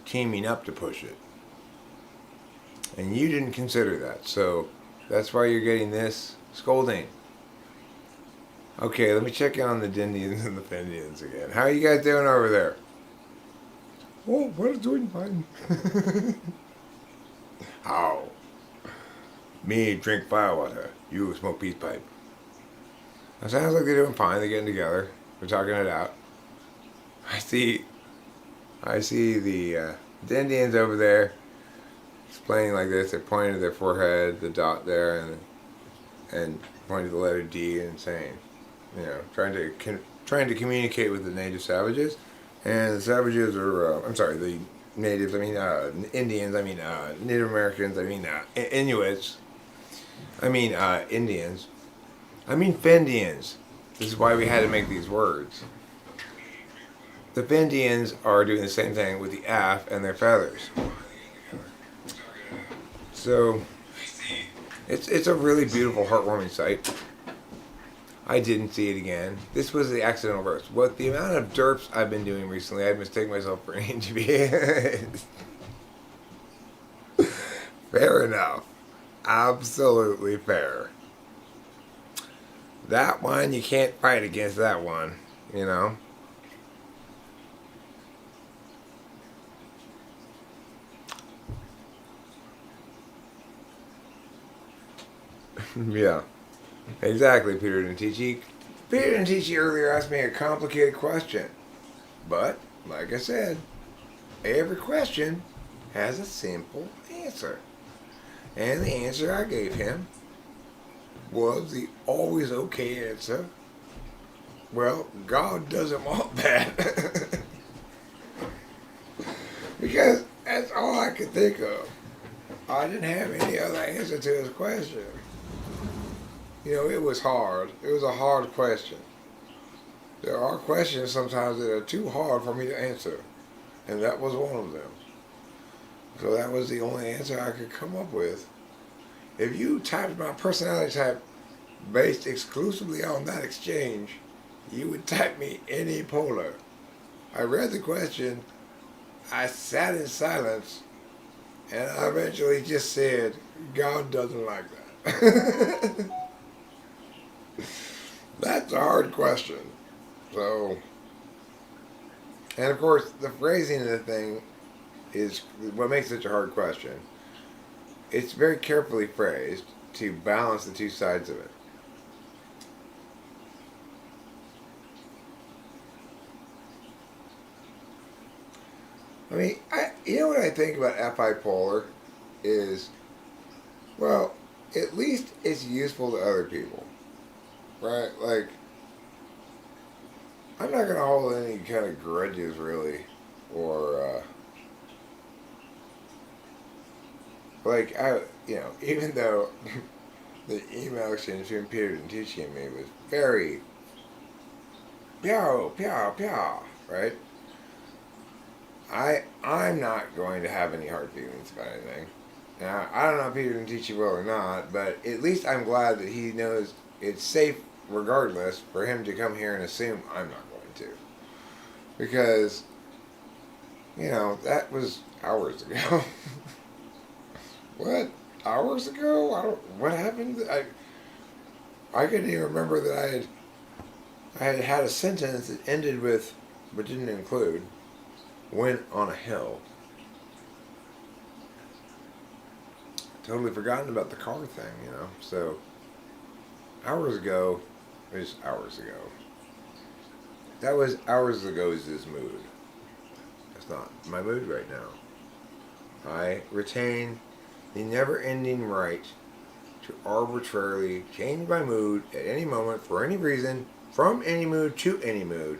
Speaker 1: teaming up to push it. And you didn't consider that, so that's why you're getting this scolding. Okay, let me check in on the Dindians and the Fendians again. How are you guys doing over there? Oh, we're doing fine. How? Me drink firewater. You smoke peace pipe. It sounds like they're doing fine. They're getting together. They're talking it out. I see the Indians over there explaining like this. They're pointing to their forehead, the dot there, and pointing to the letter D and saying, you know, trying to communicate with the native savages. And the savages are, the natives, Indians, Native Americans, Inuits, Indians, Fendians. This is why we had to make these words. The Fendians are doing the same thing with the af and their feathers. So, it's a really beautiful, heartwarming sight. I didn't see it again. This was the accidental verse. What the amount of derps I've been doing recently, I've mistaken myself for an interview. Fair enough. Absolutely fair. That one, you can't fight against that one, you know? Yeah. Exactly, Peter Dentici. Peter Dentici earlier asked me a complicated question. But, like I said, every question has a simple answer. And the answer I gave him was the always okay answer. Well, God doesn't want that. Because that's all I could think of. I didn't have any other answer to his question. You know, it was hard. It was a hard question. There are questions sometimes that are too hard for me to answer. And that was one of them. So that was the only answer I could come up with. If you typed my personality type based exclusively on that exchange, you would type me any polar. I read the question, I sat in silence, and I eventually just said, God doesn't like that. That's a hard question. So, and of course, the phrasing of the thing is what makes it such a hard question. It's very carefully phrased to balance the two sides of it. You know what I think about FI Polar is, well, at least it's useful to other people. Right? Like, I'm not going to hold any kind of grudges, really. Or, even though the email exchange between Peter Dentici and me was very pow, pow, pow, right? I'm not going to have any hard feelings about anything. Now, I don't know if Peter Dentici will or not, but at least I'm glad that he knows it's safe regardless for him to come here and assume I'm not going to. Because, that was hours ago. What? Hours ago? What happened? I couldn't even remember that I had a sentence that ended with, but didn't include, went on a hill. Totally forgotten about the car thing, So, hours ago is hours ago. That was hours ago's mood. That's not my mood right now. I retain the never-ending right to arbitrarily change my mood at any moment, for any reason, from any mood to any mood,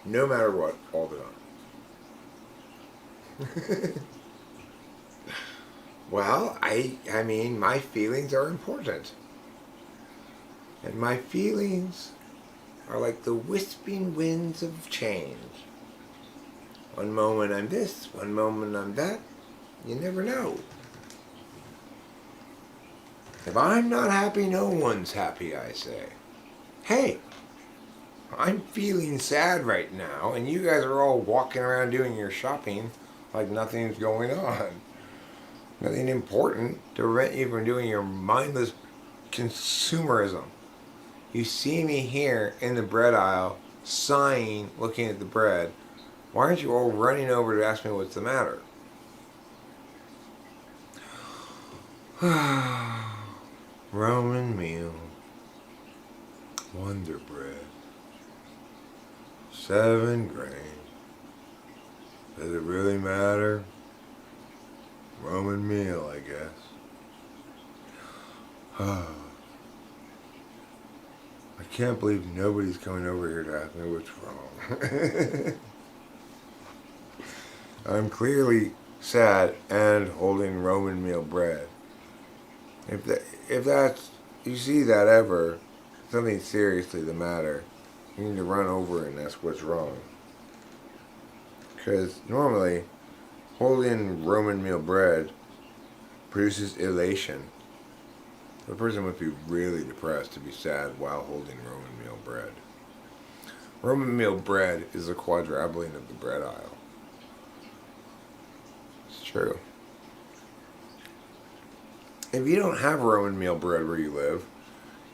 Speaker 1: no matter what, all the time. Well, my feelings are important. And my feelings are like the wisping winds of change. One moment I'm this, one moment I'm that. You never know. If I'm not happy, no one's happy, I say. Hey, I'm feeling sad right now, and you guys are all walking around doing your shopping like nothing's going on. Nothing important to prevent you from doing your mindless consumerism. You see me here in the bread aisle, sighing, looking at the bread. Why aren't you all running over to ask me what's the matter? Roman meal. Wonder bread. 7 grain. Does it really matter? Roman meal, I guess. I can't believe nobody's coming over here to ask me what's wrong. I'm clearly sad and holding Roman meal bread. If that's, you see that ever, something seriously the matter, you need to run over and ask what's wrong. Because normally, holding Roman meal bread produces elation. The person must be really depressed to be sad while holding Roman meal bread. Roman meal bread is a quadrupling of the bread aisle. It's true. If you don't have Roman meal bread where you live,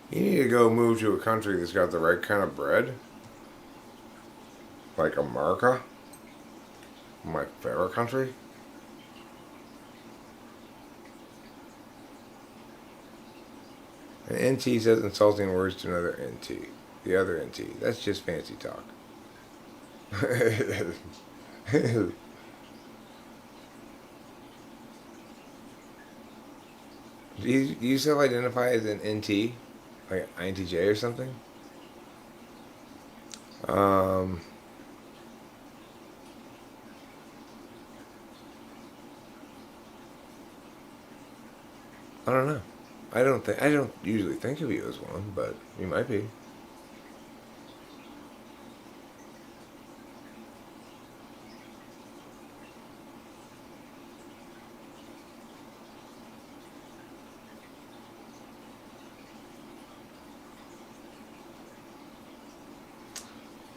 Speaker 1: you need to go move to a country that's got the right kind of bread. Like America. My favorite country. An NT says insulting words to another NT. The other NT. That's just fancy talk. Do you self-identify as an NT? Like INTJ or something? I don't know. I don't usually think of you as one, but you might be.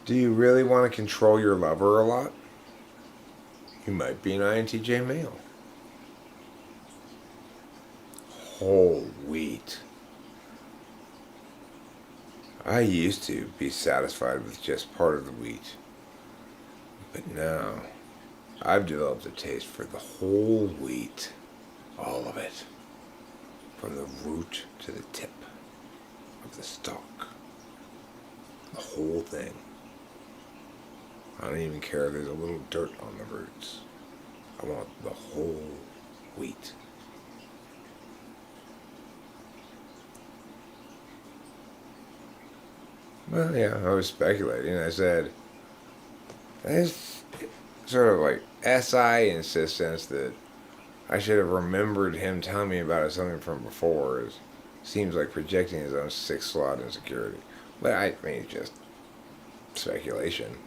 Speaker 1: Do you really want to control your lover a lot? You might be an INTJ male. Whole wheat. I used to be satisfied with just part of the wheat. But now, I've developed a taste for the whole wheat. All of it. From the root to the tip of the stalk. The whole thing. I don't even care if there's a little dirt on the roots. I want the whole wheat. Well, yeah, I was speculating. I said, there's sort of like SI insistence that I should have remembered him telling me about something from before. It seems like projecting his own 6th slot insecurity. But I mean, it's just speculation.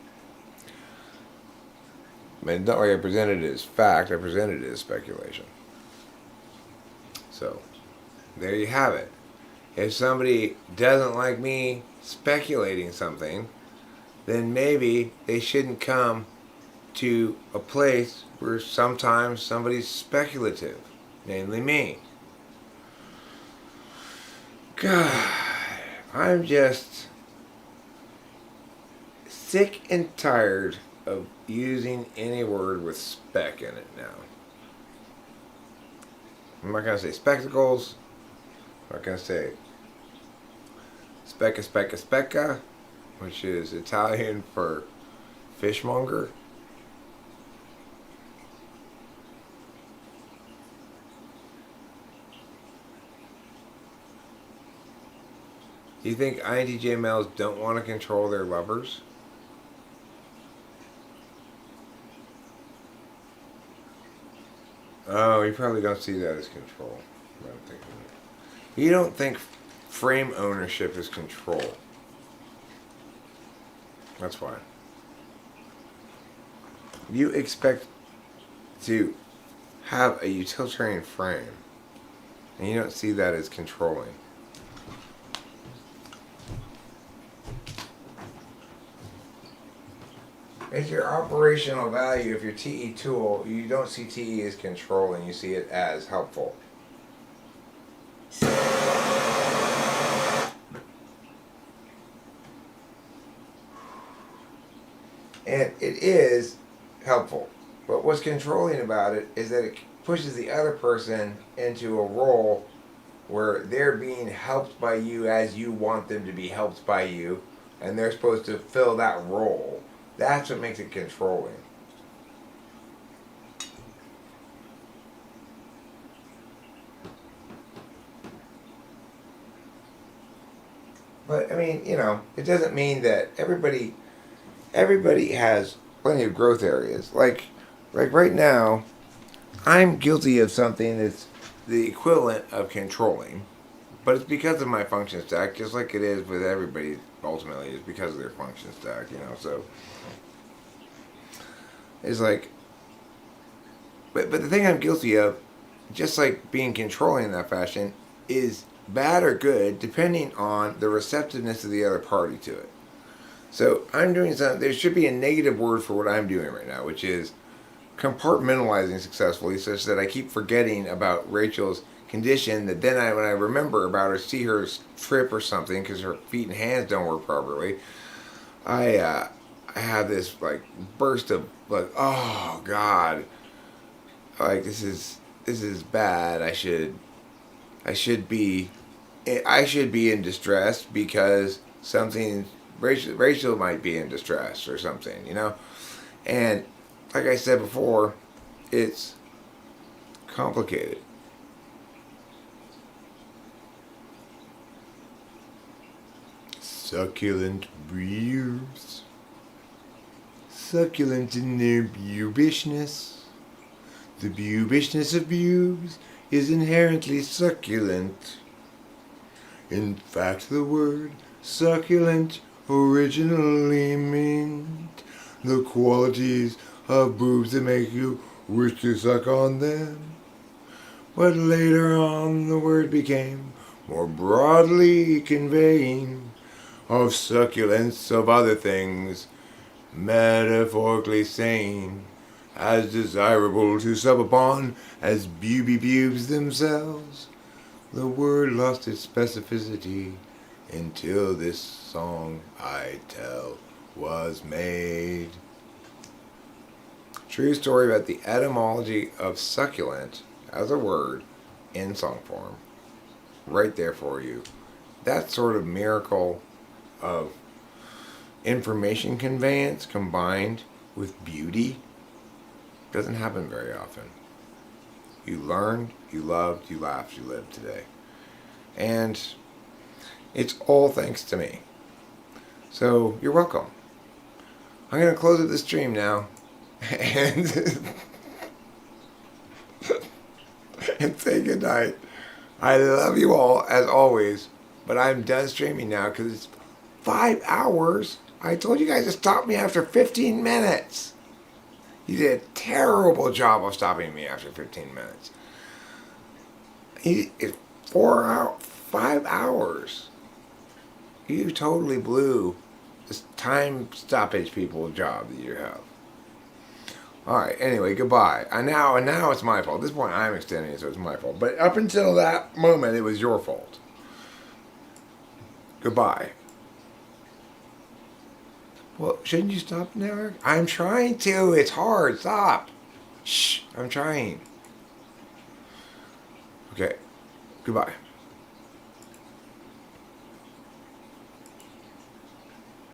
Speaker 1: I mean, not like I presented it as fact, I presented it as speculation. So, there you have it. If somebody doesn't like me speculating something, then maybe they shouldn't come to a place where sometimes somebody's speculative, namely me. God, I'm just sick and tired of using any word with spec in it now. I'm not going to say spectacles. I'm not going to say specca, which is Italian for fishmonger. Do you think INTJ males don't want to control their lovers? Oh, you probably don't see that as control. I'm thinking. You don't think frame ownership is control. That's why. You expect to have a utilitarian frame, and you don't see that as controlling. It's your operational value. If your TE tool, you don't see TE as controlling, you see it as helpful. And it is helpful. But what's controlling about it is that it pushes the other person into a role where they're being helped by you as you want them to be helped by you, and they're supposed to fill that role. That's what makes it controlling. But I mean, it doesn't mean that everybody has plenty of growth areas. Like right now, I'm guilty of something that's the equivalent of controlling, but it's because of my function stack, just like it is with everybody. Ultimately, it's because of their function stack, So it's like, but the thing I'm guilty of, just like being controlling in that fashion, is bad or good depending on the receptiveness of the other party to it. So I'm doing something. There should be a negative word for what I'm doing right now, which is compartmentalizing successfully, such that I keep forgetting about Rachel's condition. That then when I remember about her, see her trip or something because her feet and hands don't work properly, I have this like burst of like, oh God, like this is bad. I should be in distress because Rachel might be in distress or something, And like I said before, it's complicated. Succulent bubes. Succulent in their bubishness. The bubishness of bubes is inherently succulent. In fact, the word succulent originally meant the qualities of boobs that make you wish to suck on them. But later on, the word became more broadly conveying of succulence of other things, metaphorically saying, as desirable to sup upon as bubes themselves. The word lost its specificity until this song I tell was made. True story about the etymology of succulent as a word in song form. Right there for you. That sort of miracle of information conveyance combined with beauty doesn't happen very often. You learned, you loved, you laughed, you lived today. And it's all thanks to me. So you're welcome. I'm going to close up the stream now and and say goodnight. I love you all as always, but I'm done streaming now because it's 5 hours. I told you guys to stop me after 15 minutes. You did a terrible job of stopping me after 15 minutes. It's 5 hours. You totally blew this time stoppage people job that you have. Alright, anyway, goodbye. And now it's my fault. At this point, I'm extending it, so it's my fault. But up until that moment, it was your fault. Goodbye. Well, shouldn't you stop now, Eric? I'm trying to. It's hard. Stop. Shh. I'm trying. Okay. Goodbye.